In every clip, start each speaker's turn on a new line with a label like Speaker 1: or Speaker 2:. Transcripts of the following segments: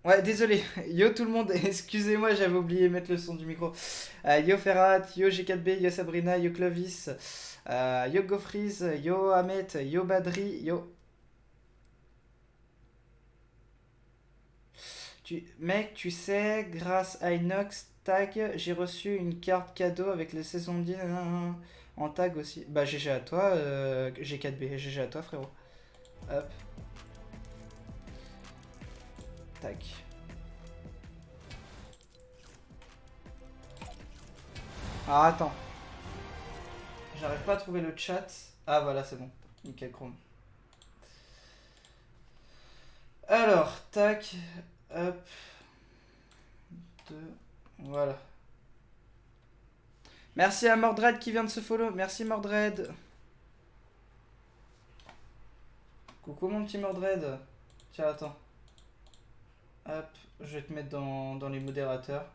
Speaker 1: Ouais, désolé. Yo tout le monde, excusez-moi, j'avais oublié de mettre le son du micro. Yo Ferrat, yo G4B, yo Sabrina, yo Clovis, yo Gofriz, yo Ahmet, yo Badri, yo... Mec, tu sais, grâce à Inox Tag, j'ai reçu une carte cadeau avec les saisons 10 en tag aussi. Bah GG à toi, G4B, GG à toi frérot. Hop, tac. Ah attends, j'arrive pas à trouver le chat. Ah voilà, c'est bon. Nickel Chrome. Alors, tac, hop, 2, voilà. Merci à Mordred qui vient de se follow. Merci Mordred. Coucou mon petit Mordred. Tiens, attends. Hop, je vais te mettre dans les modérateurs.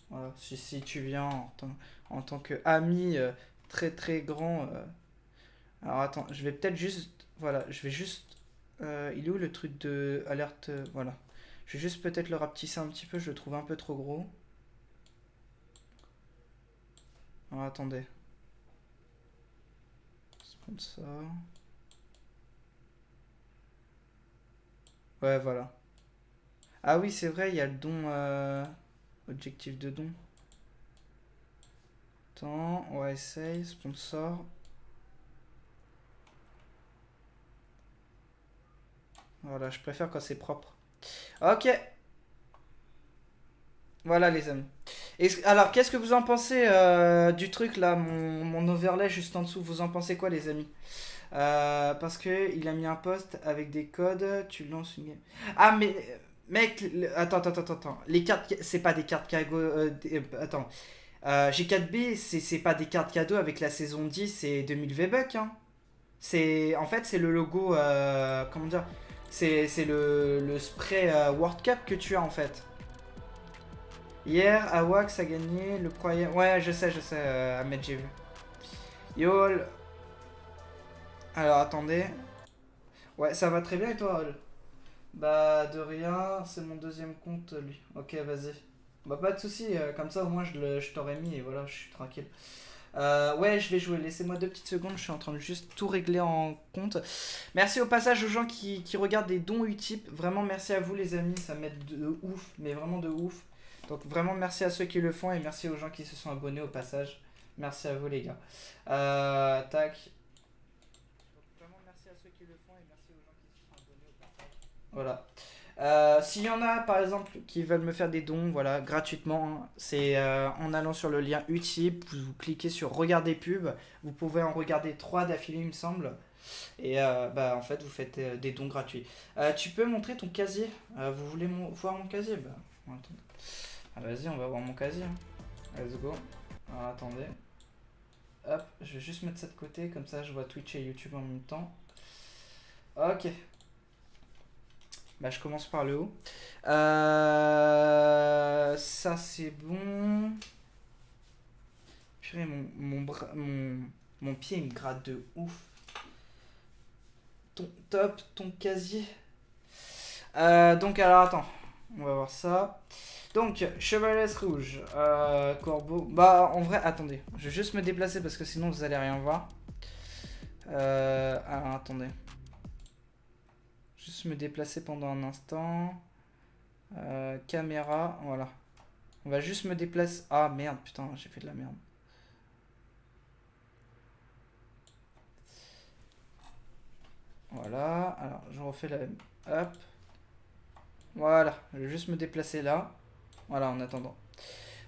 Speaker 1: Voilà, si tu viens en tant que ami très très grand. Alors attends, je vais peut-être juste... Voilà, je vais juste... il est où le truc de alerte voilà. Je vais juste peut-être le rapetisser un petit peu, je le trouve un peu trop gros. Alors attendez. Sponsor. Ouais, voilà. Ah oui, c'est vrai, il y a le don... objectif de don. Attends, ouais, essaye, sponsor. Voilà, je préfère quand c'est propre. Ok. Voilà les amis. Alors, qu'est-ce que vous en pensez du truc là, mon overlay juste en dessous? Vous en pensez quoi les amis? Parce que il a mis un post avec des codes, tu lances une game. Ah mais mec, attends. Les cartes, c'est pas des cartes cadeaux. Attends. G4B, c'est pas des cartes cadeaux avec la saison 10 et 2000 V-Bucks. Hein. En fait, c'est le logo. Comment dire? C'est le spray World Cup que tu as en fait. Hier, Awax a gagné le premier. Ouais, je sais, Ahmed, j'ai vu. Yo. Alors, attendez. Ouais, ça va très bien et toi, Hall? Bah, de rien, c'est mon deuxième compte, lui. Ok, vas-y. Bah, pas de soucis, comme ça au moins je t'aurais mis et voilà, je suis tranquille. Ouais, je vais jouer, laissez-moi 2 petites secondes, je suis en train de juste tout régler en compte. Merci au passage aux gens qui regardent des dons Utip. Vraiment, merci à vous, les amis, ça m'aide de ouf, mais vraiment de ouf. Donc, vraiment, merci à ceux qui le font et merci aux gens qui se sont abonnés au passage. Merci à vous, les gars. Tac. Donc, vraiment, merci à ceux qui le font et merci aux gens qui se sont abonnés au passage. Voilà. S'il y en a par exemple qui veulent me faire des dons, voilà, gratuitement, hein, c'est en allant sur le lien Utip, vous cliquez sur regarder pub, vous pouvez en regarder 3 d'affilée il me semble, et bah en fait vous faites des dons gratuits. Tu peux montrer ton casier? Vous voulez voir mon casier? Bah, attendez. Ah, vas-y, on va voir mon casier. Hein. Let's go. Alors, attendez. Hop, je vais juste mettre ça de côté, comme ça je vois Twitch et YouTube en même temps. Ok. Bah, je commence par le haut. Ça, c'est bon. Purée, mon pied, il me gratte de ouf. Top, ton casier. Donc, alors, attends. On va voir ça. Donc, chevalesse rouge. Corbeau. Bah, en vrai, attendez. Je vais juste me déplacer parce que sinon, vous allez rien voir. Alors, attendez. Juste me déplacer pendant un instant. Caméra, voilà. On va juste me déplacer. Ah merde, putain, j'ai fait de la merde. Voilà, alors je refais la même. Hop. Voilà, je vais juste me déplacer là. Voilà, en attendant.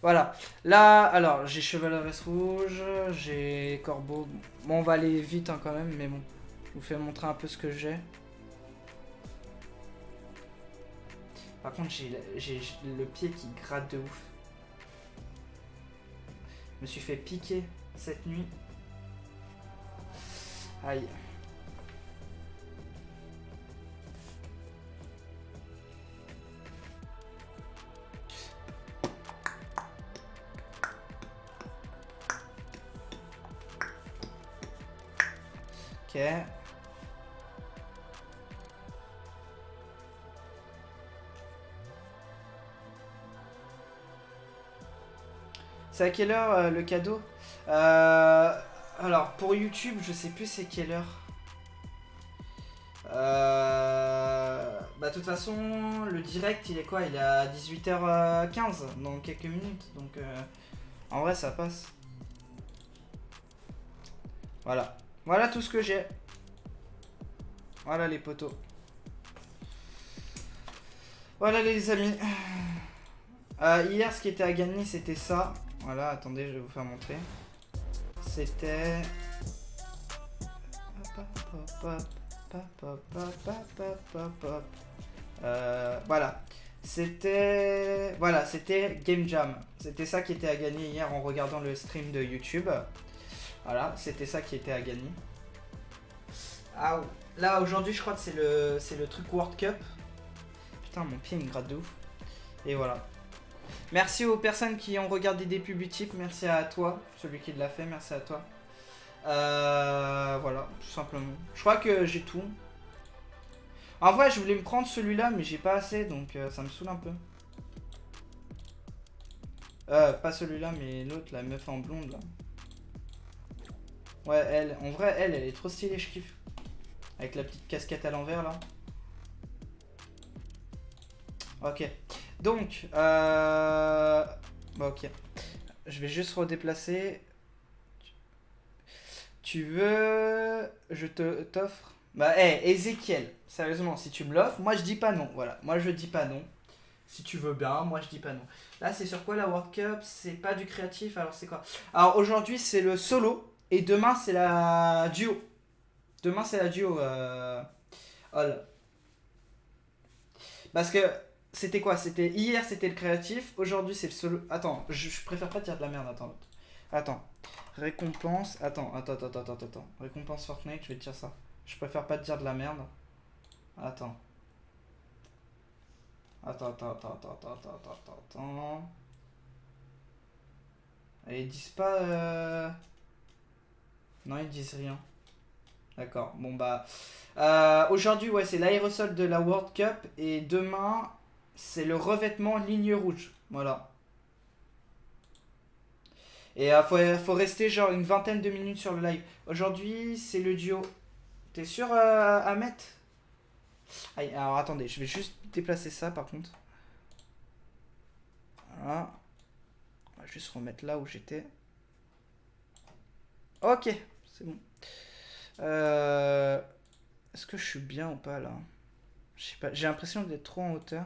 Speaker 1: Voilà, là, alors j'ai chevalesse rouge, j'ai corbeau. Bon, on va aller vite hein, quand même, mais bon. Je vous fais montrer un peu ce que j'ai. Par contre, j'ai le pied qui gratte de ouf. Je me suis fait piquer cette nuit. Aïe. Ok. C'est à quelle heure le cadeau? Alors pour YouTube, je sais plus c'est quelle heure. Bah de toute façon, le direct il est quoi? Il est à 18h15 dans quelques minutes. Donc en vrai ça passe. Voilà. Voilà tout ce que j'ai. Voilà les potos. Voilà les amis. Hier ce qui était à gagner c'était ça. Voilà, attendez, je vais vous faire montrer. C'était... voilà. C'était... Voilà, c'était Game Jam. C'était ça qui était à gagner hier en regardant le stream de YouTube. Voilà, c'était ça qui était à gagner. Ah, là aujourd'hui je crois que c'est le truc World Cup. Putain, mon pied me gratte de ouf. Et voilà. Merci aux personnes qui ont regardé des pubs types. Merci à toi, celui qui l'a fait. Merci à toi. Voilà, tout simplement. Je crois que j'ai tout. En vrai, je voulais me prendre celui-là, mais j'ai pas assez, donc ça me saoule un peu. Pas celui-là, mais l'autre, la meuf en blonde, là. Ouais, elle, en vrai, elle est trop stylée, je kiffe. Avec la petite casquette à l'envers, là. Ok. Donc, bah ok. Je vais juste redéplacer. Tu veux... Je t'offre... Bah, hé, Ezekiel, sérieusement, si tu me l'offres, moi je dis pas non. Voilà, moi je dis pas non. Si tu veux bien, moi je dis pas non. Là, c'est sur quoi la World Cup? C'est pas du créatif, alors c'est quoi? Alors aujourd'hui, c'est le solo. Et demain, c'est la duo. Demain, c'est la duo. All. Parce que c'était quoi? C'était hier, c'était le créatif. Aujourd'hui, c'est le solo. Attends, je préfère pas dire de la merde. Attends. Attends. Récompense. Attends. Récompense Fortnite, je vais te dire ça. Je préfère pas te dire de la merde. Attends. Attends. Et ils disent pas. Non, ils disent rien. D'accord. Bon bah. Aujourd'hui, ouais, c'est l'aérosol de la World Cup. Et demain, c'est le revêtement ligne rouge. Voilà. Et faut rester genre une vingtaine de minutes sur le live. Aujourd'hui, c'est le duo. T'es sûr à mettre? Alors attendez, je vais juste déplacer ça par contre. Voilà. On va juste remettre là où j'étais. Ok, c'est bon. Est-ce que je suis bien ou pas là? Je sais pas, j'ai l'impression d'être trop en hauteur.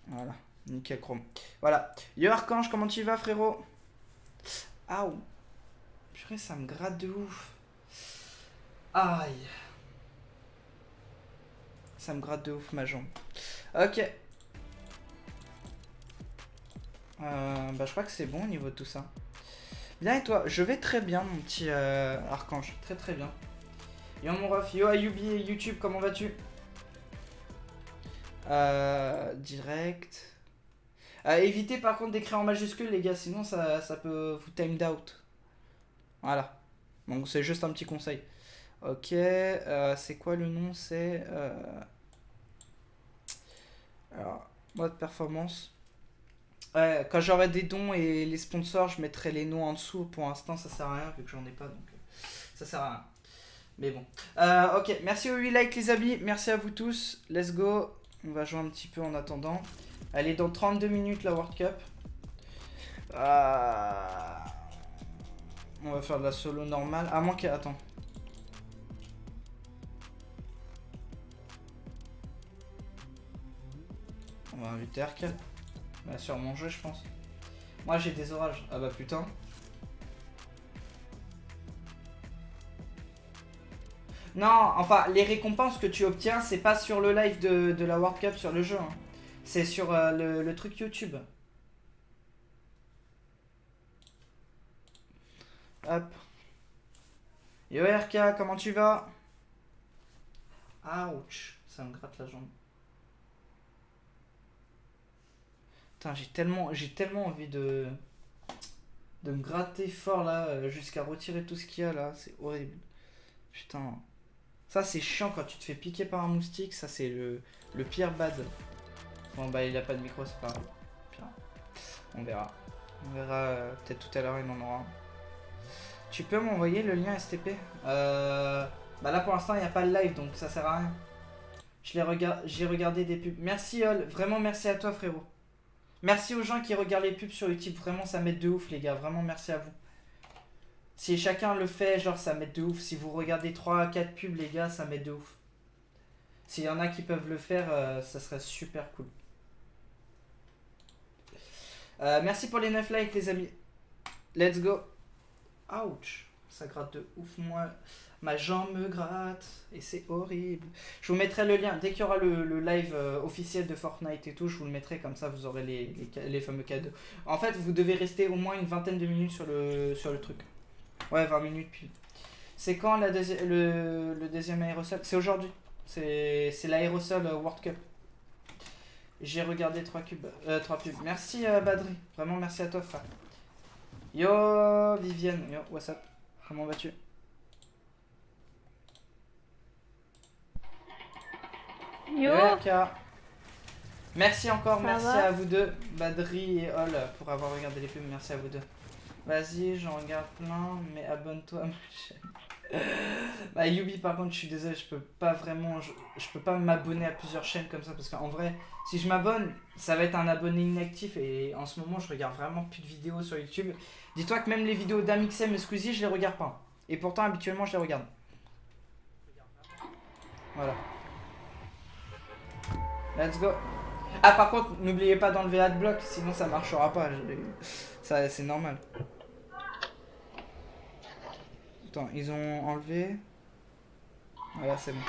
Speaker 1: Voilà, nickel chrome. Voilà. Yo Archange, comment tu vas frérot? Aouh. Purée, ça me gratte de ouf. Aïe. Ça me gratte de ouf ma jambe. Ok. Bah je crois que c'est bon au niveau de tout ça. Bien et toi? Je vais très bien mon petit Archange. Très bien. Yo mon ref, yo Ayubi et YouTube, comment vas-tu? Direct. Évitez par contre d'écrire en majuscule les gars, sinon ça peut vous timed out. Voilà. Donc c'est juste un petit conseil. Ok, c'est quoi le nom? C'est... Alors, mode performance. Quand j'aurai des dons et les sponsors, je mettrai les noms en dessous. Pour l'instant, ça sert à rien vu que j'en ai pas, donc ça sert à rien. Mais bon. Ok, merci aux 8 likes les amis. Merci à vous tous. Let's go. On va jouer un petit peu en attendant. Allez, dans 32 minutes la World Cup. On va faire de la solo normale. À moins que... Attends. On va inviter RK. Bah, sur mon jeu, je pense. Moi, j'ai des orages. Ah bah putain. Non, enfin, les récompenses que tu obtiens, c'est pas sur le live de la World Cup sur le jeu. Hein. C'est sur le truc YouTube. Hop. Yo RK, comment tu vas? Ouch, ça me gratte la jambe. Putain, j'ai tellement envie de me gratter fort là, jusqu'à retirer tout ce qu'il y a là. C'est horrible. Putain. Ça c'est chiant quand tu te fais piquer par un moustique. Ça c'est le pire bad. Bon bah il a pas de micro, c'est pas grave. On verra. On verra peut-être tout à l'heure, il en aura un. Tu peux m'envoyer le lien STP? Bah là pour l'instant il n'y a pas le live donc ça sert à rien. J'ai regardé des pubs. Merci Ol, vraiment merci à toi frérot. Merci aux gens qui regardent les pubs sur YouTube, vraiment ça m'aide de ouf les gars, vraiment merci à vous. Si chacun le fait, genre ça m'aide de ouf. Si vous regardez 3 à 4 pubs les gars, ça m'aide de ouf. S'il y en a qui peuvent le faire, ça serait super cool. Merci pour les 9 likes les amis. Let's go. Ouch, ça gratte de ouf moi. Ma jambe me gratte et c'est horrible. Je vous mettrai le lien dès qu'il y aura le live officiel de Fortnite et tout. Je vous le mettrai comme ça vous aurez les fameux cadeaux. En fait vous devez rester au moins une vingtaine de minutes sur le truc. Ouais 20 minutes puis. C'est quand le deuxième aérosol? C'est aujourd'hui. C'est l'aérosol World Cup. J'ai regardé 3 pubs. Merci Badri. Vraiment merci à toi frère. Yo Viviane. Yo what's up? Comment vas-tu?
Speaker 2: Yo.
Speaker 1: Merci encore,
Speaker 2: Ça
Speaker 1: merci
Speaker 2: va
Speaker 1: à vous deux, Badri et Ol, pour avoir regardé les pubs, merci à vous deux. Vas-y, j'en regarde plein, mais abonne-toi à ma chaîne. Bah Yubi par contre, je suis désolé, je peux pas vraiment, je peux pas m'abonner à plusieurs chaînes comme ça, parce qu'en vrai, si je m'abonne, ça va être un abonné inactif, et en ce moment, je regarde vraiment plus de vidéos sur YouTube. Dis-toi que même les vidéos d'Amixem et Squeezie, je les regarde pas. Et pourtant, habituellement, je les regarde. Voilà. Let's go. Ah par contre n'oubliez pas d'enlever Adblock sinon ça marchera pas. Ça c'est normal. Attends ils ont enlevé. Voilà c'est bon.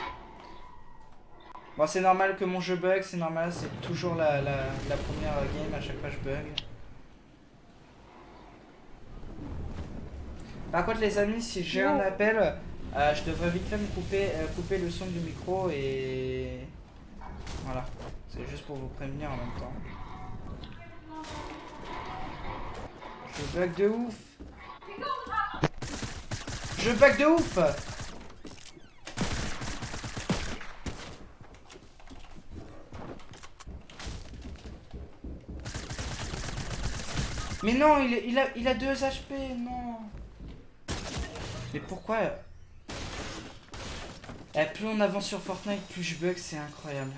Speaker 1: Bon c'est normal que mon jeu bug, c'est normal, c'est toujours la première game, à chaque fois je bug. Par contre les amis si j'ai un appel, je devrais vite fait me couper le son du micro et... Voilà, c'est juste pour vous prévenir en même temps. Je bug de ouf. Je bug de ouf. Mais non, il a 2 HP, non. Mais pourquoi? Plus on avance sur Fortnite, plus je bug, c'est incroyable.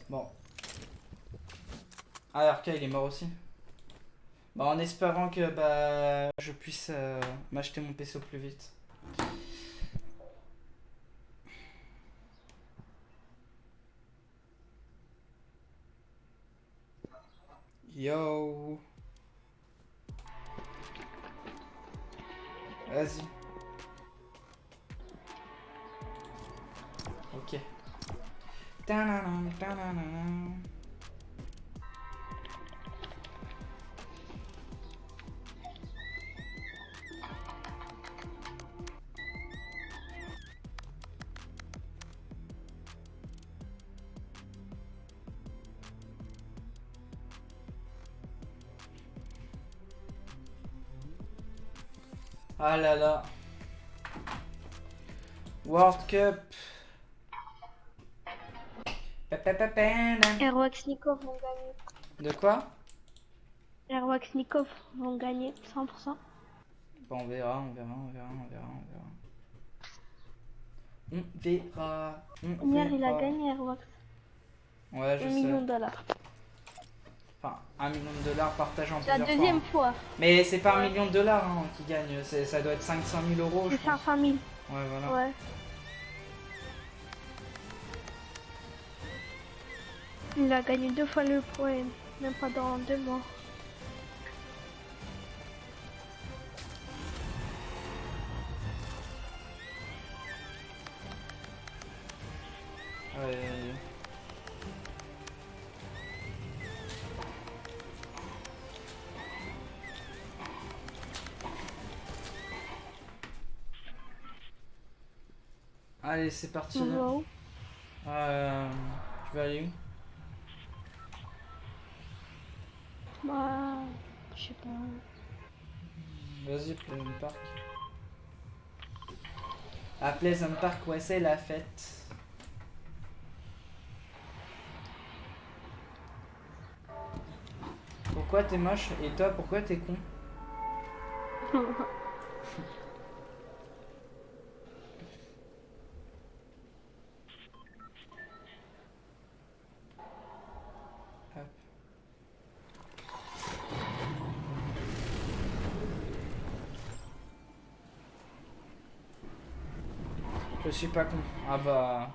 Speaker 1: Bon. Ah, RK il est mort aussi. Bah en espérant que je puisse m'acheter mon PC au plus vite. Yo. Vas-y. Ok. Ta-na-na, ta-na-na. Ah là là. World Cup.
Speaker 2: Erwaxnikov vont gagner.
Speaker 1: De quoi?
Speaker 2: Erwaxnikov vont gagner 100%.
Speaker 1: Bon, on verra, on verra, on verra, on verra, on verra. On verra.
Speaker 2: Hier, il a gagné Airwax.
Speaker 1: Ouais, je sais.
Speaker 2: 1 million de dollars.
Speaker 1: Enfin, 1 million de dollars partagé en
Speaker 2: La
Speaker 1: plusieurs
Speaker 2: deuxième
Speaker 1: fois.
Speaker 2: fois.
Speaker 1: Mais c'est pas 1 million de dollars qui gagne, ça doit être 500 000 euros.
Speaker 2: C'est 500 000.
Speaker 1: Ouais, voilà.
Speaker 2: Ouais. Il a gagné 2 fois le point, même pas dans 2 mois.
Speaker 1: Ouais. Allez, c'est parti.
Speaker 2: On va où?
Speaker 1: Tu vas aller où?
Speaker 2: Bah, je sais pas.
Speaker 1: Vas-y, Pleasant Park. À Pleasant Park, ouais, c'est la fête. Pourquoi t'es moche? Et toi, pourquoi t'es con? Hop. Je suis pas con. Ah bah...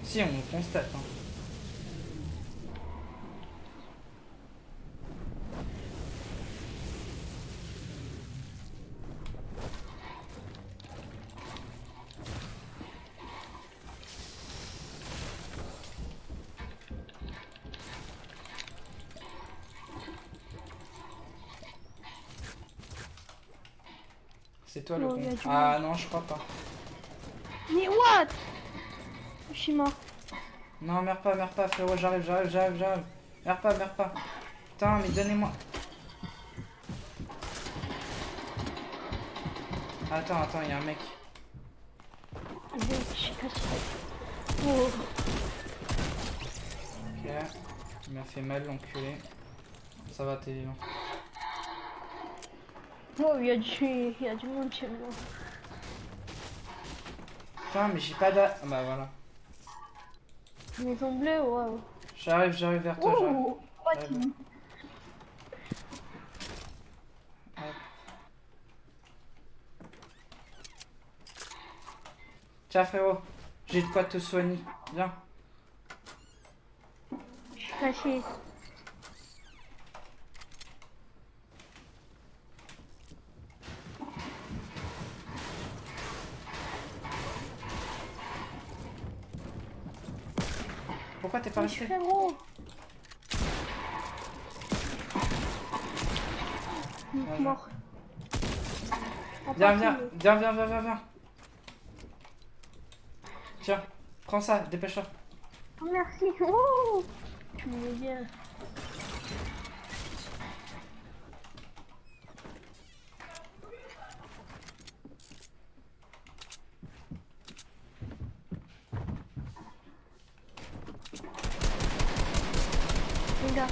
Speaker 1: Si, on le constate. Hein. C'est toi le
Speaker 2: Oh,
Speaker 1: con.
Speaker 2: il y a du
Speaker 1: Ah non, je crois pas.
Speaker 2: Mais what? Je suis mort.
Speaker 1: Non, meurs pas, frérot, j'arrive. Meurs pas. Putain, mais donnez-moi. Attends, il y a un mec.
Speaker 2: Je suis cassé. Oh.
Speaker 1: Ok. Il m'a fait mal, l'enculé. Ça va, t'es vivant.
Speaker 2: Oh, il y a du monde chez moi.
Speaker 1: Putain, mais j'ai pas d'a... Ah bah voilà.
Speaker 2: Maison bleue, waouh.
Speaker 1: J'arrive vers toi, j'arrive.
Speaker 2: Oh,
Speaker 1: J'arrive. Hop. Tiens, frérot, j'ai de quoi te soigner. Viens.
Speaker 2: je suis cassé.
Speaker 1: Pourquoi t'es pas resté?
Speaker 2: Frérot. Mort.
Speaker 1: Viens. Tiens, prends ça, dépêche-toi.
Speaker 2: Oh, merci. Oh, tu me mets bien. Les gars.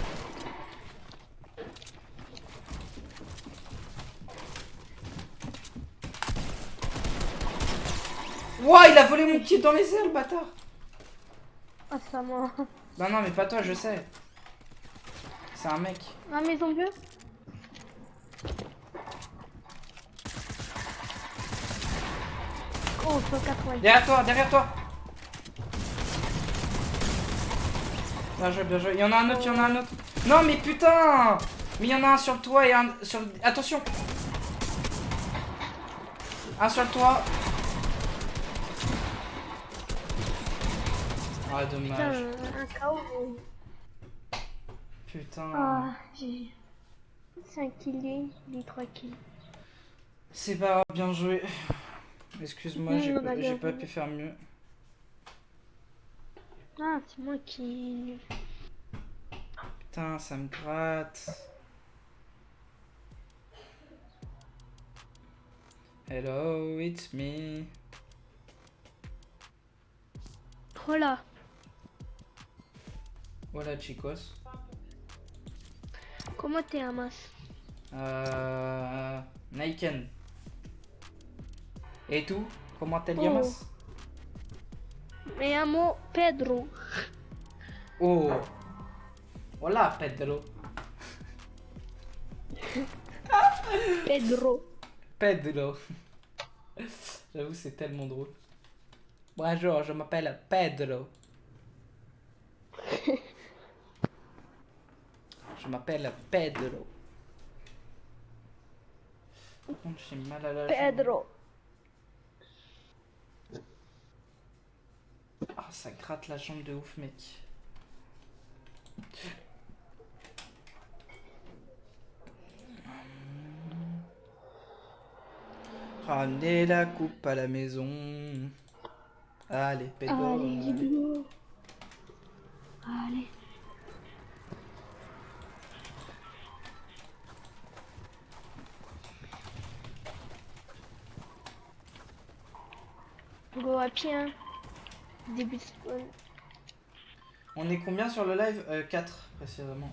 Speaker 1: Ouah, il a volé mon pied dans les airs, le bâtard.
Speaker 2: Ah, ça m'a.
Speaker 1: Non, mais pas toi, je sais. C'est un mec.
Speaker 2: Ah, maison bleue. Oh, 180.
Speaker 1: Derrière toi. Bien joué. Il y en a un autre, Non, mais putain. Mais il y en a un sur le toit et un sur... Attention. Un sur le toit. Ah, dommage.
Speaker 2: Putain, un KO.
Speaker 1: Putain.
Speaker 2: Ah, j'ai 5 kills, j'ai 3 kills.
Speaker 1: C'est pas grave, bien joué. Excuse-moi, j'ai pas pu faire mieux.
Speaker 2: Ah, c'est moi qui...
Speaker 1: Putain, ça me gratte. Hello, it's me.
Speaker 2: Voilà.
Speaker 1: Voilà, chicos.
Speaker 2: Comment t'es, Hamas?
Speaker 1: Naiken. Et tout? Comment t'es,
Speaker 2: Oh.
Speaker 1: Yamas?
Speaker 2: Me llamo Pedro.
Speaker 1: Oh. Hola, Pedro. Pedro. J'avoue, c'est tellement drôle. Bonjour, je m'appelle Pedro. Je m'appelle Pedro. Par contre, j'ai mal à la jambe.
Speaker 2: Pedro.
Speaker 1: Ah, ça gratte la jambe de ouf, mec. Ramenez la coupe à la maison. Allez, Pedro.
Speaker 2: Allez, Pedro. Allez. Go à pied, hein. Début de spawn.
Speaker 1: On est combien sur le live? 4 précisément.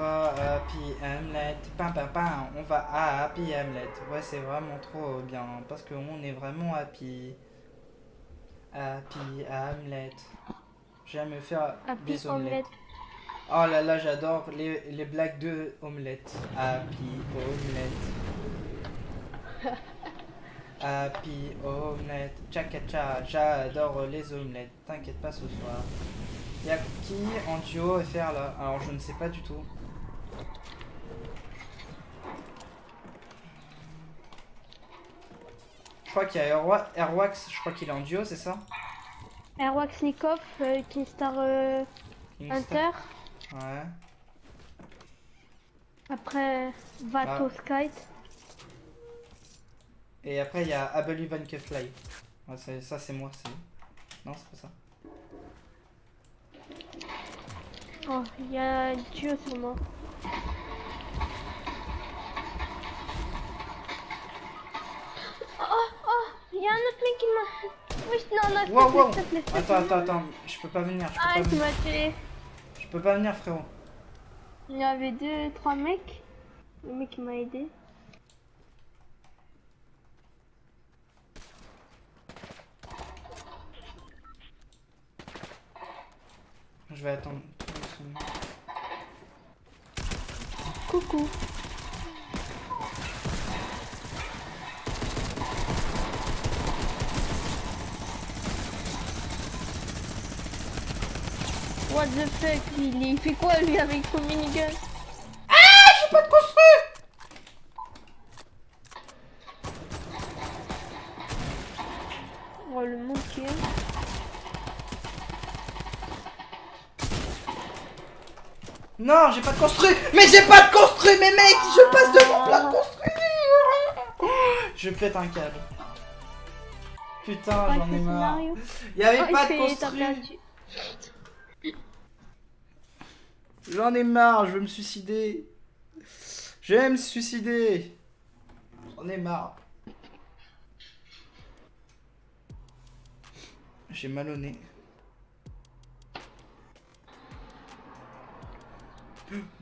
Speaker 1: va à Happy Hamlet. Pam pam pam, on va à Happy Hamlet. Ouais, c'est vraiment trop bien parce qu'on est vraiment happy. Happy Hamlet. J'aime me faire
Speaker 2: Happy
Speaker 1: des omelettes.
Speaker 2: omelette.
Speaker 1: Oh là là, j'adore les blagues de omelette. Happy Omelette. Happy Omelette. Tcha-tcha, j'adore les omelettes. T'inquiète pas ce soir. Y'a qui en duo à faire là? Alors je ne sais pas du tout. Je crois qu'il y a Airwax, je crois qu'il est en duo, c'est ça?
Speaker 2: Erwaxnikov, Kingstar Hunter.
Speaker 1: Ouais.
Speaker 2: Après, Vato Skite.
Speaker 1: Et après il y a alan.derreumaux. Ouais, ça c'est moi, c'est... Non, c'est pas ça.
Speaker 2: Oh, il y a Dieu sûrement. Oh, il y a un autre mec qui m'a... Oui, non,
Speaker 1: Wow.
Speaker 2: s'il te plaît.
Speaker 1: Attends, je peux pas venir,
Speaker 2: Ah, tu m'as tué.
Speaker 1: Je peux pas venir, frérot.
Speaker 2: Il y avait 2-3 mecs. Le mec qui m'a aidé.
Speaker 1: Je vais attendre.
Speaker 2: Coucou. What the fuck, il fait quoi lui avec son minigun?
Speaker 1: Ah, j'ai pas de construit.
Speaker 2: Oh le monkey.
Speaker 1: Non, j'ai pas de construit. Mais j'ai pas de construit, mais mec, je passe devant plein de construits. Je pète un câble. Putain, j'en ai marre. Il y avait pas de construit. J'en ai marre, je veux me suicider. Je vais me suicider. J'en ai marre. J'ai mal au nez.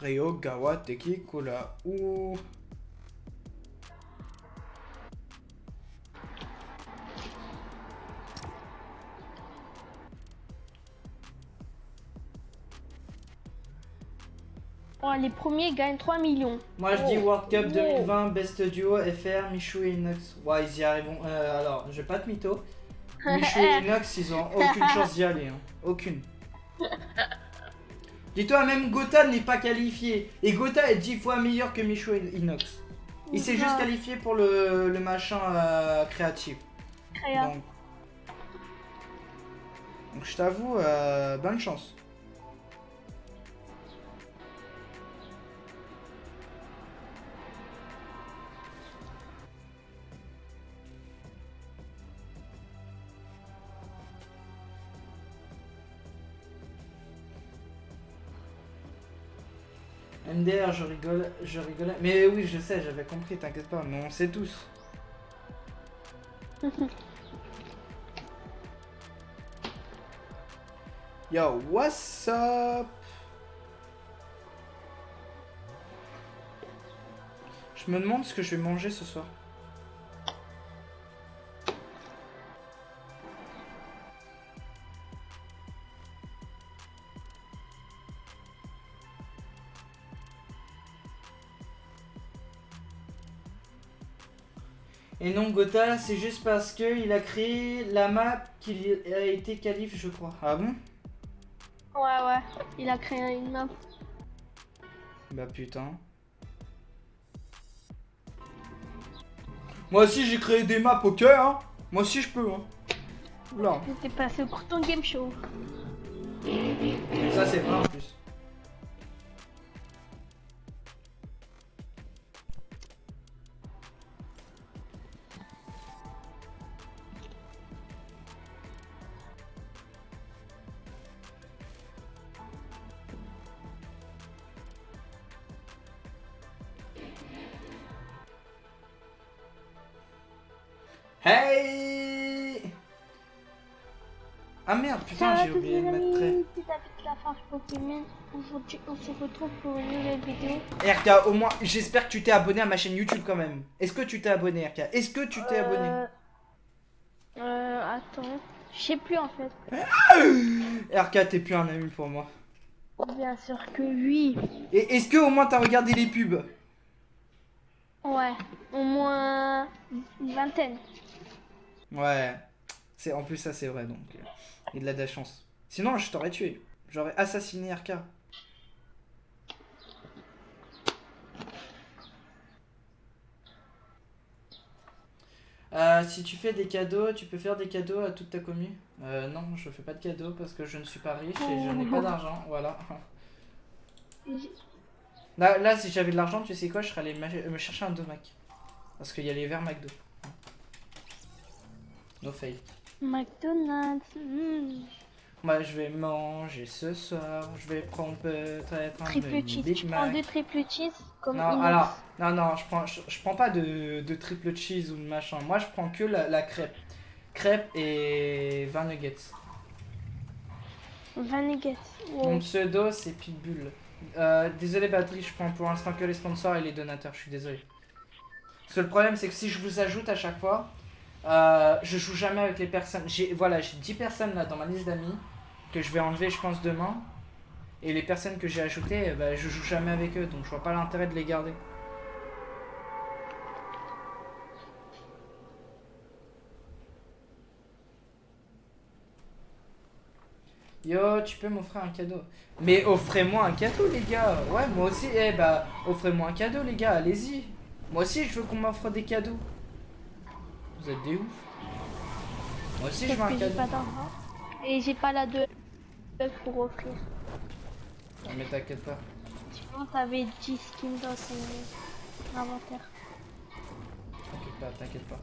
Speaker 1: Ryo Gawa Teki Kola. Ouh.
Speaker 2: Oh, les premiers gagnent 3 millions.
Speaker 1: Moi je dis World Cup 2020, Best Duo, FR, Michou et Inox. Ouais, ils y arriveront. Alors, je vais pas te mytho. Michou et Inox, ils ont aucune chance d'y aller. Hein. Aucune. Dis-toi, même Gotha n'est pas qualifié. Et Gotha est 10 fois meilleur que Michou et Inox. Il s'est juste qualifié pour le machin créatif. Donc je t'avoue, bonne chance. MDR, je rigolais. Mais oui, je sais, j'avais compris, t'inquiète pas, mais on sait tous. Yo, what's up? Je me demande ce que je vais manger ce soir. Et non, Gotha, c'est juste parce qu'il a créé la map qu'il a été qualif, je crois. Ah bon?
Speaker 2: Ouais, il a créé une map.
Speaker 1: Bah putain. Moi aussi j'ai créé des maps, ok hein? Moi aussi je peux hein. Oula.
Speaker 2: T'es passé au courton game show.
Speaker 1: Ça c'est vrai en plus. Hey! Ah merde, putain, j'ai oublié de mettre très.
Speaker 2: C'est avec la fin Pokémon. Aujourd'hui, on se retrouve pour une nouvelle vidéo.
Speaker 1: RK, au moins, j'espère que tu t'es abonné à ma chaîne YouTube quand même. Est-ce que tu t'es abonné, RK? Est-ce que tu t'es abonné?
Speaker 2: Attends. Je sais plus en fait.
Speaker 1: RK, t'es plus un ami pour moi.
Speaker 2: Bien sûr que oui.
Speaker 1: Et est-ce que au moins t'as regardé les pubs?
Speaker 2: Ouais, au moins une vingtaine.
Speaker 1: Ouais. En plus, ça, c'est vrai, donc. Il a de la chance. Sinon, je t'aurais tué. J'aurais assassiné RK. Si tu fais des cadeaux, tu peux faire des cadeaux à toute ta commu? Non, je fais pas de cadeaux parce que je ne suis pas riche et je n'ai pas d'argent, voilà. Là, si j'avais de l'argent, tu sais quoi, je serais allé me chercher un domac. Parce qu'il y a les verres McDo. No fake.
Speaker 2: McDonald's.
Speaker 1: Moi, je vais manger ce soir. Je vais prendre peut-être un
Speaker 2: Triple cheese.
Speaker 1: Big
Speaker 2: Tu
Speaker 1: Mac.
Speaker 2: prends 2 triple cheese comme
Speaker 1: Non,
Speaker 2: inox.
Speaker 1: alors, non, je prends pas de triple cheese ou de machin. Moi, je prends que la crêpe. Crêpe et 20 nuggets.
Speaker 2: 20 nuggets.
Speaker 1: Mon
Speaker 2: Wow.
Speaker 1: pseudo, c'est Pitbull. Désolé, batterie, je prends pour l'instant que les sponsors et les donateurs. Je suis désolé. Parce que le problème, c'est que si je vous ajoute à chaque fois, je joue jamais avec les personnes. Voilà, j'ai 10 personnes là dans ma liste d'amis que je vais enlever, je pense, demain. Et les personnes que j'ai ajoutées, bah, je joue jamais avec eux, donc je vois pas l'intérêt de les garder. Yo, tu peux m'offrir un cadeau. Mais offrez-moi un cadeau, les gars. Ouais, moi aussi. Eh bah, offrez-moi un cadeau, les gars. Allez-y. Moi aussi, je veux qu'on m'offre des cadeaux. Vous êtes des ouf. Moi aussi, je veux un
Speaker 2: J'ai
Speaker 1: cadeau.
Speaker 2: pas d'argent. Et j'ai pas la 2 pour offrir.
Speaker 1: Non, mais t'inquiète pas.
Speaker 2: Sinon, t'avais 10 skins dans ton inventaire.
Speaker 1: T'inquiète pas.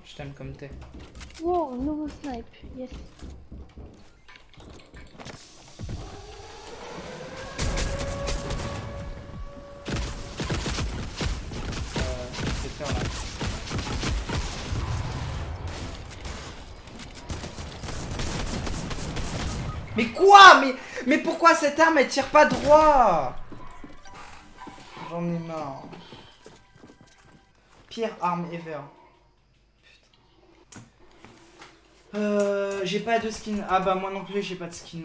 Speaker 1: Je t'aime comme t'es.
Speaker 2: Wow, nouveau snipe. Yes.
Speaker 1: C'est faire là. Mais quoi? Mais pourquoi cette arme elle tire pas droit? J'en ai marre. Pire arme ever. Putain. J'ai pas de skin. Ah bah moi non plus j'ai pas de skin.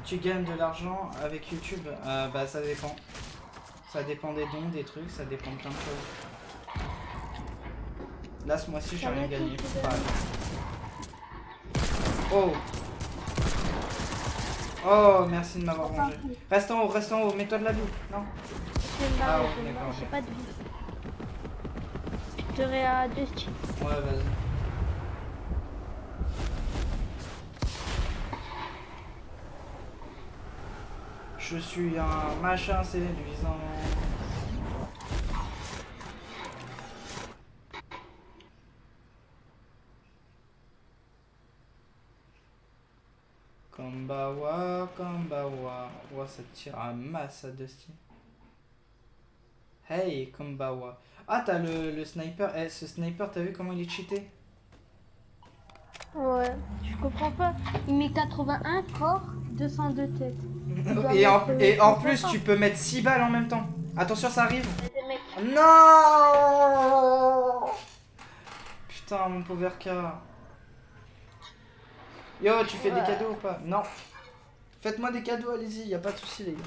Speaker 1: Tu gagnes de l'argent avec YouTube? Bah ça dépend. Ça dépend des dons, des trucs, ça dépend de plein de choses. Là ce mois-ci j'ai rien gagné. Oh. Oh, merci de m'avoir rangé. Reste en haut, mets-toi de la vie. Non.
Speaker 2: Ah ouais,
Speaker 1: d'accord.
Speaker 2: J'ai pas de vie. Je serai à 2 sticks.
Speaker 1: Ouais, vas-y. Je suis un machin séduisant. Kombawa. Ouais, ça tire à masse à Dusty. Hey, Kombawa. Ah, t'as le sniper. Eh, ce sniper, t'as vu comment il est cheaté?
Speaker 2: Ouais, je comprends pas. Il met 81 corps, 202 têtes.
Speaker 1: Et en plus, tu peux mettre 6 balles en même temps. Attention, ça arrive. Non. Putain, mon pauvre RK. Yo, tu fais des cadeaux ou pas? Non. Faites-moi des cadeaux, allez-y, y a pas de soucis, les gars.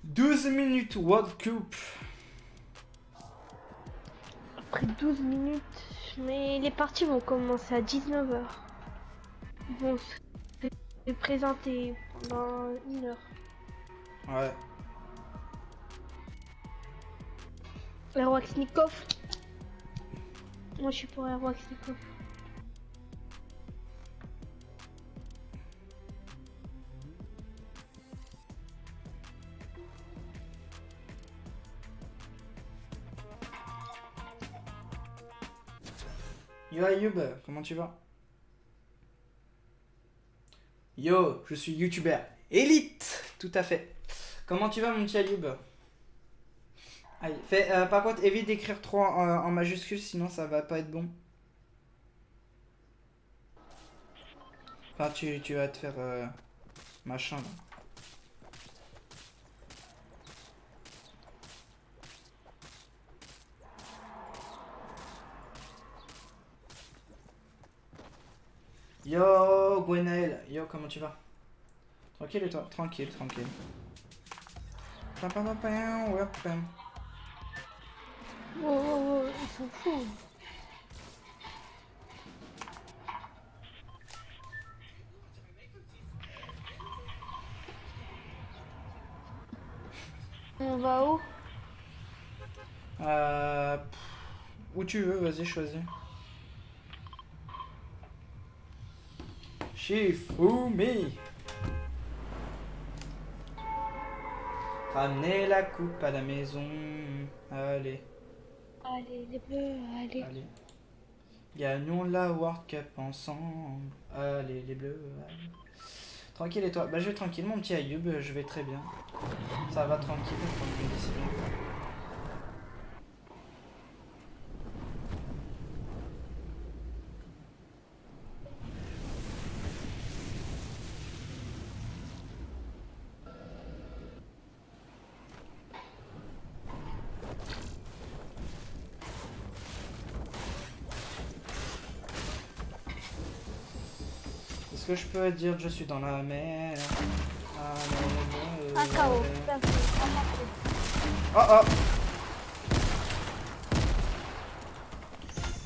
Speaker 1: « 12 minutes World Cup. »
Speaker 2: Après 12 minutes, mais les parties vont commencer à 19h. Ils vont se présenter pendant 1 heure.
Speaker 1: Ouais.
Speaker 2: Erwaxnikov. Moi je suis pour Erwaxnikov.
Speaker 1: Yo Ayoub, comment tu vas? Yo, je suis youtubeur élite. Tout à fait. Comment tu vas mon petit Ayoub? Allez, par contre, évite d'écrire 3 en majuscule, sinon ça va pas être bon. Enfin, tu vas te faire machin là. Yo, Gwenaël. Yo, comment tu vas? Tranquille et toi? Tranquille, tranquille. Webcam.
Speaker 2: Oh, ils sont fous. On va où?
Speaker 1: Où tu veux, vas-y, choisis. Shifumi. Ramenez la coupe à la maison. Allez.
Speaker 2: Allez, les bleus, allez.
Speaker 1: Allez. Gagnons la World Cup ensemble. Allez, les bleus. Allez. Tranquille et toi? Bah je vais tranquille mon petit Ayoub, je vais très bien. Ça va tranquille, ici. Est-ce que je peux dire je suis dans la mer?
Speaker 2: Un KO, tout à fait.
Speaker 1: Oh oh!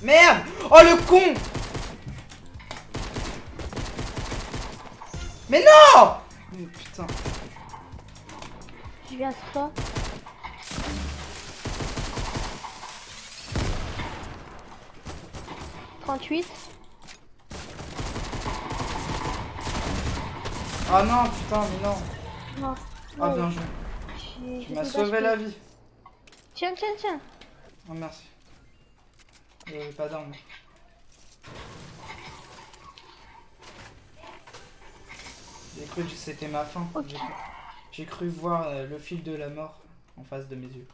Speaker 1: Merde! Oh le con! Mais non! Putain.
Speaker 2: Je viens sur toi. « 38.
Speaker 1: Ah non, putain, mais non.
Speaker 2: Non.
Speaker 1: Ah bien joué. Tu m'as sauvé la vie.
Speaker 2: Tiens.
Speaker 1: Oh merci. J'avais pas d'armes. J'ai cru que c'était ma fin.
Speaker 2: Okay.
Speaker 1: J'ai cru voir le fil de la mort en face de mes yeux.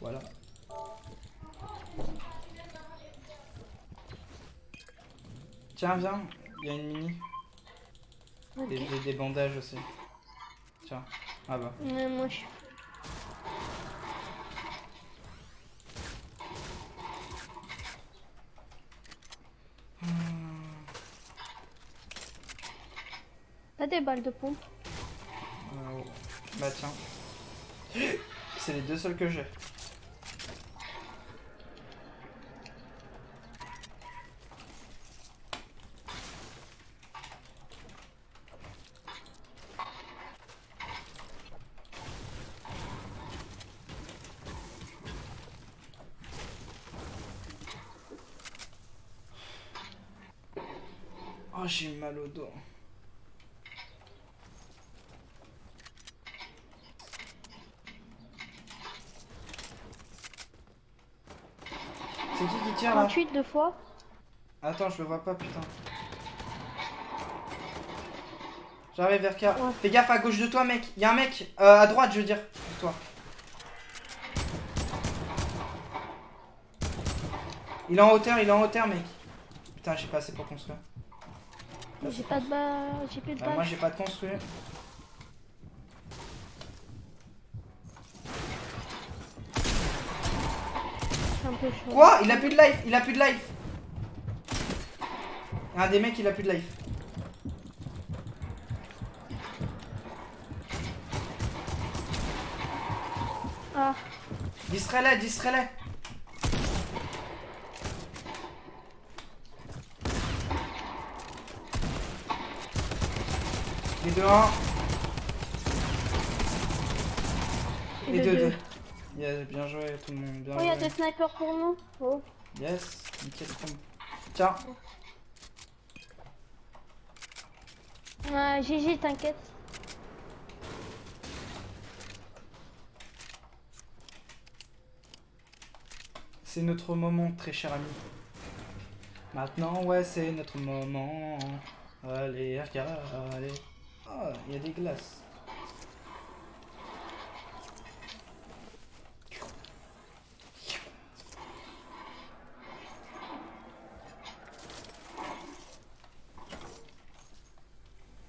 Speaker 1: Voilà. Tiens, viens. Il y a une mini.
Speaker 2: Okay.
Speaker 1: J'ai des bandages aussi. Tiens. Ah bah.
Speaker 2: Moi je suis... T'as des balles de pompe?
Speaker 1: Bah tiens. C'est les deux seuls que j'ai. Oh, j'ai mal au dos. C'est qui tire là?
Speaker 2: 38 deux fois.
Speaker 1: Attends, je le vois pas, putain. J'arrive vers K. Ouais. Fais gaffe à gauche de toi, mec. Il y a un mec. À droite, je veux dire. Toi. Il est en hauteur, mec. Putain, j'ai pas assez pour construire.
Speaker 2: J'ai pas de balle. J'ai plus de balle.
Speaker 1: Moi, j'ai pas de construire.
Speaker 2: Un peu chaud.
Speaker 1: Quoi? Il a plus de life. Il a plus de life. Un des mecs, il a plus de life.
Speaker 2: Ah.
Speaker 1: Distrais-les, distrais-les. Les deux, un. Les deux. Yeah, bien joué tout le monde. Bien
Speaker 2: oh, il y a des snipers pour nous. Oh.
Speaker 1: Yes, nickel. Tiens.
Speaker 2: GG, t'inquiète.
Speaker 1: C'est notre moment, très cher ami. Maintenant, ouais, c'est notre moment. Allez, regarde, allez. Oh, il y a des glaces.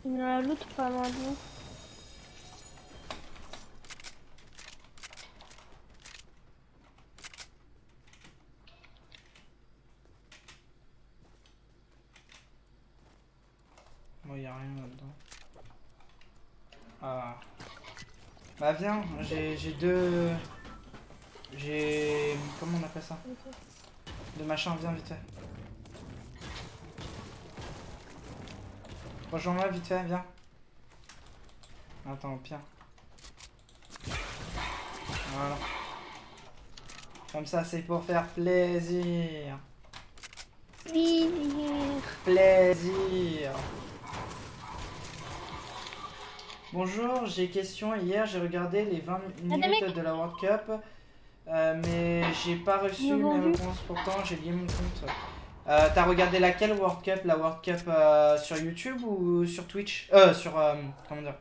Speaker 2: Il y en a l'autre pas loin de nous.
Speaker 1: Bon, il n'y a rien là-dedans. Ah. Bah viens, j'ai deux... J'ai... Comment on appelle ça?
Speaker 2: Okay.
Speaker 1: Deux machins, viens vite fait. Rejoins-moi vite fait, viens. Attends, au pire. Voilà. Comme ça, c'est pour faire plaisir. Plaisir. Bonjour, j'ai question. Hier, j'ai regardé les 20 minutes de la World Cup. Mais j'ai pas reçu mes réponses. Pourtant, j'ai lié mon compte. T'as regardé laquelle World Cup? La World Cup sur YouTube ou sur Twitch? Sur... comment dire?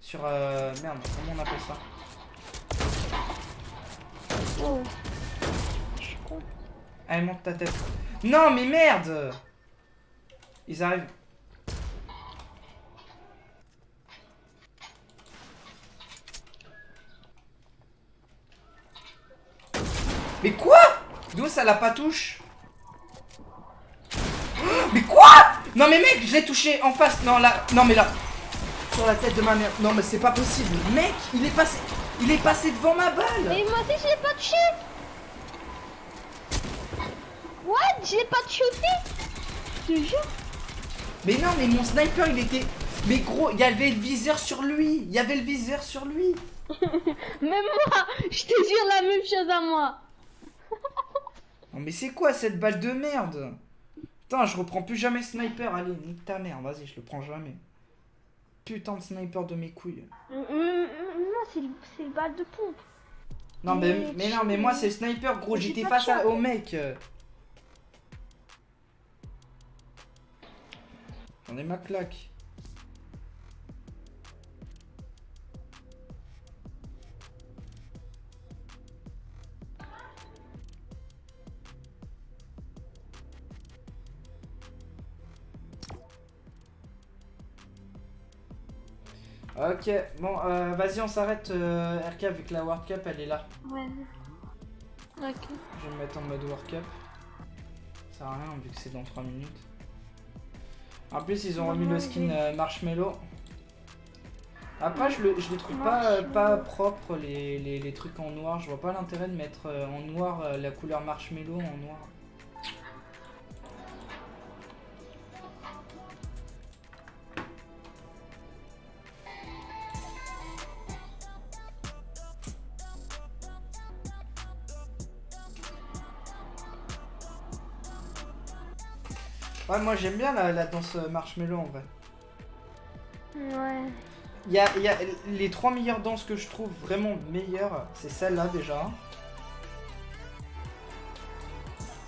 Speaker 1: Sur... merde, comment on appelle ça?
Speaker 2: Oh.
Speaker 1: Allez, monte ta tête. Non, mais merde! Ils arrivent. Mais quoi? D'où ça la pas touche? Mais quoi? Non mais mec, je l'ai touché en face. Non là, non mais là. Sur la tête de ma mère. Non mais c'est pas possible. Mec, il est passé devant ma balle.
Speaker 2: Mais moi aussi je l'ai pas touché. What? Je l'ai pas shooté? Je te jure.
Speaker 1: Mais non, mais mon sniper il était... Mais gros, il y avait le viseur sur lui. Il y avait le viseur sur lui.
Speaker 2: Même moi, je te jure la même chose à moi.
Speaker 1: Non mais c'est quoi cette balle de merde? Putain, je reprends plus jamais sniper. Allez, nique ta mère, vas-y, je le prends jamais. Putain de sniper de mes couilles.
Speaker 2: Non, c'est le balle de pompe.
Speaker 1: Non mais non, mais moi c'est le sniper, gros, j'étais face au mec. J'en ai ma claque. Ok, bon, vas-y, on s'arrête, RK, vu que la World Cup elle est là.
Speaker 2: Ouais. Ok.
Speaker 1: Je vais me mettre en mode World Cup. Ça sert à rien vu que c'est dans 3 minutes. En plus, ils ont remis le skin Marshmallow. Après, je les trouve pas propres les trucs en noir. Je vois pas l'intérêt de mettre en noir la couleur Marshmallow en noir. Ouais, moi j'aime bien la danse Marshmallow en vrai.
Speaker 2: Ouais.
Speaker 1: Il y a les 3 meilleures danses que je trouve vraiment meilleures, c'est celle-là déjà.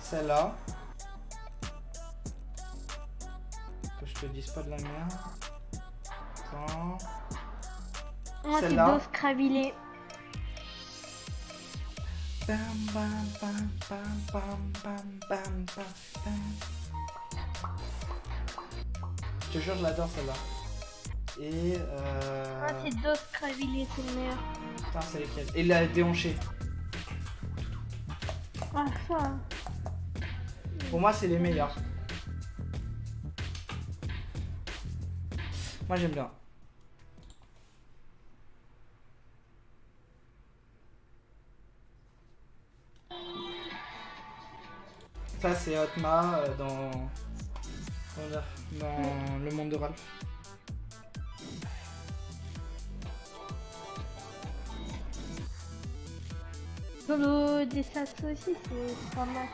Speaker 1: Celle-là. Que je te dise pas de la merde. Attends.
Speaker 2: Moi c'est dos cravilé.
Speaker 1: Bam bam bam bam bam bam bam bam. Je te jure, je l'adore celle-là. Et
Speaker 2: Moi c'est dos cravilé, c'est le meilleur.
Speaker 1: Putain, c'est lesquels? Et la déhanchée.
Speaker 2: Ah ça.
Speaker 1: Pour moi, c'est les meilleurs. Moi, j'aime bien. Ça, c'est Hotma dans le monde de Ralph.
Speaker 2: Solo des sas aussi, c'est pas mal.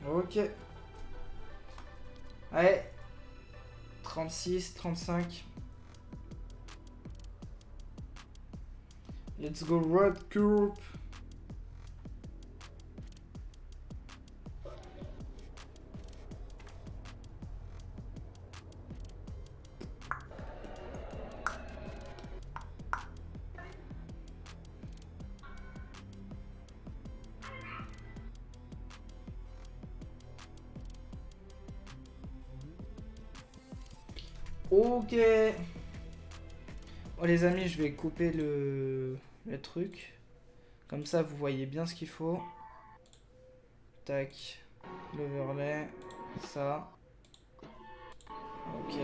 Speaker 1: Ok. Allez. 36, 35. Let's go Red Kult. Ok. Bon les amis, je vais couper le truc. Comme ça, vous voyez bien ce qu'il faut. Tac. L'overlay. Ça. Ok.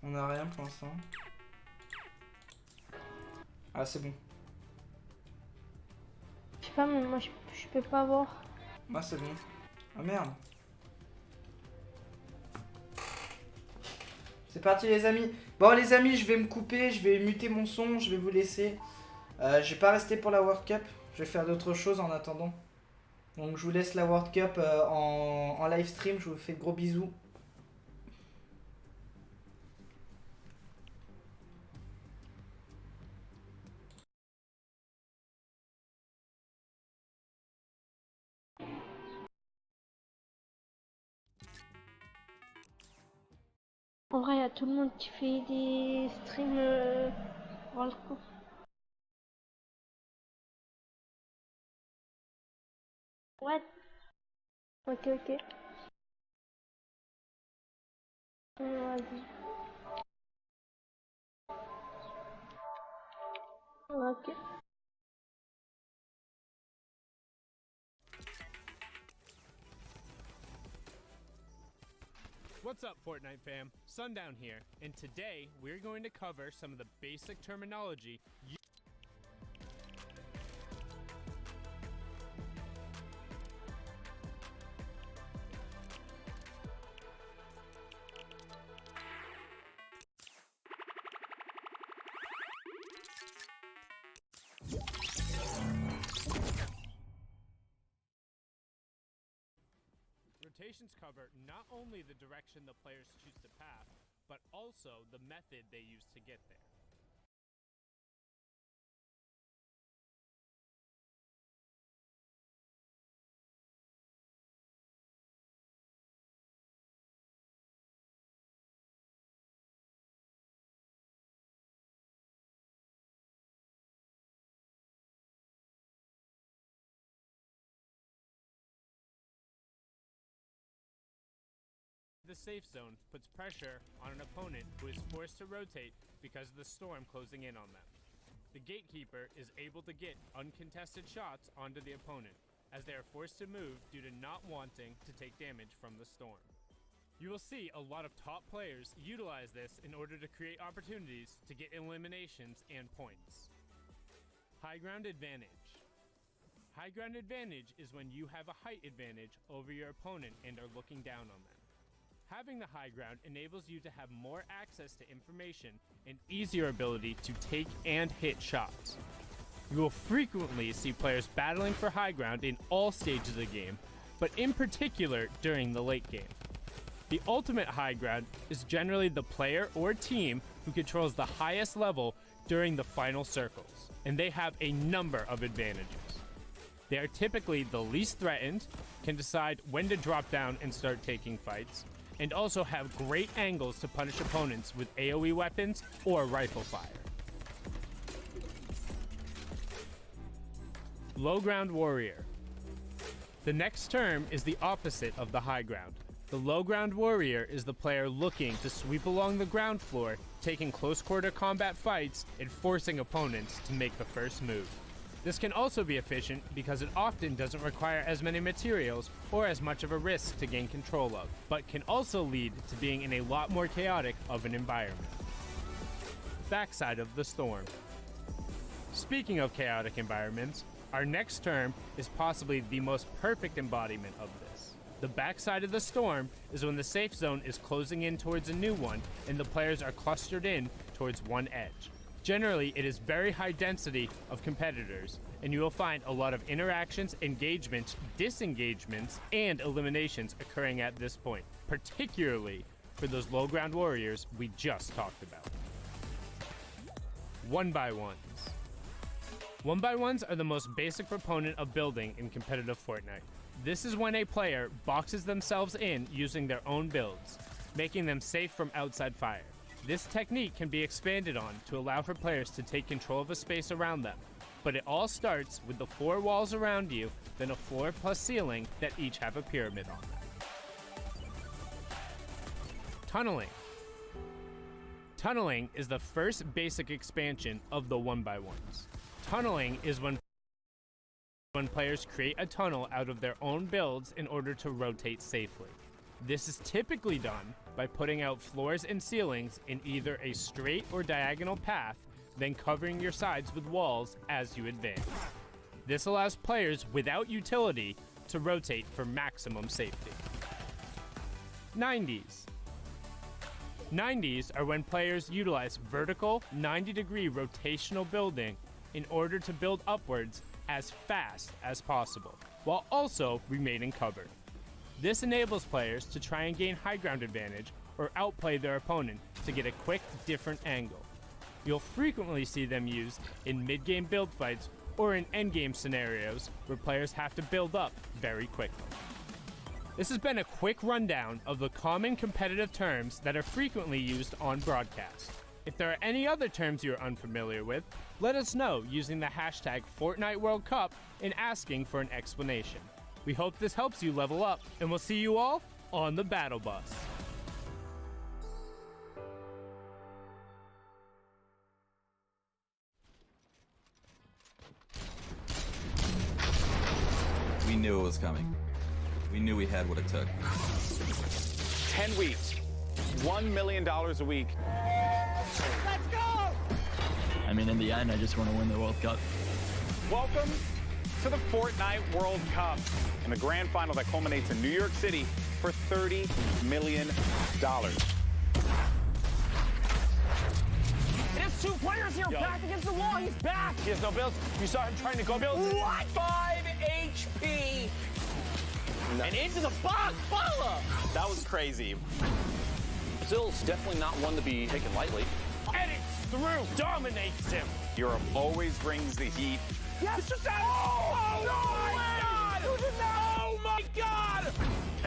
Speaker 1: On n'a rien pour l'instant. Ah, c'est bon.
Speaker 2: Je sais pas, mais moi je peux pas voir.
Speaker 1: Moi, c'est bon. Ah merde. C'est parti les amis. Bon les amis, je vais me couper, je vais muter mon son, je vais vous laisser. Je vais pas rester pour la World Cup, je vais faire d'autres choses en attendant. Donc je vous laisse la World Cup en live stream, je vous fais de gros bisous.
Speaker 2: En vrai, il y a tout le monde qui fait des streams World Cup. Ouais. Ok, ok. Vas-y. Ok.
Speaker 3: What's up, Fortnite fam? Sundown here, and today we're going to cover some of the basic terminology Rotations cover not only the direction the players choose to pass, but also the method they use to get there. The safe zone puts pressure on an opponent who is forced to rotate because of the storm closing in on them. The gatekeeper is able to get uncontested shots onto the opponent, as they are forced to move due to not wanting to take damage from the storm. You will see a lot of top players utilize this in order to create opportunities to get eliminations and points. High ground advantage. High ground advantage is when you have a height advantage over your opponent and are looking down on them. Having the high ground enables you to have more access to information and easier ability to take and hit shots. You will frequently see players battling for high ground in all stages of the game, but in particular during the late game. The ultimate high ground is generally the player or team who controls the highest level during the final circles, and they have a number of advantages. They are typically the least threatened, can decide when to drop down and start taking fights, and also have great angles to punish opponents with AoE weapons or rifle fire. Low ground warrior. The next term is the opposite of the high ground. The low ground warrior is the player looking to sweep along the ground floor, taking close quarter combat fights and forcing opponents to make the first move. This can also be efficient because it often doesn't require as many materials or as much of a risk to gain control of, but can also lead to being in a lot more chaotic of an environment. Backside of the storm. Speaking of chaotic environments, our next term is possibly the most perfect embodiment of this. The backside of the storm is when the safe zone is closing in towards a new one and the players are clustered in towards one edge. Generally, it is very high density of competitors, and you will find a lot of interactions, engagements, disengagements, and eliminations occurring at this point, particularly for those low ground warriors we just talked about. 1x1s. 1x1s are the most basic proponent of building in competitive Fortnite. This is when a player boxes themselves in using their own builds, making them safe from outside fire. This technique can be expanded on to allow for players to take control of a space around them, but it all starts with the 4 walls around you, then a floor plus ceiling that each have a pyramid on them. Tunneling. Tunneling is the first basic expansion of the 1x1s. Tunneling is when players create a tunnel out of their own builds in order to rotate safely. This is typically done by putting out floors and ceilings in either a straight or diagonal path, then covering your sides with walls as you advance. This allows players without utility to rotate for maximum safety. 90s. 90s are when players utilize vertical 90-degree rotational building in order to build upwards as fast as possible, while also remaining covered. This enables players to try and gain high ground advantage or outplay their opponent to get a quick, different angle. You'll frequently see them used in mid-game build fights or in endgame scenarios where players have to build up very quickly. This has been a quick rundown of the common competitive terms that are frequently used on broadcast. If there are any other terms you're unfamiliar with, let us know using the hashtag Fortnite World Cup and asking for an explanation. We hope this helps you level up, and we'll see you all on the battle bus.
Speaker 4: We knew it was coming. We knew we had what it took.
Speaker 5: 10 weeks, $1 million a week. Let's go!
Speaker 6: I mean, in the end, I just want to win the World Cup.
Speaker 5: Welcome to the Fortnite World Cup and the grand final that culminates in New York City for $30 million.
Speaker 7: There's 2 players here, back against the wall. He's back.
Speaker 5: He has no builds. You saw him trying to go build.
Speaker 7: What? 5 HP. And into the box, Balla.
Speaker 5: That was crazy.
Speaker 7: Brazil's definitely not one to be taken lightly.
Speaker 3: And it's through, dominates him.
Speaker 5: Europe always brings the heat.
Speaker 7: Yes.
Speaker 5: It's just out. Oh my God! Oh my God!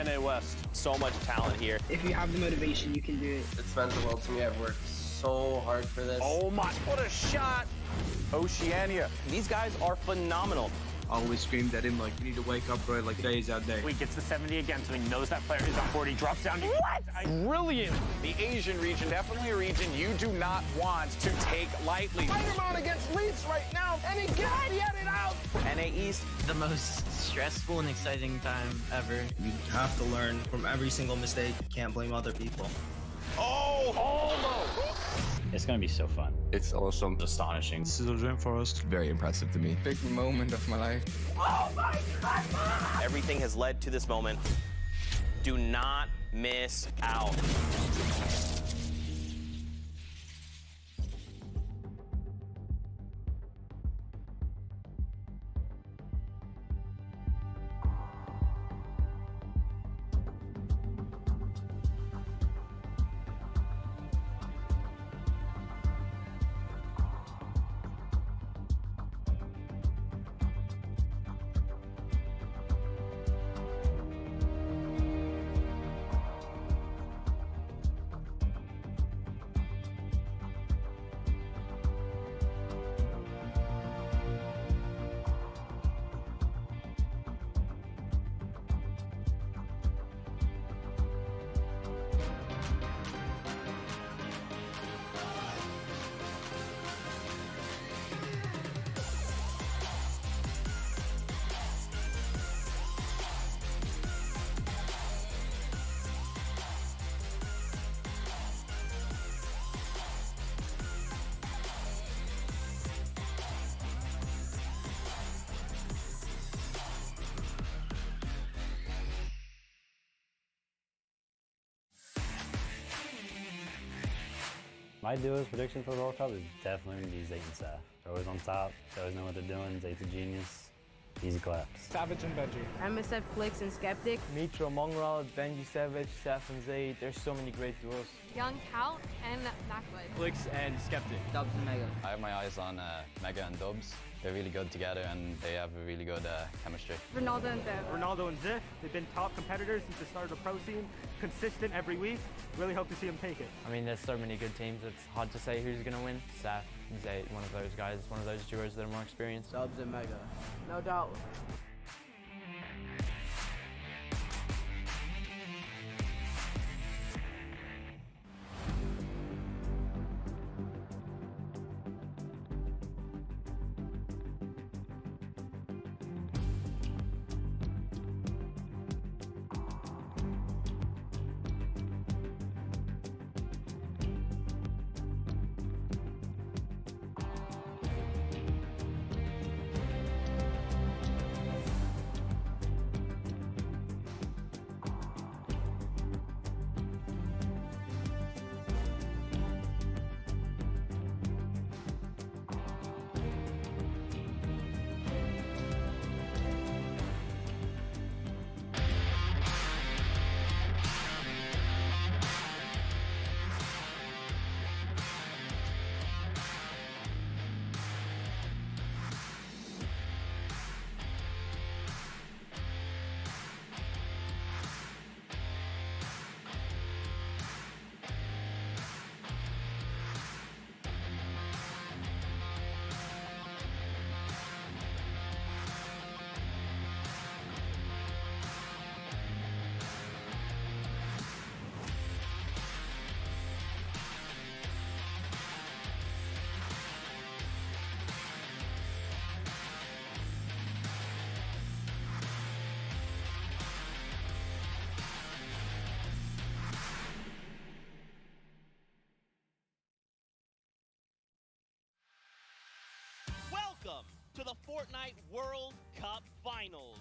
Speaker 7: NA West, so much talent here.
Speaker 8: If you have the motivation, you can do it.
Speaker 9: It's meant the world to me. I've worked so hard for this.
Speaker 5: Oh my, what a shot! Oceania.
Speaker 7: These guys are phenomenal.
Speaker 10: I always screamed at him like, you need to wake up, bro, like day is out day.
Speaker 3: He gets the 70 again, so he knows that player is on 40, drops down.
Speaker 7: What?
Speaker 3: Brilliant!
Speaker 5: The Asian region, definitely a region you do not want to take lightly.
Speaker 7: Spider-Man against Leafs right now, and he got it out.
Speaker 8: NA East, the most stressful and exciting time ever.
Speaker 10: You have to learn from every single mistake. You can't blame other people.
Speaker 5: Oh, almost!
Speaker 6: It's going to be so fun.
Speaker 9: It's awesome.
Speaker 6: Astonishing.
Speaker 10: This is a dream for us.
Speaker 9: Very impressive to me. Big moment of my life.
Speaker 7: Oh my God! Everything has led to this moment. Do not miss out.
Speaker 11: My duo's prediction for the World Cup is definitely going to be Zayt and Saf. They're always on top, they always know what they're doing. Zayt's a genius. Easy claps.
Speaker 12: Savage and Benji.
Speaker 13: MSF Flix and Skeptic.
Speaker 12: Mitro Mongrel, Benji Savage, Saf and Zayt. There's so many great duos.
Speaker 14: Young Count and Macwood.
Speaker 12: Flix and Skeptic.
Speaker 13: Dubs and Mega.
Speaker 15: I have my eyes on Mega and Dubs. They're really good together and they have a really good chemistry.
Speaker 14: Ronaldo and Ziv.
Speaker 16: Ronaldo and Ziv, they've been top competitors since the start of the pro scene, consistent every week. Really hope to see them take it.
Speaker 12: I mean, there's so many good teams, it's hard to say who's going to win. Saf, Zayt, one of those guys, one of those duos that are more experienced.
Speaker 13: Dubs and Mega. No doubt.
Speaker 17: Welcome to the Fortnite World Cup Finals.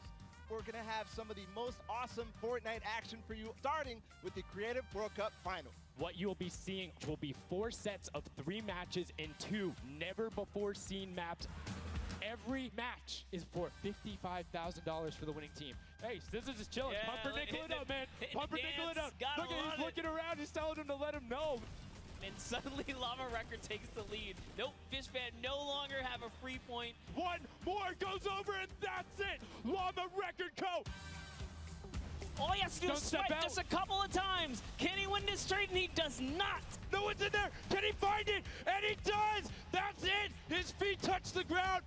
Speaker 17: We're going to have some of the most awesome Fortnite action for you, starting with the Creative World Cup Final.
Speaker 3: What you'll be seeing will be 4 sets of 3 matches in 2 never-before-seen maps. Every match is for $55,000 for the winning team. Hey, Scissors is chilling.
Speaker 17: Yeah,
Speaker 3: Pumpernickel it up, man. Pumpernickel it up. Look at he's looking around. He's telling him to let him know.
Speaker 17: And suddenly Llama Record takes the lead. Nope, Fishman no longer have a free point.
Speaker 3: One more goes over and that's it. Llama Record Co.
Speaker 17: All he has to do is swipe just a couple of times. Can he win this straight? And he does not.
Speaker 3: No one's in there. Can he find it? And he does. That's it. His feet touch the ground.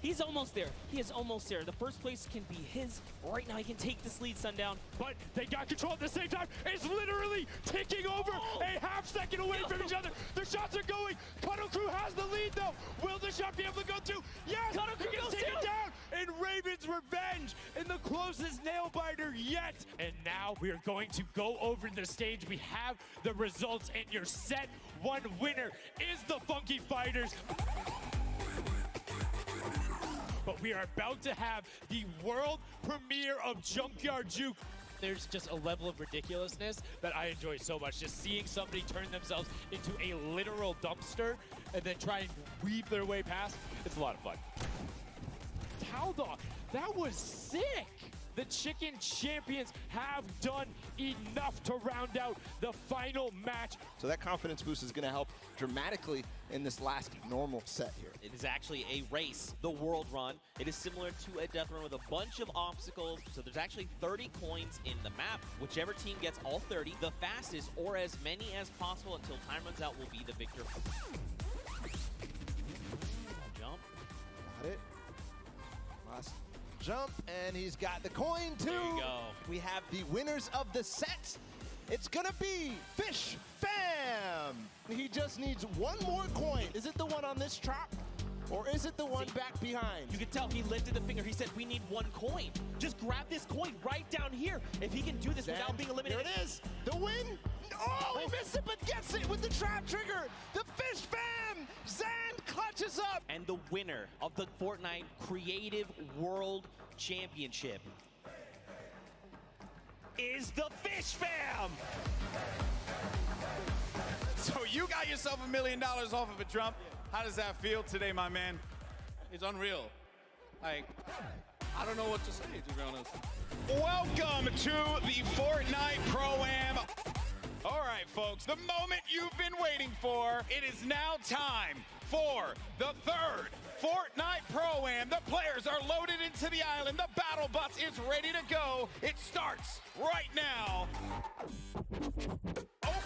Speaker 17: He's almost there. He is almost there. The first place can be his. Right now he can take this lead, Sundown.
Speaker 3: But they got control at the same time. It's literally ticking over a half second away from each other. The shots are going. Cuddle Crew has the lead though. Will the shot be able to go through? Yes!
Speaker 17: Cuddle Crew goes
Speaker 3: take it down. And Raven's Revenge in the closest nail biter yet. And now we are going to go over the stage. We have the results and your set 1 winner is the Funky Fighters. But we are about to have the world premiere of Junkyard Juke. There's just a level of ridiculousness that I enjoy so much. Just seeing somebody turn themselves into a literal dumpster and then try and weave their way past. It's a lot of fun. Taldog, that was sick. The Chicken Champions have done enough to round out the final match.
Speaker 17: So that confidence boost is going to help dramatically in this last normal set here.
Speaker 7: It is actually a race, the world run. It is similar to a death run with a bunch of obstacles. So there's actually 30 coins in the map. Whichever team gets all 30, the fastest or as many as possible until time runs out will be the victor. Jump.
Speaker 17: Got it. Last jump, and he's got the coin too.
Speaker 7: There you go.
Speaker 17: We have the winners of the set. It's gonna be Fish Fam. He just needs 1 more coin. Is it the one on this trap? Or is it the one back behind?
Speaker 7: You can tell he lifted the finger. He said, we need 1 coin. Just grab this coin right down here. If he can do this without being eliminated.
Speaker 17: There it is. The win. Oh, he missed it, but gets it with the trap trigger. The Fish Fam. Zan clutches up.
Speaker 7: And the winner of the Fortnite Creative World Championship is the Fish Fam.
Speaker 18: you got yourself $1 million off of a drum. How does that feel today, my man?
Speaker 19: It's unreal. Like, I don't know what to say, to be honest.
Speaker 5: Welcome to the Fortnite Pro-Am. All right, folks, the moment you've been waiting for. It is now time for the third Fortnite Pro-Am. The players are loaded into the island. The battle bus is ready to go. It starts right now.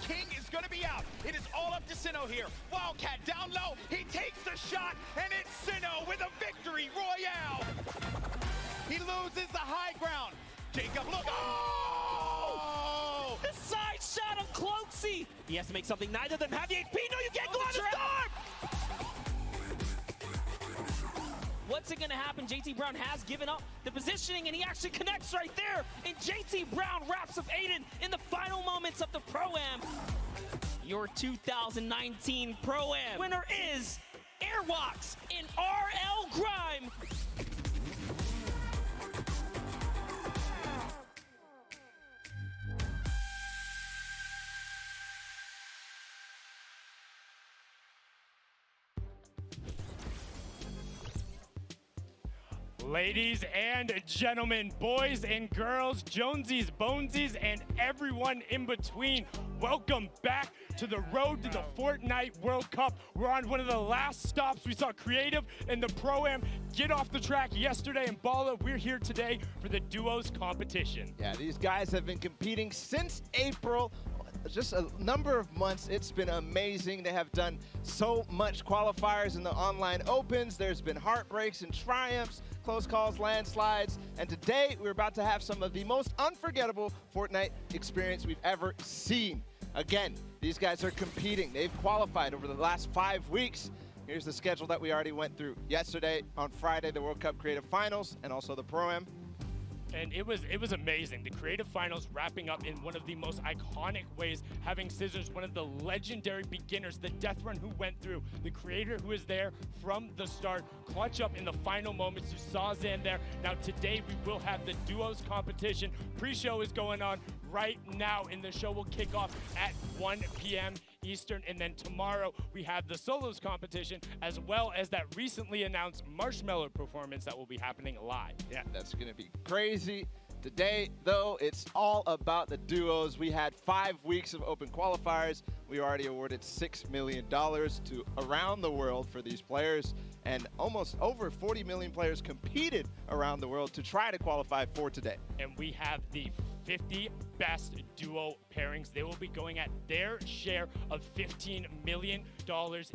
Speaker 5: King is going to be out. It is all up to Sinnoh here. Wildcat down low. He takes the shot, and it's Sinnoh with a victory royale. He loses the high ground. Jacob, look. Oh!
Speaker 7: The side shot of Cloaksy. He has to make something. Neither of them have the HP. No, you can't go on the storm. What's it going to happen? JT Brown has given up the positioning, and he actually connects right there. And JT Brown wraps up Aiden in the final moments of the Pro-Am. Your 2019 Pro-Am winner is Airwalks in RL Grime.
Speaker 3: Ladies and gentlemen, boys and girls, Jonesies, Bonesies, and everyone in between, welcome back to the road to the Fortnite World Cup. We're on one of the last stops. We saw Creative and the Pro-Am get off the track yesterday, and Balla, we're here today for the duos competition.
Speaker 17: Yeah, these guys have been competing since April. Just a number of months. It's been amazing. They have done so much qualifiers in the online opens. There's been heartbreaks and triumphs, close calls, landslides, and today we're about to have some of the most unforgettable Fortnite experience we've ever seen. Again, these guys are competing. They've qualified over the last 5 weeks. Here's the schedule that we already went through. Yesterday, on Friday, the World Cup Creative Finals and also the Pro-Am.
Speaker 3: And it was amazing. The Creative Finals wrapping up in one of the most iconic ways, having Scissors, one of the legendary beginners, the death run who went through, the creator who is there from the start, clutch up in the final moments. You saw Zan there. Now today we will have the duos competition. Pre-show is going on right now, and the show will kick off at 1 p.m. Eastern, and then tomorrow we have the solos competition, as well as that recently announced Marshmallow performance that will be happening live.
Speaker 17: Yeah, that's gonna be crazy. Today, though, it's all about the duos. We had 5 weeks of open qualifiers. We already awarded $6 million to around the world for these players, and almost over 40 million players competed around the world to try to qualify for today.
Speaker 3: And we have the 50 best duo pairings. They will be going at their share of $15 million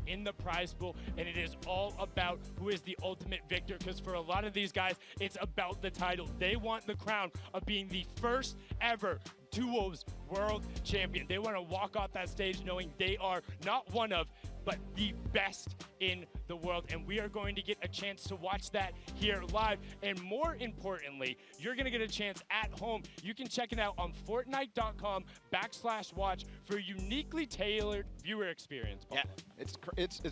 Speaker 3: in the prize pool, and it is all about who is the ultimate victor, because for a lot of these guys, it's about the title. They want the crown of being the first ever duos world champion. They want to walk off that stage knowing they are not one of, but the best in the world, and we are going to get a chance to watch that here live. And more importantly, you're going to get a chance at home. You can check it out on Fortnite.com/watch for a uniquely tailored viewer experience.
Speaker 17: Yeah, it's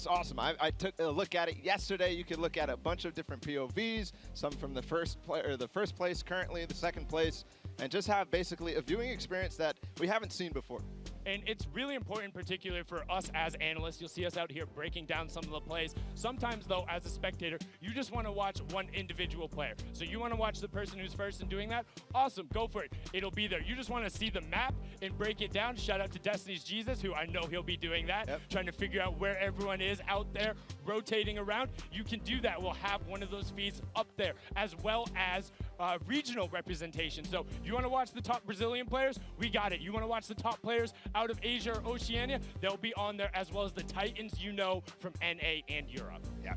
Speaker 17: awesome. I took a look at it yesterday. You can look at a bunch of different POVs, some from the first place currently, the second place, and just have basically a viewing experience that we haven't seen before.
Speaker 3: And it's really important, particularly for us as analysts. You'll see us out here breaking down some of the plays. Sometimes, though, as a spectator, you just want to watch one individual player. So you want to watch the person who's first and doing that? Awesome, go for it. It'll be there. You just want to see the map and break it down. Shout out to Destiny's Jesus, who I know he'll be doing that, trying to figure out where everyone is out there, rotating around. You can do that. We'll have one of those feeds up there, as well as regional representation. So you want to watch the top Brazilian players? We got it. You want to watch the top players out of Asia or Oceania? They'll be on there, as well as the Titans you know from NA and Europe.
Speaker 17: Yeah,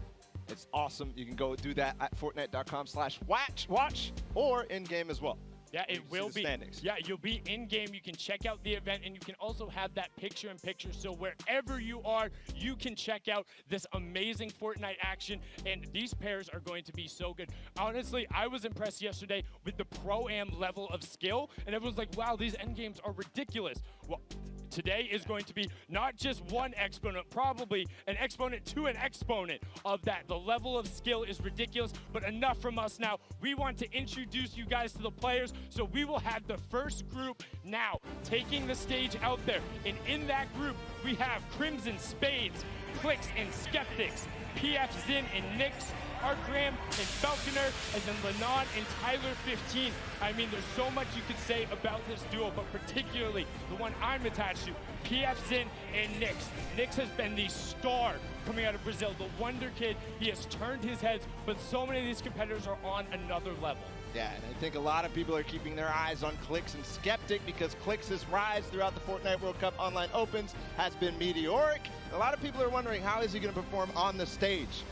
Speaker 17: it's awesome. You can go do that at Fortnite.com/watch or in-game as well.
Speaker 3: Yeah, it will be. Yeah, you'll be in-game. You can check out the event, and you can also have that picture-in-picture. So wherever you are, you can check out this amazing Fortnite action, and these pairs are going to be so good. Honestly, I was impressed yesterday with the Pro-Am level of skill, and everyone's like, wow, these endgames are ridiculous. Well, today is going to be not just one exponent, probably an exponent to an exponent of that. The level of skill is ridiculous, but enough from us now. We want to introduce you guys to the players, so we will have the first group Now, taking the stage out there, and in that group, we have Crimson, Spades, Clicks, and Skeptics, PF, Zin, and Nyx, Artgram, and Falconer, and then Lennon and Tyler 15. I mean, there's so much you could say about this duo, but particularly the one I'm attached to, PF, Zin, and Nyx. Nyx has been the star coming out of Brazil, the wonder kid. He has turned his heads, but so many of these competitors are on another level.
Speaker 17: Yeah, and I think a lot of people are keeping their eyes on Clicks and Skeptic because Clicks' rise throughout the Fortnite World Cup Online Opens has been meteoric. A lot of people are wondering, how is he going to perform on the stage?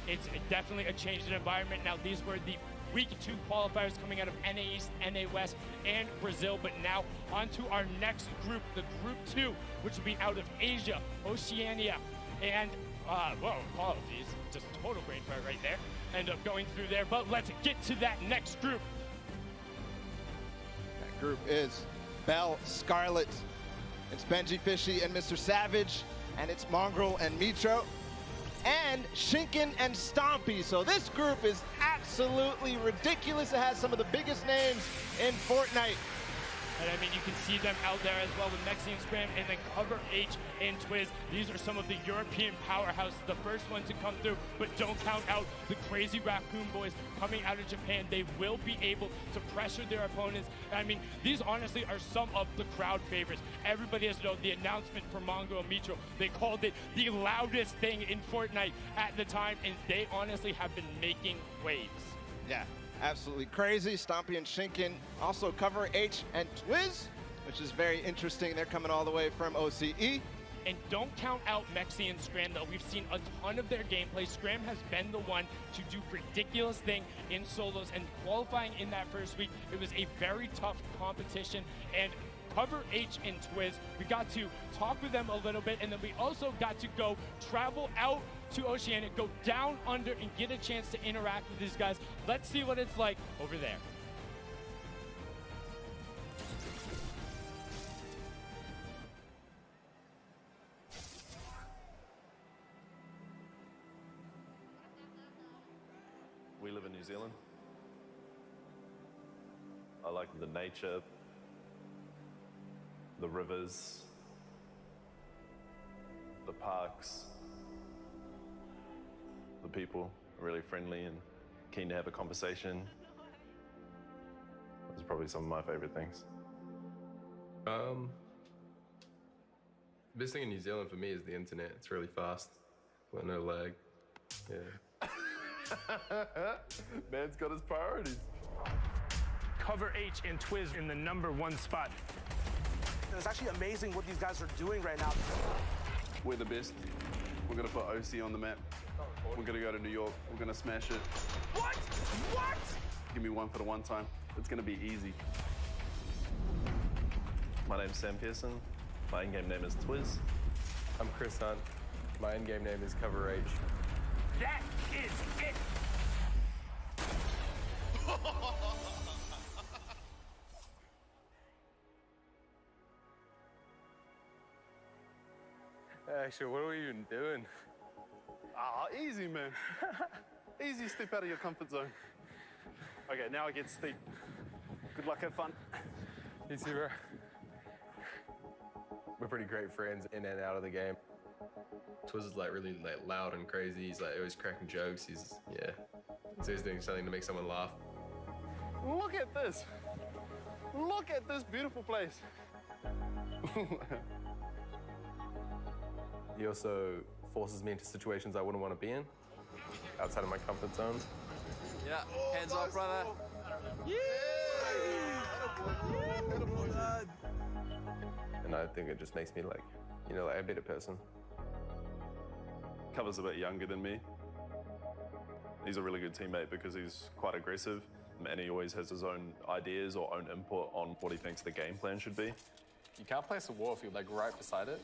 Speaker 3: It's definitely a change in environment. Now, these were the Week 2 qualifiers coming out of NA East, NA West, and Brazil. But now, on to our next group, the Group 2, which will be out of Asia, Oceania, and, whoa, apologies, just total brain fart right there. End up going through there, but let's get to that next group.
Speaker 17: That group is Bell, Scarlet, it's Benji Fishy and Mr. Savage, and it's Mongrel and Mitro, and Shinken and Stompy. So this group is absolutely ridiculous. It has some of the biggest names in Fortnite.
Speaker 3: And I mean, you can see them out there as well with Mexi and Scram, and then Cover H and Twiz. These are some of the European powerhouses, the first ones to come through, but don't count out the crazy Raccoon Boys coming out of Japan. They will be able to pressure their opponents. I mean, these honestly are some of the crowd favorites. Everybody has known the announcement for Mongo and Mitro. They called it the loudest thing in Fortnite at the time, and they honestly have been making waves.
Speaker 17: Yeah. Absolutely crazy. Stompy and Shinken, also Cover H and Twiz, which is very interesting. They're coming all the way from OCE.
Speaker 3: And don't count out Mexi and Scram, though. We've seen a ton of their gameplay. Scram has been the one to do ridiculous thing in solos, and qualifying in that first week, it was a very tough competition. And Cover H and Twiz, we got to talk with them a little bit, and then we also got to go travel out to Oceania, go down under, and get a chance to interact with these guys. Let's see what it's like over there.
Speaker 20: We live in New Zealand. I like the nature, the rivers, the parks. The people are really friendly and keen to have a conversation. Those are probably some of my favorite things.
Speaker 21: The best thing in New Zealand for me is the internet. It's really fast, but no lag. Yeah.
Speaker 20: Man's got his priorities.
Speaker 3: Cover H and Twiz in the #1 spot.
Speaker 22: It's actually amazing what these guys are doing right now.
Speaker 23: We're the best. We're gonna put OC on the map. We're gonna go to New York. We're gonna smash it.
Speaker 22: What? What?
Speaker 23: Give me one for the one time. It's gonna be easy.
Speaker 20: My name's Sam Pearson. My in-game name is Twiz.
Speaker 21: I'm Chris Hunt. My in-game name is Cover H.
Speaker 3: That is it.
Speaker 21: Actually, what are we even doing?
Speaker 23: Ah, easy, man. Easy, step out of your comfort zone. Okay, now it gets steep. Good luck, have fun.
Speaker 21: You too, bro. We're pretty great friends in and out of the game. Twiz is like really like loud and crazy. He's like always cracking jokes. He's always doing something to make someone laugh.
Speaker 23: Look at this. Look at this beautiful place.
Speaker 21: He also forces me into situations I wouldn't want to be in, outside of my comfort zone.
Speaker 19: Yeah, hands up, brother.
Speaker 21: And I think it just makes me like, like a better person.
Speaker 20: Cover's a bit younger than me. He's a really good teammate because he's quite aggressive, and he always has his own ideas or own input on what he thinks the game plan should be.
Speaker 21: You can't place a wall if you're like right beside it.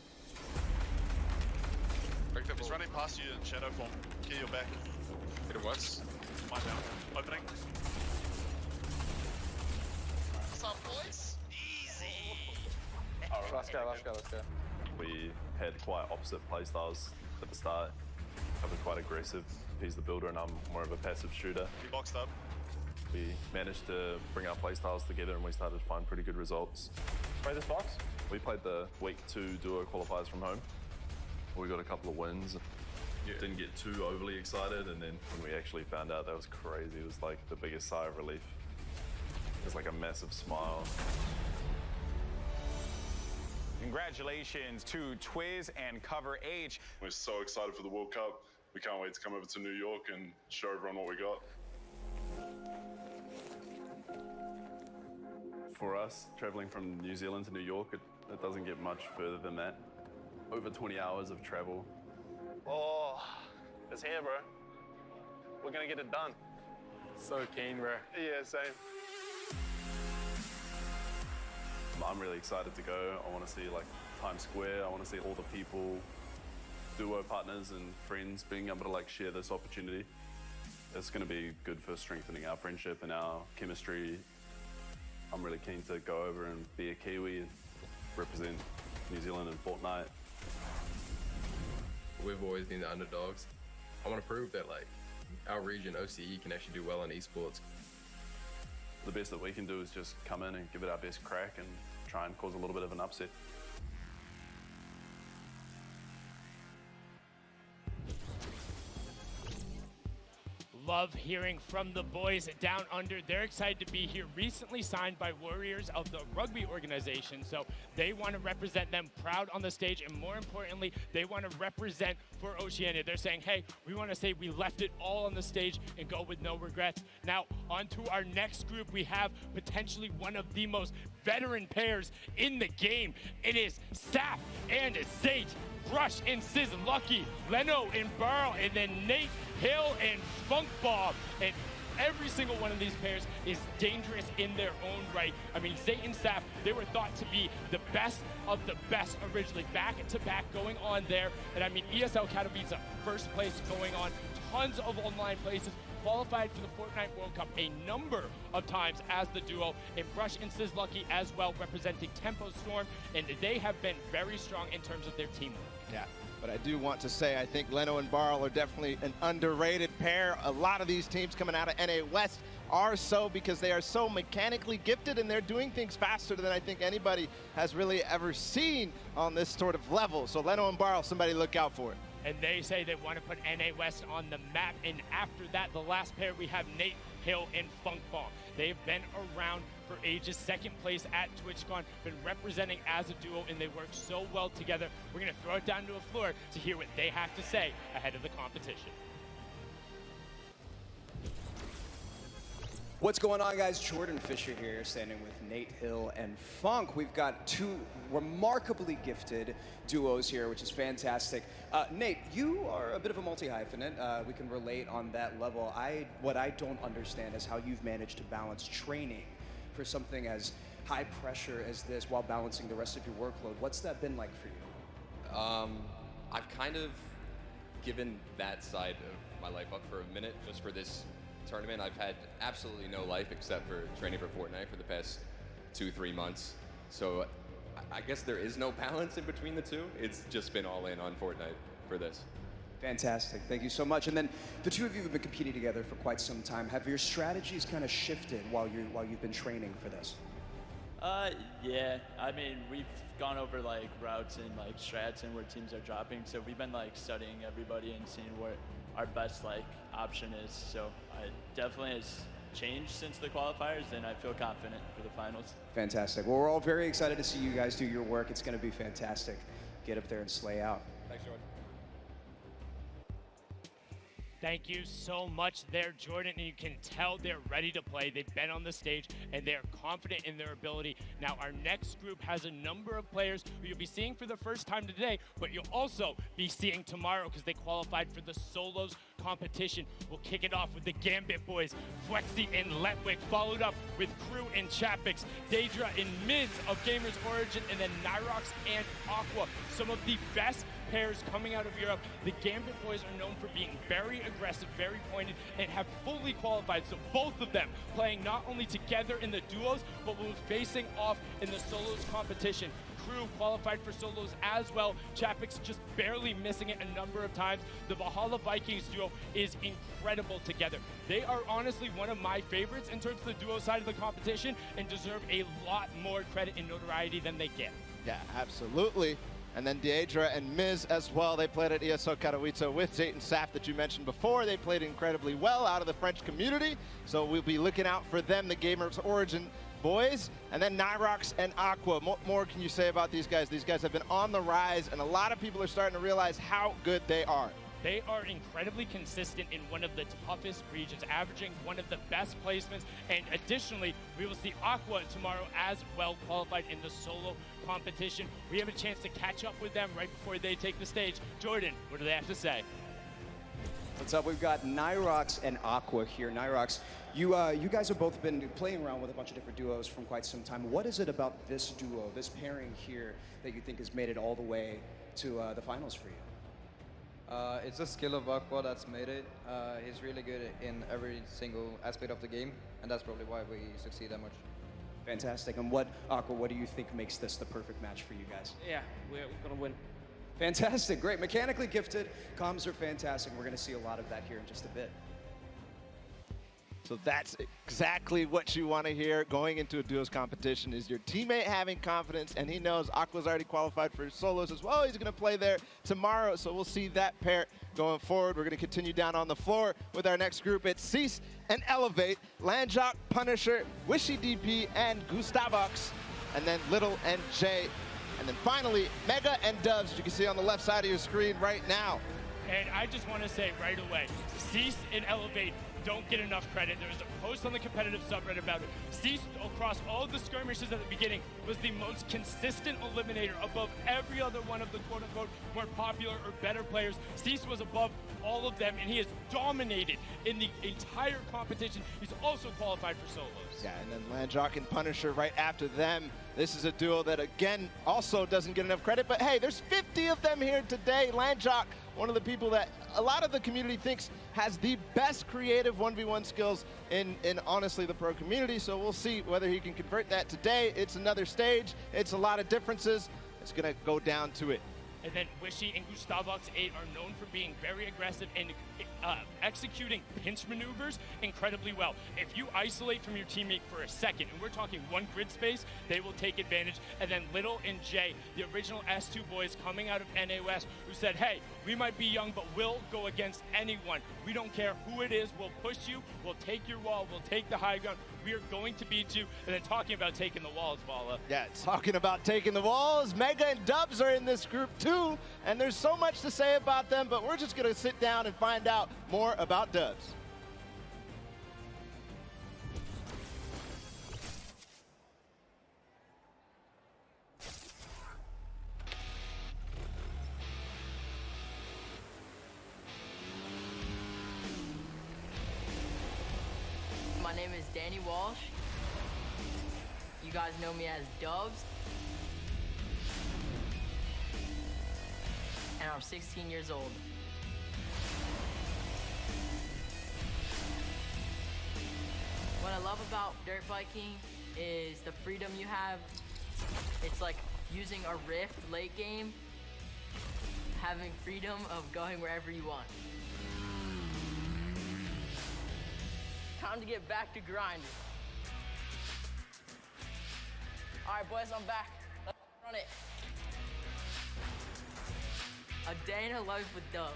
Speaker 24: He's running past you in shadow form. Clear your back. Hit it once. Mine down. Opening. What's up, boys? Easy.
Speaker 21: All right, let's go.
Speaker 20: We had quite opposite playstyles at the start. Cover's quite aggressive. He's the builder and I'm more of a passive shooter.
Speaker 24: He boxed up.
Speaker 20: We managed to bring our playstyles together and we started to find pretty good results.
Speaker 23: Spray this box.
Speaker 20: We played the week 2 duo qualifiers from home. We got a couple of wins. Didn't get too overly excited, and then when we actually found out, that was crazy. It was like the biggest sigh of relief. It was like a massive smile.
Speaker 5: Congratulations to Twiz and Cover H.
Speaker 24: We're so excited for the World Cup. We can't wait to come over to New York and show everyone what we got.
Speaker 20: For us, traveling from New Zealand to New York, it doesn't get much further than that. Over 20 hours of travel.
Speaker 23: Oh, it's here, bro. We're gonna get it done. So keen, bro. Yeah, same.
Speaker 20: I'm really excited to go. I want to see like Times Square. I want to see all the people, duo partners and friends being able to like share this opportunity. It's going to be good for strengthening our friendship and our chemistry. I'm really keen to go over and be a Kiwi and represent New Zealand in Fortnite.
Speaker 21: We've always been the underdogs. I want to prove that like our region, OCE, can actually do well in esports.
Speaker 20: The best that we can do is just come in and give it our best crack and try and cause a little bit of an upset.
Speaker 3: Love hearing from the boys down under. They're excited to be here. Recently signed by Warriors of the rugby organization, so they want to represent them proud on the stage, and more importantly, they want to represent for Oceania. They're saying, hey, we want to say we left it all on the stage and go with no regrets. Now, on to our next group. We have potentially one of the most veteran pairs in the game. It is Saf and Zate. Rush and Sizz Lucky, Leno and Burl, and then Nate Hill and Funk Bob. And every single one of these pairs is dangerous in their own right. I mean, Zate and Saf, they were thought to be the best of the best originally, back to back going on there. And I mean, ESL Katowice, first place going on, tons of online places, qualified for the Fortnite World Cup a number of times as the duo, and Brush and Sizz Lucky as well, representing Tempo Storm, and they have been very strong in terms of their teamwork.
Speaker 17: Yeah, but I do want to say I think Leno and Barl are definitely an underrated pair. A lot of these teams coming out of NA West are so because they are so mechanically gifted, and they're doing things faster than I think anybody has really ever seen on this sort of level. So Leno and Barl, somebody look out for it.
Speaker 3: And they say they want to put NA West on the map. And after that, the last pair, we have Nate Hill and Funk Bomb. They've been around for ages, second place at TwitchCon, been representing as a duo, and they work so well together. We're going to throw it down to the floor to hear what they have to say ahead of the competition.
Speaker 1: What's going on, guys? Jordan Fisher here, standing with Nate Hill and Funk. We've got two remarkably gifted duos here, which is fantastic. Nate, you are a bit of a multi-hyphenate. We can relate on that level. What I don't understand is how you've managed to balance training for something as high pressure as this while balancing the rest of your workload. What's that been like for you?
Speaker 2: I've kind of given that side of my life up for a minute just for this tournament. I've had absolutely no life except for training for Fortnite for the past 2-3 months. So I guess there is no balance in between the two. It's just been all in on Fortnite for this.
Speaker 1: Fantastic, thank you so much. And then the two of you have been competing together for quite some time. Have your strategies kind of shifted while you've been training for this?
Speaker 6: Yeah, I mean, we've gone over like routes and like strats and where teams are dropping. So we've been like studying everybody and seeing what our best like option is. So it definitely has changed since the qualifiers, and I feel confident for the finals.
Speaker 1: Fantastic. Well, we're all very excited to see you guys do your work. It's going to be fantastic. Get up there and slay out.
Speaker 2: Thanks, Jordan.
Speaker 3: Thank you so much there, Jordan, and you can tell they're ready to play. They've been on the stage, and they're confident in their ability. Now, our next group has a number of players who you'll be seeing for the first time today, but you'll also be seeing tomorrow because they qualified for the solos competition. We'll kick it off with the Gambit boys, Flexi and Letwick, followed up with Crew and Chapix, Daedra and Miz of Gamers Origin, and then Nyrox and Aqua, some of the best pairs coming out of Europe. The Gambit boys are known for being very aggressive, very pointed, and have fully qualified. So both of them playing not only together in the duos, but will be facing off in the solos competition. Crew qualified for solos as well. Chapek's just barely missing it a number of times. The Valhalla Vikings duo is incredible together. They are honestly one of my favorites in terms of the duo side of the competition and deserve a lot more credit and notoriety than they get.
Speaker 17: Yeah, absolutely. And then Deidre and Miz as well. They played at ESO Katowice with Zayton Saf that you mentioned before. They played incredibly well out of the French community. So we'll be looking out for them, the Gamers Origin boys. And then Nyrox and Aqua. More can you say about these guys? These guys have been on the rise, and a lot of people are starting to realize how good they are.
Speaker 3: They are incredibly consistent in one of the toughest regions, averaging one of the best placements. And additionally, we will see Aqua tomorrow as well qualified in the solo competition. We have a chance to catch up with them right before they take the stage. Jordan, what do they have to say?
Speaker 1: What's up? We've got Nyrox and Aqua here. Nyrox, you guys have both been playing around with a bunch of different duos from quite some time. What is it about this duo, this pairing here, that you think has made it all the way to the finals for you?
Speaker 4: It's the skill of Aqua that's made it. He's really good in every single aspect of the game, and that's probably why we succeed that much.
Speaker 1: Fantastic. And Aqua, what do you think makes this the perfect match for you guys?
Speaker 8: Yeah, we're going to win.
Speaker 1: Fantastic, great. Mechanically gifted, comms are fantastic. We're going to see a lot of that here in just a bit.
Speaker 17: So that's exactly what you want to hear going into a duos competition, is your teammate having confidence, and he knows Aqua's already qualified for solos as well. He's going to play there tomorrow, so we'll see that pair going forward. We're going to continue down on the floor with our next group. It's Cease and Elevate, Landjock, Punisher, Wishy DP, and Gustavox, and then Little and Jay. And then finally, Mega and Dubs, you can see on the left side of your screen right now.
Speaker 3: And I just want to say right away, Cease and Elevate don't get enough credit. There was a post on the competitive subreddit about it. Cease, across all of the skirmishes at the beginning, was the most consistent eliminator above every other one of the quote-unquote more popular or better players. Cease was above all of them, and he has dominated in the entire competition. He's also qualified for solos.
Speaker 17: Yeah, and then Landjock and Punisher right after them. This is a duo that, again, also doesn't get enough credit, but hey, there's 50 of them here today. Landjock, one of the people that a lot of the community thinks has the best creative 1v1 skills in honestly the pro community, so we'll see whether he can convert that today. It's another stage. It's a lot of differences. It's going to go down to it.
Speaker 3: And then Wishy and Gustavox 8 are known for being very aggressive and executing pinch maneuvers incredibly well. If you isolate from your teammate for a second, and we're talking one grid space, they will take advantage. And then Little and Jay, the original S2 boys coming out of NA West, who said, hey, we might be young, but we'll go against anyone. We don't care who it is. We'll push you. We'll take your wall. We'll take the high ground. We are going to beat you. And then talking about taking the walls, Vala.
Speaker 17: Yeah, talking about taking the walls. Mega and Dubs are in this group too, and there's so much to say about them, but we're just going to sit down and find out more about Dubs.
Speaker 9: My name is Danny Walsh. You guys know me as Dubs. And I'm 16 years old. What I love about dirt biking is the freedom you have. It's like using a rift late game, having freedom of going wherever you want. Time to get back to grinding. All right, boys, I'm back. Let's run it. A day in a life with Dubs.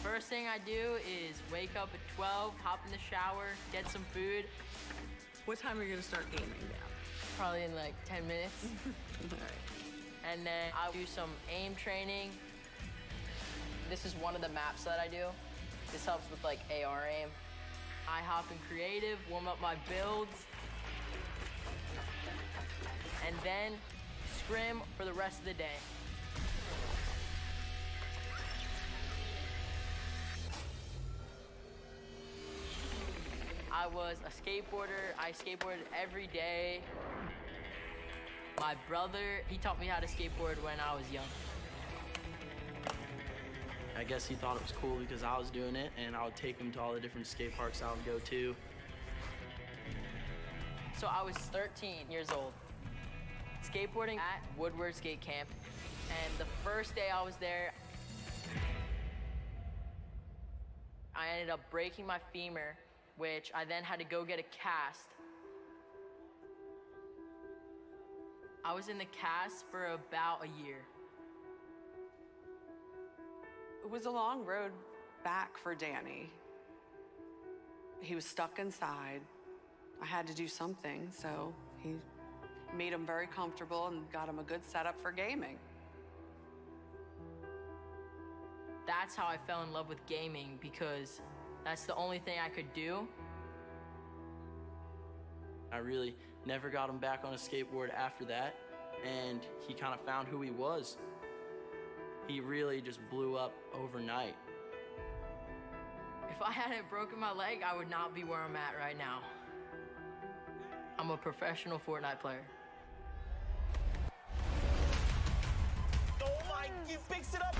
Speaker 9: First thing I do is wake up at 12, hop in the shower, get some food.
Speaker 10: What time are you gonna start gaming now?
Speaker 9: Probably in like 10 minutes.
Speaker 10: All right.
Speaker 9: And then I'll do some aim training. This is one of the maps that I do. This helps with like AR aim. I hop in creative, warm up my builds, and then scrim for the rest of the day. I was a skateboarder. I skateboarded every day. My brother, he taught me how to skateboard when I was young.
Speaker 8: I guess he thought it was cool because I was doing it, and I would take him to all the different skate parks I would go to.
Speaker 9: So I was 13 years old, skateboarding at Woodward Skate Camp, and the first day I was there, I ended up breaking my femur, which I then had to go get a cast. I was in the cast for about a year.
Speaker 10: It was a long road back for Danny. He was stuck inside. I had to do something, so he made him very comfortable and got him a good setup for gaming.
Speaker 9: That's how I fell in love with gaming, because that's the only thing I could do.
Speaker 8: I really never got him back on a skateboard after that, and he kind of found who he was. He really just blew up overnight.
Speaker 9: If I hadn't broken my leg, I would not be where I'm at right now. I'm a professional Fortnite player.
Speaker 11: Oh my, you fixed it up!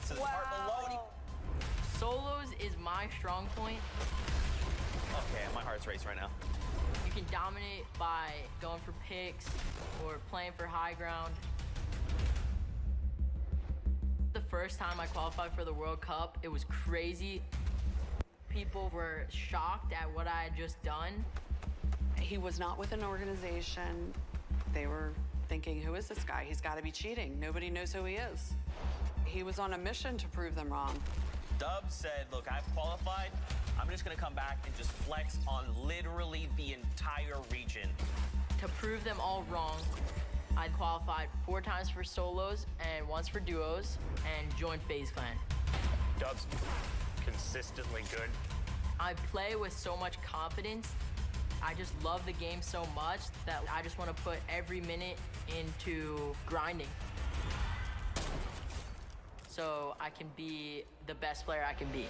Speaker 11: So the part below.
Speaker 9: Solos is my strong point.
Speaker 11: Okay, my heart's racing right now.
Speaker 9: You can dominate by going for picks or playing for high ground. The first time I qualified for the World Cup, it was crazy. People were shocked at what I had just done.
Speaker 10: He was not with an organization. They were thinking, who is this guy? He's got to be cheating. Nobody knows who he is. He was on a mission to prove them wrong.
Speaker 11: Dub said, look, I've qualified. I'm just going to come back and just flex on literally the entire region.
Speaker 9: To prove them all wrong, I qualified 4 times for solos and once for duos and joined FaZe Clan.
Speaker 11: Dub's consistently good.
Speaker 9: I play with so much confidence. I just love the game so much that I just want to put every minute into grinding, so I can be the best player I can be.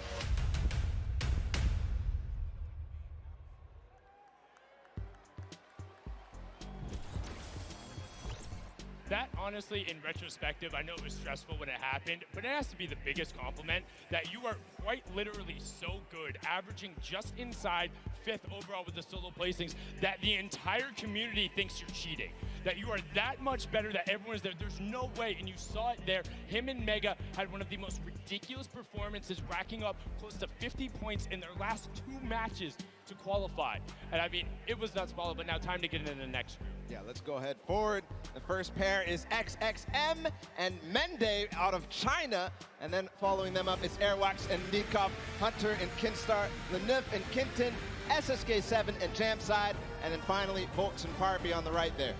Speaker 3: That, honestly, in retrospective, I know it was stressful when it happened, but it has to be the biggest compliment that you are quite literally so good, averaging just inside 5th overall with the solo placings, that the entire community thinks you're cheating. That you are that much better, that everyone's there. There's no way, and you saw it there. Him and Mega had one of the most ridiculous performances, racking up close to 50 points in their last 2 matches to qualify. And I mean, it was nuts, but now time to get into the next group.
Speaker 17: Yeah, let's go ahead forward. The first pair is XXM and Mende out of China. And then following them up is Airwax and Nikov, Hunter and Kinstar, Leneuf and Kinton, SSK7 and Jamside, and then finally Volks and Parby on the right there.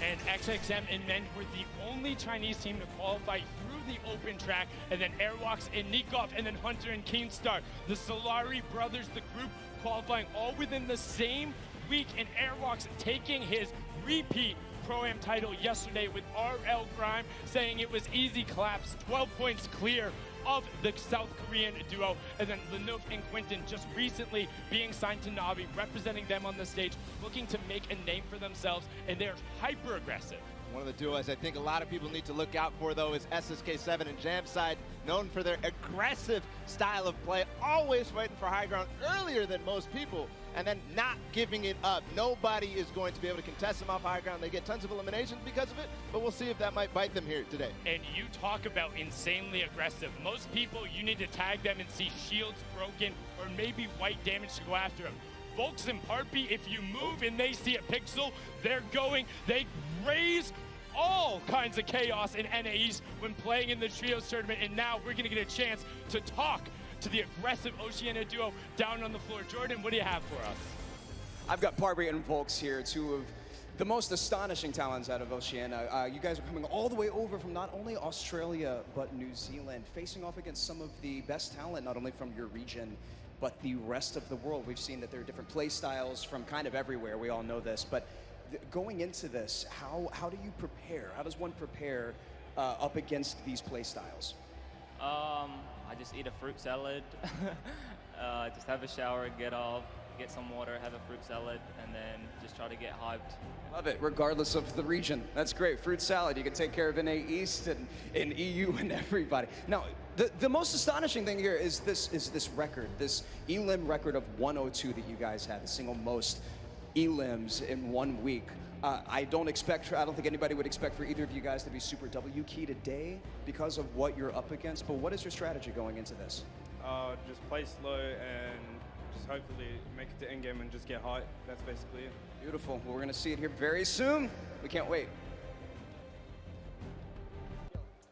Speaker 3: And XXM and Men were the only Chinese team to qualify through the open track, and then Airwalks and Nikov, and then Hunter and Keenstar. The Solari brothers, the group qualifying all within the same week, and Airwalks taking his repeat Pro-Am title yesterday with RL Grime, saying it was easy claps, 12 points clear of the South Korean duo, and then Leneuf and Quinton just recently being signed to Navi, representing them on the stage, looking to make a name for themselves, and they're hyper aggressive.
Speaker 17: One of the duos I think a lot of people need to look out for, though, is SSK7 and Jamside, known for their aggressive style of play, always fighting for high ground earlier than most people, and then not giving it up. Nobody is going to be able to contest them off high ground. They get tons of eliminations because of it, but we'll see if that might bite them here today.
Speaker 3: And you talk about insanely aggressive. Most people, you need to tag them and see shields broken or maybe white damage to go after them. Volks and Parpy, if you move and they see a pixel, they're going, they raise all kinds of chaos in NAEs when playing in the Trios tournament, and now we're gonna get a chance to talk to the aggressive Oceania duo down on the floor. Jordan, what do you have for us?
Speaker 1: I've got Parby and Volks here, 2 of the most astonishing talents out of Oceania. You guys are coming all the way over from not only Australia, but New Zealand, facing off against some of the best talent, not only from your region, but the rest of the world. We've seen that there are different play styles from kind of everywhere. We all know this, but going into this, how do you prepare? How does one prepare up against these play styles?
Speaker 14: I just eat a fruit salad, just have a shower and get off,
Speaker 12: get some water, have a fruit salad, and then just try to get hyped.
Speaker 1: Love it, regardless of the region. That's great. Fruit salad, you can take care of NA East and EU and everybody. Now, the most astonishing thing here is this record, this elim record of 102 that you guys had, the single most elims in 1 week. I don't think anybody would expect for either of you guys to be super W key today because of what you're up against, but what is your strategy going into this?
Speaker 14: Just play slow and just hopefully make it to endgame and just get high. That's basically it.
Speaker 1: Beautiful. Well, we're going to see it here very soon. We can't wait.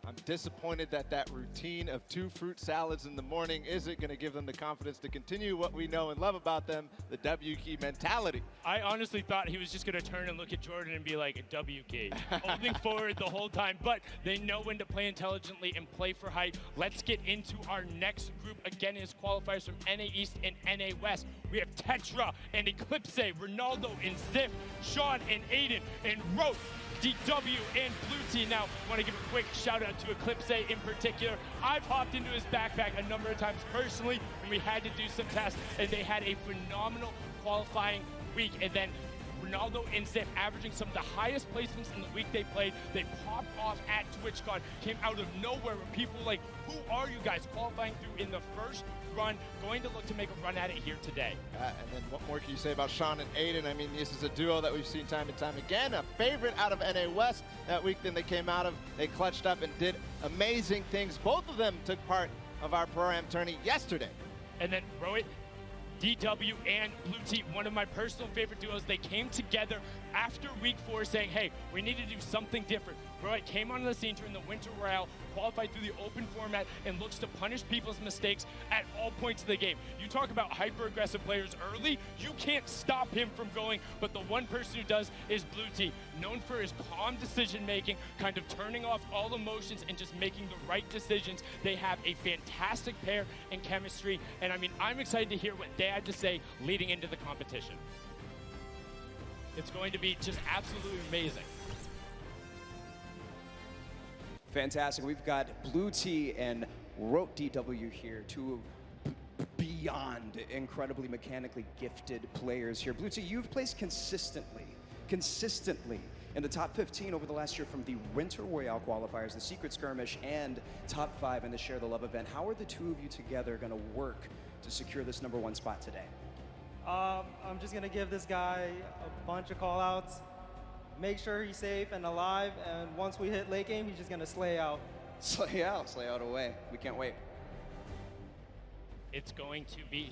Speaker 17: I'm disappointed that that routine of 2 fruit salads in the morning isn't going to give them the confidence to continue what we know and love about them, the W key mentality.
Speaker 3: I honestly thought he was just going to turn and look at Jordan and be like, W key, holding forward the whole time, but they know when to play intelligently and play for height. Let's get into our next group. Again, is qualifiers from NA East and NA West. We have Tetra and Eclipse, Ronaldo and Ziff, Sean and Aiden and Rote, DW and Blue Team. Now, I want to give a quick shout out to Eclipse in particular. I've hopped into his backpack a number of times personally, and we had to do some tests, and they had a phenomenal qualifying week. And then Ronaldo and Ziff averaging some of the highest placements in the week they played. They popped off at TwitchCon, came out of nowhere where people were like, who are you guys, qualifying through in the first run, going to look to make a run at it here today.
Speaker 17: And then what more can you say about Sean and Aiden? I mean, this is a duo that we've seen time and time again, a favorite out of NA West that week. Then they came out of, they clutched up and did amazing things. Both of them took part of our Pro-Am tourney yesterday.
Speaker 3: And then Rohit, DW and Blue Team, one of my personal favorite duos. They came together after week 4 saying, hey, we need to do something different. Rohit came onto the scene during the Winter Royale, qualified through the open format, and looks to punish people's mistakes at all points of the game. You talk about hyper-aggressive players early, you can't stop him from going, but the one person who does is Blue Team, known for his calm decision-making, kind of turning off all emotions and just making the right decisions. They have a fantastic pair and chemistry, and I mean, I'm excited to hear what they had to say leading into the competition. It's going to be just absolutely amazing.
Speaker 1: Fantastic. We've got Blue T and Rote DW here, two beyond incredibly mechanically gifted players here. Blue T, you've placed consistently in the top 15 over the last year from the Winter Royale qualifiers, the Secret Skirmish, and top 5 in the Share the Love event. How are the two of you together going to work to secure this #1 spot today?
Speaker 15: I'm just going to give this guy a bunch of call-outs, make sure he's safe and alive, and once we hit late game, he's just going to slay out.
Speaker 1: Slay out away. We can't wait.
Speaker 3: It's going to be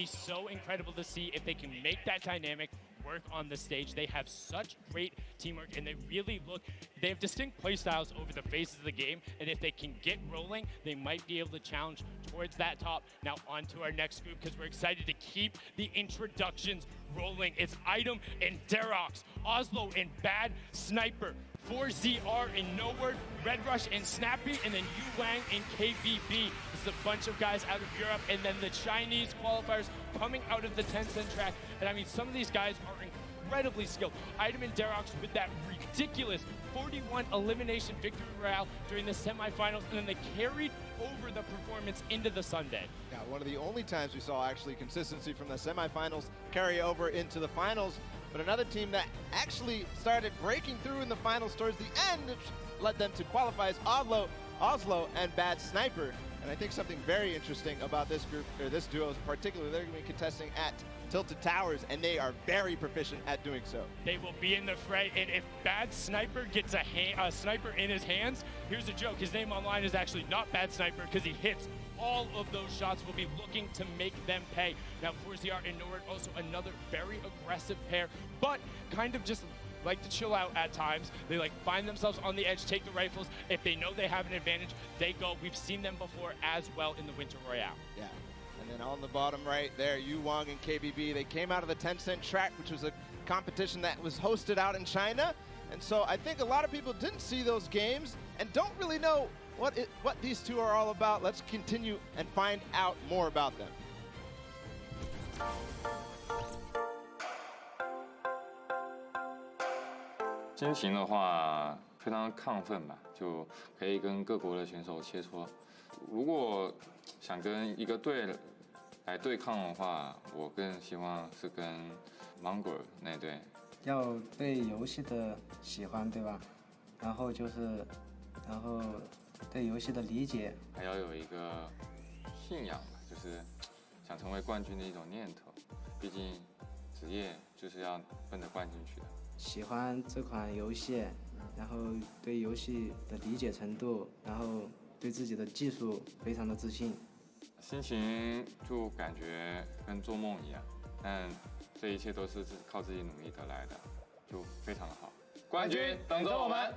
Speaker 3: so incredible to see if they can make that dynamic work on the stage. They have such great teamwork, and they have distinct play styles over the phases of the game, and if they can get rolling, they might be able to challenge towards that top. Now on to our next group, because we're excited to keep the introductions rolling. It's Item and Derox, Oslo and Bad Sniper, 4ZR and No Word, Red Rush and Snappy, and then Yu Wang and KBB. This is a bunch of guys out of Europe, and then the Chinese qualifiers coming out of the Tencent track. And I mean, some of these guys are incredibly skilled. Item and Derox with that ridiculous 41 elimination victory royale during the semifinals, and then they carried over the performance into the Sunday.
Speaker 17: Yeah, one of the only times we saw actually consistency from the semifinals carry over into the finals. But another team that actually started breaking through in the finals towards the end, which led them to qualify, is Oslo and Bad Sniper. And I think something very interesting about this group, or this duo in particular, they're going to be contesting at Tilted Towers, and they are very proficient at doing so.
Speaker 3: They will be in the fray, and if Bad Sniper gets a sniper in his hands, here's a joke. His name online is actually not Bad Sniper, because he hits all of those shots. Will be looking to make them pay. Now, 4ZR and Norwood, also another very aggressive pair, but kind of just like to chill out at times. They like find themselves on the edge, take the rifles. If they know they have an advantage, they go. We've seen them before as well in the Winter Royale.
Speaker 17: Yeah. And then on the bottom right there, Yu Wang and KBB, they came out of the Tencent track, which was a competition that was hosted out in China. And so I think a lot of people didn't see those games and don't really know what these two are all about. Let's continue and find out more about them.
Speaker 16: 心情的话，非常亢奋吧，就可以跟各国的选手切磋。如果想跟一个队来对抗的话，我更希望是跟芒果那队。
Speaker 7: 要对游戏的喜欢，对吧？然后对游戏的理解，
Speaker 16: 还要有一个信仰吧，就是想成为冠军的一种念头。毕竟职业就是要奔着冠军去的。
Speaker 7: 喜欢这款游戏，然后对游戏的理解程度，然后对自己的技术非常的自信。
Speaker 16: 心情就感觉跟做梦一样，但这一切都是靠自己努力得来的，就非常的好。冠军等着我们！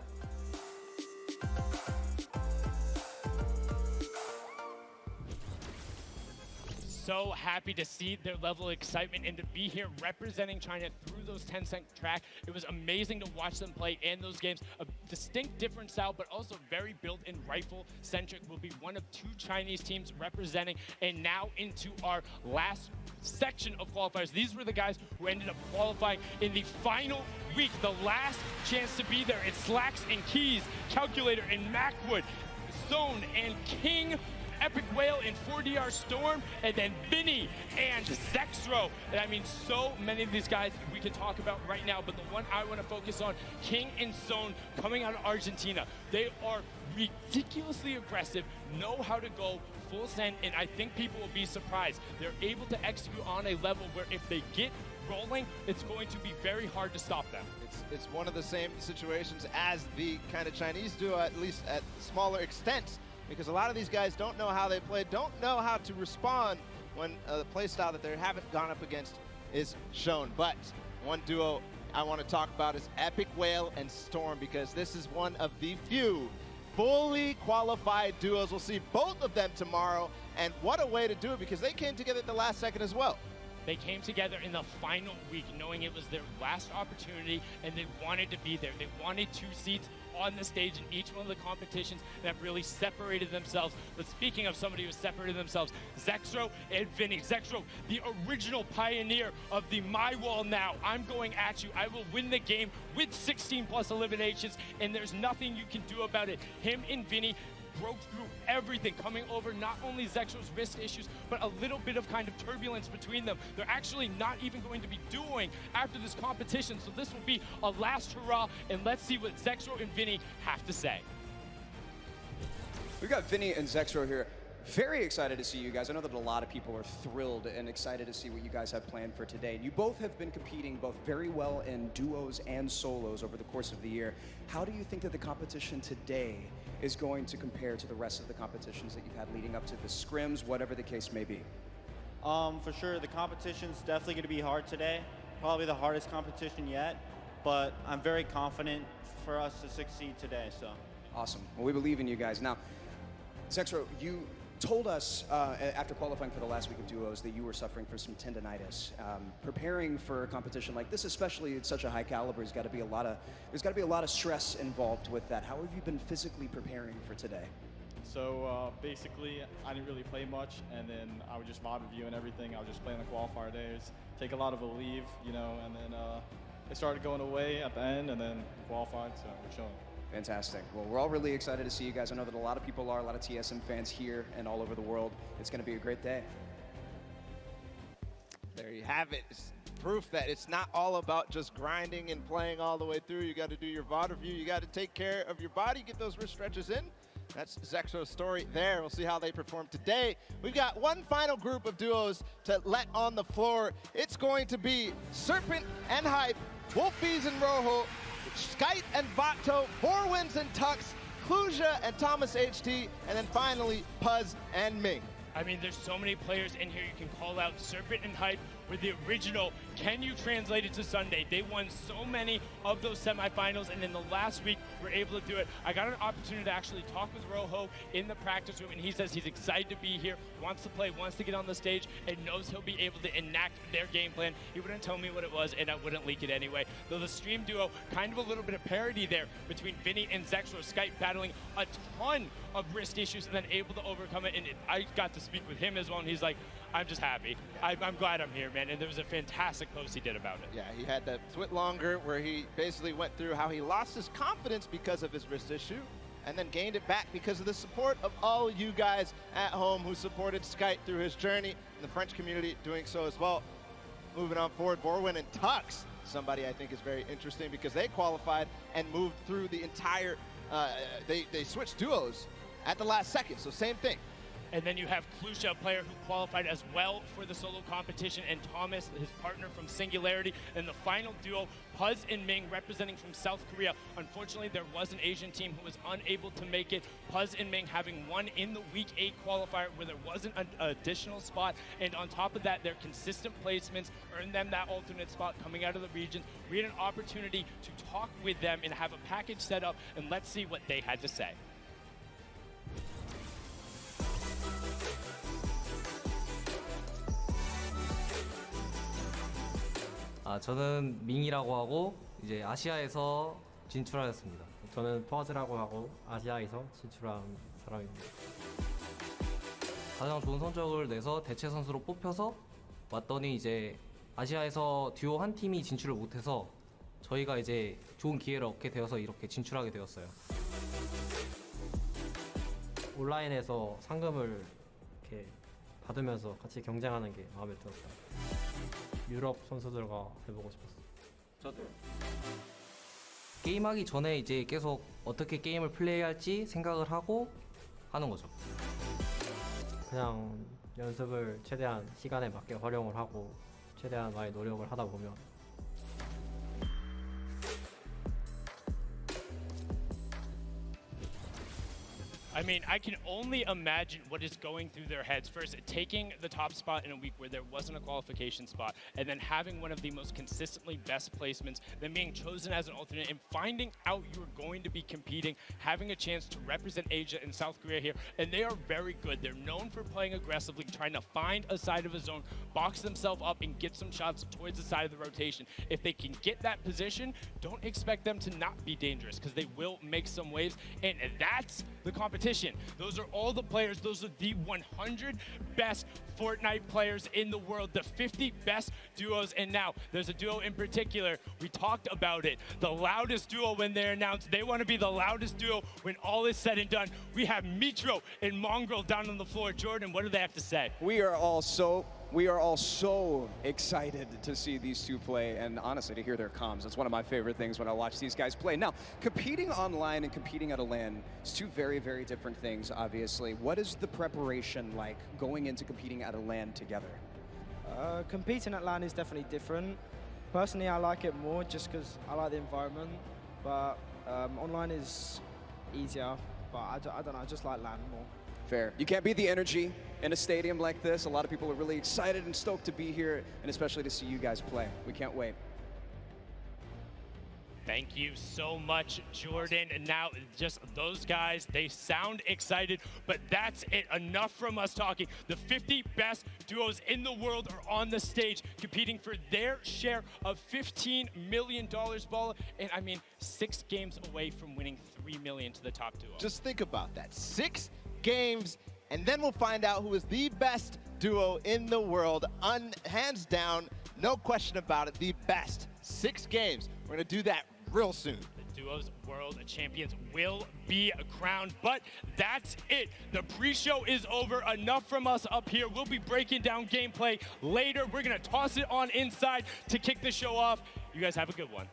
Speaker 3: So happy to see their level of excitement and to be here representing China through those 10-cent track. It was amazing to watch them play in those games. A distinct different style, but also very built-in rifle-centric. Will be one of 2 Chinese teams representing. And now into our last section of qualifiers. These were the guys who ended up qualifying in the final week, the last chance to be there. It's Slacks and Keys, Calculator and Macwood, Zone and King, Epic Whale and 4DR Storm, and then Vinny and Zexro. And I mean, so many of these guys we can talk about right now, but the one I want to focus on, King and Zone, coming out of Argentina. They are ridiculously aggressive, know how to go full send, and I think people will be surprised. They're able to execute on a level where if they get rolling, it's going to be very hard to stop them.
Speaker 17: It's one of the same situations as the kind of Chinese duo, at least at smaller extents, because a lot of these guys don't know how they play, don't know how to respond when the play style that they haven't gone up against is shown. But one duo I want to talk about is Epic Whale and Storm, because this is one of the few fully qualified duos. We'll see both of them tomorrow, and what a way to do it, because they came together at the last second as well.
Speaker 3: They came together in the final week knowing it was their last opportunity and they wanted to be there. They wanted 2 seats on the stage in each one of the competitions and have really separated themselves. But speaking of somebody who separated themselves, Zexro and Vinny. Zexro, the original pioneer of the My Wall now. I'm going at you. I will win the game with 16+ eliminations and there's nothing you can do about it. Him and Vinny broke through everything, coming over not only Zexro's wrist issues, but a little bit of kind of turbulence between them. They're actually not even going to be doing after this competition, so this will be a last hurrah, and let's see what Zexro and Vinny have to say.
Speaker 1: We've got Vinny and Zexro here. Very excited to see you guys. I know that a lot of people are thrilled and excited to see what you guys have planned for today. You both have been competing both very well in duos and solos over the course of the year. How do you think that the competition today is going to compare to the rest of the competitions that you've had leading up to the scrims, whatever the case may be?
Speaker 13: For sure, the competition's definitely going to be hard today. Probably the hardest competition yet, but I'm very confident for us to succeed today. So
Speaker 1: awesome. Well, we believe in you guys. Now, Zexro, you told us after qualifying for the last week of duos that you were suffering from some tendonitis. Preparing for a competition like this, especially at such a high caliber, there's got to be a lot of stress involved with that. How have you been physically preparing for today?
Speaker 18: So basically, I didn't really play much, and then I would just VOD review and everything. I would just play on the qualifier days, take a lot of a leave, you know, and then it started going away at the end, and then qualified, so we're chilling.
Speaker 1: Fantastic. Well, we're all really excited to see you guys. I know that a lot of people are, a lot of TSM fans here and all over the world. It's going to be a great day.
Speaker 17: There you have it. It's proof that it's not all about just grinding and playing all the way through. You got to do your VOD review. You got to take care of your body, get those wrist stretches in. That's Zexro's story there. We'll see how they perform today. We've got one final group of duos to let on the floor. It's going to be Serpent and Hype, Wolfies and Rojo, Skite and Vato, Borwins and Tux, Kluja and Thomas HT, and then finally Puzz and Ming.
Speaker 3: I mean, there's so many players in here you can call out. Serpent and Hype were the original. Can you translate it to Sunday? They won so many of those semifinals, and in the last week, were able to do it. I got an opportunity to actually talk with Rojo in the practice room, and he says he's excited to be here, wants to play, wants to get on the stage, and knows he'll be able to enact their game plan. He wouldn't tell me what it was, and I wouldn't leak it anyway. Though the stream duo, kind of a little bit of parity there between Vinny and Zexro. Skype battling a ton of wrist issues and then able to overcome it, and I got to speak with him as well, and he's like, I'm just happy. I'm glad I'm here, man. And there was a fantastic post he did about it.
Speaker 17: Yeah, he had that Twit Longer where he basically went through how he lost his confidence because of his wrist issue. and then gained it back because of the support of all you guys at home who supported Skype through his journey, and the French community doing so as well. Moving on forward, Borwin and Tux, somebody I think is very interesting because they qualified and moved through the entire, they switched duos at the last second, so same thing.
Speaker 3: And then you have Klusha, a player who qualified as well for the solo competition, and Thomas, his partner from Singularity. And the final duo, Puz and Ming, representing from South Korea. Unfortunately, there was an Asian team who was unable to make it. Puz and Ming having won in the Week 8 qualifier where there wasn't an additional spot. And on top of that, their consistent placements earned them that alternate spot coming out of the region. We had an opportunity to talk with them and have a package set up, and let's see what they had to say.
Speaker 5: 저는 밍이라고 하고 이제 아시아에서 진출하였습니다. 저는 퍼즈라고 하고 아시아에서 진출한 사람입니다. 가장 좋은 성적을 내서 대체 선수로 뽑혀서 왔더니 이제 아시아에서 듀오 한 팀이 진출을 못해서 저희가 이제 좋은 기회를 얻게 되어서 이렇게 진출하게 되었어요. 온라인에서 상금을 이렇게 받으면서 같이 경쟁하는 게 마음에 들었다. 유럽 선수들과 해보고 싶었어요. 저도요. 게임하기 전에 이제 계속 어떻게 게임을 플레이할지 생각을 하고 하는 거죠. 그냥 연습을 최대한 시간에 맞게 활용을 하고 최대한 많이 노력을 하다 보면
Speaker 3: I mean, I can only imagine what is going through their heads. First, taking the top spot in a week where there wasn't a qualification spot, and then having one of the most consistently best placements, then being chosen as an alternate, and finding out you're going to be competing, having a chance to represent Asia and South Korea here, and they are very good. They're known for playing aggressively, trying to find a side of a zone, box themselves up, and get some shots towards the side of the rotation. If they can get that position, don't expect them to not be dangerous, because they will make some waves, and that's the competition. Those are all the players. Those are the 100 best Fortnite players in the world, the 50 best duos. And now there's a duo in particular. We talked about it. The loudest duo when they're announced. They want to be the loudest duo when all is said and done. We have Mitro and Mongrel down on the floor. Jordan, what do they have to say?
Speaker 1: We are all so excited to see these two play, and honestly to hear their comms. That's one of my favorite things when I watch these guys play. Now, competing online and competing at a LAN is two very, very different things, obviously. What is the preparation like going into competing at a LAN together?
Speaker 15: Competing at LAN is definitely different. Personally, I like it more just because I like the environment, but online is easier, but I don't know, I just like LAN more.
Speaker 1: Fair. You can't beat the energy in a stadium like this. A lot of people are really excited and stoked to be here, and especially to see you guys play. We can't wait.
Speaker 3: Thank you so much, Jordan. And now just those guys, they sound excited, but that's it. Enough from us talking. The 50 best duos in the world are on the stage competing for their share of $15 million, Ball. And I mean, 6 games away from winning $3 million to the top duo.
Speaker 17: Just think about that. 6 games, and then we'll find out who is the best duo in the world. Hands down, no question about it, the best. 6 games. We're going to do that real soon.
Speaker 3: The duos world champions will be crowned, but that's it. The pre-show is over. Enough from us up here. We'll be breaking down gameplay later. We're going to toss it on inside to kick the show off. You guys have a good one.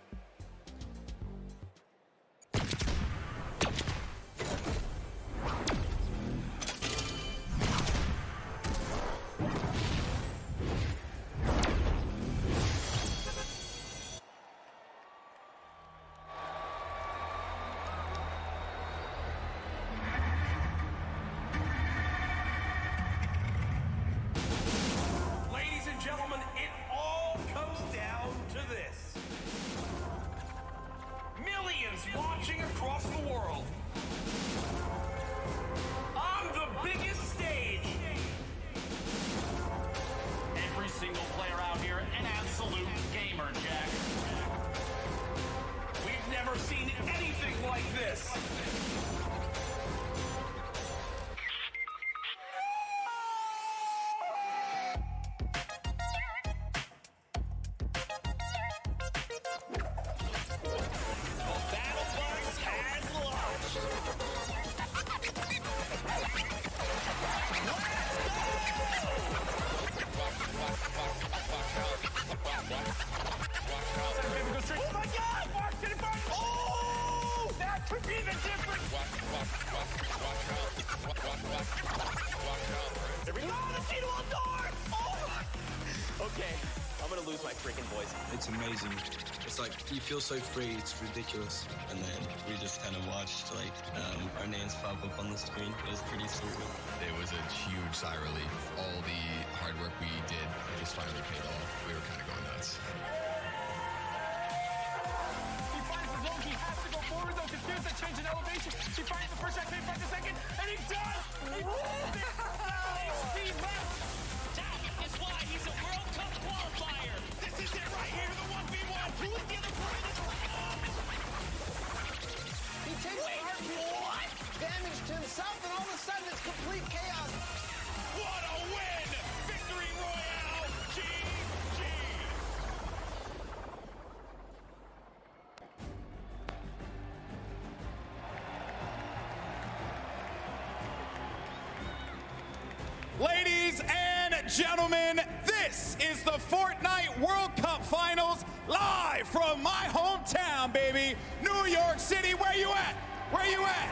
Speaker 19: it's amazing. It's like you feel so free, it's ridiculous. And then we just kind of watched like our names pop up on the screen. It was pretty surreal.
Speaker 2: It was a huge sigh of relief. All the hard work we did just finally paid off. We were kind of going nuts.
Speaker 22: He finds the zone, he has to go forward though, confused that change in elevation. He finds the first shot, can't find the second, and he does! He pulls it! HP left!
Speaker 23: That is why he's a World Cup qualifier! This is it right here, the 1v1! Who is the other player that's
Speaker 24: He takes what? Damage to himself, and all of a sudden it's complete chaos.
Speaker 23: What a win! Victory Royale! GG!
Speaker 25: Ladies and gentlemen, this is the Fortnite World Cup Finals live from my hometown, baby, New York City. Where you at? Where you at?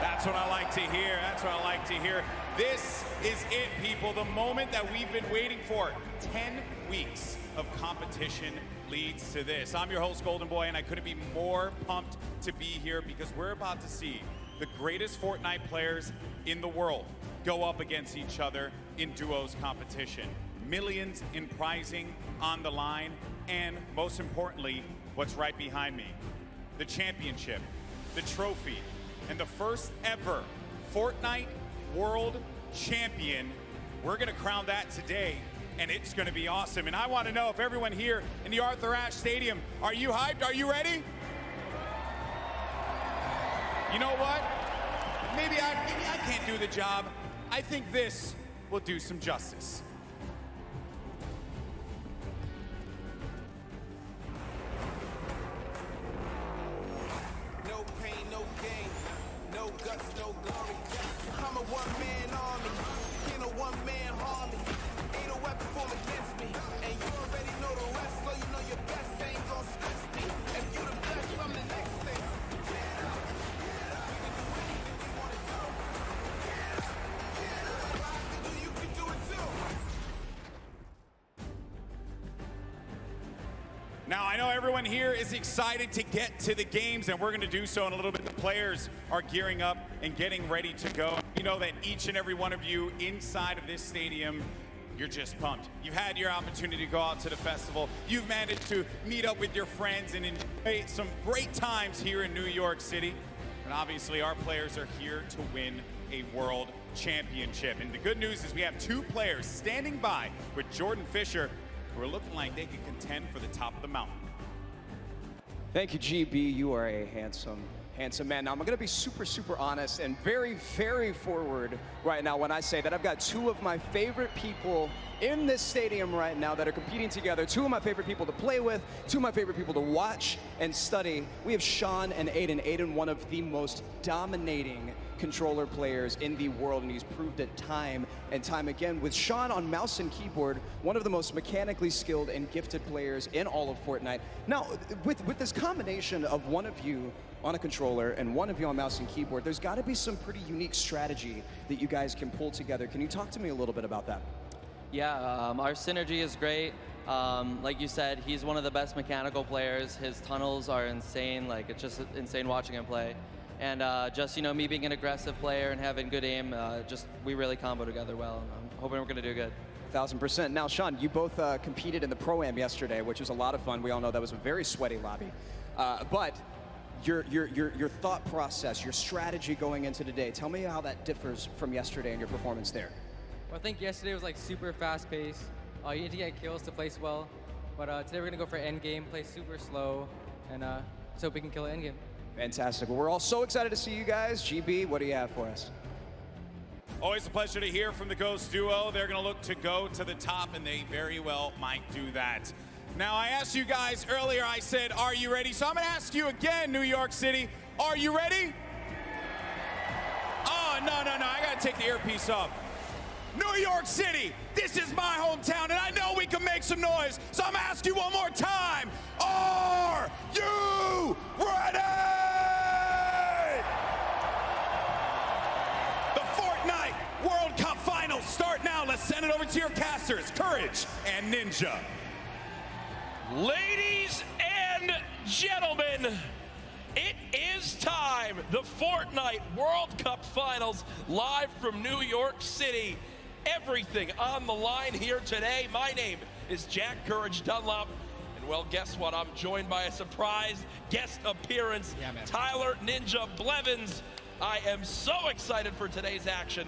Speaker 25: That's what I like to hear. That's what I like to hear. This is it, people. The moment that we've been waiting for. 10 weeks of competition leads to this. I'm your host, Golden Boy, and I couldn't be more pumped to be here because we're about to see the greatest Fortnite players in the world go up against each other in duos competition. Millions in prizing on the line, and most importantly, what's right behind me, the championship, the trophy, and the first ever Fortnite World Champion. We're gonna crown that today, and it's gonna be awesome. And I wanna know if everyone here in the Arthur Ashe Stadium, are you hyped? Are you ready? You know what? Maybe I can't do the job. I think this will do some justice.
Speaker 24: No pain, no gain, no guts, no glory. I'm a one-man army, ain't a one-man harmony. Ain't a weapon formed against me, and you already know the rest, so you know your best ain't gonna stress me. If you the best, I'm the next thing.
Speaker 25: Now, I know everyone here is excited to get to the games, and we're going to do so in a little bit. The players are gearing up and getting ready to go. You know that each and every one of you inside of this stadium, you're just pumped. You've had your opportunity to go out to the festival. You've managed to meet up with your friends and enjoy some great times here in New York City. And obviously, our players are here to win a world championship. And the good news is we have two players standing by with Jordan Fisher, who are looking like they could contend for the top of the mountain.
Speaker 1: Thank you, GB. You are a handsome, handsome man. Now, I'm going to be super, super honest and very, very forward right now when I say that I've got two of my favorite people in this stadium right now that are competing together. Two of my favorite people to play with, two of my favorite people to watch and study. We have Sean and Aiden. Aiden, one of the most dominating controller players in the world, and he's proved it time and time again. With Sean on mouse and keyboard, one of the most mechanically skilled and gifted players in all of Fortnite. Now, with this combination of one of you on a controller and one of you on mouse and keyboard, there's got to be some pretty unique strategy that you guys can pull together. Can you talk to me a little bit about that?
Speaker 26: Yeah, our synergy is great. Like you said, he's one of the best mechanical players. His tunnels are insane. Like, it's just insane watching him play. And just, you know, me being an aggressive player and having good aim, we really combo together well. And I'm hoping we're going to do good.
Speaker 1: 1000%. Now, Sean, you both competed in the Pro-Am yesterday, which was a lot of fun. We all know that was a very sweaty lobby. But your thought process, your strategy going into today, tell me how that differs from yesterday and your performance there.
Speaker 27: Well, I think yesterday was like super fast paced. You need to get kills to place well. But today we're going to go for end game, play super slow, and so we can kill it end game.
Speaker 1: Fantastic. Well, we're all so excited to see you guys. GB, what do you have for us?
Speaker 25: Always a pleasure to hear from the Ghost duo. They're going to look to go to the top, and they very well might do that. Now, I asked you guys earlier, I said, are you ready? So I'm going to ask you again, New York City, are you ready? Oh, no, I got to take the earpiece off. New York City, this is my hometown, and I know we can make some noise, so I'm going to ask you one more time. Are you ready? The Fortnite World Cup Finals start now. Let's send it over to your casters, Courage and Ninja.
Speaker 22: Ladies and gentlemen, it is time. The Fortnite World Cup Finals live from New York City. Everything on the line here today. My name is Jack Courage Dunlop. And well, guess what? I'm joined by a surprise guest appearance, Tyler Ninja Blevins. I am so excited for today's action.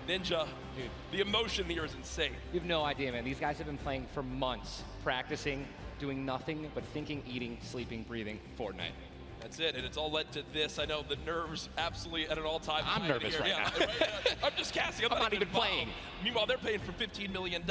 Speaker 22: Ninja, dude, the emotion here is insane.
Speaker 4: You have no idea, man. These guys have been playing for months, practicing, doing nothing but thinking, eating, sleeping, breathing Fortnite.
Speaker 22: That's it, and it's all led to this. I know the nerves absolutely at an all-time high.
Speaker 4: I'm nervous right now.
Speaker 22: I'm just casting. I'm not even playing. Meanwhile, they're paying for $15 million,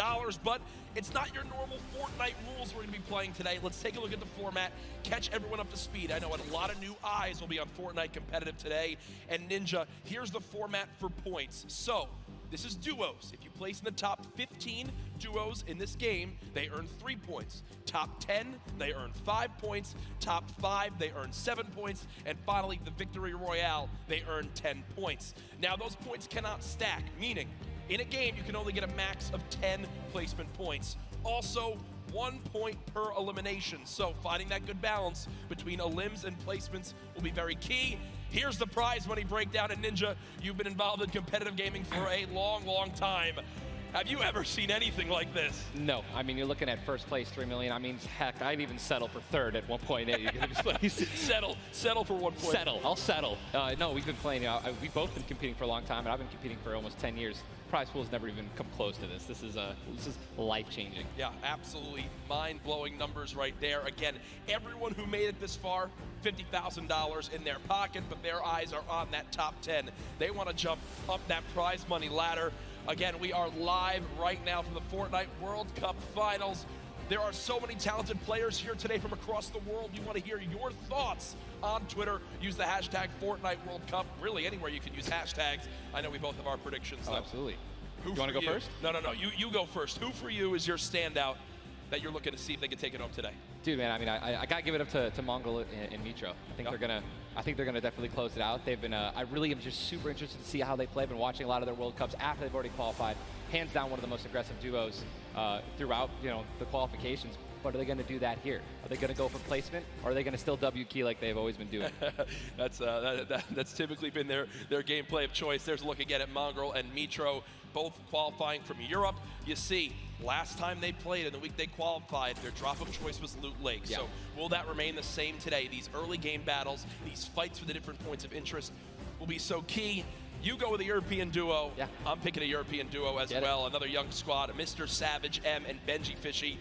Speaker 22: but it's not your normal Fortnite rules we're going to be playing today. Let's take a look at the format, catch everyone up to speed. I know a lot of new eyes will be on Fortnite competitive today. And Ninja, here's the format for points. So, this is duos. If you place in the top 15 duos in this game, they earn 3 points. Top 10, they earn 5 points. Top 5, they earn 7 points. And finally, the Victory Royale, they earn 10 points. Now, those points cannot stack, meaning in a game, you can only get a max of 10 placement points. Also, 1 point per elimination. So finding that good balance between elims and placements will be very key. Here's the prize money breakdown. And Ninja, you've been involved in competitive gaming for a long, long time. Have you ever seen anything like this?
Speaker 4: No, I mean, you're looking at first place, $3 million. I mean, heck, I'd even settle for third at 1.8.
Speaker 22: settle for 1 point.
Speaker 4: Settle, I'll settle. No, we've been playing, we've both been competing for a long time, and I've been competing for almost 10 years. Prize pool's never even come close to this. This is life-changing.
Speaker 22: Yeah, absolutely mind-blowing numbers right there. Again, everyone who made it this far, $50,000 in their pocket, but their eyes are on that top 10. They want to jump up that prize money ladder. Again, we are live right now from the Fortnite World Cup Finals. There are so many talented players here today from across the world. We want to hear your thoughts on Twitter. Use the hashtag Fortnite World Cup. Really, anywhere you can use hashtags. I know we both have our predictions, though.
Speaker 4: Oh, absolutely.
Speaker 22: Who
Speaker 4: you want to go first?
Speaker 22: No. You go first. Who for you is your standout that you're looking to see if they can take it home today?
Speaker 4: Dude, man, I mean, I got to give it up to Mongol and Mitro. I think they're gonna definitely close it out. They've been. I really am just super interested to see how they play. I've been watching a lot of their World Cups after they've already qualified. Hands down, one of the most aggressive duos throughout, the qualifications. But are they going to do that here? Are they going to go for placement, or are they going to still W key like they've always been doing?
Speaker 22: That's typically been their gameplay of choice. There's a look again at Mongol and Mitro, both qualifying from Europe. You see, last time they played, in the week they qualified, their drop of choice was Loot Lake. Yeah. So will that remain the same today? These early game battles, these fights for the different points of interest will be so key. You go with a European duo. Yeah. I'm picking a European duo as well. Another young squad, Mr. Savage M and Benji Fishy.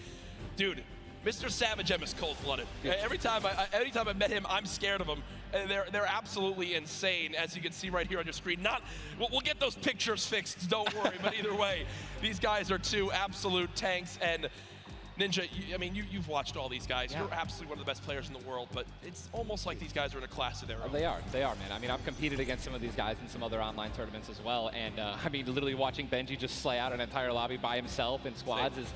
Speaker 22: Dude, Mr. Savage M is cold-blooded. Every time I met him, I'm scared of him. They're absolutely insane, as you can see right here on your screen. We'll get those pictures fixed, don't worry. But either way, these guys are two absolute tanks. And Ninja, you've watched all these guys. Yeah. You're absolutely one of the best players in the world, but it's almost like these guys are in a class of their own.
Speaker 4: They are, man. I mean, I've competed against some of these guys in some other online tournaments as well. And literally watching Benji just slay out an entire lobby by himself in squads is...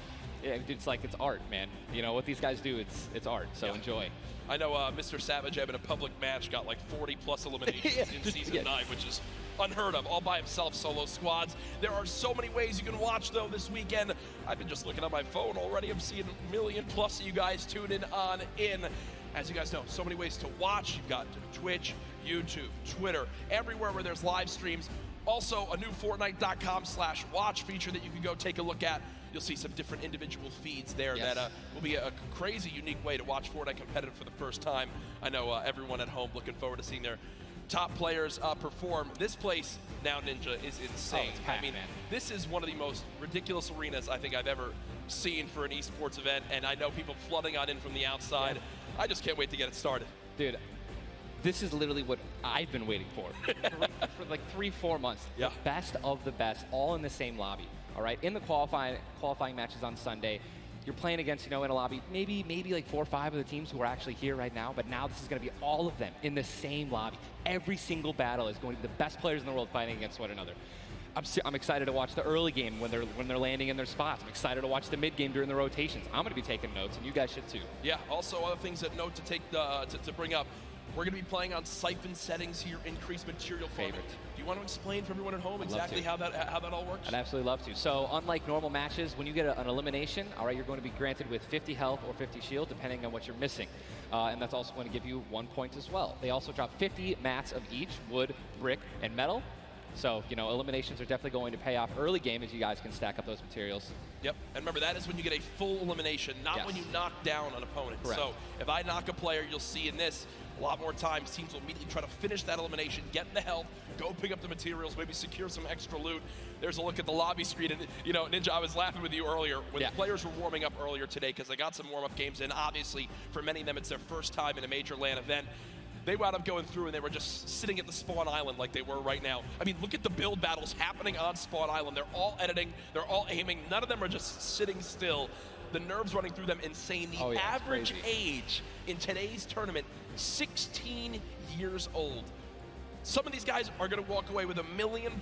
Speaker 4: it's like it's art, man. What these guys do, it's art, so enjoy.
Speaker 22: I know Mr. Savage in a public match got like 40+ eliminations in Season 9, which is unheard of, all by himself, solo squads. There are so many ways you can watch, though, this weekend. I've been just looking at my phone already. I'm seeing 1 million+ of you guys tuning in. As you guys know, so many ways to watch. You've got Twitch, YouTube, Twitter, everywhere where there's live streams. Also, a new Fortnite.com/watch feature that you can go take a look at. You'll see some different individual feeds there that will be a crazy, unique way to watch Fortnite competitive for the first time. I know everyone at home looking forward to seeing their top players perform. This place now, Ninja, is insane.
Speaker 4: Oh, it's packed, man.
Speaker 22: This is one of the most ridiculous arenas I think I've ever seen for an esports event, and I know people flooding on in from the outside. I just can't wait to get it started.
Speaker 4: Dude, this is literally what I've been waiting for like 3-4 months. Yeah. The best of the best, all in the same lobby. All right, in the qualifying matches on Sunday, you're playing against, in a lobby, maybe like 4 or 5 of the teams who are actually here right now, but now this is going to be all of them in the same lobby. Every single battle is going to be the best players in the world fighting against one another. I'm excited to watch the early game when they're landing in their spots. I'm excited to watch the mid game during the rotations. I'm going to be taking notes, and you guys should too.
Speaker 22: Yeah. Also, other things that to bring up. We're going to be playing on siphon settings here, increased material flow. Do you want to explain for everyone at home exactly how that all works?
Speaker 4: I'd absolutely love to. So unlike normal matches, when you get an elimination, all right, you're going to be granted with 50 health or 50 shield, depending on what you're missing. And that's also going to give you 1 point as well. They also drop 50 mats of each, wood, brick, and metal. So, you know, eliminations are definitely going to pay off early game as you guys can stack up those materials.
Speaker 22: Yep, and remember, that is when you get a full elimination, not when you knock down an opponent.
Speaker 4: Correct.
Speaker 22: So if I knock a player, you'll see in this, a lot more times teams will immediately try to finish that elimination, get in the health, go pick up the materials, maybe secure some extra loot. There's a look at the lobby screen, and you know, Ninja, I was laughing with you earlier when the players were warming up earlier today because they got some warm-up games in. Obviously, for many of them, it's their first time in a major LAN event. They wound up going through and they were just sitting at the spawn island like they were right now. I mean, look at the build battles happening on spawn island. They're all editing, they're all aiming. None of them are just sitting still. The nerves running through them insane. The average age in today's tournament, 16 years old. Some of these guys are going to walk away with $1 million+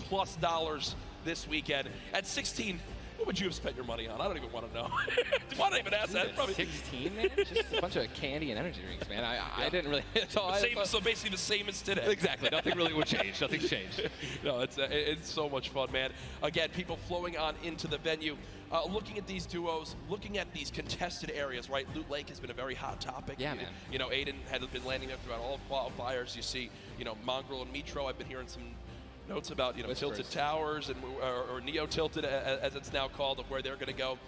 Speaker 22: this weekend. At 16, what would you have spent your money on? I don't even want to know. Why not even ask that? Probably
Speaker 4: 16, man? Just a bunch of candy and energy drinks, man. I didn't really.
Speaker 22: So basically the same as today.
Speaker 4: Exactly. Nothing really would change. Nothing's changed.
Speaker 22: No, it's so much fun, man. Again, people flowing on into the venue, looking at these duos, looking at these contested areas, right? Loot Lake has been a very hot topic.
Speaker 4: Yeah, man.
Speaker 22: You know, Aiden has been landing there throughout all of qualifiers. You see, you know, Mongrel and Mitro. I've been hearing some notes about, you know, Tilted Towers and or Neo Tilted as it's now called, of where they're going to go.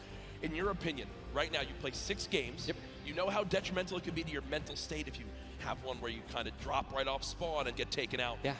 Speaker 22: In your opinion, right now you play 6 games.
Speaker 4: Yep.
Speaker 22: You know how detrimental it can be to your mental state if you have one where you kind of drop right off spawn and get taken out.
Speaker 4: Yeah.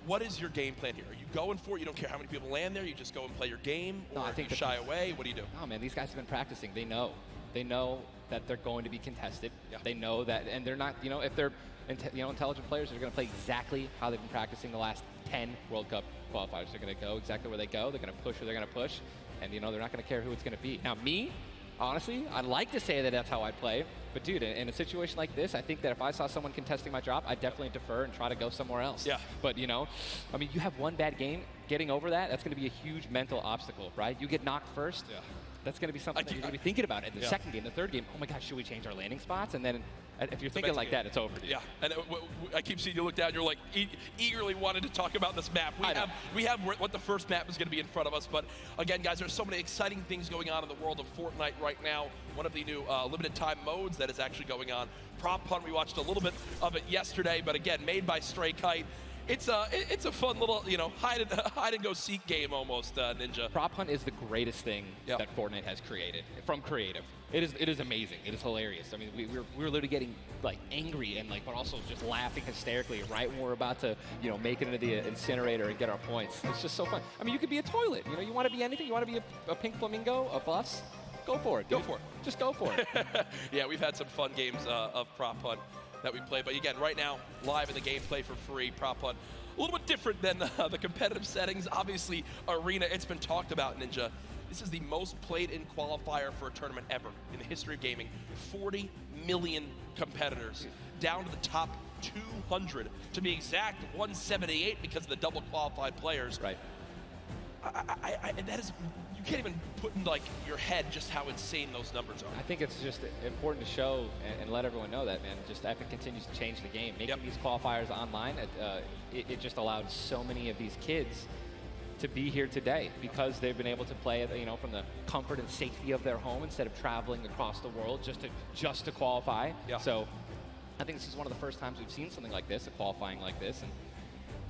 Speaker 22: What is your game plan here? Are you going for it? You don't care how many people land there? You just go and play your game?
Speaker 4: No,
Speaker 22: or
Speaker 4: I think
Speaker 22: you shy away? What do you do?
Speaker 4: No, man, these guys have been practicing. They know. They know that they're going to be contested. Yeah. They know that, and they're not, you know, if they're intelligent players, they're going to play exactly how they've been practicing the last 10 World Cup qualifiers. They're going to go exactly where they go. They're going to push where they're going to push, and, you know, they're not going to care who it's going to be. Now, me, honestly, I'd like to say that that's how I play, but, dude, in a situation like this, I think that if I saw someone contesting my drop, I'd definitely defer and try to go somewhere else.
Speaker 22: Yeah.
Speaker 4: But, you know, I mean, you have one bad game. Getting over that, that's going to be a huge mental obstacle, right? You get knocked first. Yeah. That's going to be something that you're going to be thinking about in the second game, the third game. Oh my gosh, should we change our landing spots? And then if you're thinking like that, it's over.
Speaker 22: Yeah, and I keep seeing you look down. You're like eagerly wanting to talk about this map. We have what the first map is going to be in front of us. But again, guys, there's so many exciting things going on in the world of Fortnite right now. One of the new limited time modes that is actually going on. Prop Hunt, we watched a little bit of it yesterday, but again, made by Stray Kite. It's a fun little, you know, hide and go seek game almost, Ninja.
Speaker 4: Prop Hunt is the greatest thing that Fortnite has created from creative. It is amazing. It is hilarious. I mean, we're literally getting like angry and like, but also just laughing hysterically right when we're about to, you know, make it into the incinerator and get our points. It's just so fun. I mean, you could be a toilet. You know, you want to be anything. You want to be a pink flamingo, a bus. Go for it. Dude.
Speaker 22: Go for it.
Speaker 4: Just go for it.
Speaker 22: Yeah, we've had some fun games of Prop Hunt that we play. But again, right now, live in the gameplay for free, Prop Hunt. A little bit different than the competitive settings. Obviously, Arena, it's been talked about, Ninja. This is the most played in qualifier for a tournament ever in the history of gaming. 40 million competitors, down to the top 200. To be exact, 178 because of the double qualified players.
Speaker 4: Right.
Speaker 22: And that is, you can't even put in like your head just how insane those numbers are.
Speaker 4: I think it's just important to show and let everyone know that, man. Just Epic continues to change the game. Making these qualifiers online, it just allowed so many of these kids to be here today because they've been able to play, you know, from the comfort and safety of their home instead of traveling across the world just to qualify.
Speaker 22: Yeah.
Speaker 4: So I think this is one of the first times we've seen something like this, a qualifying like this. And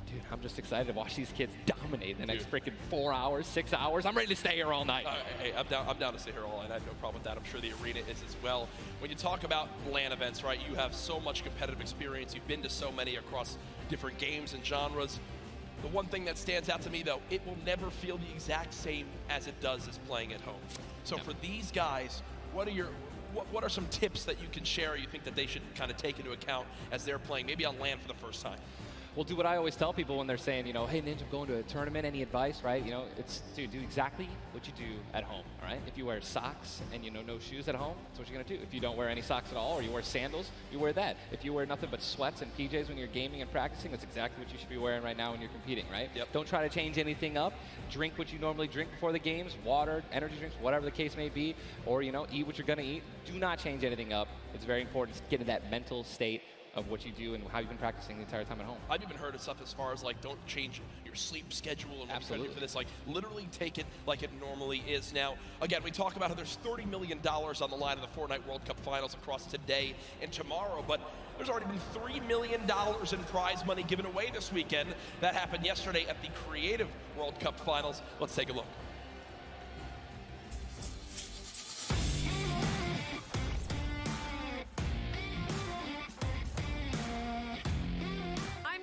Speaker 4: dude, I'm just excited to watch these kids dominate the next freaking 4 hours, 6 hours. I'm ready to stay here all night.
Speaker 22: Hey, I'm down to stay here all night. I have no problem with that. I'm sure the Arena is as well. When you talk about LAN events, right, you have so much competitive experience. You've been to so many across different games and genres. The one thing that stands out to me, though, it will never feel the exact same as it does as playing at home. So for these guys, what are some tips that you can share you think that they should kind of take into account as they're playing, maybe on LAN for the first time?
Speaker 4: Well, do what I always tell people when they're saying, you know, hey, Ninja, I'm going to a tournament, any advice, right? You know, it's, dude, do exactly what you do at home, all right? If you wear socks and, you know, no shoes at home, that's what you're going to do. If you don't wear any socks at all or you wear sandals, you wear that. If you wear nothing but sweats and PJs when you're gaming and practicing, that's exactly what you should be wearing right now when you're competing, right?
Speaker 22: Yep.
Speaker 4: Don't try to change anything up. Drink what you normally drink before the games, water, energy drinks, whatever the case may be, or, you know, eat what you're going to eat. Do not change anything up. It's very important to get in that mental state of what you do and how you've been practicing the entire time at home.
Speaker 22: I've even heard of stuff as far as like don't change your sleep schedule and what you're gonna do for this. Like literally take it like it normally is. Now, again, we talk about how there's $30 million on the line in the Fortnite World Cup Finals across today and tomorrow, but there's already been $3 million in prize money given away this weekend. That happened yesterday at the Creative World Cup Finals. Let's take a look.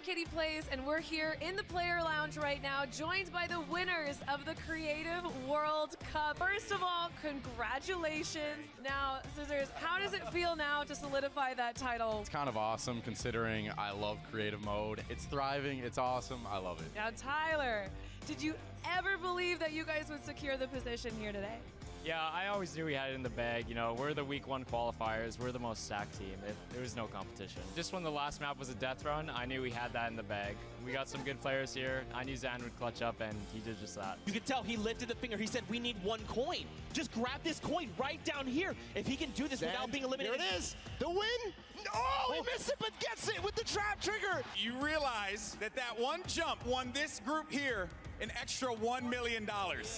Speaker 6: Kitty Plays, and we're here in the player lounge right now, joined by the winners of the Creative World Cup. First of all, congratulations. Now, Scissors, how does it feel now to solidify that title?
Speaker 8: It's kind of awesome considering I love creative mode. It's thriving, it's awesome, I love it.
Speaker 6: Now, Tyler, did you ever believe that you guys would secure the position here today?
Speaker 9: Yeah, I always knew we had it in the bag. You know, we're the week 1 qualifiers. We're the most stacked team. There was no competition. Just when the last map was a death run, I knew we had that in the bag. We got some good players here. I knew Zan would clutch up, and he did just that.
Speaker 23: You could tell he lifted the finger. He said, we need 1 coin. Just grab this coin right down here. If he can do this
Speaker 17: Zan,
Speaker 23: without being eliminated.
Speaker 17: Here it is. The win. Oh, he missed it, but gets it with the trap trigger.
Speaker 25: You realize that one jump won this group here an extra $1 million.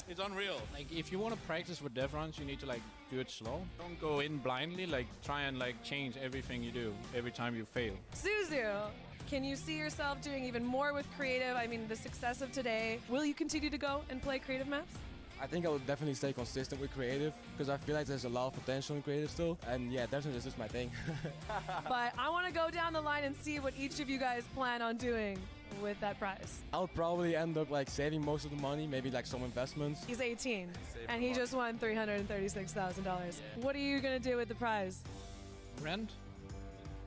Speaker 25: It's unreal.
Speaker 10: Like, if you want to practice with death runs, you need to like do it slow. Don't go in blindly. Like, try and like change everything you do every time you fail.
Speaker 6: Suzu, can you see yourself doing even more with creative? I mean, the success of today. Will you continue to go and play creative maps?
Speaker 11: I think I would definitely stay consistent with creative because I feel like there's a lot of potential in creative still. And yeah, definitely this is my thing.
Speaker 6: But I want to go down the line and see what each of you guys plan on doing with that prize.
Speaker 11: I'll probably end up like saving most of the money, maybe like some investments.
Speaker 6: He's 18 and he just won $336,000. What are you going to do with the prize?
Speaker 10: Rent?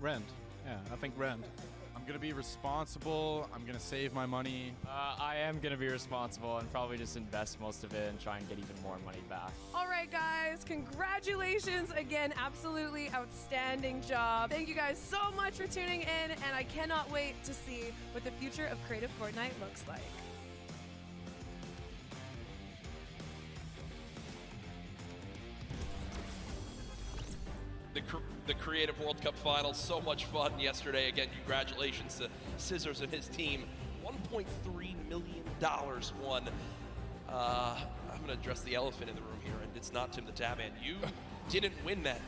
Speaker 10: Rent. Yeah, I think rent.
Speaker 8: I'm gonna be responsible. I'm gonna save my money.
Speaker 9: I am going to be responsible and probably just invest most of it and try and get even more money back.
Speaker 6: All right, guys, congratulations again. Absolutely outstanding job. Thank you guys so much for tuning in, and I cannot wait to see what the future of Creative Fortnite looks like.
Speaker 22: The Creative World Cup Finals, so much fun yesterday. Again, congratulations to Scissors and his team. $1.3 million won. I'm going to address the elephant in the room here, and it's not Tim the Tabman. You didn't win that,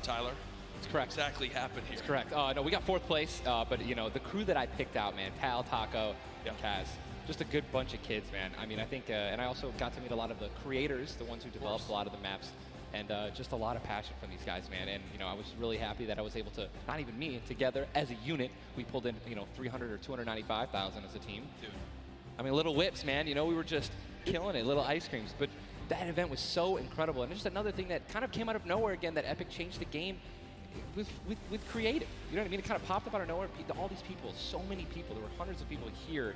Speaker 22: Tyler.
Speaker 4: That's correct.
Speaker 22: Exactly happened here.
Speaker 4: That's correct. No, we got 4th place, but you know, the crew that I picked out, man, Tal, Taco, and Kaz, just a good bunch of kids, man. I mean, I think, and I also got to meet a lot of the creators, the ones who developed a lot of the maps. And just a lot of passion from these guys, man. And, you know, I was really happy that I was able to, not even me, together as a unit, we pulled in, you know, 300 or 295,000 as a team.
Speaker 22: Dude.
Speaker 4: I mean, little whips, man. You know, we were just killing it, little ice creams. But that event was so incredible. And just another thing that kind of came out of nowhere again, that Epic changed the game with creative. You know what I mean? It kind of popped up out of nowhere. All these people, so many people, there were hundreds of people here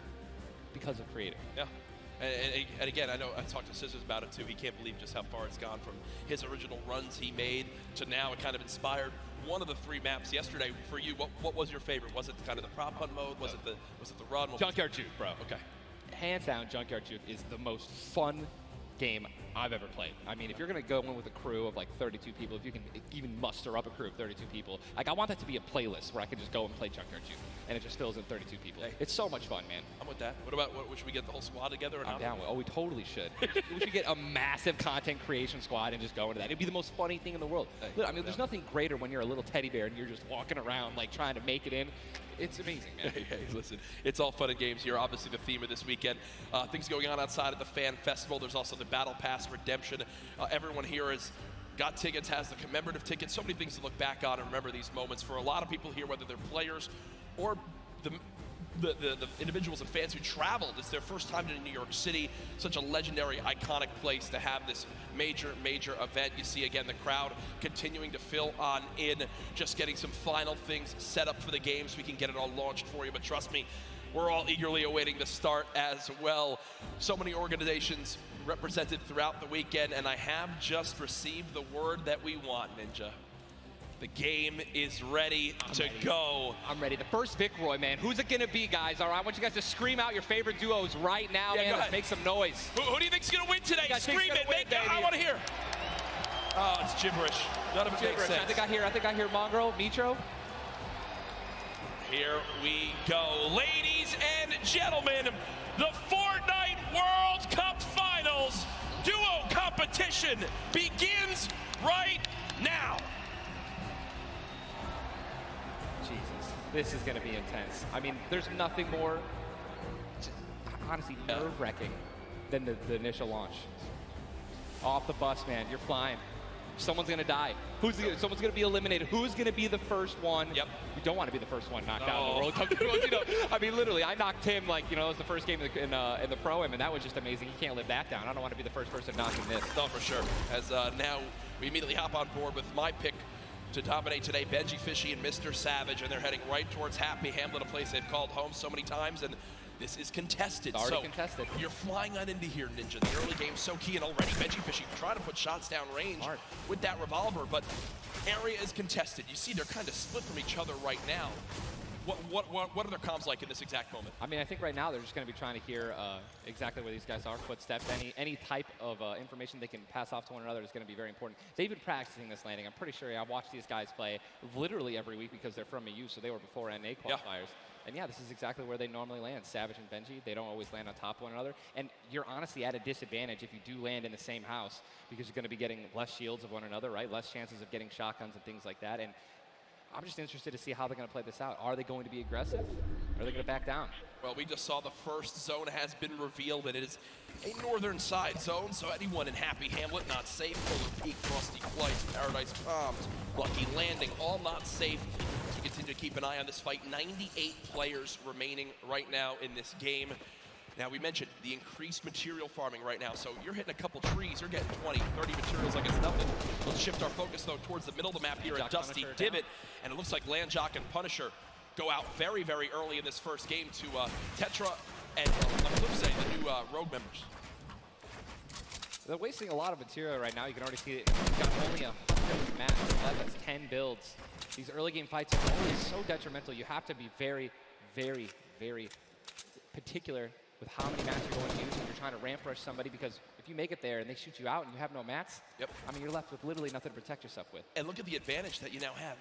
Speaker 4: because of creative.
Speaker 22: Yeah. And again, I know I talked to Scissors about it too. He can't believe just how far it's gone from his original runs he made to now it kind of inspired one of the 3 maps yesterday for you. What was your favorite? Was it kind of the prop hunt mode? Was it the run?
Speaker 4: Junkyard Juke, bro.
Speaker 22: Okay.
Speaker 4: Hands down, Junkyard Juke is the most fun game I've ever played. I mean, if you're going to go in with a crew of like 32 people, if you can even muster up a crew of 32 people, like I want that to be a playlist where I can just go and play Junkyard Juke, and it just fills in 32 people.
Speaker 22: Hey.
Speaker 4: It's so much fun, man.
Speaker 22: I'm with that. What about, should we get the whole squad together? Or
Speaker 4: I'm down with. Oh, we totally should. We should get a massive content creation squad and just go into that. It'd be the most funny thing in the world.
Speaker 22: Hey,
Speaker 4: Look, I mean, there's nothing greater when you're a little teddy bear and you're just walking around like trying to make it in. It's amazing, man.
Speaker 22: Hey, listen, it's all fun and games here. Obviously, the theme of this weekend, things going on outside of the fan festival. There's also the Battle Pass redemption. Everyone here has got tickets, has the commemorative tickets. So many things to look back on and remember these moments. For a lot of people here, whether they're players or the individuals and fans who traveled, it's their first time to New York City, such a legendary, iconic place to have this major event. You see again the crowd continuing to fill on in, just getting some final things set up for the game so we can get it all launched for you. But trust me, we're all eagerly awaiting the start as well. So many organizations represented throughout the weekend, and I have just received the word that we want, Ninja. The game is ready to go.
Speaker 4: I'm ready. The first Vic Roy, man. Who's it gonna be, guys? All right, I want you guys to scream out your favorite duos right now, man. Let's make some noise.
Speaker 22: Who do you think's gonna win today? Scream it, make it. I want to hear. Oh, it's gibberish. None of it makes sense.
Speaker 4: I think I hear Mongrel, Mitro.
Speaker 22: Here we go. Ladies and gentlemen, the Fortnite World Cup Finals duo competition begins right now.
Speaker 4: Jesus, this is going to be intense. I mean, there's nothing more, honestly, nerve-wracking than the initial launch. Off the bus, man, you're flying. Someone's going to die. Someone's going to be eliminated. Who's going to be the first one? Yep. You don't want to be the first one knocked out in the World Cup. You know, I mean, literally, I knocked him like, it was the first game in the Pro-Am, and that was just amazing. He can't live that down. I don't want to be the first person knocking this.
Speaker 22: No, for sure. As now we immediately hop on board with my pick to dominate today, Benji Fishy and Mr. Savage, and they're heading right towards Happy Hamlet, a place they've called home so many times, and this is contested.
Speaker 4: It's already contested.
Speaker 22: You're flying on into here, Ninja. The early game's so key, and already Benji Fishy trying to put shots down range with that revolver, but area is contested. You see they're kind of split from each other right now. What are their comms like in this exact moment?
Speaker 4: I mean, I think right now they're just going to be trying to hear exactly where these guys are, footsteps, any type of information they can pass off to one another is going to be very important. They've been practicing this landing. I'm pretty sure I watch these guys play literally every week because they're from EU, so they were before NA qualifiers. And yeah, this is exactly where they normally land. Savage and Benji, they don't always land on top of one another. And you're honestly at a disadvantage if you do land in the same house because you're going to be getting less shields of one another, right? Less chances of getting shotguns and things like that. And I'm just interested to see how they're going to play this out. Are they going to be aggressive? Or are they going to back down?
Speaker 22: Well, we just saw the first zone has been revealed, and it is a northern side zone, so anyone in Happy Hamlet not safe. Polar Peak, Frosty Flights, Paradise Palms, Lucky Landing, all not safe. As we continue to keep an eye on this fight, 98 players remaining right now in this game. Now, we mentioned the increased material farming right now, so you're hitting a couple trees, you're getting 20, 30 materials like it's nothing. Let's shift our focus, though, towards the middle of the map here at Dusty Divot, and it looks like Landjock and Punisher go out very, very early in this first game to Tetra and, on the flip side, the new Rogue members.
Speaker 4: They're wasting a lot of material right now. You can already see it. You've got only 100 maps left. That's 10 builds. These early game fights are always so detrimental. You have to be very, very, very particular with how many mats you're going to use when you're trying to ramp rush somebody, because if you make it there and they shoot you out and you have no mats, I mean, you're left with literally nothing to protect yourself with.
Speaker 22: And look at the advantage that you now have.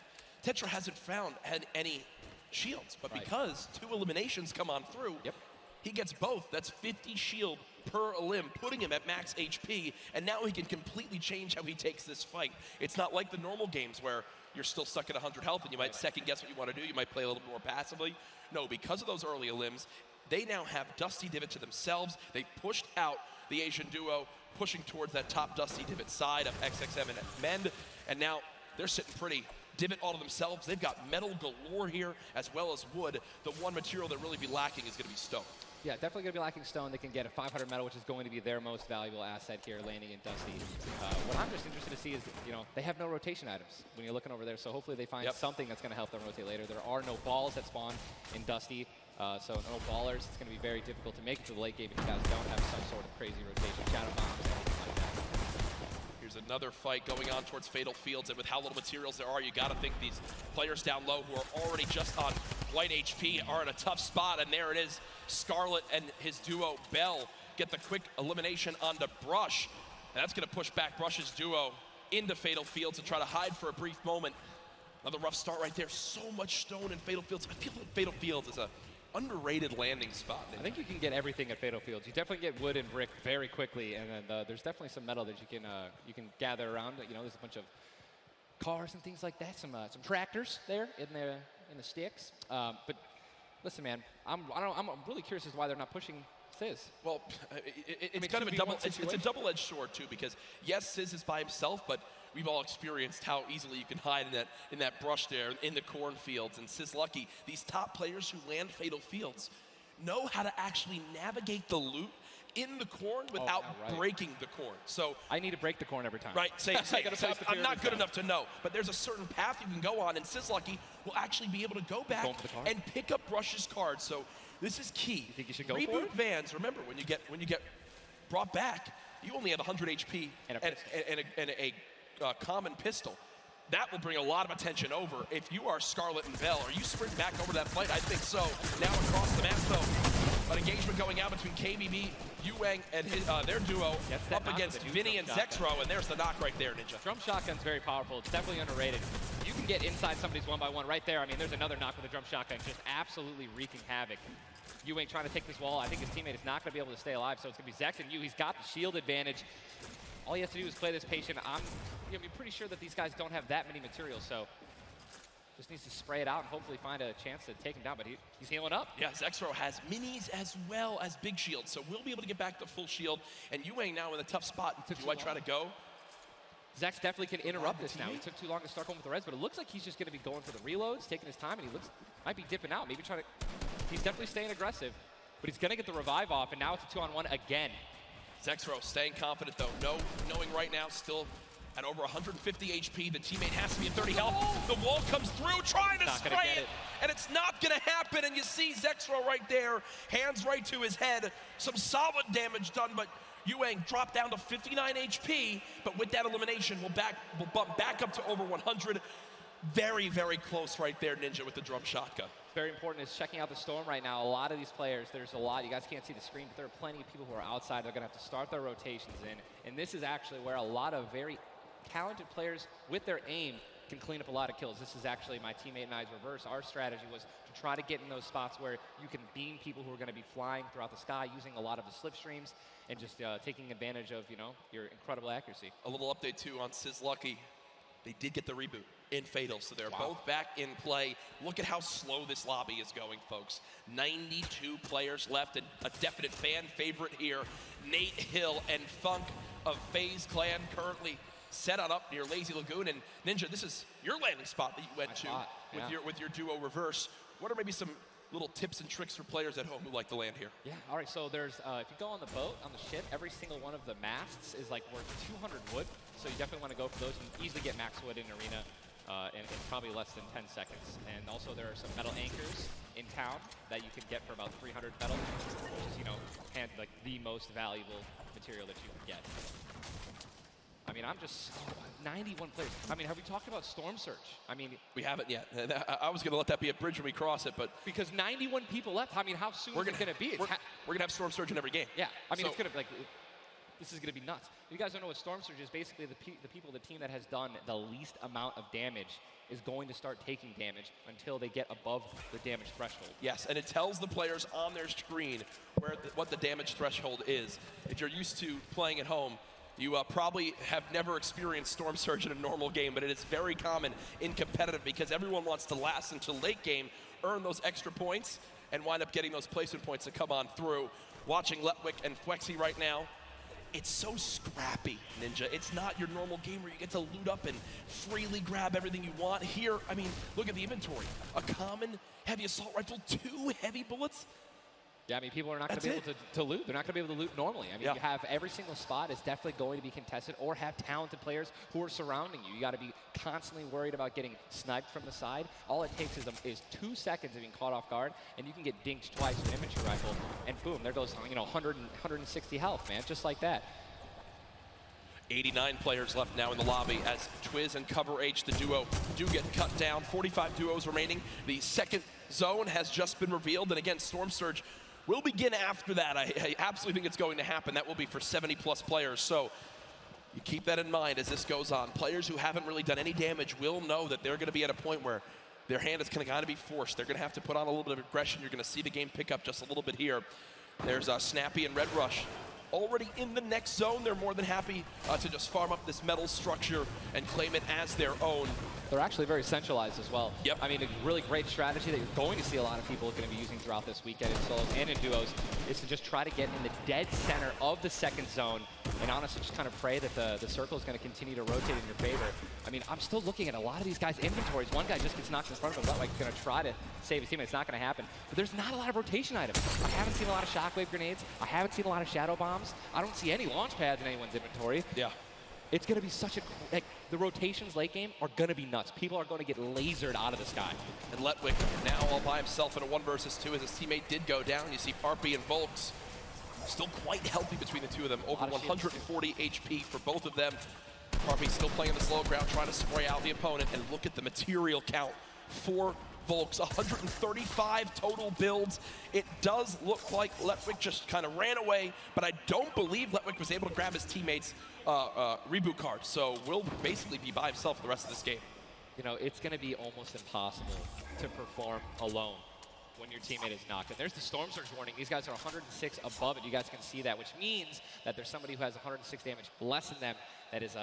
Speaker 22: Tetra hasn't had any shields, but because 2 eliminations come on through, he gets both. That's 50 shield per elim, putting him at max HP, and now he can completely change how he takes this fight. It's not like the normal games where you're still stuck at 100 health and you might second guess what you want to do. You might play a little more passively. No, because of those early elims, they now have Dusty Divot to themselves. They pushed out the Asian duo, pushing towards that top Dusty Divot side of XXM and Mend, and now they're sitting pretty. Divot all to themselves. They've got metal galore here, as well as wood. The one material that really be lacking is going to be stone.
Speaker 4: Yeah, definitely going to be lacking stone. They can get a 500 metal, which is going to be their most valuable asset here, landing in Dusty. What I'm just interested to see is, they have no rotation items when you're looking over there, so hopefully they find something that's going to help them rotate later. There are no balls that spawn in Dusty, so no ballers. It's going to be very difficult to make it to the late game if you guys don't have some sort of crazy rotation. Shadow bombs, anything like that.
Speaker 22: Here's another fight going on towards Fatal Fields, and with how little materials there are, you got to think these players down low who are already just on light HP are in a tough spot, and there it is. Scarlet and his duo, Bell, get the quick elimination onto Brush. And that's going to push back Brush's duo into Fatal Fields and try to hide for a brief moment. Another rough start right there. So much stone in Fatal Fields. I feel like Fatal Fields is a underrated landing spot.
Speaker 4: I think you can get everything at Fatal Fields. You definitely get wood and brick very quickly, and then there's definitely some metal that you can gather around. There's a bunch of cars and things like that. Some tractors there in the sticks. But listen, man, I'm really curious as to why they're not pushing Sizz.
Speaker 22: Well, it's kind of a double-edged sword too, because yes, Sizz is by himself, but we've all experienced how easily you can hide in that brush there in the cornfields. And Sizz Lucky, these top players who land Fatal Fields, know how to actually navigate the loot in the corn without breaking the corn. So
Speaker 4: I need to break the corn every time.
Speaker 22: Right, same. I'm not good enough to know, but there's a certain path you can go on, and Sizz Lucky will actually be able to go back and pick up Brush's cards. So this is key.
Speaker 4: You think you should go
Speaker 22: Reboot
Speaker 4: for it?
Speaker 22: Vans, remember, when you get brought back, you only have 100 HP and a common pistol. That will bring a lot of attention over. If you are Scarlet and Bell, are you sprinting back over that fight? I think so. Now across the map, though, an engagement going out between KBB, Yuang, and their duo up against Vinny and Zexro, and there's the knock right there, Ninja.
Speaker 4: Drum Shotgun's very powerful. It's definitely underrated. you can get inside somebody's 1-by-1 right there, I mean, there's another knock with a drum shotgun, just absolutely wreaking havoc. Ewing trying to take this wall. I think his teammate is not going to be able to stay alive, so it's going to be Zex and Yu. He's got the shield advantage. All he has to do is play this patient. I'm going to be pretty sure that these guys don't have that many materials, so just needs to spray it out and hopefully find a chance to take him down, but he's healing up.
Speaker 22: Yeah, Zexro has minis as well as big shields, so we'll be able to get back to full shield. And Ewing now in a tough spot. Do I try to go?
Speaker 4: Zex definitely can interrupt this now. He took too long to start going with the res, but it looks like he's just going to be going for the reloads, taking his time, and he might be dipping out, maybe trying to. He's definitely staying aggressive, but he's going to get the revive off, and now it's a 2-on-1 again.
Speaker 22: Zexro staying confident though, knowing right now still at over 150 HP, the teammate has to be at 30 health. The wall comes through, trying to spray it, and it's not gonna happen, and you see Zexro right there, hands right to his head, some solid damage done, but Ewing dropped down to 59 HP, but with that elimination, we'll bump back up to over 100. Very, very close right there, Ninja, with the drum shotgun.
Speaker 4: Very important is checking out the storm right now. A lot of these players, there's a lot, you guys can't see the screen, but there are plenty of people who are outside. They're gonna have to start their rotations in, and this is actually where a lot of very talented players with their aim can clean up a lot of kills. This is actually my teammate and I's reverse. Our strategy was to try to get in those spots where you can beam people who are going to be flying throughout the sky using a lot of the slipstreams and just taking advantage of, you know, your incredible accuracy.
Speaker 22: A little update too on Sizlucky. They did get the reboot in Fatal, so they're both back in play. Look at how slow this lobby is going, folks. 92 players left, and a definite fan favorite here. Nate Hill and Funk of FaZe Clan currently set on up near Lazy Lagoon. And Ninja, this is your landing spot that you went to with your duo reverse. What are maybe some little tips and tricks for players at home who like to land here?
Speaker 4: Yeah, all right, so there's, if you go on the boat, on the ship, every single one of the masts is like worth 200 wood, so you definitely want to go for those and easily get max wood in arena in probably less than 10 seconds. And also there are some metal anchors in town that you can get for about 300 metal, which is, you know, like the most valuable material that you can get. I mean, I'm just 91 players. I mean, have we talked about Storm Surge? I mean,
Speaker 22: we haven't yet. I was going to let that be a bridge when we cross it, but
Speaker 4: because 91 people left. I mean, how soon is it going to be?
Speaker 22: We're going to have Storm Surge in every game.
Speaker 4: Yeah, I mean, it's going to be like, this is going to be nuts. If you guys don't know what Storm Surge is, basically the team that has done the least amount of damage is going to start taking damage until they get above the damage threshold.
Speaker 22: Yes, and it tells the players on their screen what the damage threshold is. If you're used to playing at home, you probably have never experienced Storm Surge in a normal game, but it is very common in competitive because everyone wants to last until late game, earn those extra points, and wind up getting those placement points to come on through. Watching Letwick and Flexi right now, it's so scrappy, Ninja. It's not your normal game where you get to loot up and freely grab everything you want. Here, I mean, look at the inventory. A common heavy assault rifle, 2 heavy bullets.
Speaker 4: Yeah, I mean, people are not going to be able to loot. They're not going to be able to loot normally. I mean, you have every single spot is definitely going to be contested or have talented players who are surrounding you. You got to be constantly worried about getting sniped from the side. All it takes is 2 seconds of being caught off guard, and you can get dinked twice with an infantry rifle, and boom, there goes, you know, 160 health, man, just like that.
Speaker 22: 89 players left now in the lobby as Twiz and Cover H, the duo, do get cut down. 45 duos remaining. The second zone has just been revealed, and again, Storm Surge will begin after that. I absolutely think it's going to happen. That will be for 70+ players. So you keep that in mind as this goes on. Players who haven't really done any damage will know that they're going to be at a point where their hand is kind of be forced. They're going to have to put on a little bit of aggression. You're going to see the game pick up just a little bit here. There's Snappy and Red Rush already in the next zone. They're more than happy to just farm up this metal structure and claim it as their own.
Speaker 4: They're actually very centralized as well.
Speaker 22: Yep.
Speaker 4: I mean, a really great strategy that you're going to see a lot of people going to be using throughout this weekend in solos and in duos is to just try to get in the dead center of the second zone and honestly just kind of pray that the circle is going to continue to rotate in your favor. I mean, I'm still looking at a lot of these guys' inventories. One guy just gets knocked in front of him, like going to try to save his teammate. It's not going to happen. But there's not a lot of rotation items. I haven't seen a lot of shockwave grenades. I haven't seen a lot of shadow bombs. I don't see any launch pads in anyone's inventory.
Speaker 22: Yeah.
Speaker 4: It's going to be such a, like, the rotations late game are going to be nuts. People are going to get lasered out of the sky.
Speaker 22: And Letwick now all by himself in a 1 versus 2 as his teammate did go down. You see Parpy and Volks still quite healthy between the two of them. Over 140 HP for both of them. Parpy still playing on the slow ground, trying to spray out the opponent. And look at the material count for Volks, 135 total builds. It does look like Letwick just kind of ran away, but I don't believe Letwick was able to grab his teammate's reboot card. So will basically be by himself for the rest of this game.
Speaker 4: you know, it's going to be almost impossible to perform alone when your teammate is knocked. And there's the Storm Surge warning. These guys are 106 above it. You guys can see that, which means that there's somebody who has 106 damage less than them that is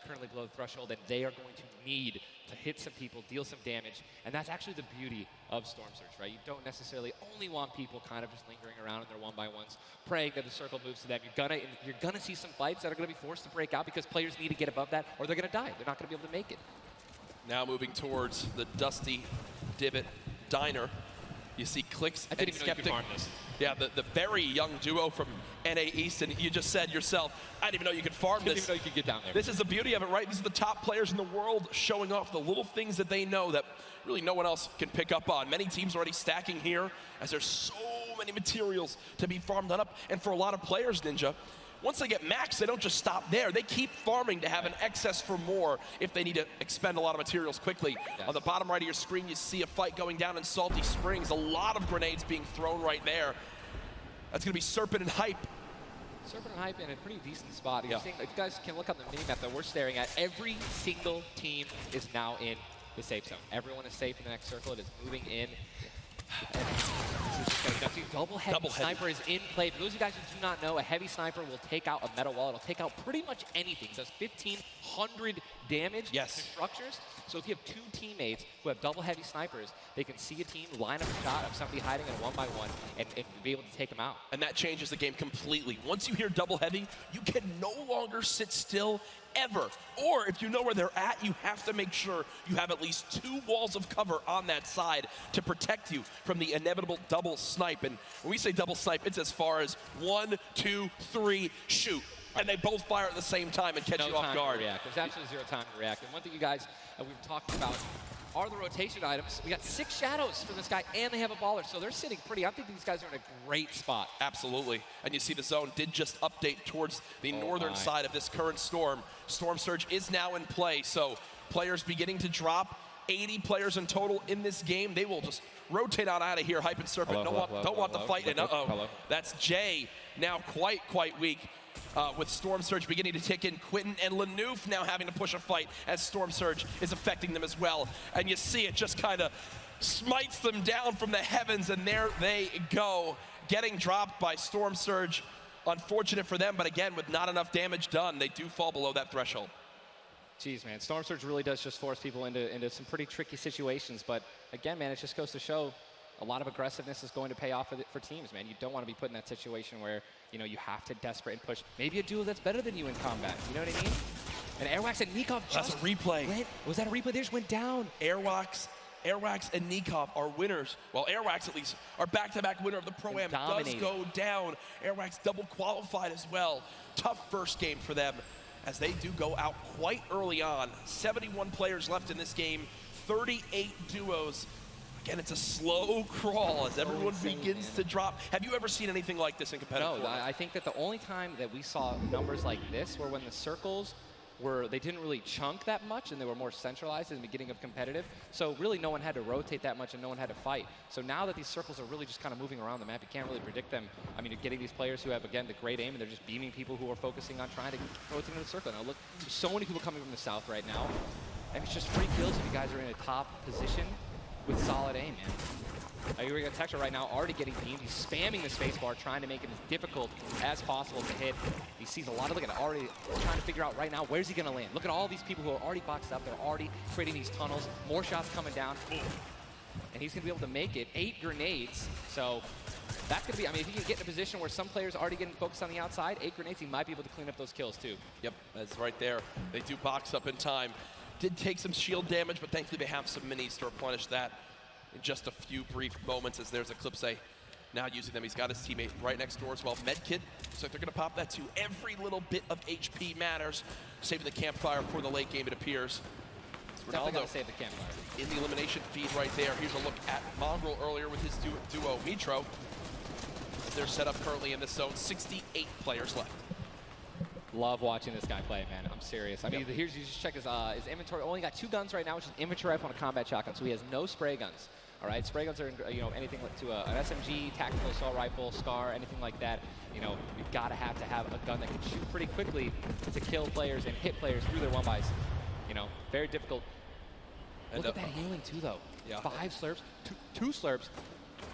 Speaker 4: currently below the threshold, and they are going to need to hit some people, deal some damage. And that's actually the beauty of Storm Surge, right? You don't necessarily only want people kind of just lingering around in their one-by-ones, praying that the circle moves to them. You're gonna see some fights that are gonna be forced to break out because players need to get above that or they're gonna die. They're not gonna be able to make it.
Speaker 22: Now moving towards the Dusty Divot Diner. You see Clicks and Skeptic. Yeah, the very young duo from NA East, and you just said yourself, I didn't even know you could farm this.
Speaker 4: Didn't even know you could get down there.
Speaker 22: This is the beauty of it, right? These are the top players in the world showing off the little things that they know that really no one else can pick up on. Many teams already stacking here as there's so many materials to be farmed up. And for a lot of players, Ninja, once they get max, they don't just stop there. They keep farming to have an excess for more if they need to expend a lot of materials quickly. Yes. On the bottom right of your screen, you see a fight going down in Salty Springs. A lot of grenades being thrown right there. That's going to be Serpent and Hype.
Speaker 4: Serpent and Hype in a pretty decent spot. If you guys can look on the mini-map that we're staring at, every single team is now in the safe zone. Everyone is safe in the next circle. It is moving in. Double heavy sniper is in play. For those of you guys who do not know, a heavy sniper will take out a metal wall. It'll take out pretty much anything. It does 1,500 damage to structures. So if you have two teammates who have double heavy snipers, they can see a team, line up a shot of somebody hiding in a one-by-one, and be able to take them out.
Speaker 22: And that changes the game completely. Once you hear double heavy, you can no longer sit still ever. Or if you know where they're at, you have to make sure you have at least 2 walls of cover on that side to protect you from the inevitable double snipe. And when we say double snipe, it's as far as 1, 2, 3, shoot. And they both fire at the same time and catch you off guard.
Speaker 4: There's absolutely 0 time to react. And one thing you guys we've talked about are the rotation items. We got 6 shadows for this guy, and they have a baller, so they're sitting pretty. I think these guys are in a great spot.
Speaker 22: Absolutely. And you see the zone did just update towards the northern side of this current storm. Storm Surge is now in play, so players beginning to drop. 80 players in total in this game. They will just rotate on out of here. Hype and Serpent don't want the fight. And that's Jay now quite weak. With Storm Surge beginning to tick in. Quentin and Lanouf now having to push a fight as Storm Surge is affecting them as well. And you see it just kind of smites them down from the heavens, and there they go. Getting dropped by Storm Surge. Unfortunate for them, but again, with not enough damage done, they do fall below that threshold.
Speaker 4: Jeez, man, Storm Surge really does just force people into some pretty tricky situations. But again, man, it just goes to show a lot of aggressiveness is going to pay off for teams, man. You don't want to be put in that situation where, you know, you have to desperate and push. Maybe a duo that's better than you in combat. You know what I mean? And Airwax and Nikov
Speaker 22: just... That's a replay.
Speaker 4: Was that a replay? They just went down.
Speaker 22: Airwax and Nikov are winners. Well, Airwax, at least, are back-to-back winner of the Pro-Am. Does go down. Airwax double qualified as well. Tough first game for them as they do go out quite early on. 71 players left in this game. 38 duos. Again, it's a slow crawl as everyone begins to drop. Have you ever seen anything like this in competitive?
Speaker 4: No, I think that the only time that we saw numbers like this were when the circles they didn't really chunk that much and they were more centralized in the beginning of competitive. So really no one had to rotate that much and no one had to fight. So now that these circles are really just kind of moving around the map, you can't really predict them. I mean, you're getting these players who have, again, the great aim, and they're just beaming people who are focusing on trying to rotate into the circle. Now look, there's so many people coming from the south right now. And it's just free kills if you guys are in a top position with solid aim, man. You're going to Texture right now, already getting beamed. He's spamming the spacebar, trying to make it as difficult as possible to hit. He sees a lot of, look at it, already trying to figure out right now, where's he going to land? Look at all these people who are already boxed up. They're already creating these tunnels. More shots coming down. And he's going to be able to make it. 8 grenades. So that's going to be, I mean, if he can get in a position where some players are already getting focused on the outside, 8 grenades, he might be able to clean up those kills too.
Speaker 22: Yep, that's right there. They do box up in time. Did take some shield damage, but thankfully they have some minis to replenish that in just a few brief moments as there's Eclipse now using them. He's got his teammate right next door as well. Medkit, so they're going to pop that too. Every little bit of HP matters. Saving the campfire for the late game, it appears.
Speaker 4: Definitely got to save the campfire.
Speaker 22: In the elimination feed right there. Here's a look at Mongrel earlier with his duo Mitro. As they're set up currently in this zone, 68 players left.
Speaker 4: Love watching this guy play, man. I'm serious. I mean, here's, you just check his inventory. Only got 2 guns right now, which is inventory rifle and a combat shotgun. So he has no spray guns. All right, spray guns are, you know, anything to an SMG, tactical assault rifle, SCAR, anything like that. You know, you've got to have a gun that can shoot pretty quickly to kill players and hit players through their one-bys. You know, very difficult
Speaker 2: And
Speaker 4: Look at that healing too, though.
Speaker 2: Yeah.
Speaker 4: 5 slurps, two slurps,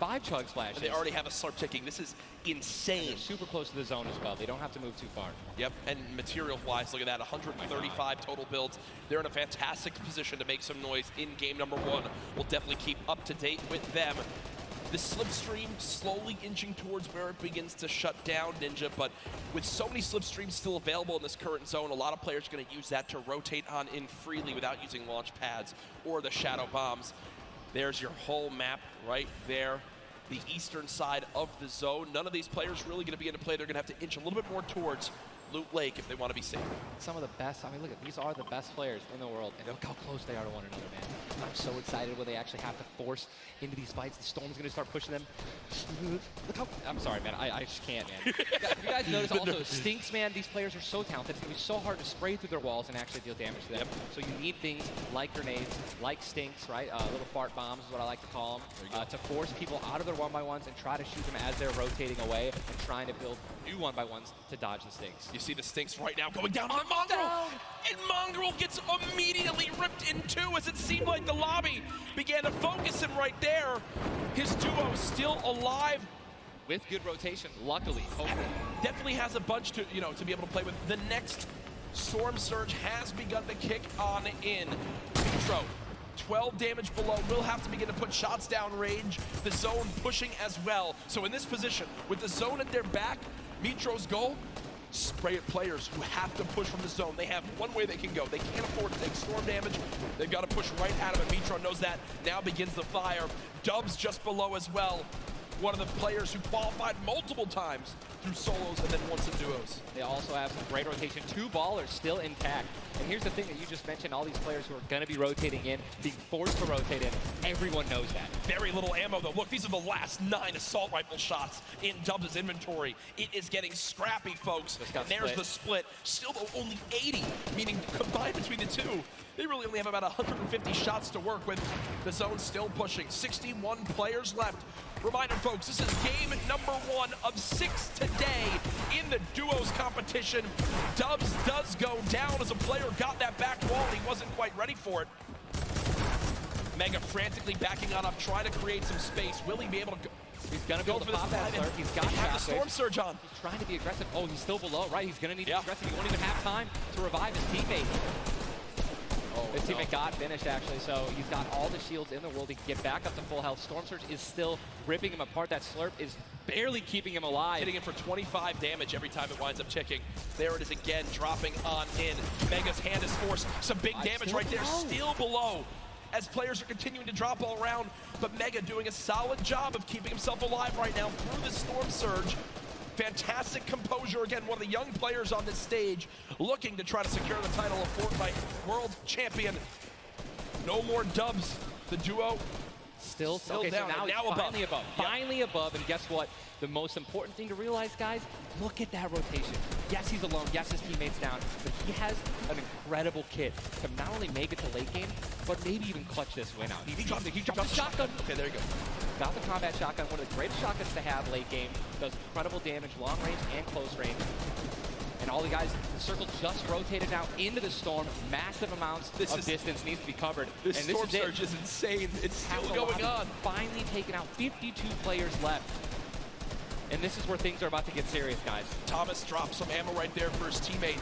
Speaker 4: 5 chug splashes.
Speaker 22: And they already have a slurp ticking. This is insane.
Speaker 4: They're super close to the zone as well. They don't have to move too far.
Speaker 22: Yep, and material-wise, look at that, 135 total builds. They're in a fantastic position to make some noise in game number 1. We'll definitely keep up to date with them. The slipstream slowly inching towards where it begins to shut down Ninja, but with so many slipstreams still available in this current zone, a lot of players are going to use that to rotate on in freely without using launch pads or the shadow bombs. There's your whole map right there, the eastern side of the zone. None of these players really going to be into play. They're going to have to inch a little bit more towards Loot Lake if they want to be safe.
Speaker 4: Some of the best, I mean, look at these are the best players in the world, and look how close they are to one another, man. I'm so excited when they actually have to force into these fights. The Storm's going to start pushing them. Look how, I'm sorry, man, I just can't, man. You guys notice also, Stinks, man, these players are so talented. It's going to be so hard to spray through their walls and actually deal damage to them. So you need things like grenades, like Stinks, right? Little fart bombs is what I like to call them, to force people out of their 1x1s and try to shoot them as they're rotating away and trying to build new 1x1s to dodge the Stinks.
Speaker 22: You see the Stinks right now going down on the Mongrel, and Mongrel gets immediately ripped in two as it seemed like the lobby began to focus him right there. His duo still alive.
Speaker 4: With good rotation, luckily.
Speaker 22: Definitely has a bunch to, to be able to play with. The next Storm Surge has begun to kick on in. Mitro, 12 damage below, will have to begin to put shots down range. The zone pushing as well. So in this position, with the zone at their back, Mitro's goal, spray at players who have to push from the zone. They have one way they can go. They can't afford to take storm damage. They've got to push right out of it. Mitro knows that. Now begins the fire. Dubs just below as well. One of the players who qualified multiple times through solos and then once in duos.
Speaker 4: They also have some great rotation. 2 ballers still intact. And here's the thing that you just mentioned, all these players who are going to be rotating in, being forced to rotate in, everyone knows that.
Speaker 22: Very little ammo though. Look, these are the last 9 assault rifle shots in Dubs' inventory. It is getting scrappy, folks. And there's the split. Still though, only 80, meaning combined between the two, they really only have about 150 shots to work with. The zone still pushing. 61 players left. Reminder, folks, this is game number 1 of 6 today in the duos competition. Dubs does go down as a player got that back wall and he wasn't quite ready for it. Mega frantically backing on up, trying to create some space. Will he be able to go?
Speaker 4: He's going to be able to pop that slurp. He's got
Speaker 22: the Storm Surge on.
Speaker 4: He's trying to be aggressive. Oh, he's still below, right? He's going to need to be aggressive. He won't even have time to revive his teammate. His teammate got finished, actually, so he's got all the shields in the world. He can get back up to full health. Storm Surge is still ripping him apart. That slurp is barely keeping him alive.
Speaker 22: Hitting him for 25 damage every time it winds up ticking. There it is again, dropping on in. Mega's hand is forced. Some big damage right there, still below. As players are continuing to drop all around, but Mega doing a solid job of keeping himself alive right now through the Storm Surge. Fantastic composure. Again, one of the young players on this stage looking to try to secure the title of Fortnite World Champion. No more Dubs. The duo
Speaker 4: still
Speaker 22: down.
Speaker 4: So now he's finally above.
Speaker 22: Yep.
Speaker 4: Finally above. And guess what? The most important thing to realize, guys, look at that rotation. Yes, he's alone. Yes, his teammate's down. But he has an incredible kit to not only make it to late game, but maybe even clutch this win out. He dropped the shotgun.
Speaker 22: Okay, there you go.
Speaker 4: Got the combat shotgun, one of the greatest shotguns to have late game. Does incredible damage, long range and close range. And all the guys, the circle just rotated now into the storm. Massive amounts of distance needs to be covered.
Speaker 22: This Storm Surge is insane. It's still going on.
Speaker 4: Finally taken out. 52 players left. And this is where things are about to get serious, guys.
Speaker 22: Thomas drops some ammo right there for his teammate,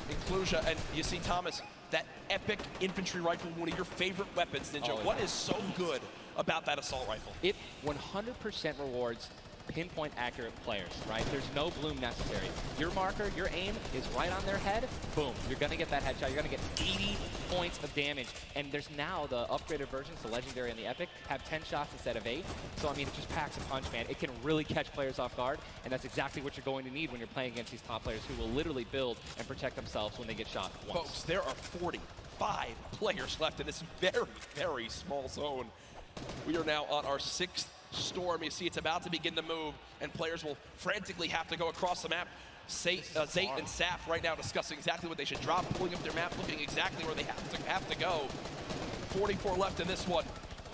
Speaker 22: Inclusia. And you see Thomas, that epic infantry rifle, one of your favorite weapons, Ninja. What is so good about that assault rifle?
Speaker 4: It 100% rewards pinpoint accurate players, right? There's no bloom necessary. Your marker, your aim is right on their head, boom, you're gonna get that headshot. You're gonna get 80 points of damage. And there's now the upgraded versions, the legendary and the epic, have 10 shots instead of 8. So I mean, it just packs a punch, man. It can really catch players off guard, and that's exactly what you're going to need when you're playing against these top players who will literally build and protect themselves when they get shot once.
Speaker 22: Folks, there are 45 players left in this very, very small zone. We are now on our 6th storm. You see it's about to begin to move, and players will frantically have to go across the map. Zayt and Saf right now discussing exactly what they should drop, pulling up their map, looking exactly where they have to go. 44 left in this one.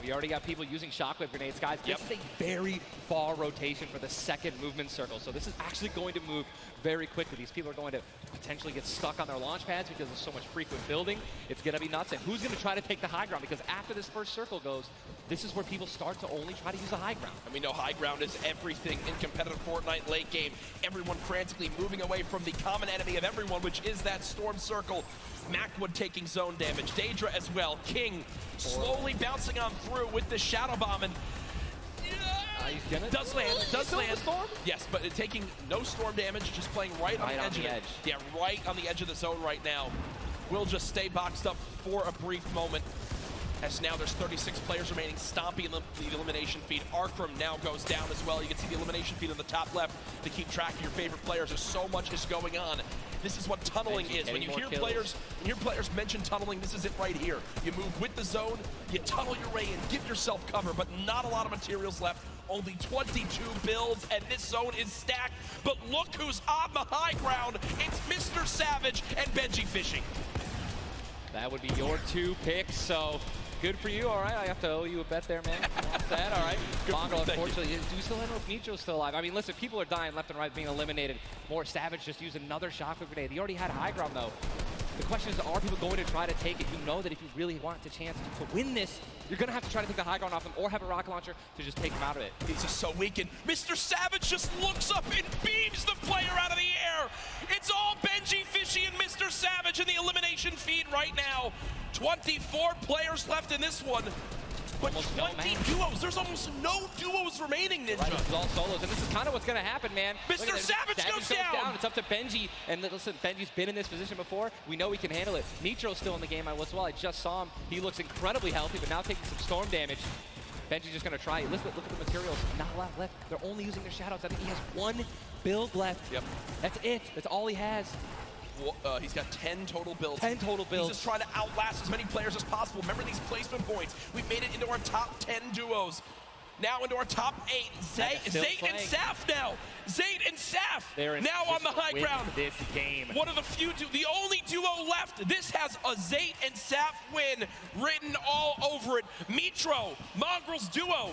Speaker 4: We already got people using shockwave grenades, guys. This is a very far rotation for the second movement circle, so this is actually going to move very quickly. These people are going to potentially get stuck on their launch pads because there's so much frequent building. It's going to be nuts. And who's going to try to take the high ground? Because after this first circle goes, this is where people start to only try to use the high ground.
Speaker 22: And we know high ground is everything in competitive Fortnite late game. Everyone frantically moving away from the common enemy of everyone, which is that storm circle. Macwood taking zone damage. Daedra as well. King slowly bouncing on through with the Shadow Bomb. And does land. Yes, but taking no storm damage, just playing right on the edge of it. Yeah, right on the edge of the zone right now. Will just stay boxed up for a brief moment. As now there's 36 players remaining, stomping the elimination feed. Arkram now goes down as well. You can see the elimination feed on the top left to keep track of your favorite players. There's so much is going on. This is what tunneling is. When you hear players mention tunneling, this is it right here. You move with the zone, you tunnel your way in, give yourself cover, but not a lot of materials left. Only 22 builds, and this zone is stacked. But look who's on the high ground. It's Mr. Savage and Benji Fishing.
Speaker 4: That would be your 2 picks, so good for you. All right, I have to owe you a bet there, man. That's that. All right. Mongo, unfortunately, do you still know if Nitro's still alive? I mean, listen, people are dying left and right, being eliminated. More Savage just used another shockwave grenade. He already had high ground, though. The question is, are people going to try to take it? You know that if you really want the chance to win this, you're going to have to try to take the high ground off them or have a rocket launcher to just take them out of it.
Speaker 22: He's just so weakened. Mr. Savage just looks up and beams the player out of the air. It's all Benji Fishy and Mr. Savage in the elimination feed right now. 24 players left in this one. But 20 duos. There's almost no duos remaining, Ninja.
Speaker 4: Right, it's all solos, and this is kind of what's going to happen, man.
Speaker 22: Mr. Savage goes down.
Speaker 4: It's up to Benji, and listen, Benji's been in this position before. We know he can handle it. Nitro's still in the game as well. I just saw him. He looks incredibly healthy, but now taking some storm damage. Benji's just going to try. Listen, look at the materials. Not a lot left. They're only using their shadows. I think he has 1 build left.
Speaker 22: Yep.
Speaker 4: That's it. That's all he has.
Speaker 22: He's got 10 total builds.
Speaker 4: 10 total builds.
Speaker 22: He's just trying to outlast as many players as possible. Remember these placement points. We've made it into our top 10 duos. Now into our top 8. Zayt and Saf now. Zayt and Saf now on the high ground.
Speaker 4: This game.
Speaker 22: One of the few, the only duo left. This has a Zayt and Saf win written all over it. Mitro, Mongrel's duo,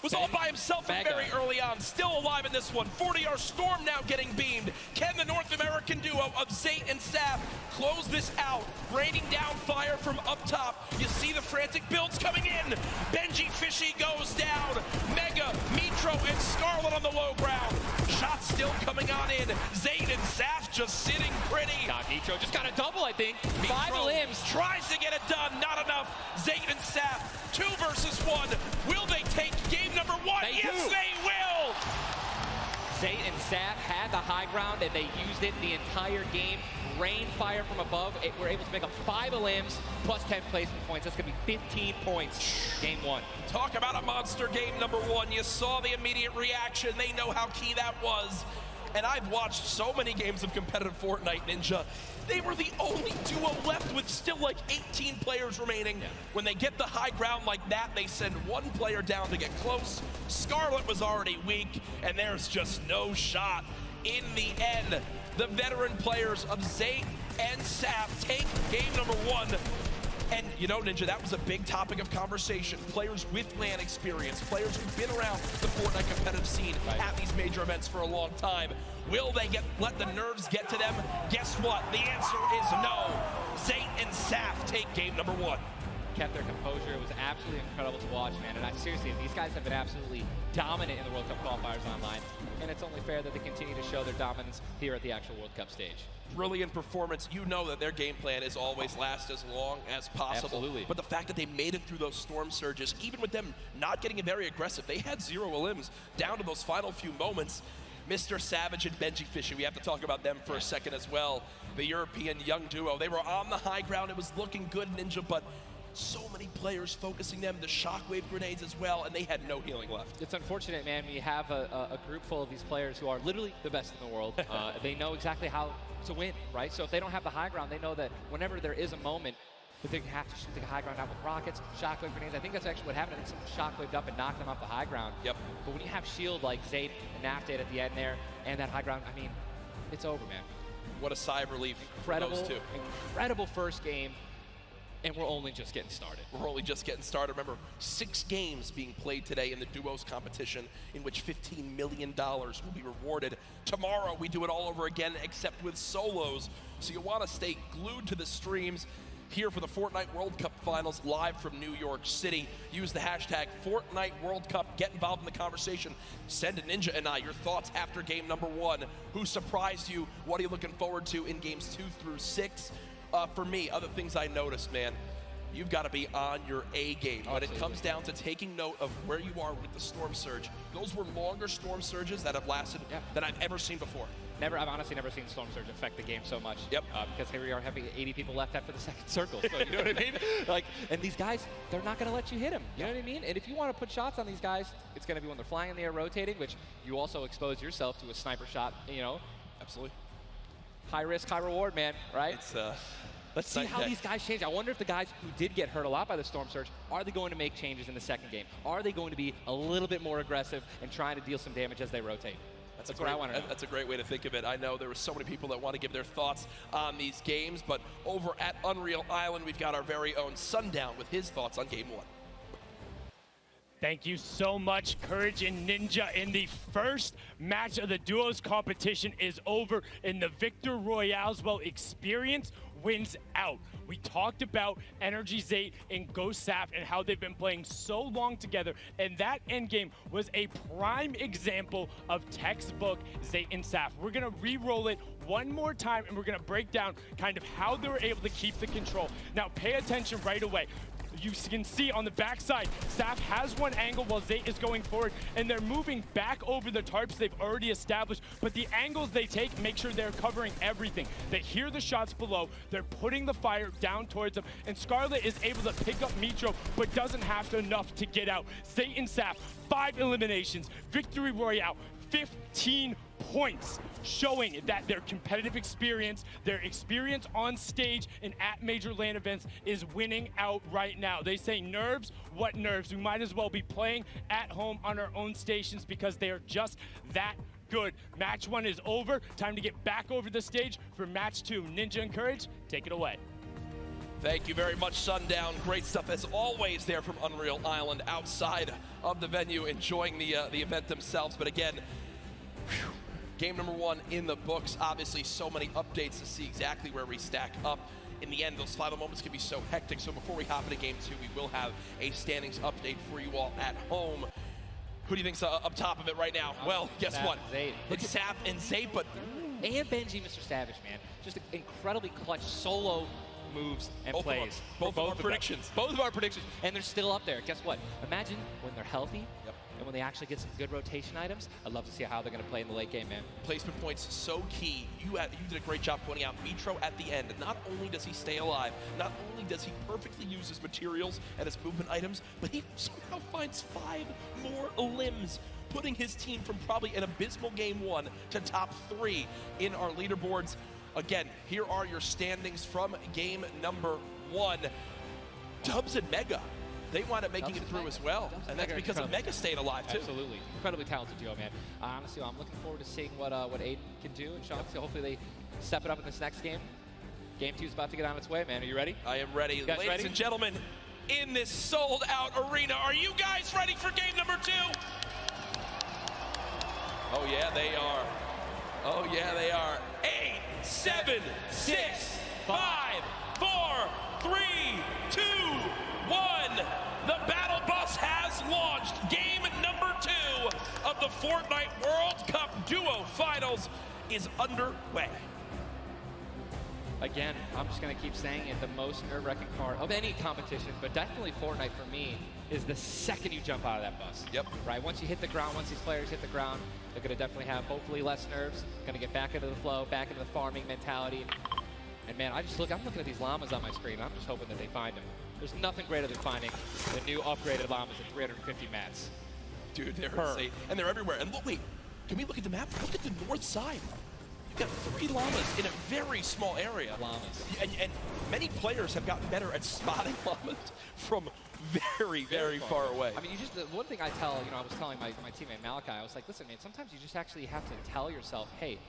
Speaker 22: was all by himself very early on, still alive in this one. 40R Storm now getting beamed. Can the North American duo of Zayt and Saf close this out? Raining down fire from up top. You see the frantic builds coming in. Benji Fishy goes down. Mega, Mitro, and Scarlet on the low ground. Shots still coming on in. Zayt and Saf just sitting pretty.
Speaker 4: Mitro just got a double, I think.
Speaker 22: Mitro
Speaker 4: 5 limbs.
Speaker 22: Tries to get it done, not enough. Zayt and Saf, 2 versus 1. Will they take game number 1? Yes, they will!
Speaker 4: Zayt and Saf had the high ground, and they used it the entire game. Rain fire from above. We're able to make up 5 limbs plus 10 placement points. That's going to be 15 points. Game 1.
Speaker 22: Talk about a monster game number 1. You saw the immediate reaction. They know how key that was. And I've watched so many games of competitive Fortnite, Ninja. They were the only duo left with still like 18 players remaining. When they get the high ground like that, they send 1 player down to get close. Scarlet was already weak, and there's just no shot. In the end, the veteran players of Zayt and Saf take game number 1. And you know, Ninja, that was a big topic of conversation. Players with LAN experience, players who've been around the Fortnite competitive scene at these major events for a long time. Will they let the nerves get to them? Guess what? The answer is no. Zayt and Saf take game number 1.
Speaker 4: Kept their composure. It was absolutely incredible to watch, man. And seriously, these guys have been absolutely dominant in the World Cup qualifiers online. And it's only fair that they continue to show their dominance here at the actual World Cup stage.
Speaker 22: Brilliant performance. You know that their game plan is always last as long as possible.
Speaker 4: Absolutely.
Speaker 22: But the fact that they made it through those storm surges, even with them not getting very aggressive, they had 0 limbs down to those final few moments. Mr. Savage and Benji Fishy, we have to talk about them for a second as well. The European young duo, they were on the high ground. It was looking good, Ninja, but so many players focusing them, the shockwave grenades as well, and they had no healing left.
Speaker 4: It's unfortunate, man. We have a group full of these players who are literally the best in the world. They know exactly how to win, right? So if they don't have the high ground, they know that whenever there is a moment that they have to shoot the high ground out with rockets, shockwave grenades. I think that's actually what happened. I think someone shockwaved up and knocked them off the high ground.
Speaker 22: Yep.
Speaker 4: But when you have shield like Zayt and Naf did at the end there, and that high ground, I mean, it's over, man.
Speaker 22: What a sigh of relief
Speaker 4: Incredible,
Speaker 22: for those two.
Speaker 4: Incredible first game. And we're only just getting started.
Speaker 22: We're only just getting started. Remember, 6 games being played today in the duos competition, in which $15 million will be rewarded. Tomorrow, we do it all over again, except with solos. So you'll want to stay glued to the streams here for the Fortnite World Cup Finals, live from New York City. Use the hashtag Fortnite World Cup. Get involved in the conversation. Send a Ninja and I your thoughts after game number 1. Who surprised you? What are you looking forward to in games 2 through 6? For me, other things I noticed, man, you've got to be on your A game. When it comes down to taking note of where you are with the storm surge, those were longer storm surges that have lasted than I've ever seen before.
Speaker 4: I've honestly never seen Storm Surge affect the game so much. Because here we are having 80 people left after the second circle. So you know what I mean? Like, and these guys, they're not going to let you hit them. You know what I mean? And if you want to put shots on these guys, it's going to be when they're flying in the air, rotating, which you also expose yourself to a sniper shot. You know.
Speaker 22: Absolutely.
Speaker 4: High risk, high reward, man. Right?
Speaker 22: It's
Speaker 4: Let's see how these guys change. I wonder if the guys who did get hurt a lot by the Storm Surge, are they going to make changes in the second game? Are they going to be a little bit more aggressive and trying to deal some damage as they rotate? That's what I want to know.
Speaker 22: That's a great way to think of it. I know there were so many people that want to give their thoughts on these games, but over at Unreal Island, we've got our very own Sundown with his thoughts on game 1.
Speaker 3: Thank you so much, Courage and Ninja. In the first match of the duos competition is over, and the Victor Royale's experience wins out. We talked about Energy Zate and Ghost Saf and how they've been playing so long together, and that endgame was a prime example of textbook Zate and Saf. We're gonna re-roll it one more time, and we're gonna break down kind of how they were able to keep the control. Now pay attention right away. You can see on the backside, Saf has one angle while Zate is going forward, and they're moving back over the tarps they've already established, but the angles they take make sure they're covering everything. They hear the shots below, they're putting the fire down towards them, and Scarlet is able to pick up Mitro, but doesn't have enough to get out. Zate and Saf, 5 eliminations, Victory Royale, 15 points, showing that their competitive experience, their experience on stage and at major LAN events is winning out right now. They say nerves, what nerves? We might as well be playing at home on our own stations because they are just that good. Match 1 is over. Time to get back over the stage for match 2. Ninja and Courage, take it away.
Speaker 22: Thank you very much, Sundown. Great stuff as always there from Unreal Island outside of the venue, enjoying the event themselves. But again, game number 1 in the books. Obviously, so many updates to see exactly where we stack up. In the end, those final moments can be so hectic. So before we hop into game 2, we will have a standings update for you all at home. Who do you think's up top of it right now? Well, guess what? It's Saf and Zate, but
Speaker 4: and Benji, Mr. Savage, man. Just incredibly clutch solo moves and plays.
Speaker 22: Both of our predictions.
Speaker 4: Both of our predictions, and they're still up there. Guess what? Imagine when they're healthy and when they actually get some good rotation items. I'd love to see how they're going to play in the late game, man.
Speaker 22: Placement points so key. You did a great job pointing out Mitro at the end. Not only does he stay alive, not only does he perfectly use his materials and his movement items, but he somehow finds 5 more limbs, putting his team from probably an abysmal game 1 to top 3 in our leaderboards. Again, here are your standings from game number 1. Dubs and Mega, they wound up making it through as well, and that's because of Mega staying alive too.
Speaker 4: Absolutely, incredibly talented duo, man. Honestly, I'm looking forward to seeing what Aiden can do, and Sean, hopefully they step it up in this next game. Game 2 is about to get on its way, man. Are you ready?
Speaker 22: I am ready. Ladies and gentlemen, in this sold-out arena, are you guys ready for game number 2? Oh yeah, they are. Oh yeah, they are. 8, 7, 6, 5, 4, 3, 2, 1. The battle bus has launched. Game number 2 of the Fortnite World Cup Duo Finals is underway.
Speaker 4: Again, I'm just going to keep saying it, the most nerve-wracking part of any competition, but definitely Fortnite for me, is the second you jump out of that bus.
Speaker 22: Yep.
Speaker 4: Right, once you hit the ground, once these players hit the ground, they're going to definitely have hopefully less nerves, going to get back into the flow, back into the farming mentality. And man, I'm looking at these llamas on my screen, and I'm just hoping that they find them. There's nothing greater than finding the new upgraded llamas at 350 mats.
Speaker 22: Dude, they're insane. And they're everywhere. And look, wait, can we look at the map? Look at the north side. You've got 3 llamas in a very small area.
Speaker 4: Llamas.
Speaker 22: And many players have gotten better at spotting llamas from very, very far away.
Speaker 4: I mean, the one thing I was telling my teammate Malachi, I was like, listen, man, sometimes you just actually have to tell yourself, hey,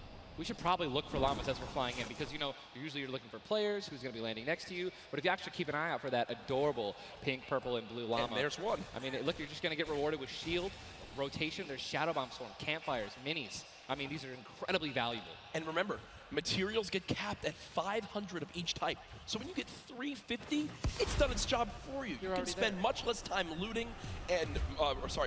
Speaker 4: we should probably look for llamas as we're flying in, because, you know, usually you're looking for players who's going to be landing next to you. But if you actually keep an eye out for that adorable pink, purple, and blue llama.
Speaker 22: And there's one.
Speaker 4: I mean, look, you're just going to get rewarded with shield, rotation. There's Shadow Bomb Storm, campfires, minis. I mean, these are incredibly valuable.
Speaker 22: And remember, materials get capped at 500 of each type. So when you get 350, it's done its job for you. You can spend much less time looting and,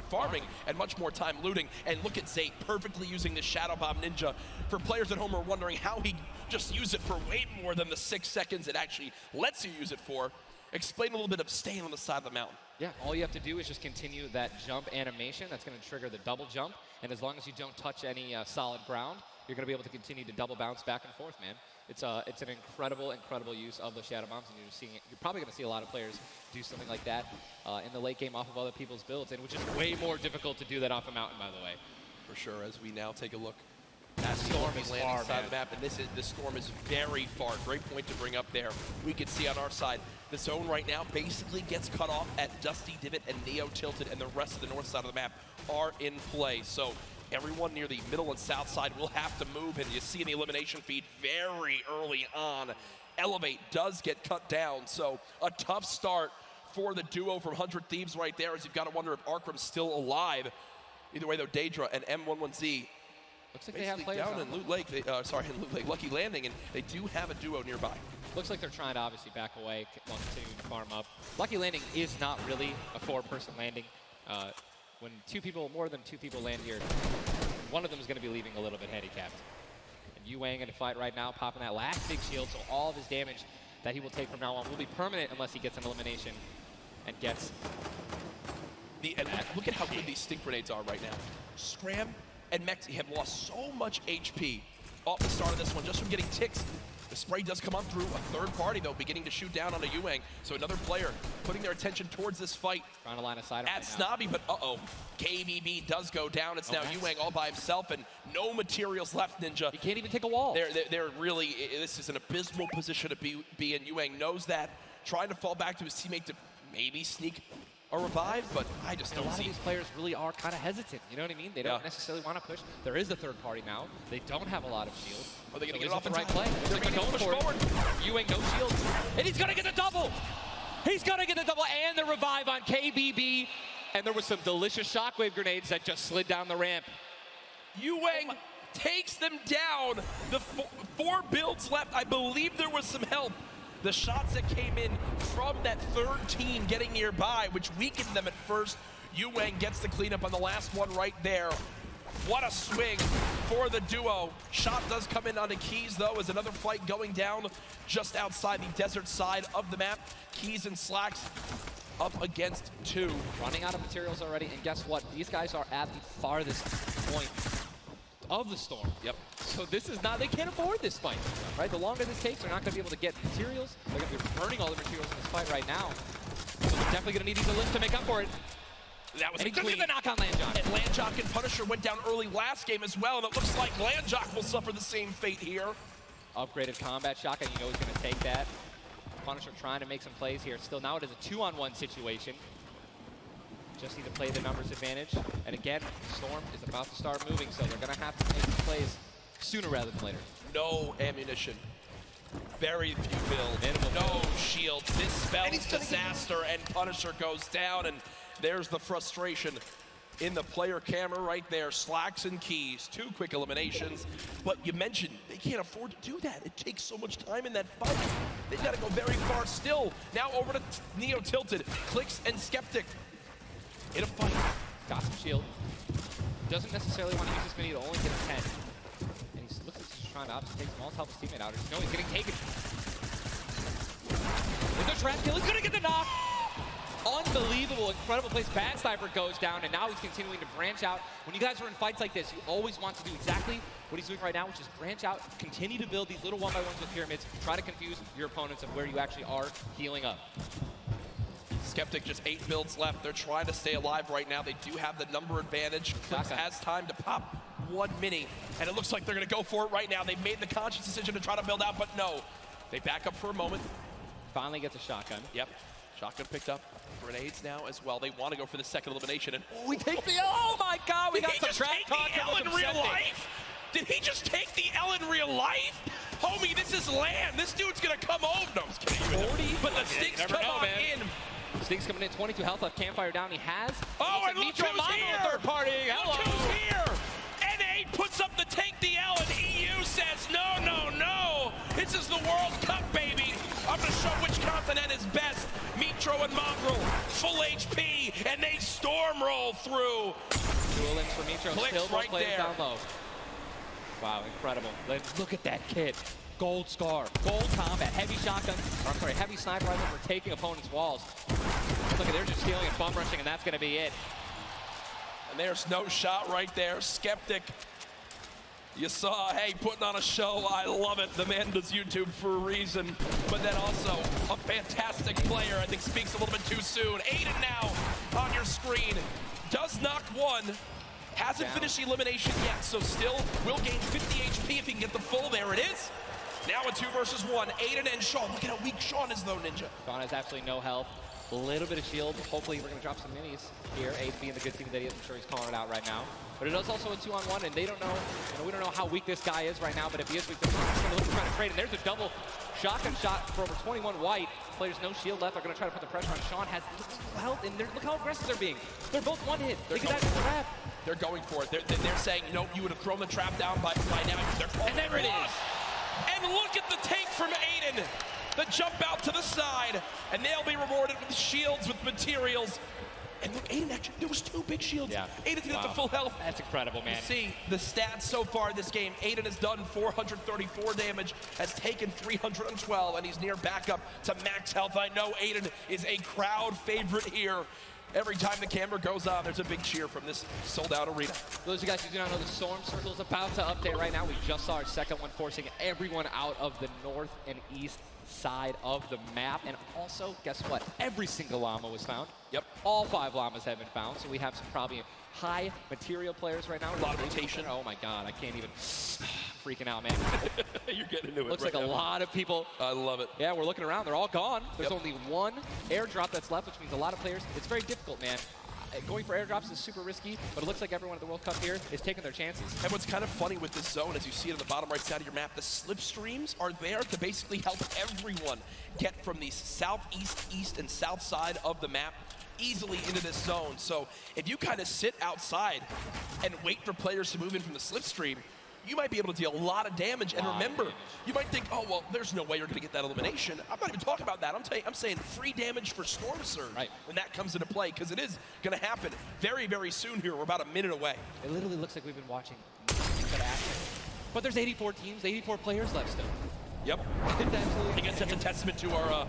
Speaker 22: farming, and much more time looting. And look at Zate perfectly using this Shadow Bomb Ninja. For players at home who are wondering how he just used it for way more than the 6 seconds it actually lets you use it for, explain a little bit of staying on the side of the mountain.
Speaker 4: Yeah, all you have to do is just continue that jump animation. That's going to trigger the double jump. And as long as you don't touch any solid ground, you're going to be able to continue to double bounce back and forth, man. It's an incredible use of the Shadow Bombs, and you're probably going to see a lot of players do something like that in the late game off of other people's builds, and which is way more difficult to do that off a mountain, by the way.
Speaker 22: For sure, as we now take a look at the storm is landing side of the map, and this storm is very far. Great point to bring up there. We can see on our side, the zone right now basically gets cut off at Dusty Divot and Neo Tilted, and the rest of the north side of the map are in play. So everyone near the middle and south side will have to move, and you see in the elimination feed very early on, Elevate does get cut down. So a tough start for the duo from 100 Thieves right there, as you've got to wonder if Arkram's still alive. Either way, though, Daedra and M11Z
Speaker 4: looks like they have players
Speaker 22: down in Loot Lake. In Loot Lake, Lucky Landing, and they do have a duo nearby.
Speaker 4: Looks like they're trying to obviously back away while continuing to farm up. Lucky Landing is not really a 4-person landing. When more than two people land here, one of them is going to be leaving a little bit handicapped. And Yu-Wang in a fight right now, popping that last big shield, so all of his damage that he will take from now on will be permanent unless he gets an elimination and gets...
Speaker 22: Look at how good these stink grenades are right now. Scram and Mexi have lost so much HP off the start of this one just from getting ticks. The spray does come on through. A third party, though, beginning to shoot down on a Yu-Wang. So another player putting their attention towards this fight.
Speaker 4: Trying to line a side
Speaker 22: at Snobby, but KBB does go down. It's now Yu-Wang all by himself, and no materials left, Ninja.
Speaker 4: He can't even take a wall.
Speaker 22: They're really, this is an abysmal position to be in. Yu-Wang knows that, trying to fall back to his teammate to maybe sneak a revive, but I just don't see.
Speaker 4: A lot of these players really are kind of hesitant, you know what I mean? They don't necessarily want to push. There is a third party now. They don't have a lot of shields.
Speaker 22: Are they going to get it off
Speaker 4: the right play?
Speaker 22: They're going to push forward.
Speaker 4: Yu-Wang no shields, and he's going to get the double! He's going to get the double and the revive on KBB, and there was some delicious shockwave grenades that just slid down the ramp.
Speaker 22: Yu-Wang takes them down. The 4 builds left. I believe there was some help. The shots that came in from that third team getting nearby, which weakened them at first. Yu-Wang gets the cleanup on the last one right there. What a swing for the duo. Shot does come in onto Keys, though, as another fight going down just outside the desert side of the map. Keys and Slacks up against 2.
Speaker 4: Running out of materials already, and guess what? These guys are at the farthest point of the storm.
Speaker 22: Yep.
Speaker 4: So this is not, they can't afford this fight, right? The longer this takes, they're not going to be able to get materials. They're going to be burning all the materials in this fight right now. So they're definitely going to need these elims to make up for it.
Speaker 22: That was
Speaker 4: and he took the knock on Landjock.
Speaker 22: And Landjock and Punisher went down early last game as well, and it looks like Landjock will suffer the same fate here.
Speaker 4: Upgraded combat shotgun, you know he's going to take that. Punisher trying to make some plays here. Still, now it is a 2-on-1 situation. Just need to play the numbers advantage. And again, Storm is about to start moving, so they're going to have to make some plays sooner rather than later.
Speaker 22: No ammunition. Very few builds. No shields. This spells disaster, and Punisher goes down, and there's the frustration in the player camera right there. Slacks and Keys, 2 quick eliminations. But you mentioned they can't afford to do that. It takes so much time in that fight. They got to go very far still. Now over to Neo Tilted, Clicks and Skeptic in a fight.
Speaker 4: Got some shield. Doesn't necessarily want to use this mini to only get a 10. And he looks like he's trying to obviously take some to help his teammate out. No, he's getting taken. With the trap kill, he's going to get the knock. Unbelievable, incredible plays. Bad Sniper goes down, and now he's continuing to branch out. When you guys are in fights like this, you always want to do exactly what he's doing right now, which is branch out, continue to build these little 1x1s with pyramids, try to confuse your opponents of where you actually are healing up.
Speaker 22: Skeptic, just 8 builds left. They're trying to stay alive right now. They do have the number advantage. Clicks has time to pop 1 mini, and it looks like they're going to go for it right now. They made the conscious decision to try to build out, but no. They back up for a moment.
Speaker 4: Finally gets a shotgun.
Speaker 22: Yep. Shotgun picked up. Grenades now as well. They want to go for the second elimination. And
Speaker 4: we take the, oh my God, we got some trap talk
Speaker 22: in real life. Did he just take the L in real life? Homie, this is land. This dude's gonna come over. No, I'm just kidding.
Speaker 4: 40?
Speaker 22: But the Stinks
Speaker 4: Never
Speaker 22: come
Speaker 4: know,
Speaker 22: on
Speaker 4: man.
Speaker 22: in.
Speaker 4: Stinks coming in, 22 health left, Campfire down, he has.
Speaker 22: Oh, and look who's here!
Speaker 4: Third party, hello!
Speaker 22: Look who's here! NA puts up the take the L, and EU says, no, no, no! This is the World Cup, baby! I'm gonna show which continent is best. Mitro and Mongrel, full HP, and they storm roll through.
Speaker 4: Dual links for Mitro,
Speaker 22: Clicks
Speaker 4: still
Speaker 22: right
Speaker 4: plays
Speaker 22: there.
Speaker 4: down low. Wow, incredible. Look at that kit. Gold Scar, Gold Combat, heavy shotgun, or I'm sorry, heavy sniper rifle for taking opponents' walls. Look at, they're just stealing and bum rushing, and that's gonna be it.
Speaker 22: And there's no shot right there. Skeptic, you saw, hey, putting on a show. I love it. The man does YouTube for a reason. But then also a fantastic player. I think speaks a little bit too soon. Aiden now on your screen. Does knock one. Hasn't finished elimination yet, so still will gain 50 HP if he can get the full. There it is. Now a 2 versus 1. Aiden and Sean. Look at how weak Sean is, though, Ninja.
Speaker 4: Sean has absolutely no health. A little bit of shield. Hopefully we're going to drop some minis here. Aiden being the good team that he is. I'm sure he's calling it out right now. But it is also a 2-on-1, and they don't know, we don't know how weak this guy is right now, but if he is weak, they're going to try to trade. And there's a double shotgun shot for over 21 white. Players no shield left. They're going to try to put the pressure on. Sean has little health, and look how aggressive they're being. They're both one hit. They can actually trap.
Speaker 22: They're going for it. They're saying, you know, you would have thrown the trap down by now. And there it is. And look at the take from Aiden. The jump out to the side, and they'll be rewarded with shields, with materials. And look, Aiden actually, there was 2 big shields.
Speaker 4: Yeah.
Speaker 22: Aiden's got the full health.
Speaker 4: That's incredible, man.
Speaker 22: You see the stats so far in this game. Aiden has done 434 damage, has taken 312, and he's near back up to max health. I know Aiden is a crowd favorite here. Every time the camera goes on, there's a big cheer from this sold-out arena.
Speaker 4: For those of you guys who do not know, the Storm Circle is about to update right now. We just saw our second one, forcing everyone out of the north and east side of the map. And also, guess what? Every single llama was found.
Speaker 22: Yep.
Speaker 4: All 5 llamas have been found, so we have some probably high material players right now.
Speaker 22: A lot of rotation.
Speaker 4: Oh my god, I can't even. Freaking out, man.
Speaker 22: You're getting into it.
Speaker 4: Looks
Speaker 22: right
Speaker 4: like
Speaker 22: now.
Speaker 4: a lot of people.
Speaker 22: I love it.
Speaker 4: Yeah, we're looking around. They're all gone. There's only one airdrop that's left, which means a lot of players. It's very difficult, man. Going for airdrops is super risky, but it looks like everyone at the World Cup here is taking their chances.
Speaker 22: And what's kind of funny with this zone, as you see it on the bottom right side of your map, the slipstreams are there to basically help everyone get from the southeast, east, and south side of the map easily into this zone. So if you kind of sit outside and wait for players to move in from the slipstream, you might be able to deal a lot of damage. And remember, you might think, oh, well, there's no way you're going to get that elimination. I'm not even talking about that. I'm saying free damage for Storm Surge when that comes into play, because it is going to happen very, very soon here. We're about a minute away.
Speaker 4: It literally looks like we've been watching good action. But there's 84 teams, 84 players left still.
Speaker 22: Yep. I guess that's a testament to our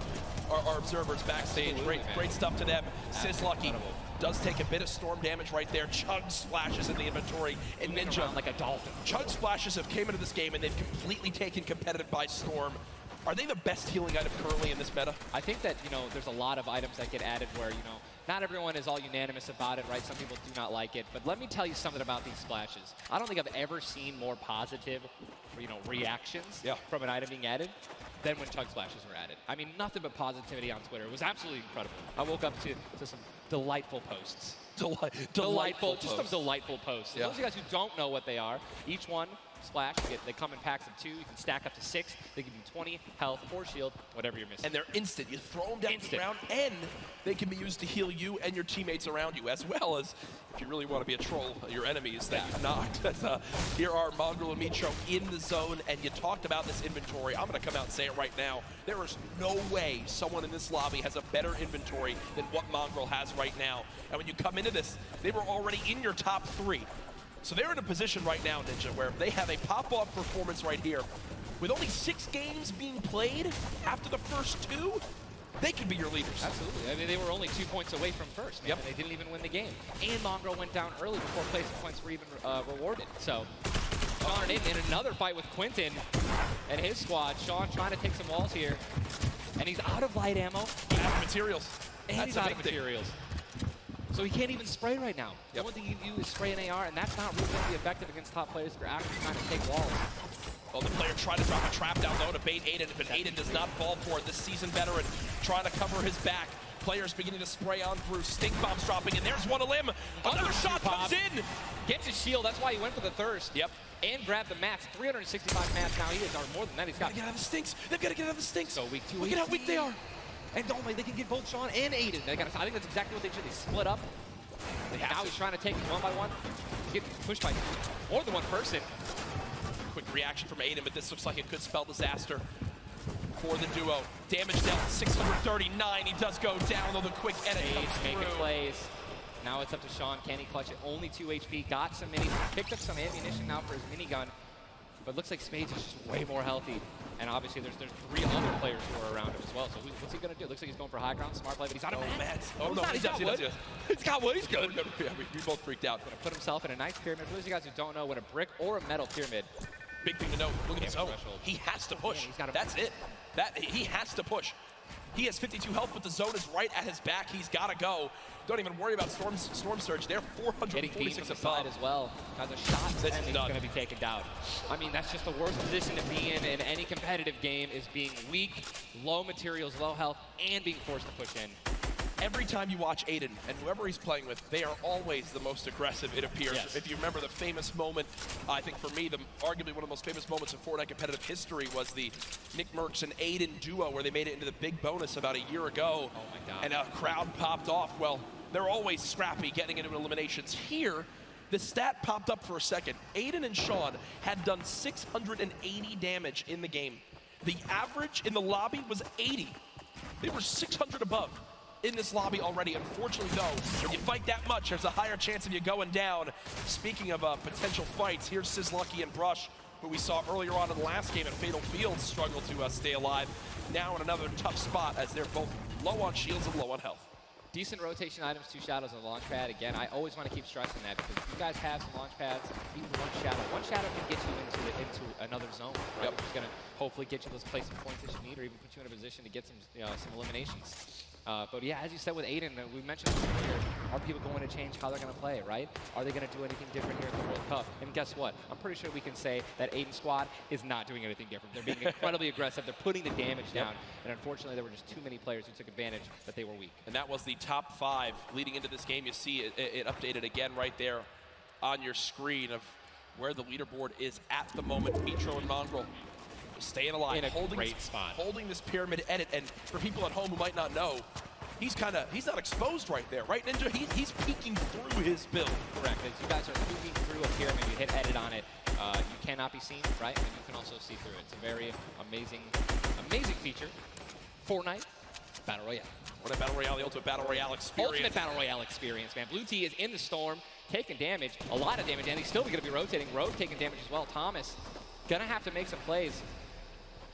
Speaker 22: observers backstage. Great stuff to them. Sizlucky does take a bit of storm damage right there. Chug splashes in the inventory. And Ninja,
Speaker 4: like a dolphin.
Speaker 22: Chug splashes have came into this game and they've completely taken competitive by storm. Are they the best healing item currently in this meta?
Speaker 4: I think that, there's a lot of items that get added where, not everyone is all unanimous about it, right? Some people do not like it. But let me tell you something about these splashes. I don't think I've ever seen more positive, reactions from an item being added than when chug splashes were added. I mean, nothing but positivity on Twitter. It was absolutely incredible. I woke up to some delightful posts.
Speaker 22: Delightful
Speaker 4: just some delightful posts.
Speaker 22: Yeah.
Speaker 4: Those of you guys who don't know what they are, each one splash, they come in packs of 2. You can stack up to 6. They give you 20 health or shield, whatever you're missing.
Speaker 22: And they're instant. You throw them down to the ground, and they can be used to heal you and your teammates around you, as well as, if you really want to be a troll, your enemies that you've knocked. Here are Mongrel and Mitro in the zone, and you talked about this inventory. I'm going to come out and say it right now. There is no way someone in this lobby has a better inventory than what Mongrel has right now. And when you come into this, they were already in your top 3. So they're in a position right now, Ninja, where they have a pop-off performance right here. With only 6 games being played after the first 2, they could be your leaders.
Speaker 4: Absolutely. I mean, they were only 2 points away from first, man. Yep. They didn't even win the game. And Mongrel went down early before placing points were even rewarded. So, Sean in another fight with Quentin and his squad. Sean trying to take some walls here. And he's out of light ammo.
Speaker 22: Out of materials.
Speaker 4: And he's out of materials. So he can't even spray right now. The only thing you can do is spray an AR, and that's not really going to be effective against top players if you're actually trying to take walls.
Speaker 22: Well, the player tried to drop a trap down low to bait Aiden, but Aiden does not fall for it. This seasoned veteran trying to cover his back. Players beginning to spray on through. Stink bombs dropping, and there's one a limb. Another shot comes in.
Speaker 4: Gets his shield. That's why he went for the thirst.
Speaker 22: Yep.
Speaker 4: And grabbed the mats. 365 mats now. He is, or more than that. He's got.
Speaker 22: Get out of the stinks. They've got to get out of the stinks.
Speaker 4: So weak 2.
Speaker 22: Look at how weak they are.
Speaker 4: And don't they can get both Sean and Aiden. They got. I think that's exactly what they should. They split up. Now he's trying to take them one by one. He's getting pushed by more than one person.
Speaker 22: Quick reaction from Aiden, but this looks like it could spell disaster for the duo. Damage dealt 639. He does go down, though the quick edit comes
Speaker 4: making
Speaker 22: through.
Speaker 4: plays. Now it's up to Sean. Can he clutch it? Only 2 HP. Got some minis. Picked up some ammunition now for his minigun. But looks like Spades is just way more healthy. And obviously there's 3 other players who are around him as well. So what's he going to do? Looks like he's going for high ground. Smart play, but he's out of mats.
Speaker 22: Oh, no, he does.
Speaker 4: He's got wood. He's good.
Speaker 22: Yeah, we both freaked out.
Speaker 4: Going to put himself in a nice pyramid. For those of you guys who don't know what a brick or a metal pyramid.
Speaker 22: Big thing to note. Look at the zone. He has to push. That's it. He has to push. He has 52 health, but the zone is right at his back. He's got to go. Don't even worry about Storm Surge. They're 446 above
Speaker 4: as well. Has a shot,
Speaker 22: this
Speaker 4: and
Speaker 22: is
Speaker 4: he's going to be taken down. I mean, that's just the worst position to be in any competitive game, is being weak, low materials, low health, and being forced to push in.
Speaker 22: Every time you watch Aiden and whoever he's playing with, they are always the most aggressive, it appears.
Speaker 4: Yes.
Speaker 22: If you remember the famous moment, I think for me, arguably one of the most famous moments in Fortnite competitive history was the Nick Merckx and Aiden duo, where they made it into the big bonus about a year ago.
Speaker 4: Oh my God.
Speaker 22: And a crowd popped off. Well, they're always scrappy getting into eliminations. Here, the stat popped up for a second. Aiden and Sean had done 680 damage in the game. The average in the lobby was 80. They were 600 above in this lobby already. Unfortunately, though, when you fight that much, there's a higher chance of you going down. Speaking of potential fights, here's Sizlucky and Brush, who we saw earlier on in the last game at Fatal Fields struggle to stay alive. Now in another tough spot, as they're both low on shields and low on health.
Speaker 4: Decent rotation items, 2 shadows on the launch pad. Again, I always want to keep stressing that, because if you guys have some launch pads, even one shadow can get you into another zone, right? Which is going to hopefully get you those placement points that you need, or even put you in a position to get some eliminations. But yeah, as you said with Aiden, we mentioned this earlier, are people going to change how they're going to play, right? Are they going to do anything different here at the World Cup? And guess what? I'm pretty sure we can say that Aiden's squad is not doing anything different. They're being incredibly aggressive. They're putting the damage down. And unfortunately, there were just too many players who took advantage that they were weak.
Speaker 22: And that was the top 5 leading into this game. You see it updated again right there on your screen of where the leaderboard is at the moment. Mitro and Mongrel staying alive,
Speaker 4: in a
Speaker 22: holding
Speaker 4: great spot,
Speaker 22: holding this pyramid edit. And for people at home who might not know, he's not exposed right there, right, Ninja? He's peeking through his build.
Speaker 4: Correct. As you guys are peeking through a pyramid, you hit edit on it, you cannot be seen, right? And you can also see through it. It's a very amazing feature. Fortnite Battle Royale.
Speaker 22: What a Battle Royale, the ultimate Battle Royale experience.
Speaker 4: Ultimate Battle Royale experience, man. Blue T is in the storm, taking damage, a lot of damage, and he's still going to be rotating. Road taking damage as well. Thomas gonna have to make some plays.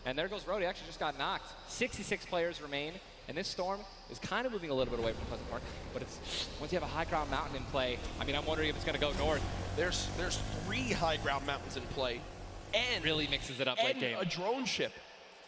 Speaker 4: And there goes Road. He actually just got knocked. 66 players remain, and this storm is kind of moving a little bit away from Pleasant Park. But it's once you have a high ground mountain in play, I mean, I'm wondering if it's going to go north.
Speaker 22: There's 3 high ground mountains in play, and
Speaker 4: really mixes it up late game.
Speaker 22: A drone ship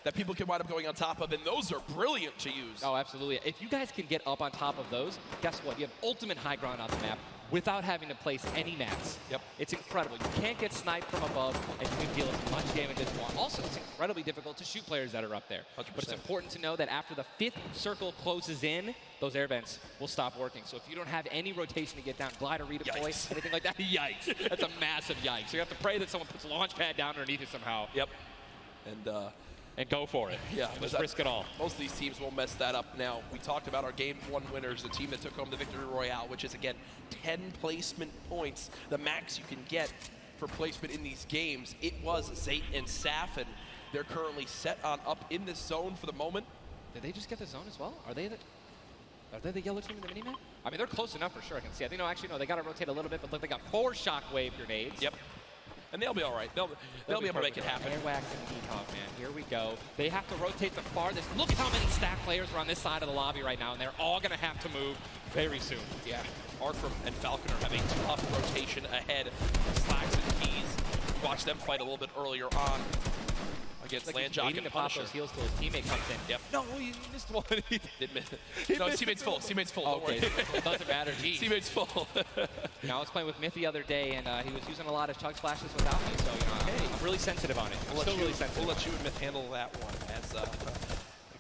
Speaker 22: that people can wind up going on top of, and those are brilliant to use.
Speaker 4: Oh, absolutely. If you guys can get up on top of those, guess what? You have ultimate high ground on the map without having to place any mats.
Speaker 22: Yep.
Speaker 4: It's incredible. You can't get sniped from above, and you can deal as much damage as you want. Also, it's incredibly difficult to shoot players that are up there.
Speaker 22: 100%.
Speaker 4: But it's important to know that after the 5th circle closes in, those air vents will stop working. So if you don't have any rotation to get down, glider, redeploy, anything like that, yikes. That's a massive yikes. So you have to pray that someone puts a launch pad down underneath it somehow.
Speaker 22: Yep.
Speaker 4: And go for it.
Speaker 22: Yeah,
Speaker 4: just risk it all.
Speaker 22: Most of these teams won't mess that up. Now, we talked about our Game 1 winners, the team that took home the Victory Royale, which is, again, 10 placement points, the max you can get for placement in these games. It was Zayt and Saf, and they're currently set on up in this zone for the moment.
Speaker 4: Did they just get the zone as well? Are they the yellow team in the mini-map? I mean, they're close enough for sure, I can see. I think, no, actually, no, they got to rotate a little bit, but look, they got 4 shockwave grenades.
Speaker 22: Yep. And they'll be all right. They'll be able to make it happen.
Speaker 4: Airwax and Dehawk, man. Here we go. They have to rotate the farthest. Look at how many stack players are on this side of the lobby right now, and they're all going to have to move very soon.
Speaker 22: Yeah. Arkram and Falconer have a tough rotation ahead. Slacks and Keys. Watch them fight a little bit earlier on against Landjock and
Speaker 4: to pop
Speaker 22: Punisher.
Speaker 4: those heals till his teammate comes in.
Speaker 22: Yep.
Speaker 4: No, he missed one.
Speaker 22: Did miss. No, teammate's full. Teammate's full.
Speaker 4: Oh, okay. Doesn't matter. Geez.
Speaker 22: Teammate's full.
Speaker 4: I was playing with Myth the other day, and he was using a lot of chug splashes without me, so I'm really sensitive on it. I'm still really sensitive.
Speaker 22: We'll let you and Myth handle that one as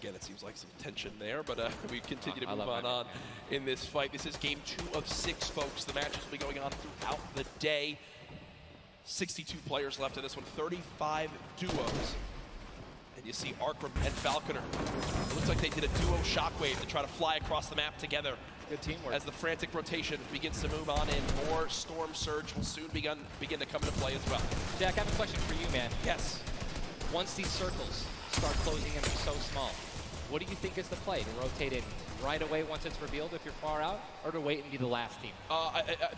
Speaker 22: again, it seems like some tension there, but we continue to move on in this fight. This is game 2 of 6, folks. The matches will be going on throughout the day. 62 players left in this one, 35 duos. And you see Arkram and Falconer. It looks like they did a duo shockwave to try to fly across the map together.
Speaker 4: Good teamwork.
Speaker 22: As the frantic rotation begins to move on in, more Storm Surge will soon begin to come into play as well.
Speaker 4: Jack, I have a question for you, man.
Speaker 22: Yes.
Speaker 4: Once these circles start closing in, they're so small. What do you think is the play? To rotate in right away once it's revealed if you're far out, or to wait and be the last team?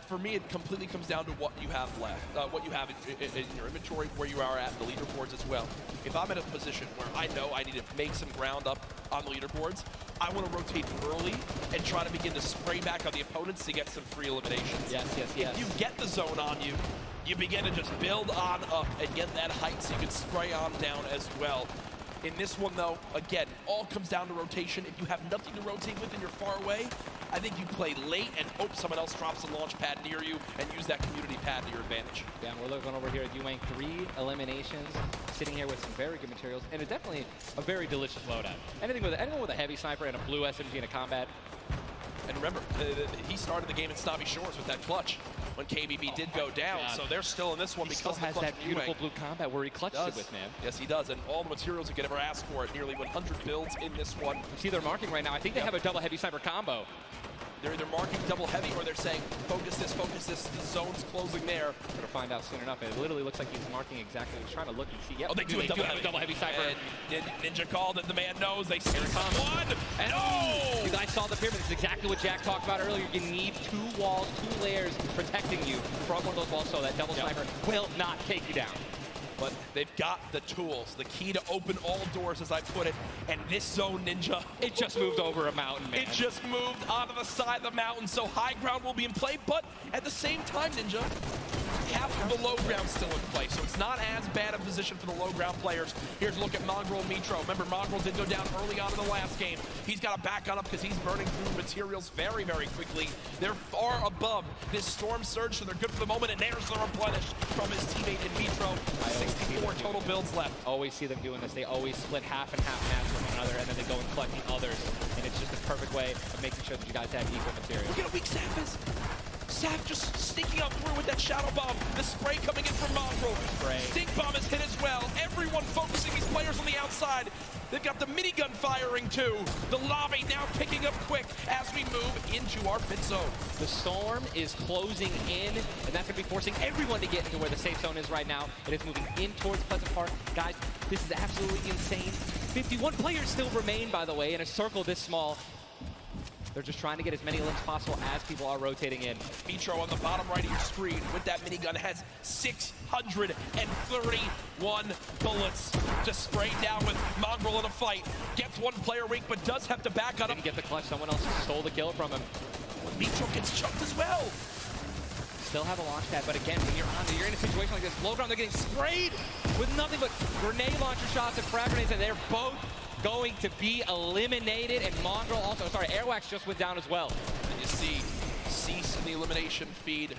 Speaker 22: For me, it completely comes down to what you have left, what you have in your inventory, where you are at the leaderboards as well. If I'm in a position where I know I need to make some ground up on the leaderboards, I want to rotate early and try to begin to spray back on the opponents to get some free eliminations.
Speaker 4: Yes.
Speaker 22: If you get the zone on you, you begin to just build on up and get that height so you can spray on down as well. In this one, though, again, all comes down to rotation. If you have nothing to rotate with and you're far away, I think you play late and hope someone else drops a launch pad near you and use that community pad to your advantage.
Speaker 4: Yeah, we're looking over here at Yuang, 3 eliminations, sitting here with some very good materials, and definitely a very delicious loadout. Anyone with a heavy sniper and a blue SMG in a combat.
Speaker 22: And remember, he started the game in Snobby Shores with that clutch when KBB did go down, so they're still in this one
Speaker 4: He
Speaker 22: because
Speaker 4: still has that beautiful blue combat where he clutched it with, man.
Speaker 22: Yes, he does, and all the materials he could ever ask for it. Nearly 100 builds in this one.
Speaker 4: You see they're marking right now. I think they have a double heavy sniper combo.
Speaker 22: They're either marking double heavy or they're saying, focus this, the zone's closing there.
Speaker 4: We're gonna find out soon enough. It literally looks like he's marking exactly. He's trying to look and see. Yep.
Speaker 22: Oh, they do have a double heavy sniper. And Ninja called it. The man knows. They see one.
Speaker 4: And
Speaker 22: no!
Speaker 4: You guys saw the pyramid. It's exactly what Jack talked about earlier. You need 2 walls, 2 layers protecting you from one of those walls so that double sniper will not take you down.
Speaker 22: But they've got the tools, the key to open all doors, as I put it. And this zone, Ninja,
Speaker 4: it just moved over a mountain, man.
Speaker 22: It just moved onto the side of the mountain, so high ground will be in play. But at the same time, Ninja, half of the low ground still in play, so it's not as bad a position for the low ground players. Here's a look at Mongrel and Mitro. Remember, Mongrel did go down early on in the last game. He's got to back on up because he's burning through materials very, very quickly. They're far above this Storm Surge, so they're good for the moment, and there's the replenish from his teammate in Mitro. 64 total builds left.
Speaker 4: Always see them doing this. They always split half and half match with one another, and then they go and collect the others. And it's just a perfect way of making sure that you guys have equal material.
Speaker 22: Look at how weak Saf is. Saf just sneaking up through with that Shadow Bomb. The spray coming in from Mongrel. Stink Bomb is hit as well. Everyone focusing these players on the outside. They've got the minigun firing too. The lobby now picking up quick as we move into our pit zone.
Speaker 4: The storm is closing in, and that's going to be forcing everyone to get into where the safe zone is right now. It is moving in towards Pleasant Park. Guys, this is absolutely insane. 51 players still remain, by the way, in a circle this small. They're just trying to get as many limbs possible as people are rotating in.
Speaker 22: Mitro on the bottom right of your screen with that minigun has 631 bullets to spray down with Mongrel in a fight. Gets one player weak, but does have to back on him.
Speaker 4: Didn't get the clutch. Someone else stole the kill from him.
Speaker 22: Mitro gets chunked as well.
Speaker 4: Still have a launch pad, but again, when you're in a situation like this, low ground, they're getting sprayed with nothing but grenade launcher shots and frag grenades, and they're both going to be eliminated, and Mongrel also, Airwax just went down as well.
Speaker 22: And you see Cease in the elimination feed.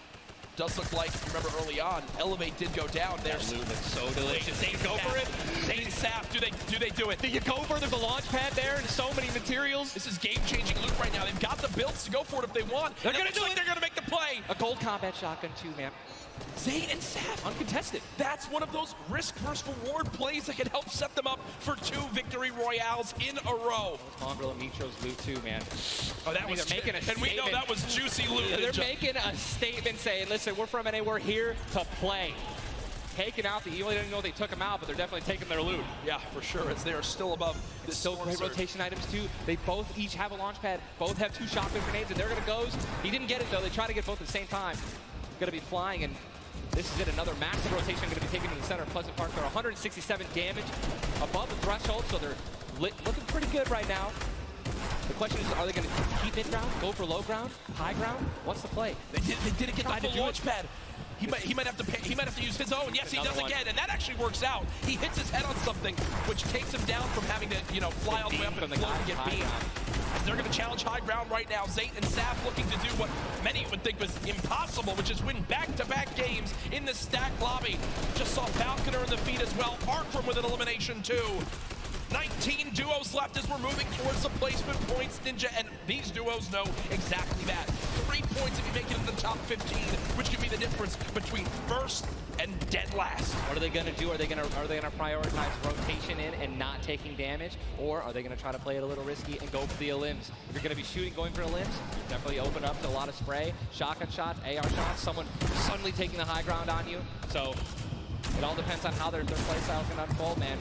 Speaker 22: Does look like, remember early on, Elevate did go down. There's
Speaker 4: loot looks so delicious.
Speaker 22: They go for it. Zane and Saf, do they do it?
Speaker 4: Do you go for it? There's a launch pad there and so many materials.
Speaker 22: This is game-changing loot right now. They've got the builds to go for it if they want.
Speaker 4: They're gonna do it.
Speaker 22: They're gonna make the play.
Speaker 4: A gold combat shotgun too, man.
Speaker 22: Zane and Saf,
Speaker 4: uncontested.
Speaker 22: That's one of those risk versus reward plays that can help set them up for 2 victory royales in a row.
Speaker 4: Mongrel and Mitro's loot too, man.
Speaker 22: Oh, that was
Speaker 4: making a
Speaker 22: and we know that was juicy loot.
Speaker 4: They're making a statement saying, listen, we're from NA, we're here to play. Taking out you only didn't know they took them out, but they're definitely taking their loot.
Speaker 22: Yeah, for sure, as they are still above this.
Speaker 4: Still great rotation items too. They both each have a launch pad, both have 2 shotgun grenades, and they're gonna go. He didn't get it though. They try to get both at the same time. Gonna be flying, and this is it. Another massive rotation going to be taken to the center of Pleasant Park. They're 167 damage above the threshold, so they're looking pretty good right now. The question is, are they going to keep mid ground, go for low ground, high ground? What's the play?
Speaker 22: They didn't get the full launch pad. He might have to use his own. Yes, he does again, and that actually works out. He hits his head on something, which takes him down from having to, fly all the way up and float and get beamed. They're going to challenge high ground right now. Zayt and Saf looking to do what many would think was impossible, which is win back-to-back games in the stack lobby. Just saw Falconer in the feed as well. Arkram with an elimination too. 19 duos left as we're moving towards the placement points, Ninja, and these duos know exactly that. 3 points if you make it in the top 15, which could be the difference between first and dead last.
Speaker 4: What are they going to do? Are they going to prioritize rotation in and not taking damage, or are they going to try to play it a little risky and go for the elims? If you're going to be shooting, going for elims, definitely open up to a lot of spray, shotgun shots, AR shots, someone suddenly taking the high ground on you. So it all depends on how their play style is going to unfold, man.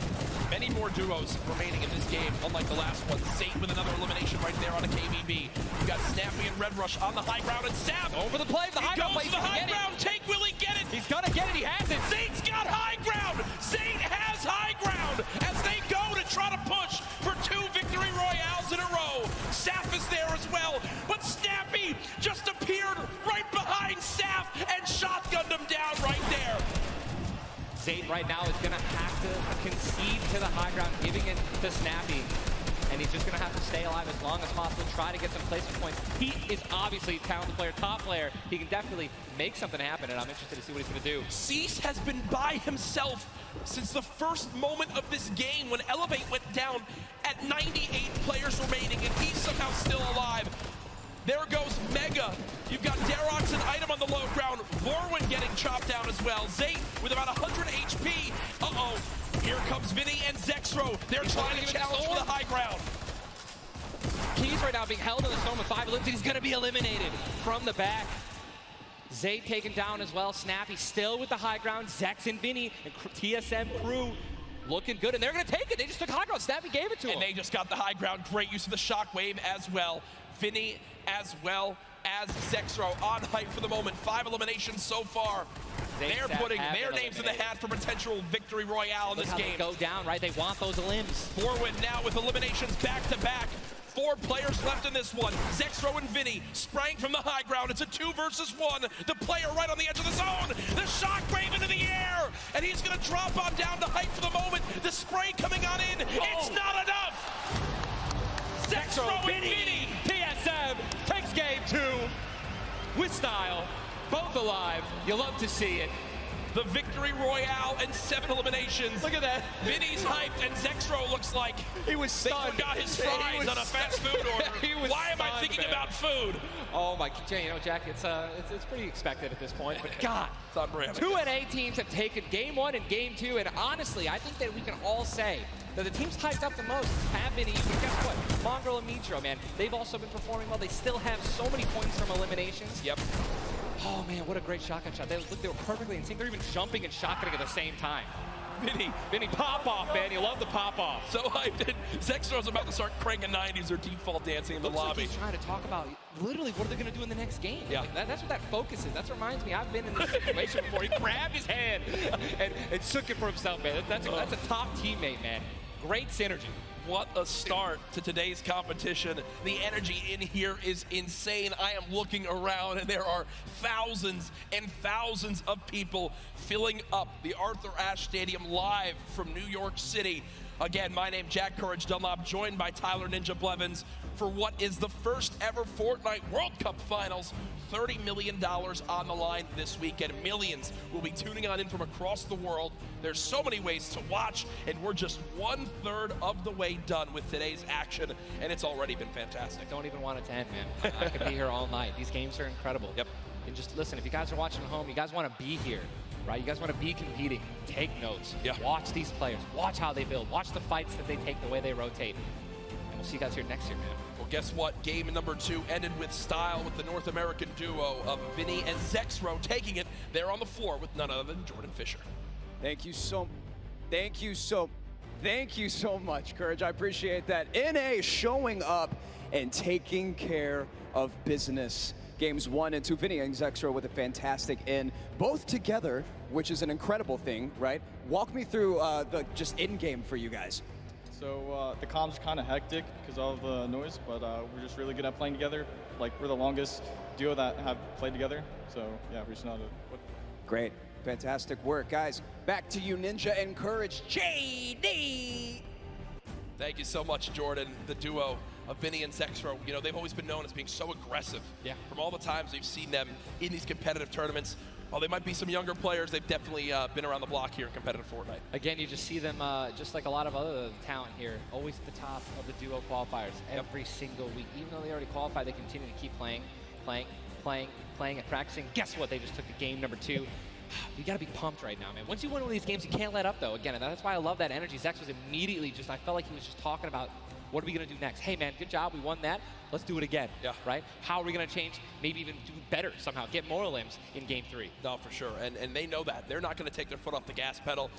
Speaker 22: Many more duos remaining in this game, unlike the last one. Zate with another elimination right there on a KBB. You got Snappy and Red Rush on the high ground, and Sav
Speaker 4: over the play. The high ground
Speaker 22: goes to the high ground. Take, will he get it?
Speaker 4: He's gonna get it. He has it.
Speaker 22: Zate's got high ground. Zate has high ground as they go to try to push for 2 victory royales in a row. Saf is there as well, but Snappy just appeared right behind Saf and shotgunned him down right there.
Speaker 4: Zate right now is going to have to concede to the high ground, giving it to Snappy. And he's just going to have to stay alive as long as possible, try to get some placement points. He is obviously a talented player, top player. He can definitely make something happen, and I'm interested to see what he's going to do.
Speaker 22: Cease has been by himself since the first moment of this game when Elevate went down at 98 players remaining, and he's somehow still alive. There goes Mega. You've got Darox and Item on the low ground. Vorwin getting chopped down as well. Zate with about 100 HP. Uh-oh. Here comes Vinny and Zexro. They're trying to challenge for the high ground.
Speaker 4: Keys right now being held in the storm with 5 elims. He's going to be eliminated from the back. Zate taken down as well. Snappy still with the high ground. Zex and Vinny and TSM crew looking good, and they're going to take it. They just took high ground. Snappy gave it to him.
Speaker 22: And they just got the high ground. Great use of the shockwave as well. Vinny as well as Zexro on hype for the moment. 5 eliminations so far. They're putting their names in the hat for potential victory royale in this game.
Speaker 4: Go down, right? They want those elims.
Speaker 22: Forward now with eliminations back to back. 4 players left in this one. Zexro and Vinny spraying from the high ground. It's a 2 versus 1. The player right on the edge of the zone. The shockwave into the air. And he's going to drop on down to hype for the moment. The spray coming on in. It's not enough. Zexro and Vinny.
Speaker 4: TSM takes game 2 with style. Both alive. You love to see it.
Speaker 22: The victory royale and 7 eliminations.
Speaker 4: Look at that.
Speaker 22: Vinny's hyped, and Zexro looks like
Speaker 4: he was stunned.
Speaker 22: They forgot his fries on a fast food order. Why am I thinking about food?
Speaker 4: Oh my, you know, Jack, it's pretty expected at this point. But God,
Speaker 22: it's unreal.
Speaker 4: 2 NA teams have taken game 1 and game 2, and honestly, I think that we can all say that the teams hyped up the most have been easy. Guess what? Mongrel and Mitro, man, they've also been performing well. They still have so many points from eliminations.
Speaker 22: Yep.
Speaker 4: Oh man, what a great shotgun shot. They were perfectly in sync. They're even jumping and shotgunning at the same time. Vinny, pop off, man. You love the pop off.
Speaker 22: So hyped. Zexro's about to start cranking 90s or default dancing in the lobby.
Speaker 4: Like he's trying to talk about literally what are they going to do in the next game.
Speaker 22: Yeah.
Speaker 4: Like that's what that focus is. That reminds me, I've been in this situation before. He grabbed his hand and shook it for himself, man. That's a top teammate, man. Great synergy.
Speaker 22: What a start to today's competition. The energy in here is insane. I am looking around and there are thousands and thousands of people filling up the Arthur Ashe Stadium live from New York City. Again, my name Jack Courage Dunlop, joined by Tyler Ninja Blevins for what is the first ever Fortnite World Cup Finals. $30 million on the line this weekend. Millions will be tuning on in from across the world. There's so many ways to watch, and we're just 1/3 of the way done with today's action, and it's already been fantastic.
Speaker 4: I don't even want it to end, man. I could be here all night. These games are incredible.
Speaker 22: Yep.
Speaker 4: And just listen, if you guys are watching at home, you guys want to be here, right? You guys want to be competing. Take notes.
Speaker 22: Yeah.
Speaker 4: Watch these players. Watch how they build. Watch the fights that they take, the way they rotate. And we'll see you guys here next year, man.
Speaker 22: Well, guess what? Game number 2 ended with style with the North American duo of Vinny and Zexro taking it. They're on the floor with none other than Jordan Fisher.
Speaker 1: Thank you so much, Courage. I appreciate that. NA showing up and taking care of business. Games 1 and 2, Vinny and Zexro with a fantastic in, both together, which is an incredible thing, right? Walk me through the just in-game for you guys.
Speaker 18: So the comms are kind of hectic because of the noise, but we're just really good at playing together. Like, we're the longest duo that have played together, so yeah, we're just not a...
Speaker 1: Great. Fantastic work, guys. Back to you, Ninja and Courage. JD!
Speaker 22: Thank you so much, Jordan. The duo of Vinny and Zexro, you know, they've always been known as being so aggressive.
Speaker 4: Yeah.
Speaker 22: From all the times we've seen them in these competitive tournaments. while they might be some younger players, they've definitely been around the block here in competitive Fortnite.
Speaker 4: Again, you just see them, just like a lot of other talent here, always at the top of the duo qualifiers every single week. Even though they already qualified, they continue to keep playing, and practicing. Guess what? They just took the game number 2. You gotta be pumped right now, man. Once you win one of these games, you can't let up, though. Again, and that's why I love that energy. Zex was immediately just, I felt like he was just talking about, what are we gonna do next? Hey, man, good job, we won that. Let's do it again, right? How are we gonna change, maybe even do better somehow, get more limbs in game 3?
Speaker 22: No, for sure, and they know that. They're not gonna take their foot off the gas pedal.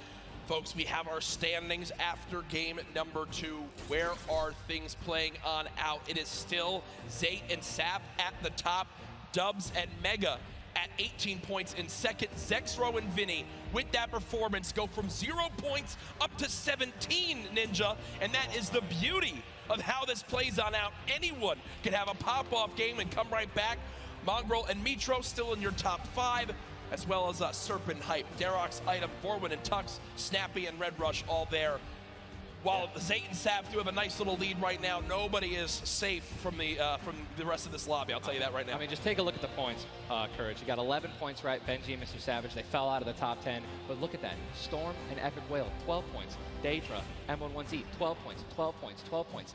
Speaker 22: Folks, we have our standings after game number 2. Where are things playing on out? It is still Zayt and Sap at the top, Dubs and Mega at 18 points in second. Zexro and Vinny, with that performance, go from 0 points up to 17, Ninja, and that is the beauty of how this plays on out. Anyone can have a pop-off game and come right back. Mongrel and Mitro still in your top 5, as well as Serpent Hype, Darox, Item, Borwin and Tux, Snappy and Red Rush all there. While Zayt and Sap do have a nice little lead right now, nobody is safe from the rest of this lobby, I'll tell you that right now.
Speaker 4: I mean, just take a look at the points, Courage. You got 11 points, right? Benji and Mr. Savage, they fell out of the top 10. But look at that. Storm and Epic Whale, 12 points. Daedra, M11Z, 12 points, 12 points, 12 points.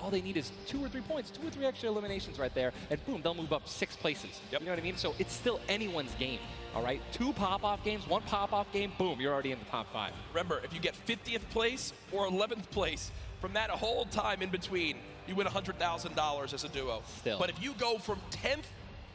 Speaker 4: All they need is 2 or 3 points, 2 or 3 extra eliminations right there, and boom, they'll move up 6 places. You know what I mean? So it's still anyone's game, all right? 2 pop-off games, 1 pop-off game, boom, you're already in the top 5.
Speaker 22: Remember, if you get 50th place or 11th place, from that whole time in between, you win $100,000 as a duo.
Speaker 4: Still.
Speaker 22: But if you go from 10th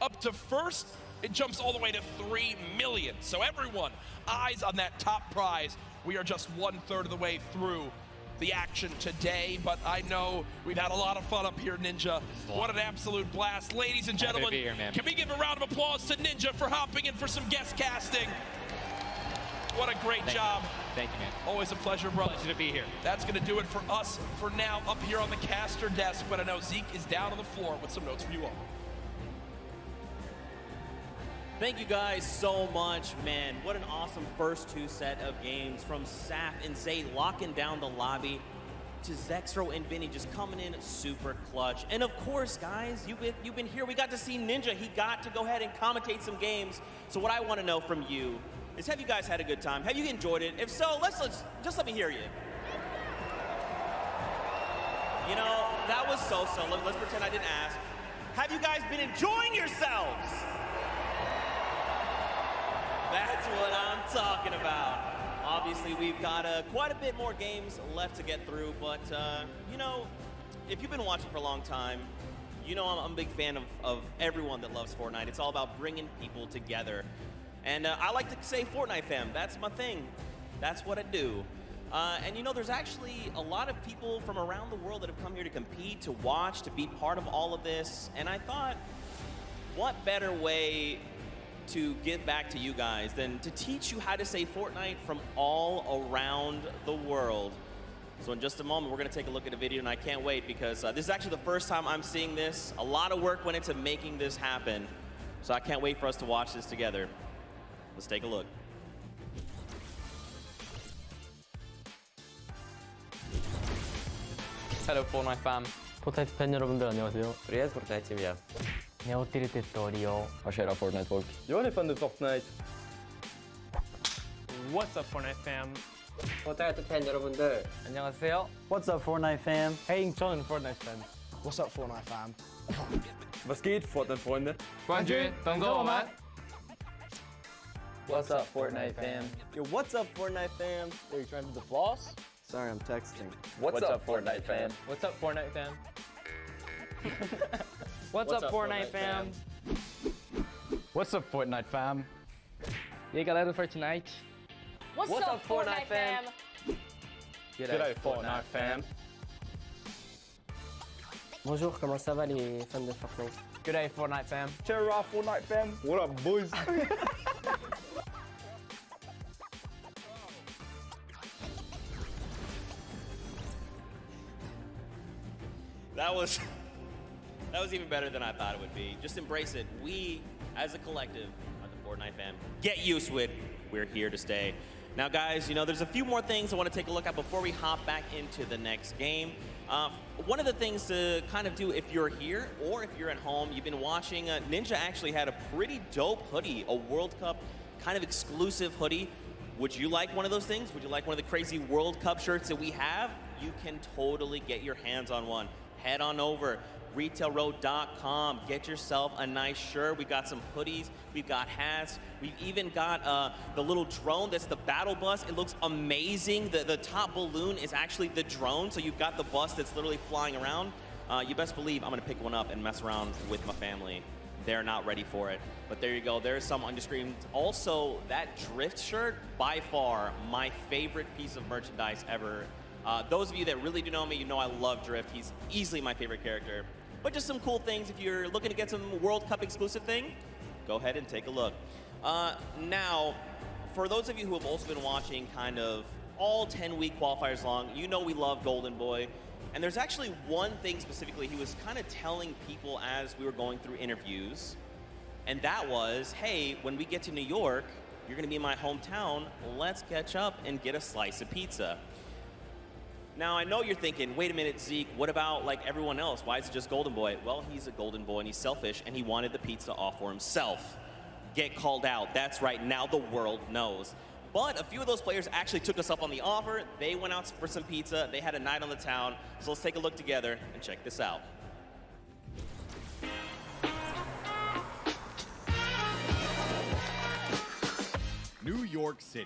Speaker 22: up to 1st, it jumps all the way to $3 million. So everyone, eyes on that top prize. We are just 1/3 of the way through the action today, but I know we've had a lot of fun up here, Ninja. What an absolute blast. Ladies and gentlemen,
Speaker 4: here, man.
Speaker 22: Can we give a round of applause to Ninja for hopping in for some guest casting? What a great job.
Speaker 4: Thank you, man.
Speaker 22: Always a pleasure, brother.
Speaker 4: Pleasure to be here.
Speaker 22: That's going to do it for us for now up here on the caster desk, but I know Zeke is down on the floor with some notes for you all.
Speaker 7: Thank you guys so much, man. What an awesome first 2 set of games from Sap and Zayt locking down the lobby to Zexro and Vinny just coming in super clutch. And of course, guys, you've been here. We got to see Ninja. He got to go ahead and commentate some games. So what I want to know from you is, have you guys had a good time? Have you enjoyed it? If so, just let me hear you. You know, that was so-so. Let's pretend I didn't ask. Have you guys been enjoying yourselves? That's what I'm talking about. Obviously, we've got quite a bit more games left to get through, but, you know, if you've been watching for a long time, you know I'm a big fan of everyone that loves Fortnite. It's all about bringing people together. And I like to say Fortnite fam, that's my thing. That's what I do. And you know, there's actually a lot of people from around the world that have come here to compete, to watch, to be part of all of this. And I thought, what better way to give back to you guys than to teach you how to say Fortnite from all around the world. So in just a moment, we're gonna take a look at a video, and I can't wait because this is actually the first time I'm seeing this. A lot of work went into making this happen. So I can't wait for us to watch this together. Let's take a look.
Speaker 12: Hello Fortnite fam.
Speaker 13: 포트나이트 팬 여러분들 안녕하세요.
Speaker 12: Vi är Fortnite team, ja.
Speaker 13: Ni har återgett ett Rio.
Speaker 12: Vad kör Fortnite-folk?
Speaker 13: Jag är fan Fortnite.
Speaker 3: What's up, Fortnite fam?
Speaker 13: 포트나이트 팬 여러분들 안녕하세요. What's up, Fortnite fam? Hey, 저는 Fortnite fan.
Speaker 14: What's up, Fortnite fam?
Speaker 13: Was geht, Fortnite-Freunde?
Speaker 12: What's
Speaker 13: up, Fortnite fam?
Speaker 14: Yo, what's up, Fortnite fam? Are you trying to do the floss? Sorry, I'm texting.
Speaker 12: What's up Fortnite fam?
Speaker 13: What's up, Fortnite fam? What's up, Fortnite fam? What's up, Fortnite fam? E aí, galera do Fortnite?
Speaker 16: What's up, Fortnite fam?
Speaker 13: G'day, Fortnite fam.
Speaker 14: Bonjour, comment ça va les fans de Fortnite?
Speaker 13: G'day, Fortnite fam.
Speaker 14: Cheer off, Fortnite fam. What up, boys?
Speaker 7: That was even better than I thought it would be. Just embrace it. We, as a collective, are the Fortnite fam. Get used to it. We're here to stay. Now, guys, you know, there's a few more things I want to take a look at before we hop back into the next game. One of the things to kind of do if you're here or if you're at home, you've been watching, Ninja actually had a pretty dope hoodie, a World Cup kind of exclusive hoodie. Would you like one of those things? Would you like one of the crazy World Cup shirts that we have? You can totally get your hands on one. Head on over, retailroad.com. Get yourself a nice shirt. We've got some hoodies. We've got hats. We've even got the little drone that's the battle bus. It looks amazing. The top balloon is actually the drone, so you've got the bus that's literally flying around. You best believe I'm going to pick one up and mess around with my family. They're not ready for it. But there you go. There's some on your screen. Also, that drift shirt, by far my favorite piece of merchandise ever. Those of you that really do know me, you know I love Drift. He's easily my favorite character. But just some cool things. If you're looking to get some World Cup exclusive thing, go ahead and take a look. Now, for those of you who have also been watching kind of all 10-week qualifiers long, you know we love Golden Boy. And there's actually one thing specifically he was kind of telling people as we were going through interviews. And that was, hey, when we get to New York, you're going to be in my hometown. Let's catch up and get a slice of pizza. Now, I know you're thinking, wait a minute, Zeke, what about like everyone else? Why is it just Golden Boy? Well, he's a Golden Boy and he's selfish and he wanted the pizza off for himself. Get called out. That's right, now the world knows. But a few of those players actually took us up on the offer. They went out for some pizza. They had a night on the town. So let's take a look together and check this out.
Speaker 25: New York City.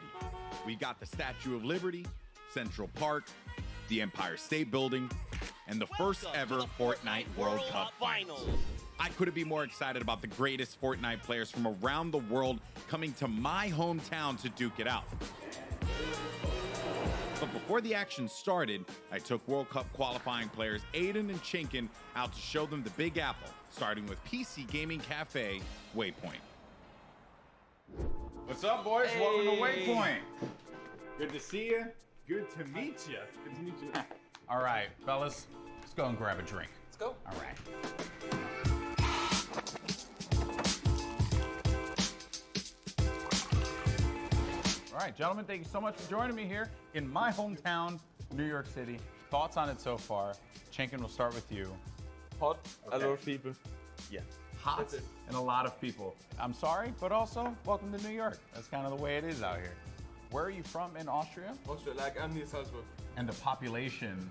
Speaker 25: We got the Statue of Liberty, Central Park, the Empire State Building, and the first ever Fortnite World Cup Finals. I couldn't be more excited about the greatest Fortnite players from around the world coming to my hometown to duke it out. But before the action started, I took World Cup qualifying players Aiden and Chinken out to show them the Big Apple, starting with PC Gaming Cafe, Waypoint.
Speaker 5: What's up, boys? Hey. Welcome to Waypoint. Good to see you. Good to meet you. Good to meet you. All right, fellas, let's go and grab a drink.
Speaker 27: Let's go.
Speaker 5: All right. All right, gentlemen, thank you so much for joining me here in my hometown, New York City. Thoughts on it so far? Chinken, we'll start with you.
Speaker 15: Hot,
Speaker 5: okay.
Speaker 15: A lot of people.
Speaker 5: Yeah. Hot and a lot of people. I'm sorry, but also welcome to New York. That's kind of the way it is out here. Where are you from in Austria?
Speaker 15: Austria, like I'm near Salzburg.
Speaker 5: And the population?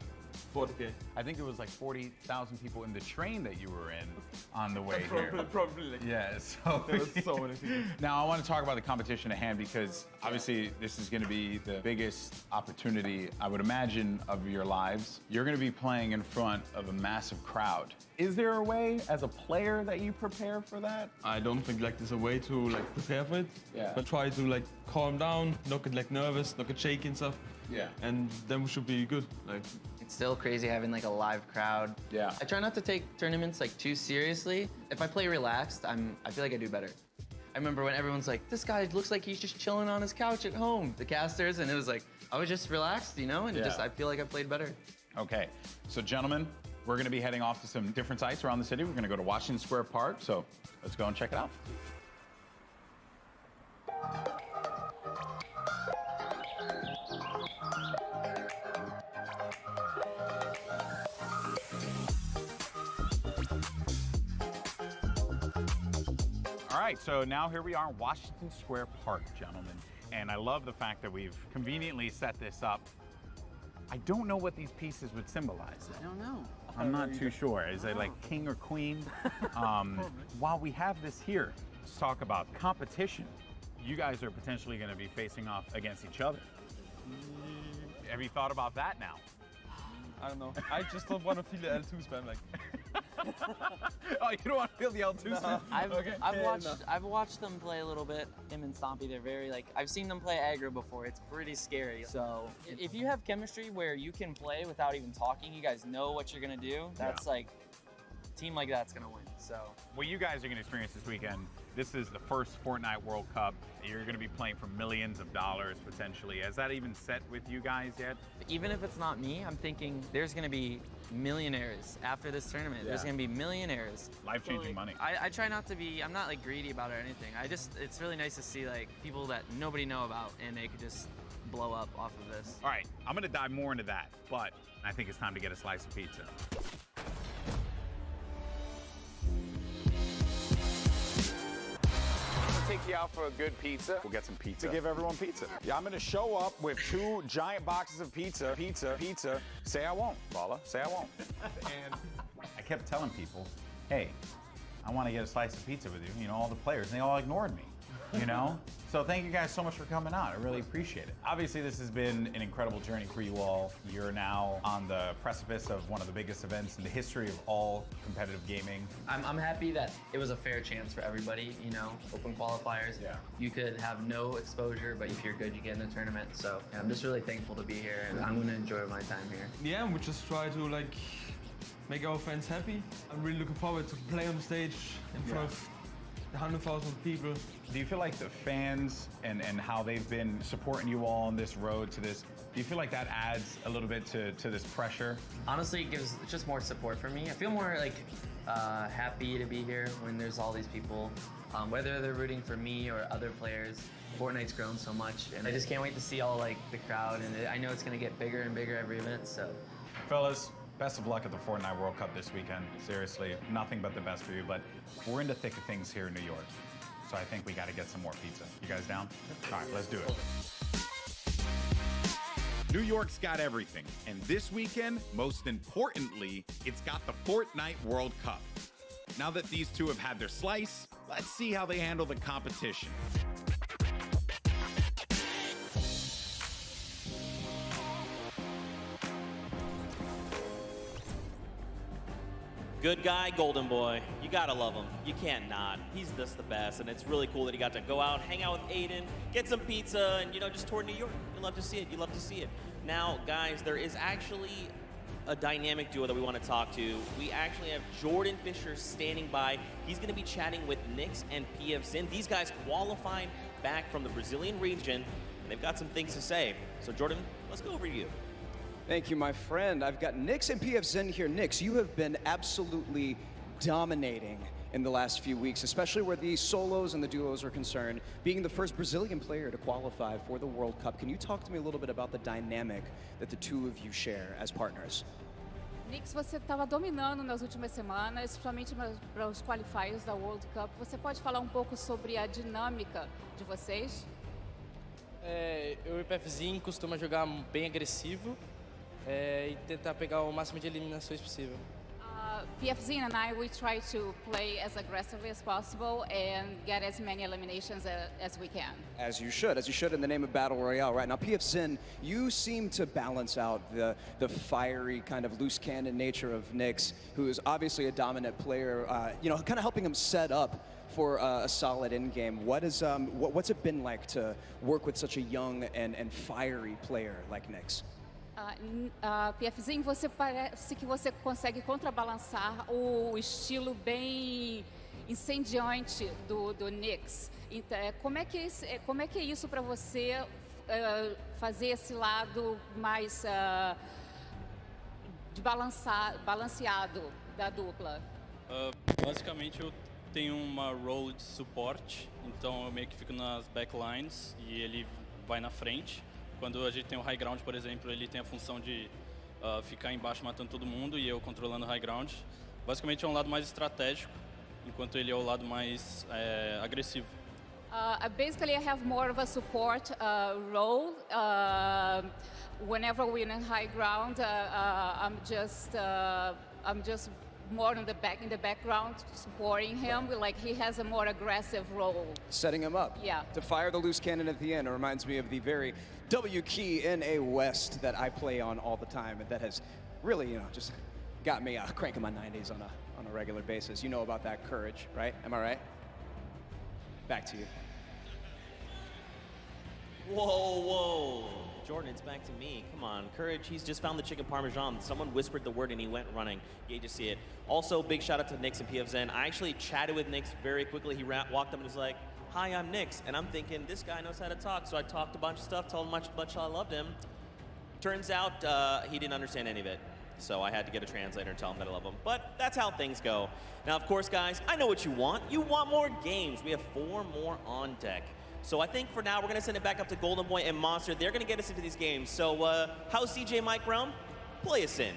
Speaker 15: 40K.
Speaker 5: I think it was like 40,000 people in the train that you were in on the way here.
Speaker 15: Probably.
Speaker 5: Yeah, so.
Speaker 15: There was so many people.
Speaker 5: Now I want to talk about the competition at hand because obviously this is going to be the biggest opportunity, I would imagine, of your lives. You're going to be playing in front of a massive crowd. Is there a way as a player that you prepare for that?
Speaker 15: I don't think like there's a way to like prepare for it.
Speaker 5: Yeah.
Speaker 15: But try to like calm down, not get like nervous, not get shaky and stuff.
Speaker 5: Yeah.
Speaker 15: And then we should be good. Like.
Speaker 19: It's still crazy having like a live crowd.
Speaker 5: Yeah.
Speaker 19: I try not to take tournaments like too seriously. If I play relaxed, I feel like I do better. I remember when everyone's like, this guy looks like he's just chilling on his couch at home, the casters, and it was like, I was just relaxed, you know, and I feel like I played better.
Speaker 5: Okay, so gentlemen, we're gonna be heading off to some different sites around the city. We're gonna go to Washington Square Park, so let's go and check it out. All right, so now here we are in Washington Square Park, gentlemen. And I love the fact that we've conveniently set this up. I don't know what these pieces would symbolize.
Speaker 19: I don't know.
Speaker 5: I'm not too sure. Is it like king or queen? While we have this here, let's talk about competition. You guys are potentially going to be facing off against each other. Have you thought about that now?
Speaker 15: I don't know. I just don't want to feel the L2 spam like.
Speaker 5: Oh, you don't want to feel the L2 spam?
Speaker 27: I've watched them play a little bit. Him and Stompy, they're very like, I've seen them play aggro before. It's pretty scary. So if you have chemistry where you can play without even talking, you guys know what you're gonna do. That's like, a team like that's gonna win. So
Speaker 5: what you guys are gonna experience this weekend, this is the first Fortnite World Cup. You're gonna be playing for millions of dollars potentially. Has that even set with you guys yet?
Speaker 27: Even if it's not me, I'm thinking there's gonna be millionaires after this tournament. There's gonna be millionaires.
Speaker 5: Life-changing money.
Speaker 27: I try not to be, I'm not like greedy about it or anything. It's really nice to see like people that nobody know about and they could just blow up off of this.
Speaker 5: All right, I'm gonna dive more into that, but I think it's time to get a slice of pizza. Take you out for a good pizza. We'll get some pizza. To give everyone pizza. Yeah, I'm gonna show up with 2 giant boxes of pizza. Pizza. Say I won't, Bala. Say I won't. And I kept telling people, hey, I want to get a slice of pizza with you. You know, all the players, and they all ignored me. You know? So thank you guys so much for coming out. I really appreciate it. Obviously, this has been an incredible journey for you all. You're now on the precipice of one of the biggest events in the history of all competitive gaming.
Speaker 27: I'm happy that it was a fair chance for everybody, you know, open qualifiers.
Speaker 5: Yeah.
Speaker 27: You could have no exposure, but if you're good, you get in the tournament. So yeah, I'm just really thankful to be here, and I'm gonna enjoy my time here.
Speaker 15: Yeah, we just try to like make our fans happy. I'm really looking forward to play on the stage in front of 100,000 people.
Speaker 5: Do you feel like the fans and how they've been supporting you all on this road to this, do you feel like that adds a little bit to this pressure?
Speaker 27: Honestly, it gives just more support for me. I feel more like happy to be here when there's all these people, whether they're rooting for me or other players. Fortnite's grown so much, and I just can't wait to see all like the crowd, and I know it's gonna get bigger and bigger every event, so.
Speaker 5: Fellas, best of luck at the Fortnite World Cup this weekend. Seriously, nothing but the best for you, but we're in the thick of things here in New York. So I think we gotta get some more pizza. You guys down? All right, let's do it. New York's got everything, and this weekend, most importantly, it's got the Fortnite World Cup. Now that these two have had their slice, let's see how they handle the competition.
Speaker 7: Good guy, golden boy. You gotta love him. You can't not. He's just the best, and it's really cool that he got to go out, hang out with Aiden, get some pizza, and, you know, just tour New York. You love to see it. You love to see it. Now, guys, there is actually a dynamic duo that we want to talk to. We actually have Jordan Fisher standing by. He's going to be chatting with Nix and PF Zin. These guys qualified back from the Brazilian region, and they've got some things to say. So, Jordan, let's go over to you.
Speaker 1: Thank you, my friend. I've got Nix and PF Zin here. Nix, you have been absolutely dominating in the last few weeks, especially where the solos and the duos are concerned, being the first Brazilian player to qualify for the World Cup. Can you talk to me a little bit about the dynamic that the two of you share as partners?
Speaker 11: Nix, você estava dominando nas últimas semanas, principalmente para os qualifiers da World Cup. Você pode falar pouco sobre a dinâmica de vocês?
Speaker 17: Eu e o PFzinho costuma jogar bem agressivo e tentar pegar o máximo de eliminações possível.
Speaker 11: PFZ and I, we try to play as aggressively as possible and get as many eliminations as we can.
Speaker 1: As you should in the name of Battle Royale. Right now, PF Zin, you seem to balance out the fiery kind of loose cannon nature of Nix, who is obviously a dominant player, you know, kind of helping him set up for a solid end game. What's it been like to work with such a young and fiery player like Nix?
Speaker 11: PFzinho, você parece que você consegue contrabalançar o estilo bem incendiante do Nix. Então, como é que é isso para você fazer esse lado mais balanceado da dupla?
Speaker 20: Basicamente, eu tenho uma role de suporte, então eu meio que fico nas backlines e ele vai na frente. Quando a gente tem o high ground, por exemplo, ele tem a função de ficar embaixo matando todo mundo e eu controlando o high ground. Basicamente é um lado mais estratégico, enquanto ele é o lado mais agressivo.
Speaker 11: Basically, I have more of a support role. Whenever we're in high ground, I'm just more in the background supporting him. Like he has a more aggressive role.
Speaker 1: Setting him up.
Speaker 11: Yeah.
Speaker 1: To fire the loose cannon at the end. It reminds me of the very W key in a West that I play on all the time, and that has really, you know, just got me cranking my 90s on a regular basis. You know about that courage, right? Am I right? Back to you.
Speaker 7: Whoa. Jordan, it's back to me. Come on, courage. He's just found the chicken parmesan. Someone whispered the word and he went running. You just see it. Also, big shout out to Nix and PF Zin. I actually chatted with Nix very quickly. He walked up and was like, "Hi, I'm Nix." And I'm thinking, this guy knows how to talk. So I talked a bunch of stuff, told him how much I loved him. Turns out he didn't understand any of it. So I had to get a translator and tell him that I love him. But that's how things go. Now, of course, guys, I know what you want. You want more games. We have 4 more on deck. So I think for now, we're going to send it back up to Golden Boy and Monster. They're going to get us into these games. So how's CJ Mike Realm? Play us in.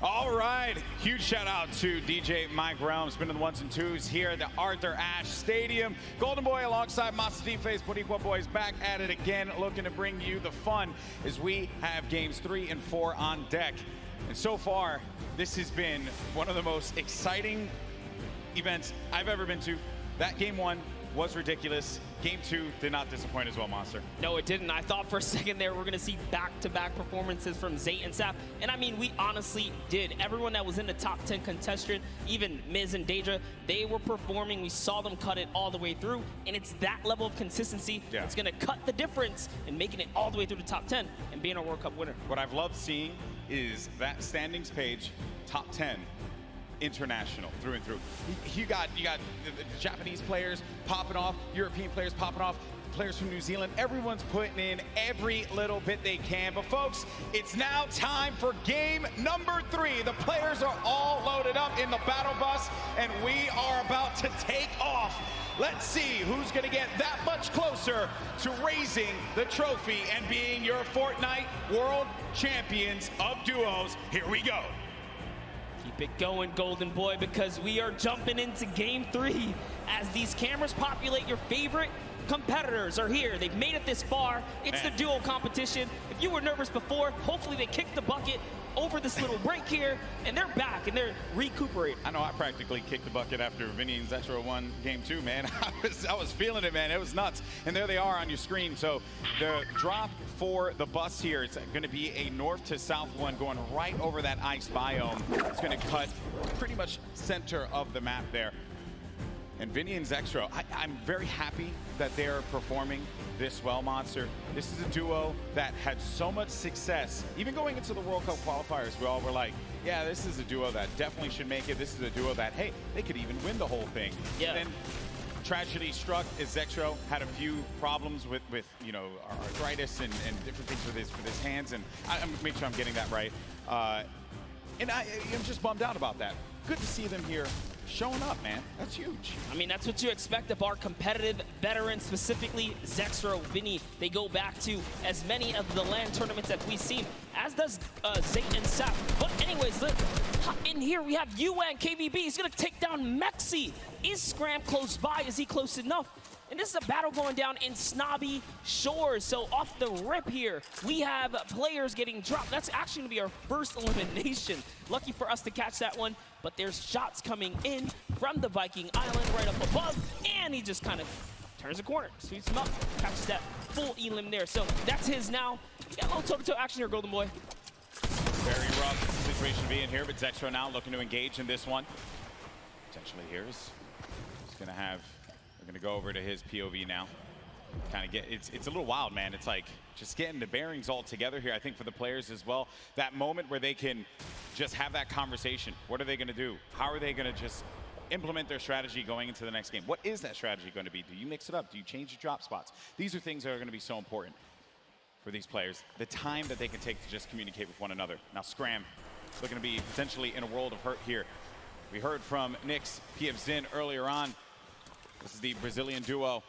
Speaker 25: All right, huge shout out to DJ Mike Realm, spinning the ones and twos here at the Arthur Ashe Stadium. Golden Boy alongside Mastiface Boricua Boys back at it again, looking to bring you the fun as we have games 3 and 4 on deck. And so far, this has been one of the most exciting events I've ever been to. That game 1 was ridiculous. Game 2 did not disappoint as well, Monster.
Speaker 8: No, it didn't. I thought for a second there we're going to see back-to-back performances from Zayt and Sap. And I mean, we honestly did. Everyone that was in the top 10 contestant, even Miz and Daedra, they were performing. We saw them cut it all the way through. And it's that level of consistency that's going to cut the difference in making it all the way through the top 10 and being a World Cup winner.
Speaker 25: What I've loved seeing is that standings page, top 10. International through and through. You got the Japanese players popping off, European players popping off, players from New Zealand. Everyone's putting in every little bit they can. But folks, it's now time for game number 3. The players are all loaded up in the battle bus, and we are about to take off. Let's see who's going to get that much closer to raising the trophy and being your Fortnite World Champions of Duos. Here we go.
Speaker 8: Keep it going, Golden Boy, because we are jumping into game 3 as these cameras populate. Your favorite competitors are here. They've made it this far. It's the duo competition. If you were nervous before, hopefully they kicked the bucket over this little break here, and they're back and they're recuperating.
Speaker 25: I know I practically kicked the bucket after Vinny and Zetro won game 2, man. I was feeling it, man. It was nuts. And there they are on your screen. So the drop for the bus here, it's going to be a north to south one going right over that ice biome. It's going to cut pretty much center of the map there. And Vinny and Zextro, I'm very happy that they're performing this well, Monster. This is a duo that had so much success. Even going into the World Cup qualifiers, we all were like, yeah, this is a duo that definitely should make it. This is a duo that, hey, they could even win the whole thing.
Speaker 8: Yeah.
Speaker 25: Then tragedy struck as Zextro had a few problems with you know, arthritis and different things with his hands. And I'm make sure I'm getting that right. And I'm just bummed out about that. Good to see them here showing up, man. That's huge.
Speaker 8: I mean, that's what you expect of our competitive veterans, specifically Zextro, Vinny. They go back to as many of the LAN tournaments that we've seen, as does Zayt and Sap. But anyways, look, in here we have UN KBB. He's going to take down Mexi. Is Scram close by? Is he close enough? And this is a battle going down in Snobby Shores. So off the rip here, we have players getting dropped. That's actually going to be our first elimination. Lucky for us to catch that one. But there's shots coming in from the Viking Island right up above. And he just kind of turns the corner, sweeps him up, catches that full elim there. So that's his now. We got a little toe-to-toe action here, Golden Boy.
Speaker 25: Very rough situation to be in here, but Zextro now looking to engage in this one. Potentially here is going to have... We're going to go over to his POV now. Kind of get, it's a little wild, man. It's like just getting the bearings all together here, I think, for the players as well. That moment where they can just have that conversation. What are they going to do? How are they going to just implement their strategy going into the next game? What is that strategy going to be? Do you mix it up? Do you change your drop spots? These are things that are going to be so important for these players. The time that they can take to just communicate with one another. Now, Scram looking to be potentially in a world of hurt here. We heard from Nyx, PF Zin earlier on. This is the Brazilian duo.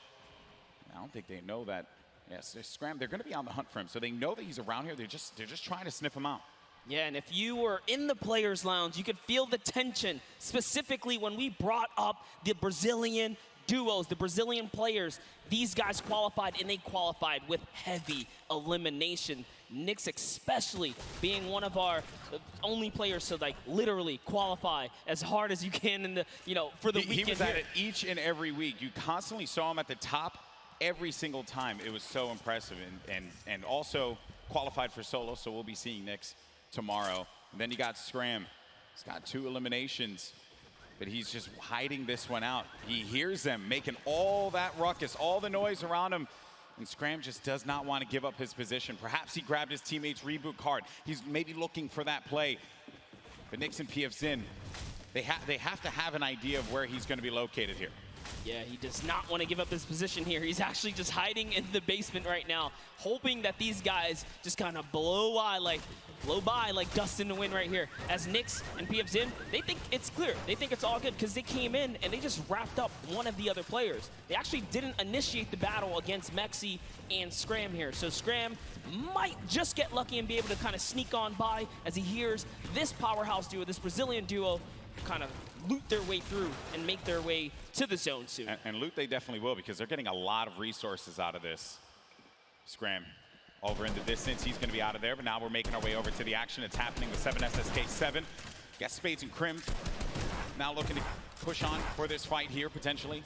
Speaker 25: I don't think they know that. Yes, Scram, they're going to be on the hunt for him. So they know that he's around here. They're just trying to sniff him out.
Speaker 8: Yeah, and if you were in the players' lounge, you could feel the tension, specifically when we brought up the Brazilian duos, the Brazilian players. These guys qualified, and they qualified with heavy elimination. Nyx especially being one of our only players to like literally qualify as hard as you can in the, you know, for the weekend.
Speaker 25: He was at it each and every week. You constantly saw him at the top every single time. It was so impressive, and also qualified for solo, so we'll be seeing Nyx tomorrow. And then you got Scram. He's got 2 eliminations. but he's just hiding this one out. He hears them making all that ruckus, all the noise around him, and Scram just does not want to give up his position. Perhaps he grabbed his teammate's reboot card. He's maybe looking for that play. But Nix and PF Zin, they have to have an idea of where he's going to be located here.
Speaker 8: Yeah, he does not want to give up his position here. He's actually just hiding in the basement right now, hoping that these guys just kind of blow by like dust in the wind right here. As Nix and PF Zin, they think it's clear. They think it's all good because they came in and they just wrapped up one of the other players. They actually didn't initiate the battle against Mexi and Scram here. So Scram might just get lucky and be able to kind of sneak on by as he hears this powerhouse duo, this Brazilian duo, kind of loot their way through and make their way to the zone soon.
Speaker 25: And loot they definitely will, because they're getting a lot of resources out of this. Scram over in the distance, he's going to be out of there, but now we're making our way over to the action. It's happening with 7SSK7. Got Spades and Crims now looking to push on for this fight here, potentially.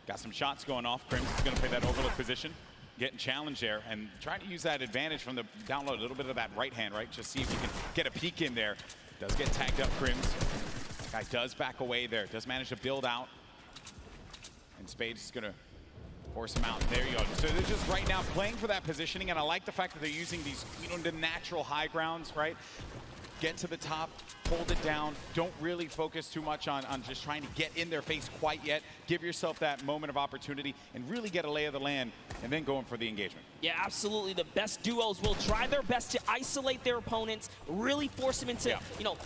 Speaker 25: Got some shots going off. Crims is going to play that overlook position, getting challenged there, and trying to use that advantage from the download, a little bit of that right hand, right? Just see if you can get a peek in there. Does get tagged up, Crims. Guy does back away there, does manage to build out. And Spades is gonna force him out. There you go. So they're just right now playing for that positioning, and I like the fact that they're using these, the natural high grounds, right? Get to the top, hold it down. Don't really focus too much on just trying to get in their face quite yet. Give yourself that moment of opportunity and really get a lay of the land, and then going for the engagement.
Speaker 8: Yeah, absolutely. The best duos will try their best to isolate their opponents, really force them into,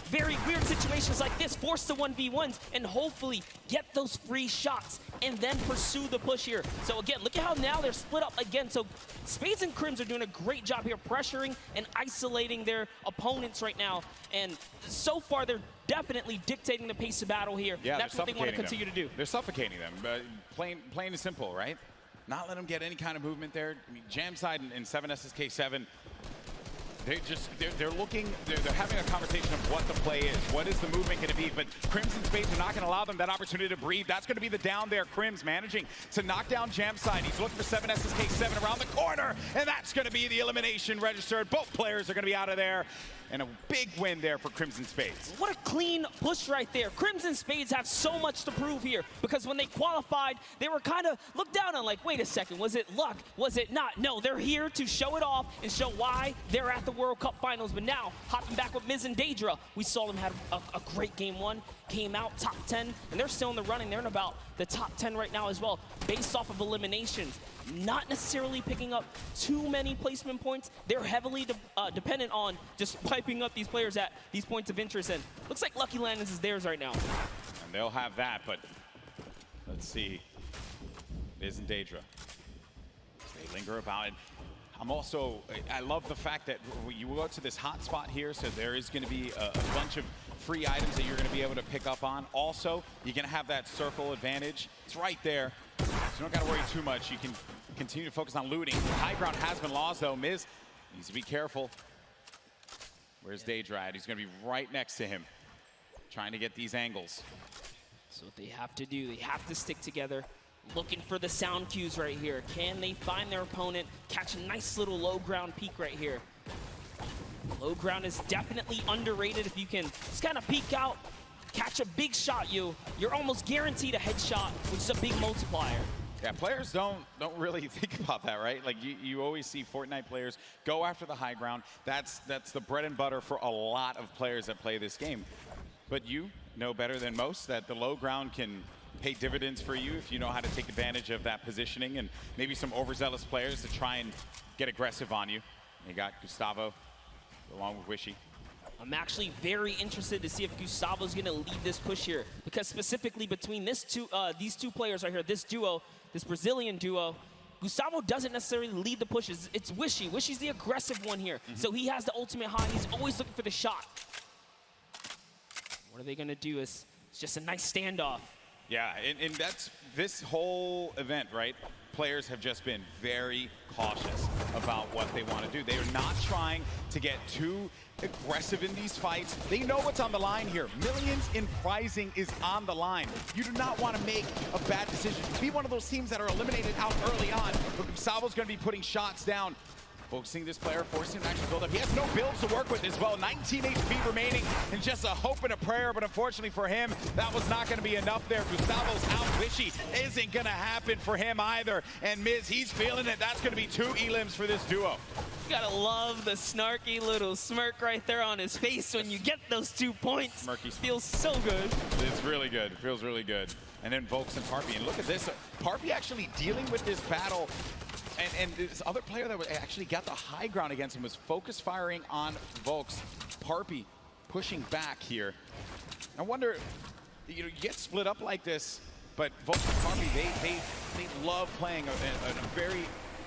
Speaker 8: very weird situations like this, force the 1v1s, and hopefully get those free shots, and then pursue the push here. So again, look at how now they're split up again. So Spades and Crims are doing a great job here pressuring and isolating their opponents right now. And so far, they're definitely dictating the pace of battle here.
Speaker 25: Yeah,
Speaker 8: that's what they want to continue to do.
Speaker 25: They're suffocating them, plain and simple, right? Not let them get any kind of movement there. I mean, Jamside and 7SSK7, they're looking, they're having a conversation of what the play is. What is the movement going to be? But Crims and Spades are not going to allow them that opportunity to breathe. That's going to be the down there. Crims managing to knock down Jamside. He's looking for 7SSK7 around the corner, and that's going to be the elimination registered. Both players are going to be out of there. And a big win there for Crimson Spades.
Speaker 8: What a clean push right there. Crimson Spades have so much to prove here, because when they qualified, they were kind of looked down on, like, wait a second, was it luck? Was it not? No, they're here to show it off and show why they're at the World Cup Finals. But now, hopping back with Miz and Daedra, we saw them have a great game one, came out top 10, and they're still in the running. They're in about the top 10 right now as well, based off of eliminations. Not necessarily picking up too many placement points. They're heavily dependent on just piping up these players at these points of interest, and looks like Lucky Landings is theirs right now.
Speaker 25: And they'll have that, but let's see. Miz and Daedra, they linger about it. I love the fact that you go to this hot spot here, so there is going to be a bunch of free items that you're going to be able to pick up on. Also, you're going to have that circle advantage. It's right there, so you don't got to worry too much. You can continue to focus on looting. The high ground has been lost, though. Miz needs to be careful. Where's Daedra at? He's going to be right next to him, trying to get these angles.
Speaker 8: So what they have to do, they have to stick together. Looking for the sound cues right here. Can they find their opponent, catch a nice little low ground peek right here? Low ground is definitely underrated. If you can just kind of peek out, catch a big shot, you're almost guaranteed a headshot, which is a big multiplier.
Speaker 25: Yeah, players don't really think about that, right? Like you always see Fortnite players go after the high ground. That's the bread and butter for a lot of players that play this game. But you know better than most that the low ground can pay dividends for you if you know how to take advantage of that positioning, and maybe some overzealous players to try and get aggressive on you. You got Gustavo along with Wishy.
Speaker 8: I'm actually very interested to see if Gustavo's going to lead this push here, because specifically between these two players right here, this duo, this Brazilian duo, Gustavo doesn't necessarily lead the pushes. It's Wishy. Wishy's the aggressive one here. So he has the ultimate high. He's always looking for the shot. What are they going to do? It's just a nice standoff.
Speaker 25: Yeah, and that's this whole event, right? Players have just been very cautious about what they want to do. They are not trying to get too aggressive in these fights. They know what's on the line here. Millions in prizing is on the line. You do not want to make a bad decision. Be one of those teams that are eliminated out early on. But Gustavo's going to be putting shots down. focusing this player, forcing him to actually build up. He has no builds to work with as well. 19 HP remaining, and just a hope and a prayer, but unfortunately for him, that was not going to be enough there. Gustavo's out. Wishy isn't going to happen for him either. And Miz, he's feeling it. That's going to be 2 elims for this duo.
Speaker 8: You gotta love the snarky little smirk right there on his face when you get those 2 points.
Speaker 25: Smirky.
Speaker 8: Feels so good.
Speaker 25: It's really good. It feels really good. And then Volks and Parpy. And look at this. Parpy actually dealing with this battle. And this other player that actually got the high ground against him was focus firing on Volks. Parpy pushing back here. I wonder, you get split up like this, but Volks and Parpy, they love playing a very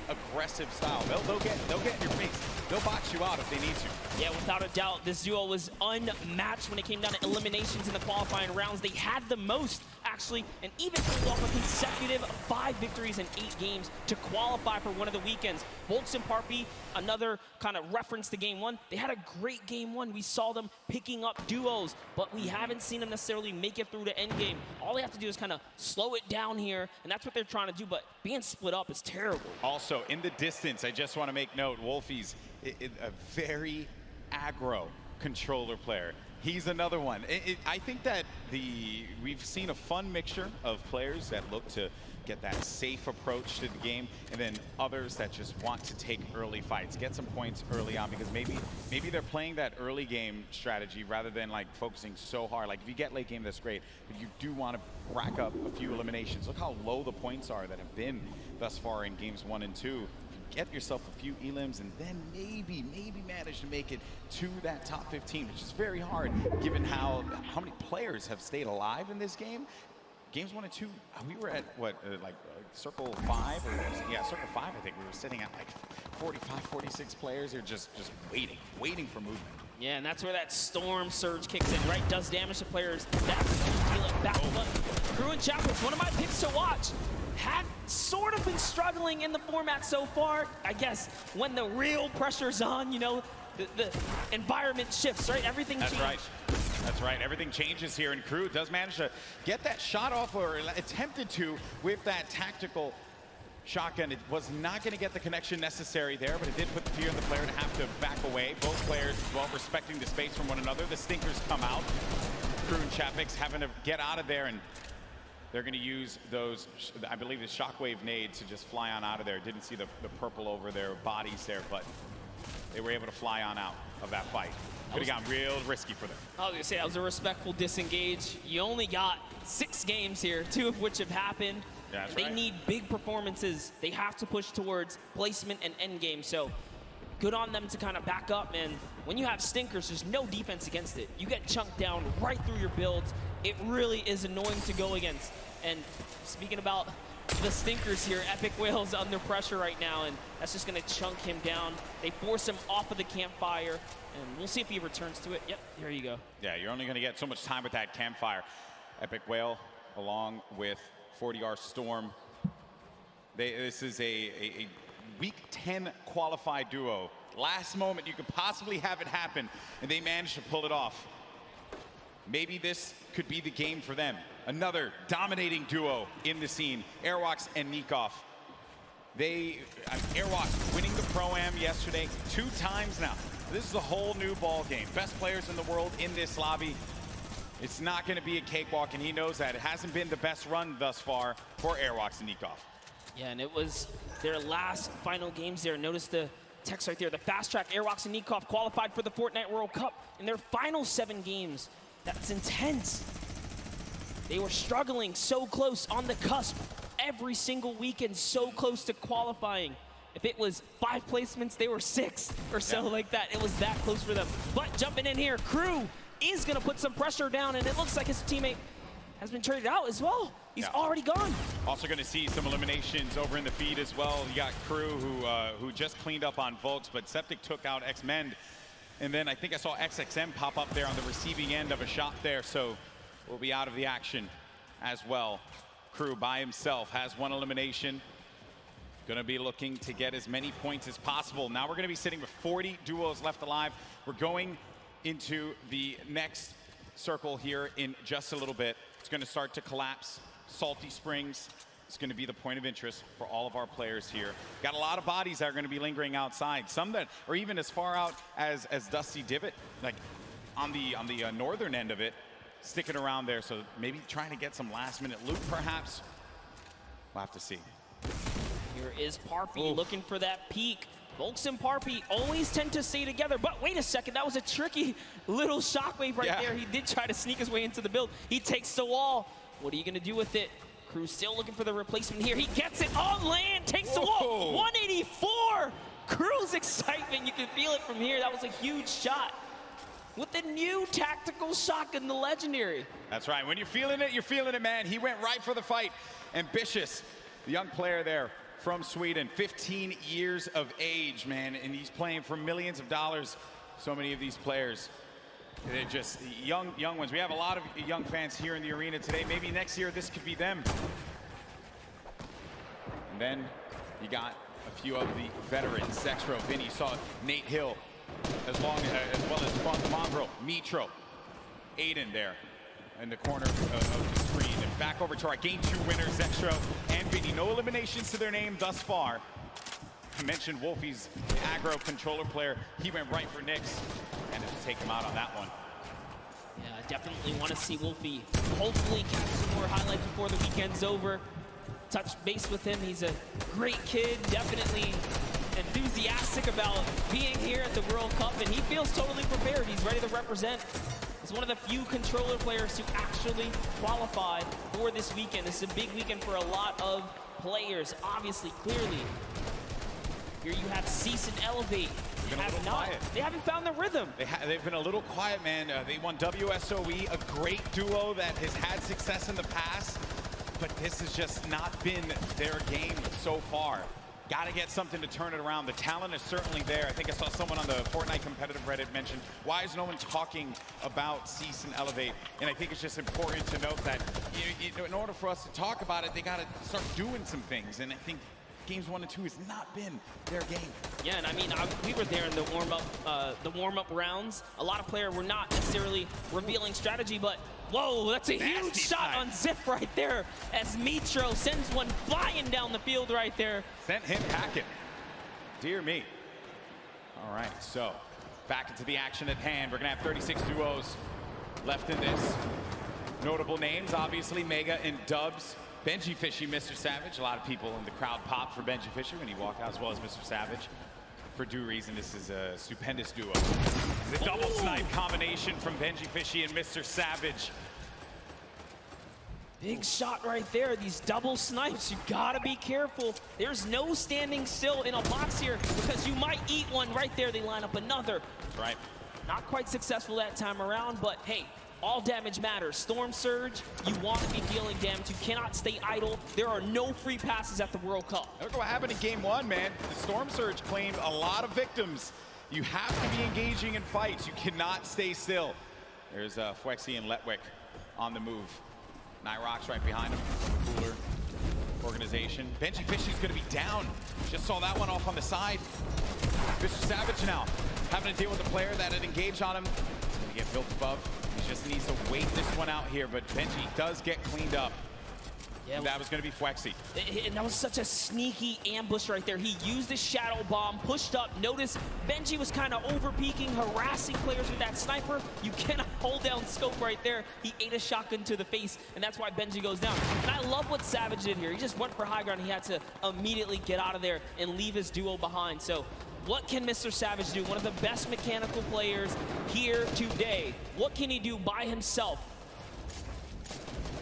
Speaker 25: aggressive style. They'll get in your face. They'll box you out if they need to.
Speaker 8: Yeah, without a doubt, this duo was unmatched when it came down to eliminations in the qualifying rounds. They had the most, actually, and even pulled off a consecutive 5 victories in 8 games to qualify for one of the weekends. Volks and Parpy, another kind of reference to Game 1. They had a great Game 1. We saw them picking up duos, but we haven't seen them necessarily make it through to endgame. All they have to do is kind of slow it down here, and that's what they're trying to do, but being split up is terrible.
Speaker 25: Also, in the distance, I just want to make note, Wolfie's a very aggro controller player. He's another one. I think that we've seen a fun mixture of players that look to get that safe approach to the game, and then others that just want to take early fights, get some points early on, because maybe they're playing that early game strategy rather than like focusing so hard. Like if you get late game, that's great, but you do want to rack up a few eliminations. Look how low the points are that have been thus far in games 1 and 2. Get yourself a few elims and then maybe manage to make it to that top 15, which is very hard given how many players have stayed alive in this game. Games 1 and 2, we were at what, circle 5? Yeah, circle 5, I think. We were sitting at like 45, 46 players. They're just waiting for movement.
Speaker 8: Yeah, and that's where that storm surge kicks in, right? Does damage to players. That's feel it back. But Crew and Chapels, one of my picks to watch. Had sort of been struggling in the format so far. I guess when the real pressure's on, the environment shifts, right? Everything changes.
Speaker 25: That's right. Everything changes here, and Crew does manage to get that shot off, or attempted to, with that tactical shotgun. It was not going to get the connection necessary there, but it did put the fear in the player to have to back away. Both players, well, respecting the space from one another. The stinkers come out. Crew and Chapix having to get out of there, and they're going to use those, I believe, the shockwave nades to just fly on out of there. Didn't see the purple over their bodies there, but they were able to fly on out of that fight. Could have gotten real risky for them.
Speaker 8: I was going to say, that was a respectful disengage. You only got 6 games here, 2 of which have happened.
Speaker 25: Yeah, that's
Speaker 8: they
Speaker 25: right.
Speaker 8: need big performances. They have to push towards placement and endgame. So good on them to kind of back up. And when you have stinkers, there's no defense against it. You get chunked down right through your builds. It really is annoying to go against. And speaking about the stinkers here, Epic Whale's under pressure right now, and that's just going to chunk him down. They force him off of the campfire, and we'll see if he returns to it. Yep, there you go.
Speaker 25: Yeah, you're only going to get so much time with that campfire. Epic Whale, along with 40R Storm. This is a Week 10 qualified duo. Last moment you could possibly have it happen, and they managed to pull it off. Maybe this could be the game for them. Another dominating duo in the scene, Airwalks and Nikov. Airwalks winning the Pro-Am yesterday 2 times now. This is a whole new ball game. Best players in the world in this lobby. It's not going to be a cakewalk, and he knows that. It hasn't been the best run thus far for Airwalks and Nikov.
Speaker 8: Yeah, and it was their last final games there. Notice the text right there. The fast track Airwalks and Nikov qualified for the Fortnite World Cup in their final 7 games. That's intense. They were struggling so close on the cusp every single weekend, so close to qualifying. If it was 5 placements, they were 6 or so like that. It was that close for them. But jumping in here, Crew is going to put some pressure down, and it looks like his teammate has been traded out as well. He's already gone. Also going to see some eliminations over in the feed as well. You got Crew who just cleaned up on Volks, but Septic took out X-Mend. And then I think I saw XXM pop up there on the receiving end of a shot there, so will be out of the action as well. Crew by himself has 1 elimination. Gonna be looking to get as many points as possible. Now we're gonna be sitting with 40 duos left alive. We're going into the next circle here in just a little bit. It's gonna start to collapse. Salty Springs,
Speaker 25: is going to be the point of interest for all of our players here. Got a lot of bodies that are going to be lingering outside. Some that are even as far out as Dusty Divot, like on the northern end of it, sticking around there. So maybe trying to get some last-minute loot, perhaps. We'll have to see.
Speaker 8: Here is Parpy looking for that peek. Volks and Parpy always tend to stay together, but wait a second, that was a tricky little shockwave right there. He did try to sneak his way into the build. He takes the wall. What are you gonna do with it? Crew's still looking for the replacement here. He gets it on land, takes the wall, 184! Crew's excitement, you can feel it from here. That was a huge shot. With the new tactical shotgun, the legendary.
Speaker 25: That's right, when you're feeling it, man. He went right for the fight. Ambitious, the young player there from Sweden, 15 years of age, man, and he's playing for millions of dollars. So many of these players, they're just young ones. We have a lot of young fans here in the arena today. Maybe next year this could be them. And then you got a few of the veterans. Zexro, Vinny, saw Nate Hill, as well as Funk Mongrel, Mitro, Aiden there in the corner of the screen. And back over to our Game 2 winners, Zexro and Vinny. No eliminations to their name thus far. I mentioned Wolfie's aggro controller player. He went right for Nyx and just take him out on that one.
Speaker 8: Yeah, I definitely want to see Wolfie hopefully catch some more highlights before the weekend's over. Touch base with him. He's a great kid, definitely enthusiastic about being here at the World Cup, and he feels totally prepared. He's ready to represent. He's one of the few controller players who actually qualified for this weekend. This is a big weekend for a lot of players, obviously, clearly. Here you have Cease and Elevate. They haven't found the rhythm.
Speaker 25: They've been a little quiet, man. They won WSOE, a great duo that has had success in the past, but this has just not been their game so far. Got to get something to turn it around. The talent is certainly there. I think I saw someone on the Fortnite competitive Reddit mention, why is no one talking about Cease and Elevate? And I think it's just important to note that in order for us to talk about it, they got to start doing some things. And I think games 1 and 2 has not been their game.
Speaker 8: Yeah, and I mean, we were there in the warm-up rounds. A lot of players were not necessarily revealing strategy, but whoa, that's a huge shot on Ziff right there as Mitro sends one flying down the field right there.
Speaker 25: Sent him packing. Dear me. All right, so back into the action at hand. We're gonna have 36 duos left in this. Notable names, obviously, Mega and Dubs. Benji Fishy, Mr. Savage. A lot of people in the crowd popped for Benji Fishy when he walked out, as well as Mr. Savage. For due reason, this is a stupendous duo. The double snipe combination from Benji Fishy and Mr. Savage.
Speaker 8: Big shot right there. These double snipes, you gotta be careful. There's no standing still in a box here because you might eat one right there. They line up another.
Speaker 25: That's right.
Speaker 8: Not quite successful that time around, but hey, all damage matters. Storm Surge, you want to be dealing damage. You cannot stay idle. There are no free passes at the World Cup.
Speaker 25: Look what happened in game 1, man. The Storm Surge claimed a lot of victims. You have to be engaging in fights. You cannot stay still. There's Fwexy and Letwick on the move. Nyrox right behind him. Cooler organization. Benji Fishy's going to be down. Just saw that one off on the side. Mr. Savage now having to deal with a player that had engaged on him. He's going to get built above. He just needs to wait this one out here, but Benji does get cleaned up. Yeah, that was going to be Fwexy.
Speaker 8: And that was such a sneaky ambush right there. He used the shadow bomb, pushed up. Notice Benji was kind of over-peeking, harassing players with that sniper. You cannot hold down scope right there. He ate a shotgun to the face, and that's why Benji goes down. And I love what Savage did here. He just went for high ground. He had to immediately get out of there and leave his duo behind. So what can Mr. Savage do? One of the best mechanical players here today. What can he do by himself?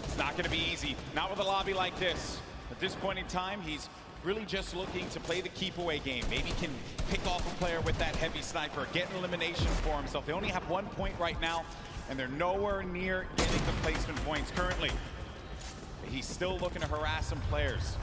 Speaker 25: It's not going to be easy. Not with a lobby like this. At this point in time, he's really just looking to play the keep away game. Maybe can pick off a player with that heavy sniper, get an elimination for himself. They only have 1 point right now, and they're nowhere near getting the placement points currently. But he's still looking to harass some players.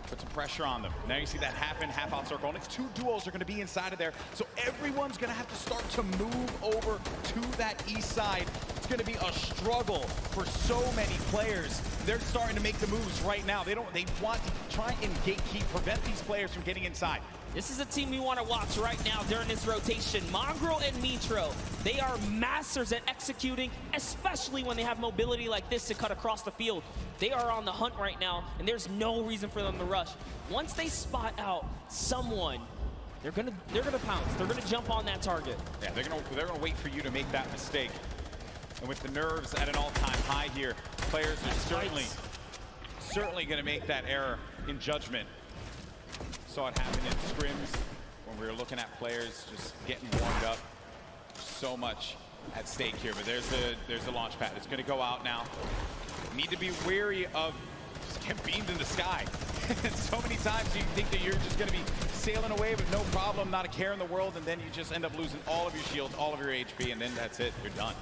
Speaker 25: Put some pressure on them. Now you see that half in, half out circle. Only 2 duos are going to be inside of there. So everyone's going to have to start to move over to that east side. It's going to be a struggle for so many players they're starting to make the moves right now. They want to try and gatekeep, prevent these players from getting inside.
Speaker 8: This is a team we want to watch right now during this rotation. Mongrel and Mitro, they are masters at executing, especially when they have mobility like this to cut across the field. They are on the hunt right now, and there's no reason for them to rush. Once they spot out someone, they're gonna pounce. They're gonna jump on that target.
Speaker 25: Yeah, they're gonna wait for you to make that mistake. And with the nerves at an all-time high here, players are certainly gonna make that error in judgment. Saw it happen in scrims when we were looking at players just getting warmed up. So much at stake here, but there's the launch pad. It's gonna go out now. Need to be wary of just getting beamed in the sky. So many times you think that you're just gonna be sailing away with no problem, not a care in the world, and then you just end up losing all of your shields, all of your HP, and then that's it, you're done.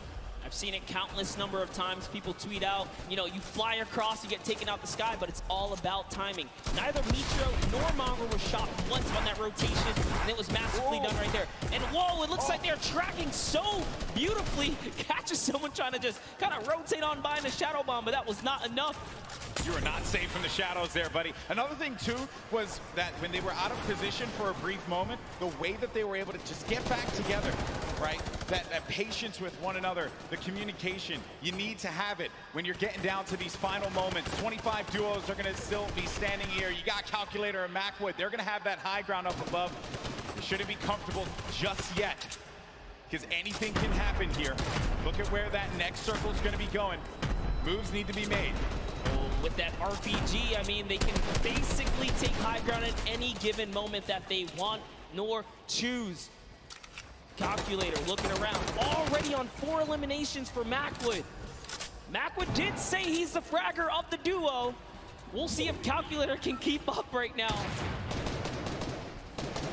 Speaker 8: I've seen it countless number of times. People tweet out, you know, you fly across, you get taken out the sky, but it's all about timing. Neither Mitro nor Mongrel was shot once on that rotation, and it was masterfully done right there. And whoa, it looks like they're tracking so beautifully. Catches someone trying to just kind of rotate on by in the shadow bomb, but that was not enough.
Speaker 25: You were not safe from the shadows there, buddy. Another thing, too, was that when they were out of position for a brief moment, the way that they were able to just get back together, right? That patience with one another, the communication, you need to have it when you're getting down to these final moments. 25 duos are going to still be standing here. You got Calculator and Macwood. They're going to have that high ground up above. They shouldn't be comfortable just yet, because anything can happen here. Look at where that next circle is going to be going. Moves need to be made.
Speaker 8: With that RPG, I mean, they can basically take high ground at any given moment that they want nor choose. Calculator looking around, already on 4 eliminations for Macwood. Macwood did say he's the fragger of the duo. We'll see if Calculator can keep up right now.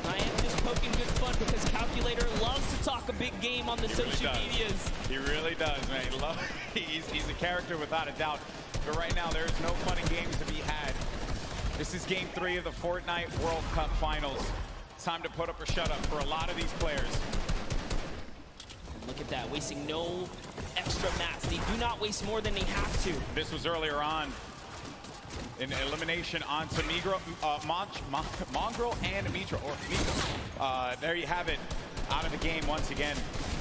Speaker 8: I am just poking good fun because Calculator loves to talk a big game on the social medias.
Speaker 25: He really does, man. He's a character without a doubt. But right now, there's no fun and games to be had. This is game 3 of the Fortnite World Cup Finals. It's time to put up or shut up for a lot of these players.
Speaker 8: Look at that, wasting no extra mats. They do not waste more than they have to.
Speaker 25: This was earlier on. An elimination onto Mongrel and Mitro. There you have it. Out of the game once again.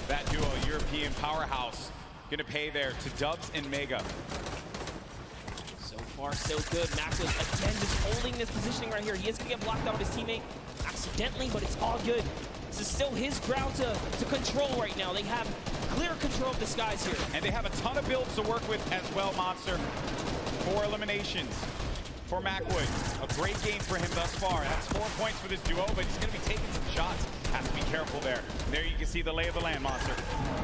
Speaker 25: That duo, European powerhouse, gonna pay there to Dubs and Mega.
Speaker 8: So far, so good. Macwood again just holding this positioning right here. He is gonna get blocked out with his teammate accidentally, but it's all good. This is still his ground to control right now. They have clear control of the skies here.
Speaker 25: And they have a ton of builds to work with as well, Monster. 4 eliminations for Macwood. A great game for him thus far. That's 4 points for this duo, but he's going to be taking some shots. Has to be careful there. There you can see the lay of the land, Monster.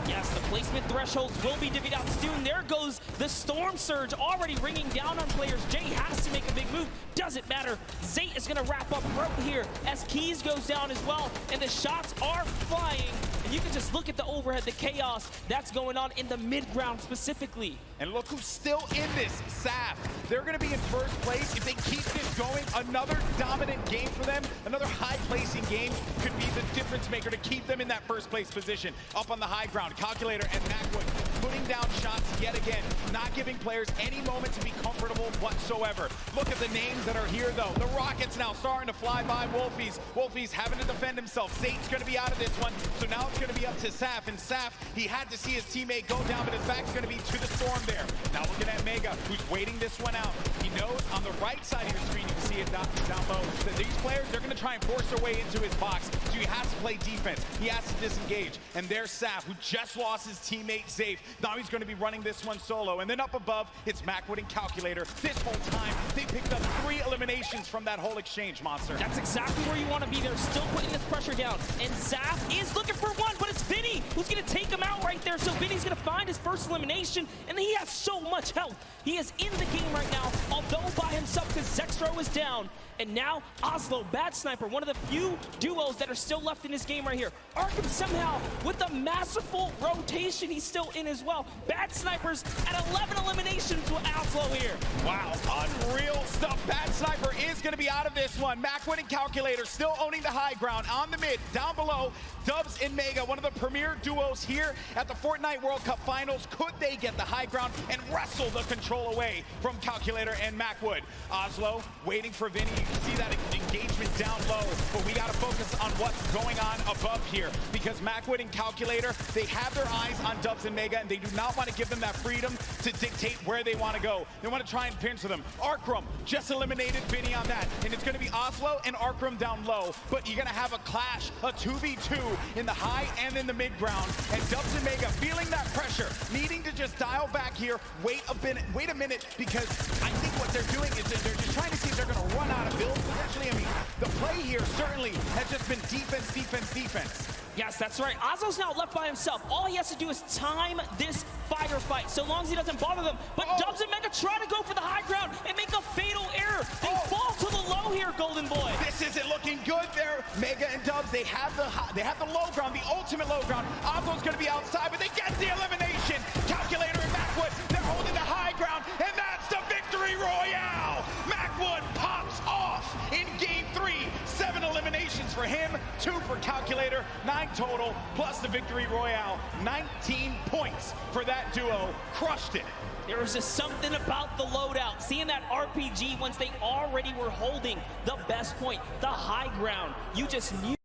Speaker 8: Yes, the placement thresholds will be divvied out soon. There goes the Storm Surge already ringing down on players. Jay has to make a big move. Doesn't matter. Zate is going to wrap up right here as Keys goes down as well. And the shots are flying. And you can just look at the overhead, the chaos that's going on in the mid-ground specifically.
Speaker 25: And look who's still in this, Saf. They're going to be in first place. If they keep this going, another dominant game for them, another high-placing game could be the difference maker to keep them in that first place position. Up on the high ground, Calculator and Macwood putting down shots yet again, not giving players any moment to be comfortable whatsoever. Look at the names that are here, though. The Rockets now starting to fly by Wolfies. Wolfies having to defend himself. Zate's going to be out of this one, so now it's going to be up to Saf. And Saf, he had to see his teammate go down, but his back's going to be to the storm there. Now looking at Mega, who's waiting this one out. He knows on the right side of your screen, you can see it down low, that these players, they're going to try and force their way into his box, so he has to play defense. He has to disengage. And there's Saf, who just lost his teammate Zafe. Now he's going to be running this one solo. And then up above, it's Macwood and Calculator. This whole time, they picked up 3 eliminations from that whole exchange, Monster.
Speaker 8: That's exactly where you want to be. They're still putting this pressure down. And Zaf is looking for one, but it's Vinny who's going to take him out right there. So Vinny's going to find his first elimination, and he has so much health. He is in the game right now, although by himself, because Zextro is down. And now Oslo, Bad Sniper, one of the few duos that are still left in this game right here. Arkham somehow, with a masterful rotation, he's still in as well. Bad Sniper Snipers at 11 eliminations with Oslo here.
Speaker 25: Wow, unreal stuff. Bad Sniper is going to be out of this one. Macwood and Calculator still owning the high ground on the mid. Down below, Dubs and Mega, one of the premier duos here at the Fortnite World Cup Finals. Could they get the high ground and wrestle the control away from Calculator and Macwood? Oslo waiting for Vinny. You can see that engagement down low, but we got to focus on what's going on above here because Macwood and Calculator, they have their eyes on Dubs and Mega, and they do not want to give them that freedom to dictate where they want to go. They want to try and pinch them. Arkrum just eliminated Vinny on that, and it's going to be Oslo and Arkrum down low, but you're going to have a clash, a 2v2 in the high and in the mid ground, and Dubs and Mega feeling that pressure, needing to just dial back here, wait a minute, because I think what they're doing is they're just trying to see if they're going to run out of builds potentially. I mean, the play here certainly has just been defense, defense, defense.
Speaker 8: Yes, that's right. Oslo's now left by himself. All he has to do is time this firefight, so long as he doesn't bother them. But Dubs and Mega try to go for the high ground and make a fatal error. They fall to the low here, Golden Boy.
Speaker 25: This isn't looking good there. Mega and Dubs, they have the low ground, the ultimate low ground. Oslo's going to be outside, but they get the elimination. Calculator and Macwood, they're holding the high ground, and that's the victory royale. Macwood pops off in game 3. 7 eliminations for him, 2 for Calculator, 9 total, plus the victory royale. 19 points for that duo. Crushed it.
Speaker 8: There was just something about the loadout. Seeing that RPG once they already were holding the best point, the high ground. You just knew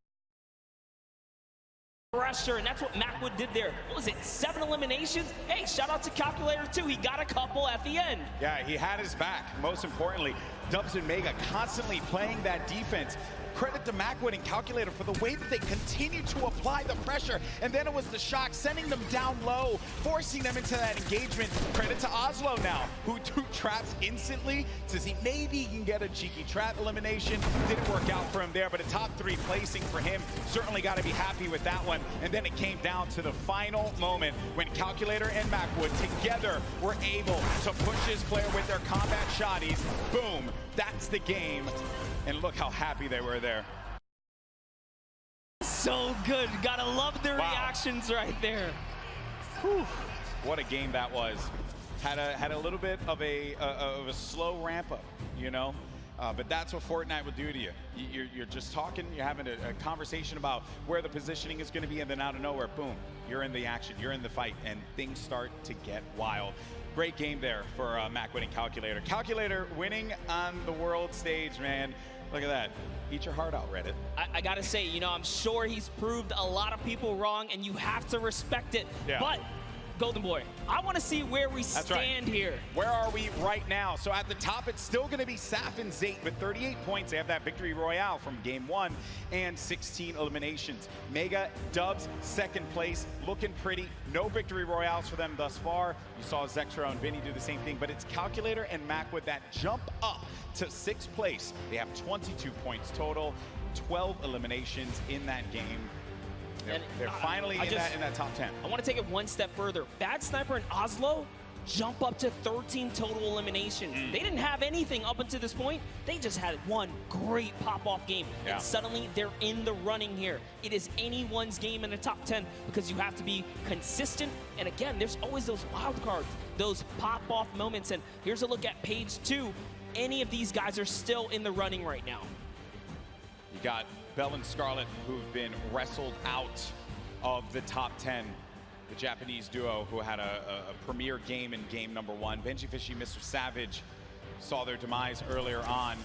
Speaker 8: pressure, and that's what Macwood did there. What was it, 7 eliminations? Hey, shout out to Calculator too. He got a couple at the end.
Speaker 25: Yeah, he had his back. Most importantly, Dubs and Mega constantly playing that defense. Credit to Macwood and Calculator for the way that they continue to apply the pressure. And then it was the shock, sending them down low, forcing them into that engagement. Credit to Oslo now, who took traps instantly to see maybe he can get a cheeky trap elimination. Didn't work out for him there, but a top 3 placing for him. Certainly got to be happy with that one. And then it came down to the final moment when Calculator and Macwood together were able to push his player with their combat shotties. Boom, that's the game. And look how happy they were there.
Speaker 8: So good. Gotta love the reactions right there.
Speaker 25: Whew. What a game that was. Had a little bit of a slow ramp up, you know? But that's what Fortnite will do to you. You're just talking, you're having a conversation about where the positioning is going to be, and then out of nowhere, boom, you're in the action, you're in the fight, and things start to get wild. Great game there for Macwood and Calculator. Calculator winning on the world stage, man. Look at that. Eat your heart out, Reddit.
Speaker 8: I gotta say, you know, I'm sure he's proved a lot of people wrong, and you have to respect it.
Speaker 25: Yeah.
Speaker 8: But, Golden Boy, I want to see where we stand here.
Speaker 25: Where are we right now? So at the top, it's still going to be Saf and Zate with 38 points. They have that victory royale from game 1 and 16 eliminations. Mega, Dubs, 2nd place, looking pretty. No victory royales for them thus far. You saw Zexro and Vinny do the same thing, but it's Calculator and Macwood that jump up to 6th place. They have 22 points total, 12 eliminations in that game. They're finally in that top 10.
Speaker 8: I want to take it one step further. Bad Sniper and Oslo jump up to 13 total eliminations. They didn't have anything up until this point. They just had one great pop-off game.
Speaker 25: Yeah.
Speaker 8: And suddenly they're in the running here. It is anyone's game in the top 10 because you have to be consistent. And again, there's always those wild cards, those pop-off moments. And here's a look at page 2. Any of these guys are still in the running right now.
Speaker 25: You got Bell and Scarlet, who've been wrestled out of the top 10. The Japanese duo who had a premier game in game number 1. Benji Fishy, Mr. Savage saw their demise earlier on.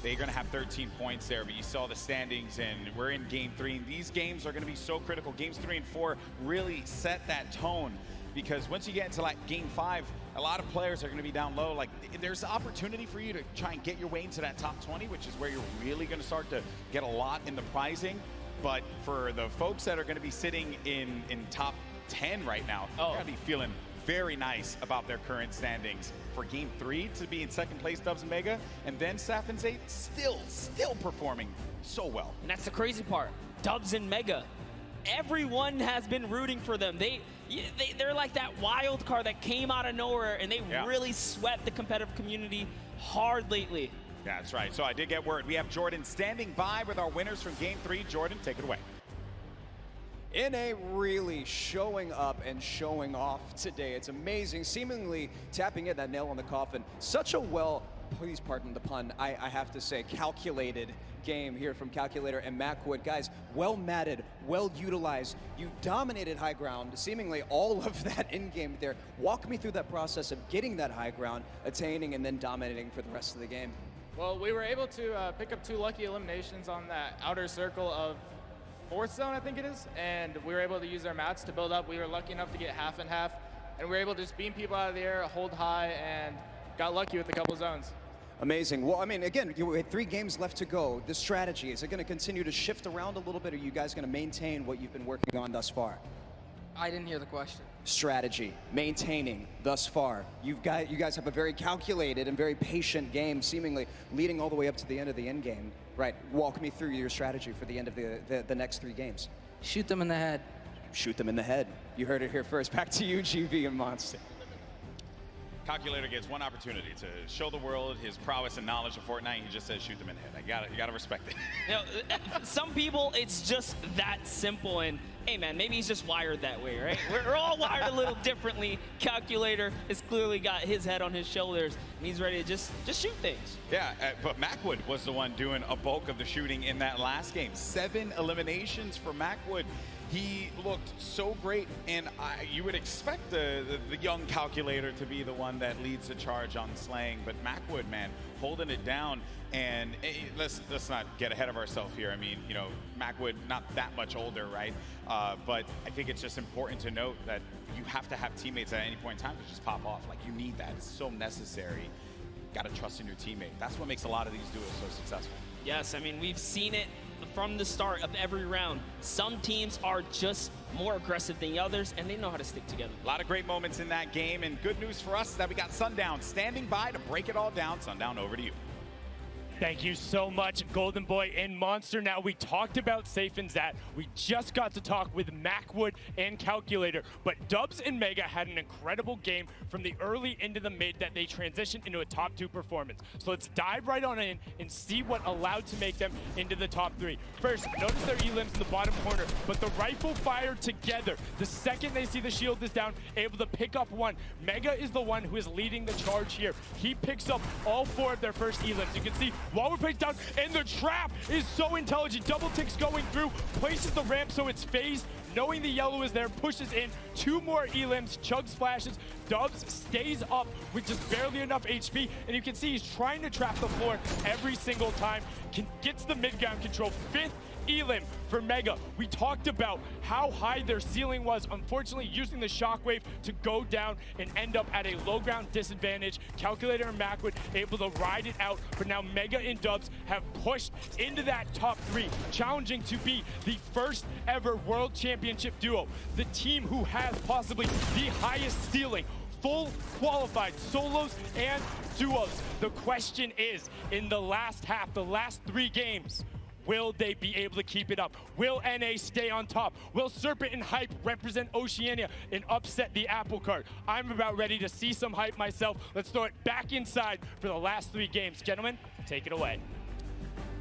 Speaker 25: They're going to have 13 points there, but you saw the standings, and we're in game 3. And these games are going to be so critical. Games 3 and 4 really set that tone, because once you get into like game 5, a lot of players are going to be down low. Like, there's an opportunity for you to try and get your way into that top 20, which is where you're really going to start to get a lot in the prizing. But for the folks that are going to be sitting in top 10 right now, they're going to be feeling very nice about their current standings. For game 3 to be in 2nd place, Dubs and Mega, and then Saf and Zate still performing so well.
Speaker 8: And that's the crazy part. Dubs and Mega, everyone has been rooting for them. They're like that wild card that came out of nowhere, and they really swept the competitive community hard lately.
Speaker 25: That's right. So I did get word. We have Jordan standing by with our winners from game 3. Jordan, take it away.
Speaker 1: NA really showing up and showing off today. It's amazing, seemingly tapping in that nail on the coffin. Such a please pardon the pun, I have to say, calculated game here from Calculator and Macwood. Guys, well matted, well utilized. You dominated high ground, seemingly all of that in-game there. Walk me through that process of getting that high ground, attaining, and then dominating for the rest of the game.
Speaker 6: Well, we were able to pick up 2 lucky eliminations on that outer circle of 4th zone, I think it is, and we were able to use our mats to build up. We were lucky enough to get half and half, and we were able to just beam people out of the air, hold high, and got lucky with a couple zones.
Speaker 1: Amazing. Well, I mean, again, you had 3 games left to go. The strategy, is it going to continue to shift around a little bit, or are you guys going to maintain what you've been working on thus far?
Speaker 6: I didn't hear the question.
Speaker 1: Strategy, maintaining thus far. You guys have a very calculated and very patient game, seemingly leading all the way up to the end of the end game. Right, walk me through your strategy for the end of the next 3 games.
Speaker 6: Shoot them in the head.
Speaker 1: Shoot them in the head. You heard it here first. Back to you, GV and Monster.
Speaker 25: Calculator gets one opportunity to show the world his prowess and knowledge of Fortnite. He just says, shoot them in the head. You gotta respect it.
Speaker 8: You know, some people, it's just that simple. And hey, man, maybe he's just wired that way, right? We're all wired a little differently. Calculator has clearly got his head on his shoulders, and he's ready to just shoot things.
Speaker 25: Yeah, but Macwood was the one doing a bulk of the shooting in that last game. 7 eliminations for Macwood. He looked so great, and you would expect the young Calculator to be the one that leads the charge on slaying, but Macwood, man, holding it down. And let's not get ahead of ourselves here. I mean, you know, Macwood, not that much older, right? But I think it's just important to note that you have to have teammates at any point in time to just pop off. Like, you need that. It's so necessary. Got to trust in your teammate. That's what makes a lot of these duos so successful.
Speaker 8: Yes, I mean, we've seen it from the start of every round. Some teams are just more aggressive than the others, and they know how to stick together.
Speaker 25: A lot of great moments in that game, and good news for us is that we got Sundown standing by to break it all down. Sundown, over to you.
Speaker 3: Thank you so much, Golden Boy and Monster. Now, we talked about Safe and Zat. We just got to talk with Macwood and Calculator, but Dubs and Mega had an incredible game from the early into the mid that they transitioned into a top 2 performance. So let's dive right on in and see what allowed to make them into the top 3. First, notice their elims in the bottom corner, but the rifle fired together. The second they see the shield is down, able to pick up 1. Mega is the one who is leading the charge here. He picks up all 4 of their first elims. You can see Waller plays down, and the trap is so intelligent. Double ticks going through, places the ramp so it's phased. Knowing the yellow is there, pushes in 2 more elims, chug splashes. Dubs stays up with just barely enough HP, and you can see he's trying to trap the floor every single time. Gets the mid-ground control. 5th elim for Mega. We talked about how high their ceiling was, unfortunately using the shockwave to go down and end up at a low ground disadvantage. Calculator and Macwood able to ride it out, but now Mega and Dubs have pushed into that top 3, challenging to be the first ever World Championship duo. The team who has possibly the highest ceiling, full qualified solos and duos. The question is, in the last half, the last 3 games, will they be able to keep it up? Will NA stay on top? Will Serpent and Hype represent Oceania and upset the apple cart? I'm about ready to see some hype myself. Let's throw it back inside for the last 3 games. Gentlemen, take it away.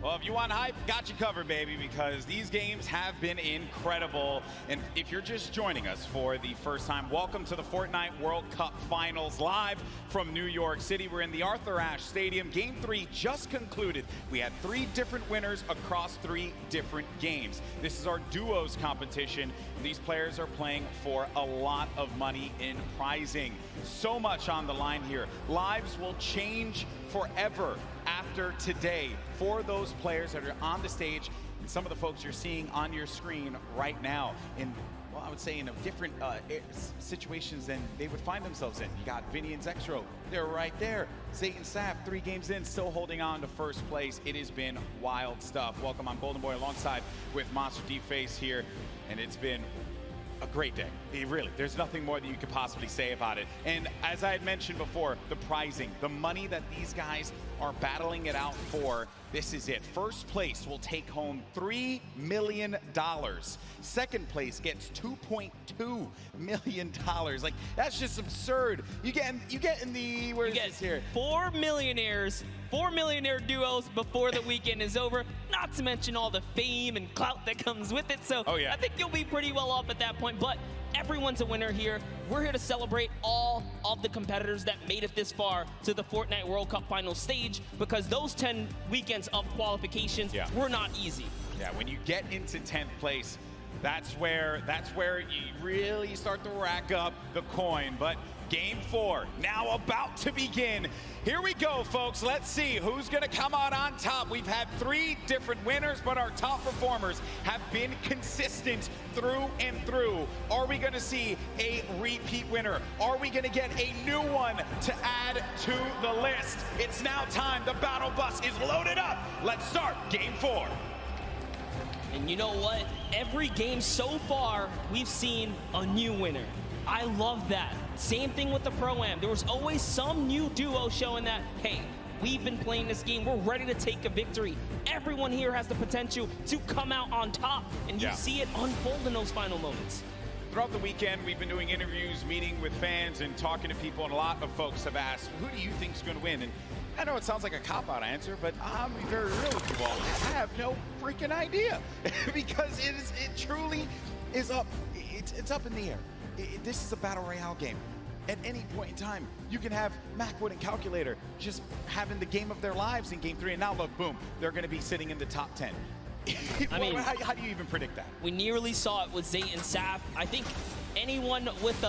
Speaker 25: Well, if you want hype, got you covered, baby, because these games have been incredible. And if you're just joining us for the first time, welcome to the Fortnite World Cup Finals live from New York City. We're in the Arthur Ashe Stadium. Game 3 just concluded. We had 3 different winners across 3 different games. This is our duos competition. These players are playing for a lot of money in prizing. So much on the line here. Lives will change forever after today for those players that are on the stage and some of the folks you're seeing on your screen right now in, well, I would say in a different situations than they would find themselves in. You got Vinny and Zextro, they're right there. Zayt and Saf, 3 games in, still holding on to first place. It has been wild stuff. Welcome, I'm Golden Boy alongside with Monster D-Face here, and it's been a great day. Really, there's nothing more that you could possibly say about it. And as I had mentioned before, the prizing, the money that these guys are battling it out for, this is it. First place will take home $3 million. Second place gets $2.2 million. Like, that's just absurd. You get in the, where is this here?
Speaker 8: 4 millionaires, 4 millionaire duos before the weekend is over, not to mention all the fame and clout that comes with it. So I think you'll be pretty well off at that point, but everyone's a winner here. We're here to celebrate all of the competitors that made it this far to the Fortnite World Cup final stage, because those 10 weekends of qualifications were not easy.
Speaker 25: Yeah, when you get into 10th place, that's where you really start to rack up the coin. But Game 4 now about to begin. Here we go, folks. Let's see who's going to come out on top. We've had 3 different winners, but our top performers have been consistent through and through. Are we going to see a repeat winner? Are we going to get a new one to add to the list? It's now time. The battle bus is loaded up. Let's start Game 4.
Speaker 8: And you know what? Every game so far, we've seen a new winner. I love that. Same thing with the Pro-Am. There was always some new duo showing that, hey, we've been playing this game. We're ready to take a victory. Everyone here has the potential to come out on top, and you see it unfold in those final moments.
Speaker 25: Throughout the weekend, we've been doing interviews, meeting with fans, and talking to people, and a lot of folks have asked, who do you think is going to win? And I know it sounds like a cop-out answer, but I'm very real with you all. I have no freaking idea because it truly is up. It's up in the air. This is a battle royale game. At any point in time, you can have Macwood and Calculator just having the game of their lives in Game 3, and now look, boom, they're going to be sitting in the top 10. I mean, how do you even predict that?
Speaker 8: We nearly saw it with Zay and Saf. I think anyone with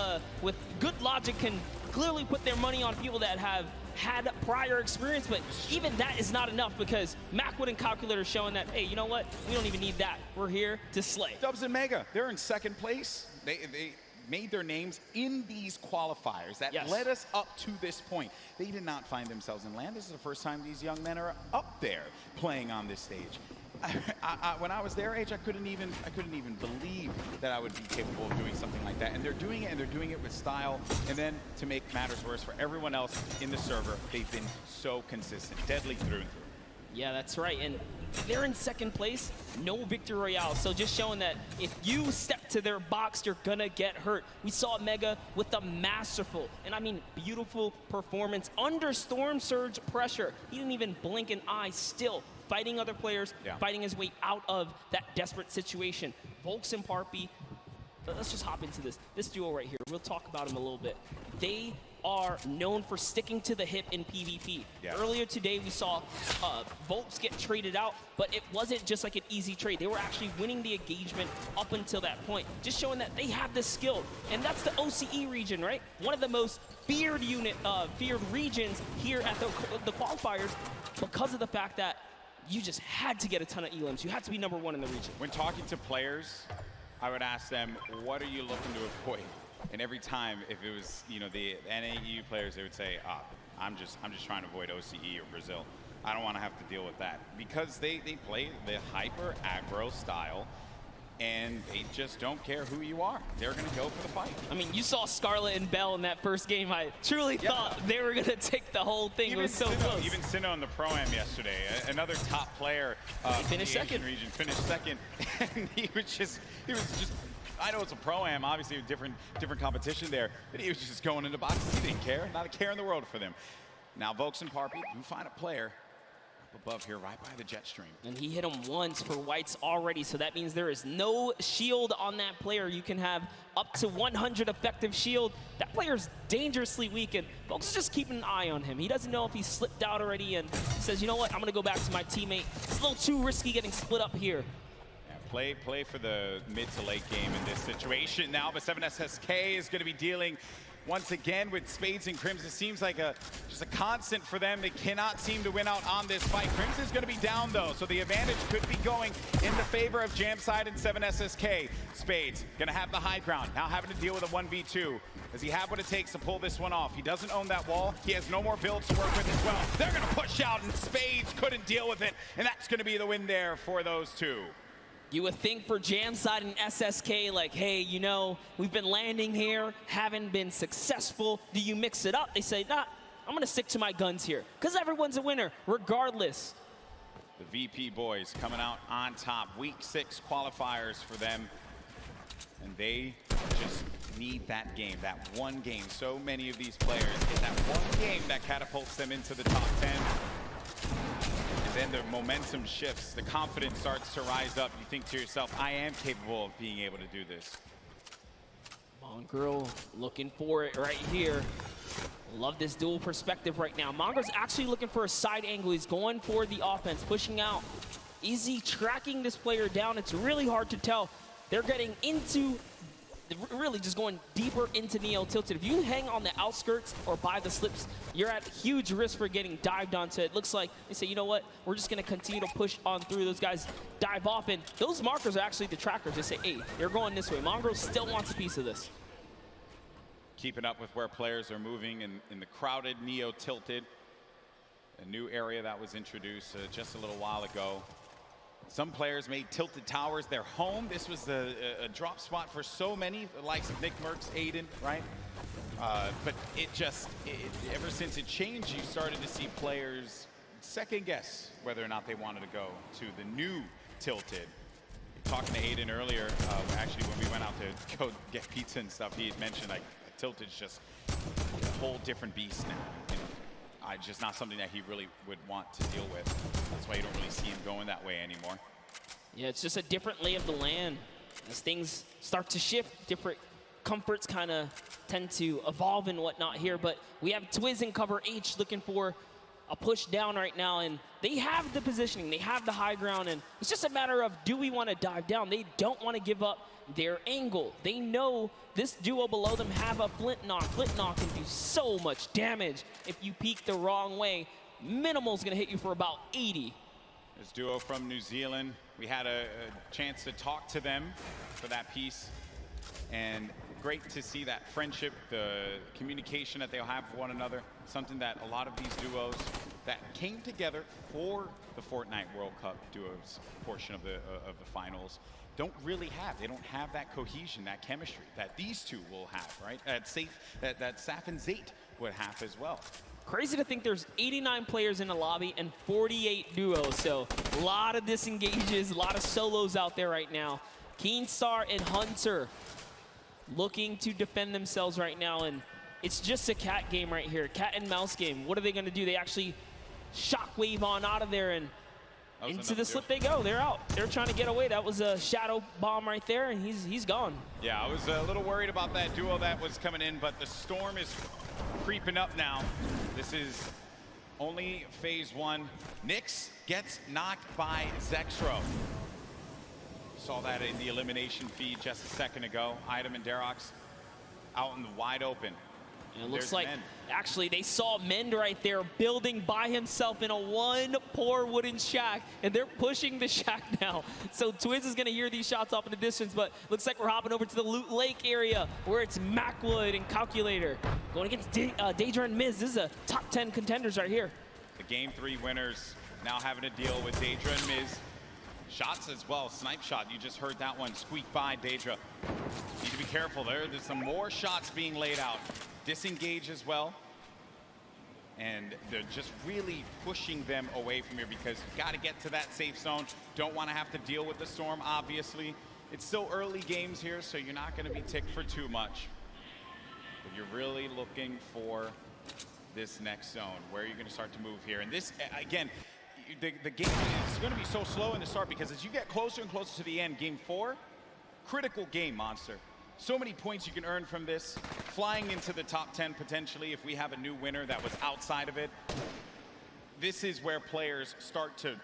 Speaker 8: good logic can clearly put their money on people that have had prior experience, but even that is not enough because Macwood and Calculator showing that, hey, you know what? We don't even need that. We're here to slay.
Speaker 25: Dubs and Mega, they're in second place. They made their names in these qualifiers that led us up to this point. They did not find themselves in land. This is the first time these young men are up there playing on this stage. When I was their age, I couldn't even believe that I would be capable of doing something like that. And they're doing it, and they're doing it with style. And then to make matters worse for everyone else in the server, they've been so consistent, deadly through and through.
Speaker 8: Yeah, that's right. And they're in second place, no victory royale. So just showing that if you step to their box, you're gonna get hurt. We saw Mega with a masterful, and I mean beautiful performance under Storm Surge pressure. He didn't even blink an eye, still fighting other players, fighting his way out of that desperate situation. Volks and Parpy, let's just hop into this duo right here. We'll talk about him a little bit. They are known for sticking to the hip in PvP. Earlier today, we saw Volks get traded out, but it wasn't just like an easy trade. They were actually winning the engagement up until that point, just showing that they have the skill. And that's the OCE region, right? One of the most feared regions here at the qualifiers because of the fact that you just had to get a ton of elims. You had to be #1 in the region.
Speaker 25: When talking to players, I would ask them, what are you looking to avoid? And every time, if it was, you know, the NAU players, they would say, I'm just trying to avoid OCE or Brazil. I don't want to have to deal with that. Because they play the hyper aggro style, and they just don't care who you are. They're going to go for the fight.
Speaker 8: I mean, you saw Scarlet and Bell in that first game. I truly thought they were going to take the whole thing. It was so close.
Speaker 25: Even Sinnoh in the Pro-Am yesterday, another top player
Speaker 8: finished second.
Speaker 25: Region, finished second. And he was just, I know it's a Pro-Am, obviously a different competition there, but he was just going into boxes. He didn't care, not a care in the world for them. Now, Volks and Parpy do find a player up above here, right by the jet stream.
Speaker 8: And he hit him once for whites already, so that means there is no shield on that player. You can have up to 100 effective shield. That player's dangerously weak, and Volks is just keeping an eye on him. He doesn't know if he slipped out already and says, you know what, I'm gonna go back to my teammate. It's a little too risky getting split up here.
Speaker 25: Play for the mid to late game in this situation. Now, but 7SSK is going to be dealing once again with Spades and Crimson. It seems like just a constant for them. They cannot seem to win out on this fight. Crimson's going to be down, though, so the advantage could be going in the favor of Jamside and 7SSK. Spades going to have the high ground, now having to deal with a 1v2. Does he have what it takes to pull this one off? He doesn't own that wall. He has no more builds to work with as well. They're going to push out, and Spades couldn't deal with it, and that's going to be the win there for those two.
Speaker 8: You would think for Jamside and SSK, like, hey, you know, we've been landing here, haven't been successful. Do you mix it up? They say, nah, I'm going to stick to my guns here because everyone's a winner regardless.
Speaker 2: The VP boys coming out on top. Week 6 qualifiers for them. And they just need that game, that one game. So many of these players get that one game that catapults them into the top 10. And then the momentum shifts. The confidence starts to rise up. You think to yourself, I am capable of being able to do this.
Speaker 8: Mongrel looking for it right here. Love this dual perspective right now. Mongrel's actually looking for a side angle. He's going for the offense, pushing out. Is he tracking this player down? It's really hard to tell. They're getting into, really just going deeper into Neo Tilted. If you hang on the outskirts or by the slips, you're at huge risk for getting dived on. So it looks like they say, you know what, we're just going to continue to push on through. Those guys dive off, and those markers are actually the trackers. They say, hey, they're going this way. Mongrel still wants a piece of this.
Speaker 2: Keeping up with where players are moving in the crowded Neo Tilted, a new area that was introduced just a little while ago. Some players made Tilted Towers their home. This was a drop spot for so many, the likes of Nick Merckx, Aiden, right? But ever since it changed, you started to see players second guess whether or not they wanted to go to the new Tilted. Talking to Aiden earlier, actually when we went out to go get pizza and stuff, he had mentioned like Tilted's just a whole different beast now. You know, just not something that he really would want to deal with. That's why you don't really see him going that way anymore.
Speaker 8: Yeah, it's just a different lay of the land. As things start to shift, different comforts kind of tend to evolve and whatnot here. But we have Twiz in cover H looking for a push down right now, and they have the positioning, they have the high ground, and it's just a matter of, do we want to dive down? They don't want to give up their angle. They know this duo below them have a flint knock. Flint knock can do so much damage if you peek the wrong way. Minimal's gonna hit you for about 80.
Speaker 2: This duo from New Zealand, we had a chance to talk to them for that piece, and great to see that friendship, the communication that they'll have for one another, something that a lot of these duos that came together for the Fortnite World Cup duos portion of the finals don't really have. They don't have that cohesion, that chemistry that these two will have, right? That Saf and Zate would have as well.
Speaker 8: Crazy to think there's 89 players in the lobby and 48 duos, so a lot of disengages, a lot of solos out there right now. Keenstar and Hunter looking to defend themselves right now, and it's just a cat game right here, cat and mouse game. What are they gonna do? They actually shockwave on out of there, and into the slip they go. They're out. They're trying to get away. That was a shadow bomb right there, and he's gone.
Speaker 2: Yeah, I was a little worried about that duo that was coming in, but the storm is creeping up now. This is only phase 1. Nyx gets knocked by Zexro. Saw that in the elimination feed just a second ago. Item and Derox out in the wide open.
Speaker 8: And it looks like, actually, they saw Mend right there building by himself in a one poor wooden shack, and they're pushing the shack now. So Twiz is going to hear these shots off in the distance, but looks like we're hopping over to the Loot Lake area where it's Macwood and Calculator going against Daedra and Miz. This is a top 10 contenders right here.
Speaker 2: The Game 3 winners now having to deal with Daedra and Miz. Shots as well, snipe shot. You just heard that one squeak by Daedra. Need to be careful there. There's some more shots being laid out. Disengage as well. And they're just really pushing them away from here because you got to get to that safe zone. Don't want to have to deal with the storm, obviously. It's still early games here, so you're not going to be ticked for too much. But you're really looking for this next zone. Where are you going to start to move here? And this, again, the game is going to be so slow in the start because as you get closer and closer to the end, game 4, critical game, Monster. So many points you can earn from this. Flying into the top 10 potentially if we have a new winner that was outside of it. This is where players start to,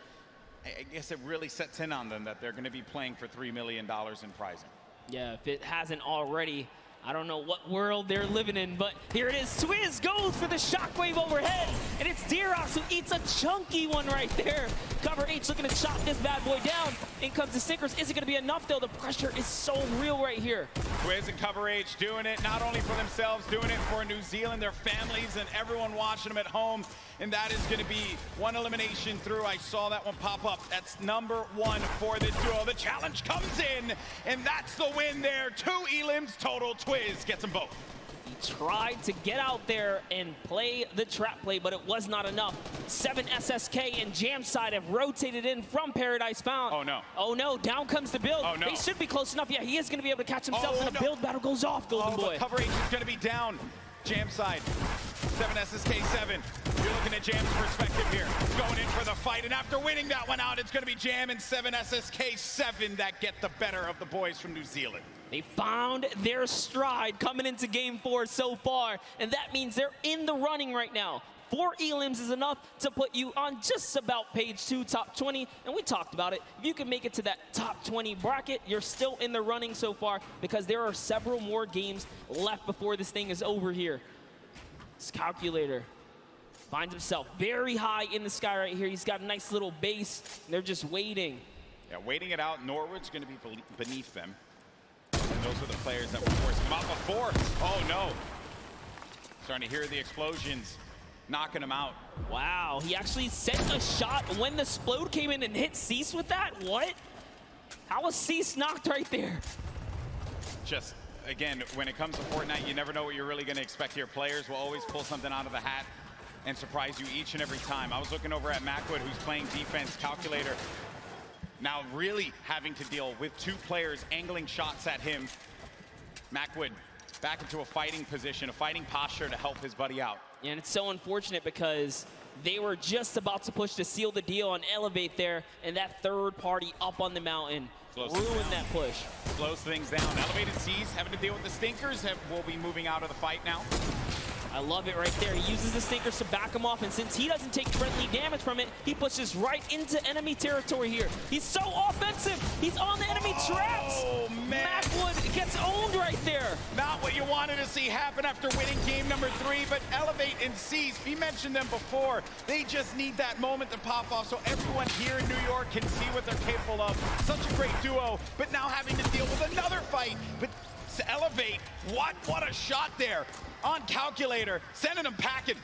Speaker 2: I guess it really sets in on them that they're going to be playing for $3 million in prizing.
Speaker 8: Yeah, if it hasn't already. I don't know what world they're living in, but here it is. Twiz goes for the shockwave overhead, and it's Dirox who eats a chunky one right there. Cover H looking to chop this bad boy down. In comes the sinkers. Is it going to be enough, though? The pressure is so real right here.
Speaker 2: Twiz and Cover H doing it not only for themselves, doing it for New Zealand, their families, and everyone watching them at home. And that is going to be one elimination through. I saw that one pop up. That's number 1 for the duo. The challenge comes in, and that's the win there. 2 elims total. Twiz gets them both.
Speaker 8: He tried to get out there and play the trap play, but it was not enough. 7 SSK and Jamside have rotated in from Paradise Found.
Speaker 2: Oh, no.
Speaker 8: Oh, no. Down comes the build.
Speaker 2: Oh, no.
Speaker 8: They should be close enough. Yeah, he is going to be able to catch himself, and a build battle goes off, Golden Boy.
Speaker 2: Cover H is going to be down. Jamside. 7 SSK 7. You're looking at Jam's perspective here. Going in for the fight, and after winning that one out, it's going to be Jam and 7 SSK 7 that get the better of the boys from New Zealand.
Speaker 8: They found their stride coming into game 4 so far, and that means they're in the running right now. 4 elims is enough to put you on just about page 2, top 20, and we talked about it. If you can make it to that top 20 bracket, you're still in the running so far because there are several more games left before this thing is over here. This Calculator finds himself very high in the sky right here. He's got a nice little base, and they're just waiting.
Speaker 2: Yeah, waiting it out. Norwood's going to be beneath them. And those are the players that were forcing him out before. Oh, no. Starting to hear the explosions, knocking him out.
Speaker 8: Wow, he actually sent a shot when the Splode came in and hit Cease with that? What? How was Cease knocked right there?
Speaker 2: Just, again, when it comes to Fortnite, you never know what you're really going to expect here. Players will always pull something out of the hat and surprise you each and every time. I was looking over at Macwood, who's playing defense. Calculator now really having to deal with 2 players angling shots at him. Macwood back into a fighting position, a fighting posture to help his buddy out.
Speaker 8: And it's so unfortunate because they were just about to push to seal the deal on Elevate there, and that third party up on the mountain ruined that push.
Speaker 2: Slows things down. Elevated Seas having to deal with the Stinkers. Will be moving out of the fight now.
Speaker 8: I love it right there. He uses the Stinkers to back him off, and since he doesn't take friendly damage from it, he pushes right into enemy territory here. He's so offensive. He's on the enemy traps.
Speaker 2: Oh, man.
Speaker 8: Macwood gets owned right there.
Speaker 2: Not what you wanted to see happen after winning game number 3, but Elevate and Seas, we mentioned them before. They just need that moment to pop off so everyone here in New York can see what they're capable of. Such a great duo, but now having to deal with another fight. But to Elevate, what a shot there on Calculator, sending him packing.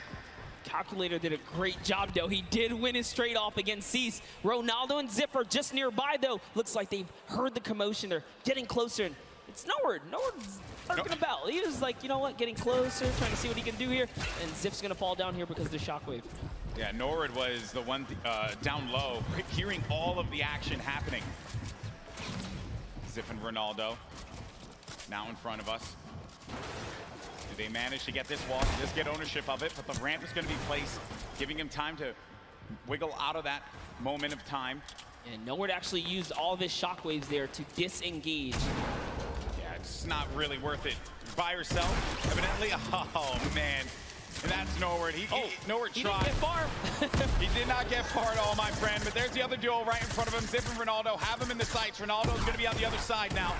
Speaker 8: Calculator did a great job, though. He did win his straight off against Cease. Ronaldo and Zip are just nearby, though. Looks like they've heard the commotion. They're getting closer. And it's Norwood. Norwood's lurking about. He was like, you know what, getting closer, trying to see what he can do here. And Zip's going to fall down here because of the shockwave.
Speaker 2: Yeah, Norwood was the one down low, hearing all of the action happening. Zip and Ronaldo now in front of us. Do they manage to get this wall, just get ownership of it? But the ramp is going to be placed, giving him time to wiggle out of that moment of time.
Speaker 8: And Norwood actually used all of his shockwaves there to disengage.
Speaker 2: Yeah, it's not really worth it. By yourself, evidently. Oh, man. And that's Norwood. Norwood tried.
Speaker 8: Didn't get far.
Speaker 2: He did not get far at all, my friend. But there's the other duo right in front of him. Zip and Ronaldo have him in the sights. Ronaldo's going to be on the other side now,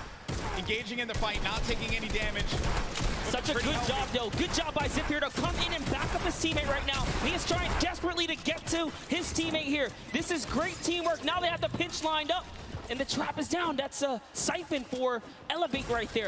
Speaker 2: engaging in the fight, not taking any damage.
Speaker 8: Such a good job, though. Good job by Zip here to come in and back up his teammate right now. He is trying desperately to get to his teammate here. This is great teamwork. Now they have the pinch lined up, and the trap is down. That's a siphon for Elevate right there.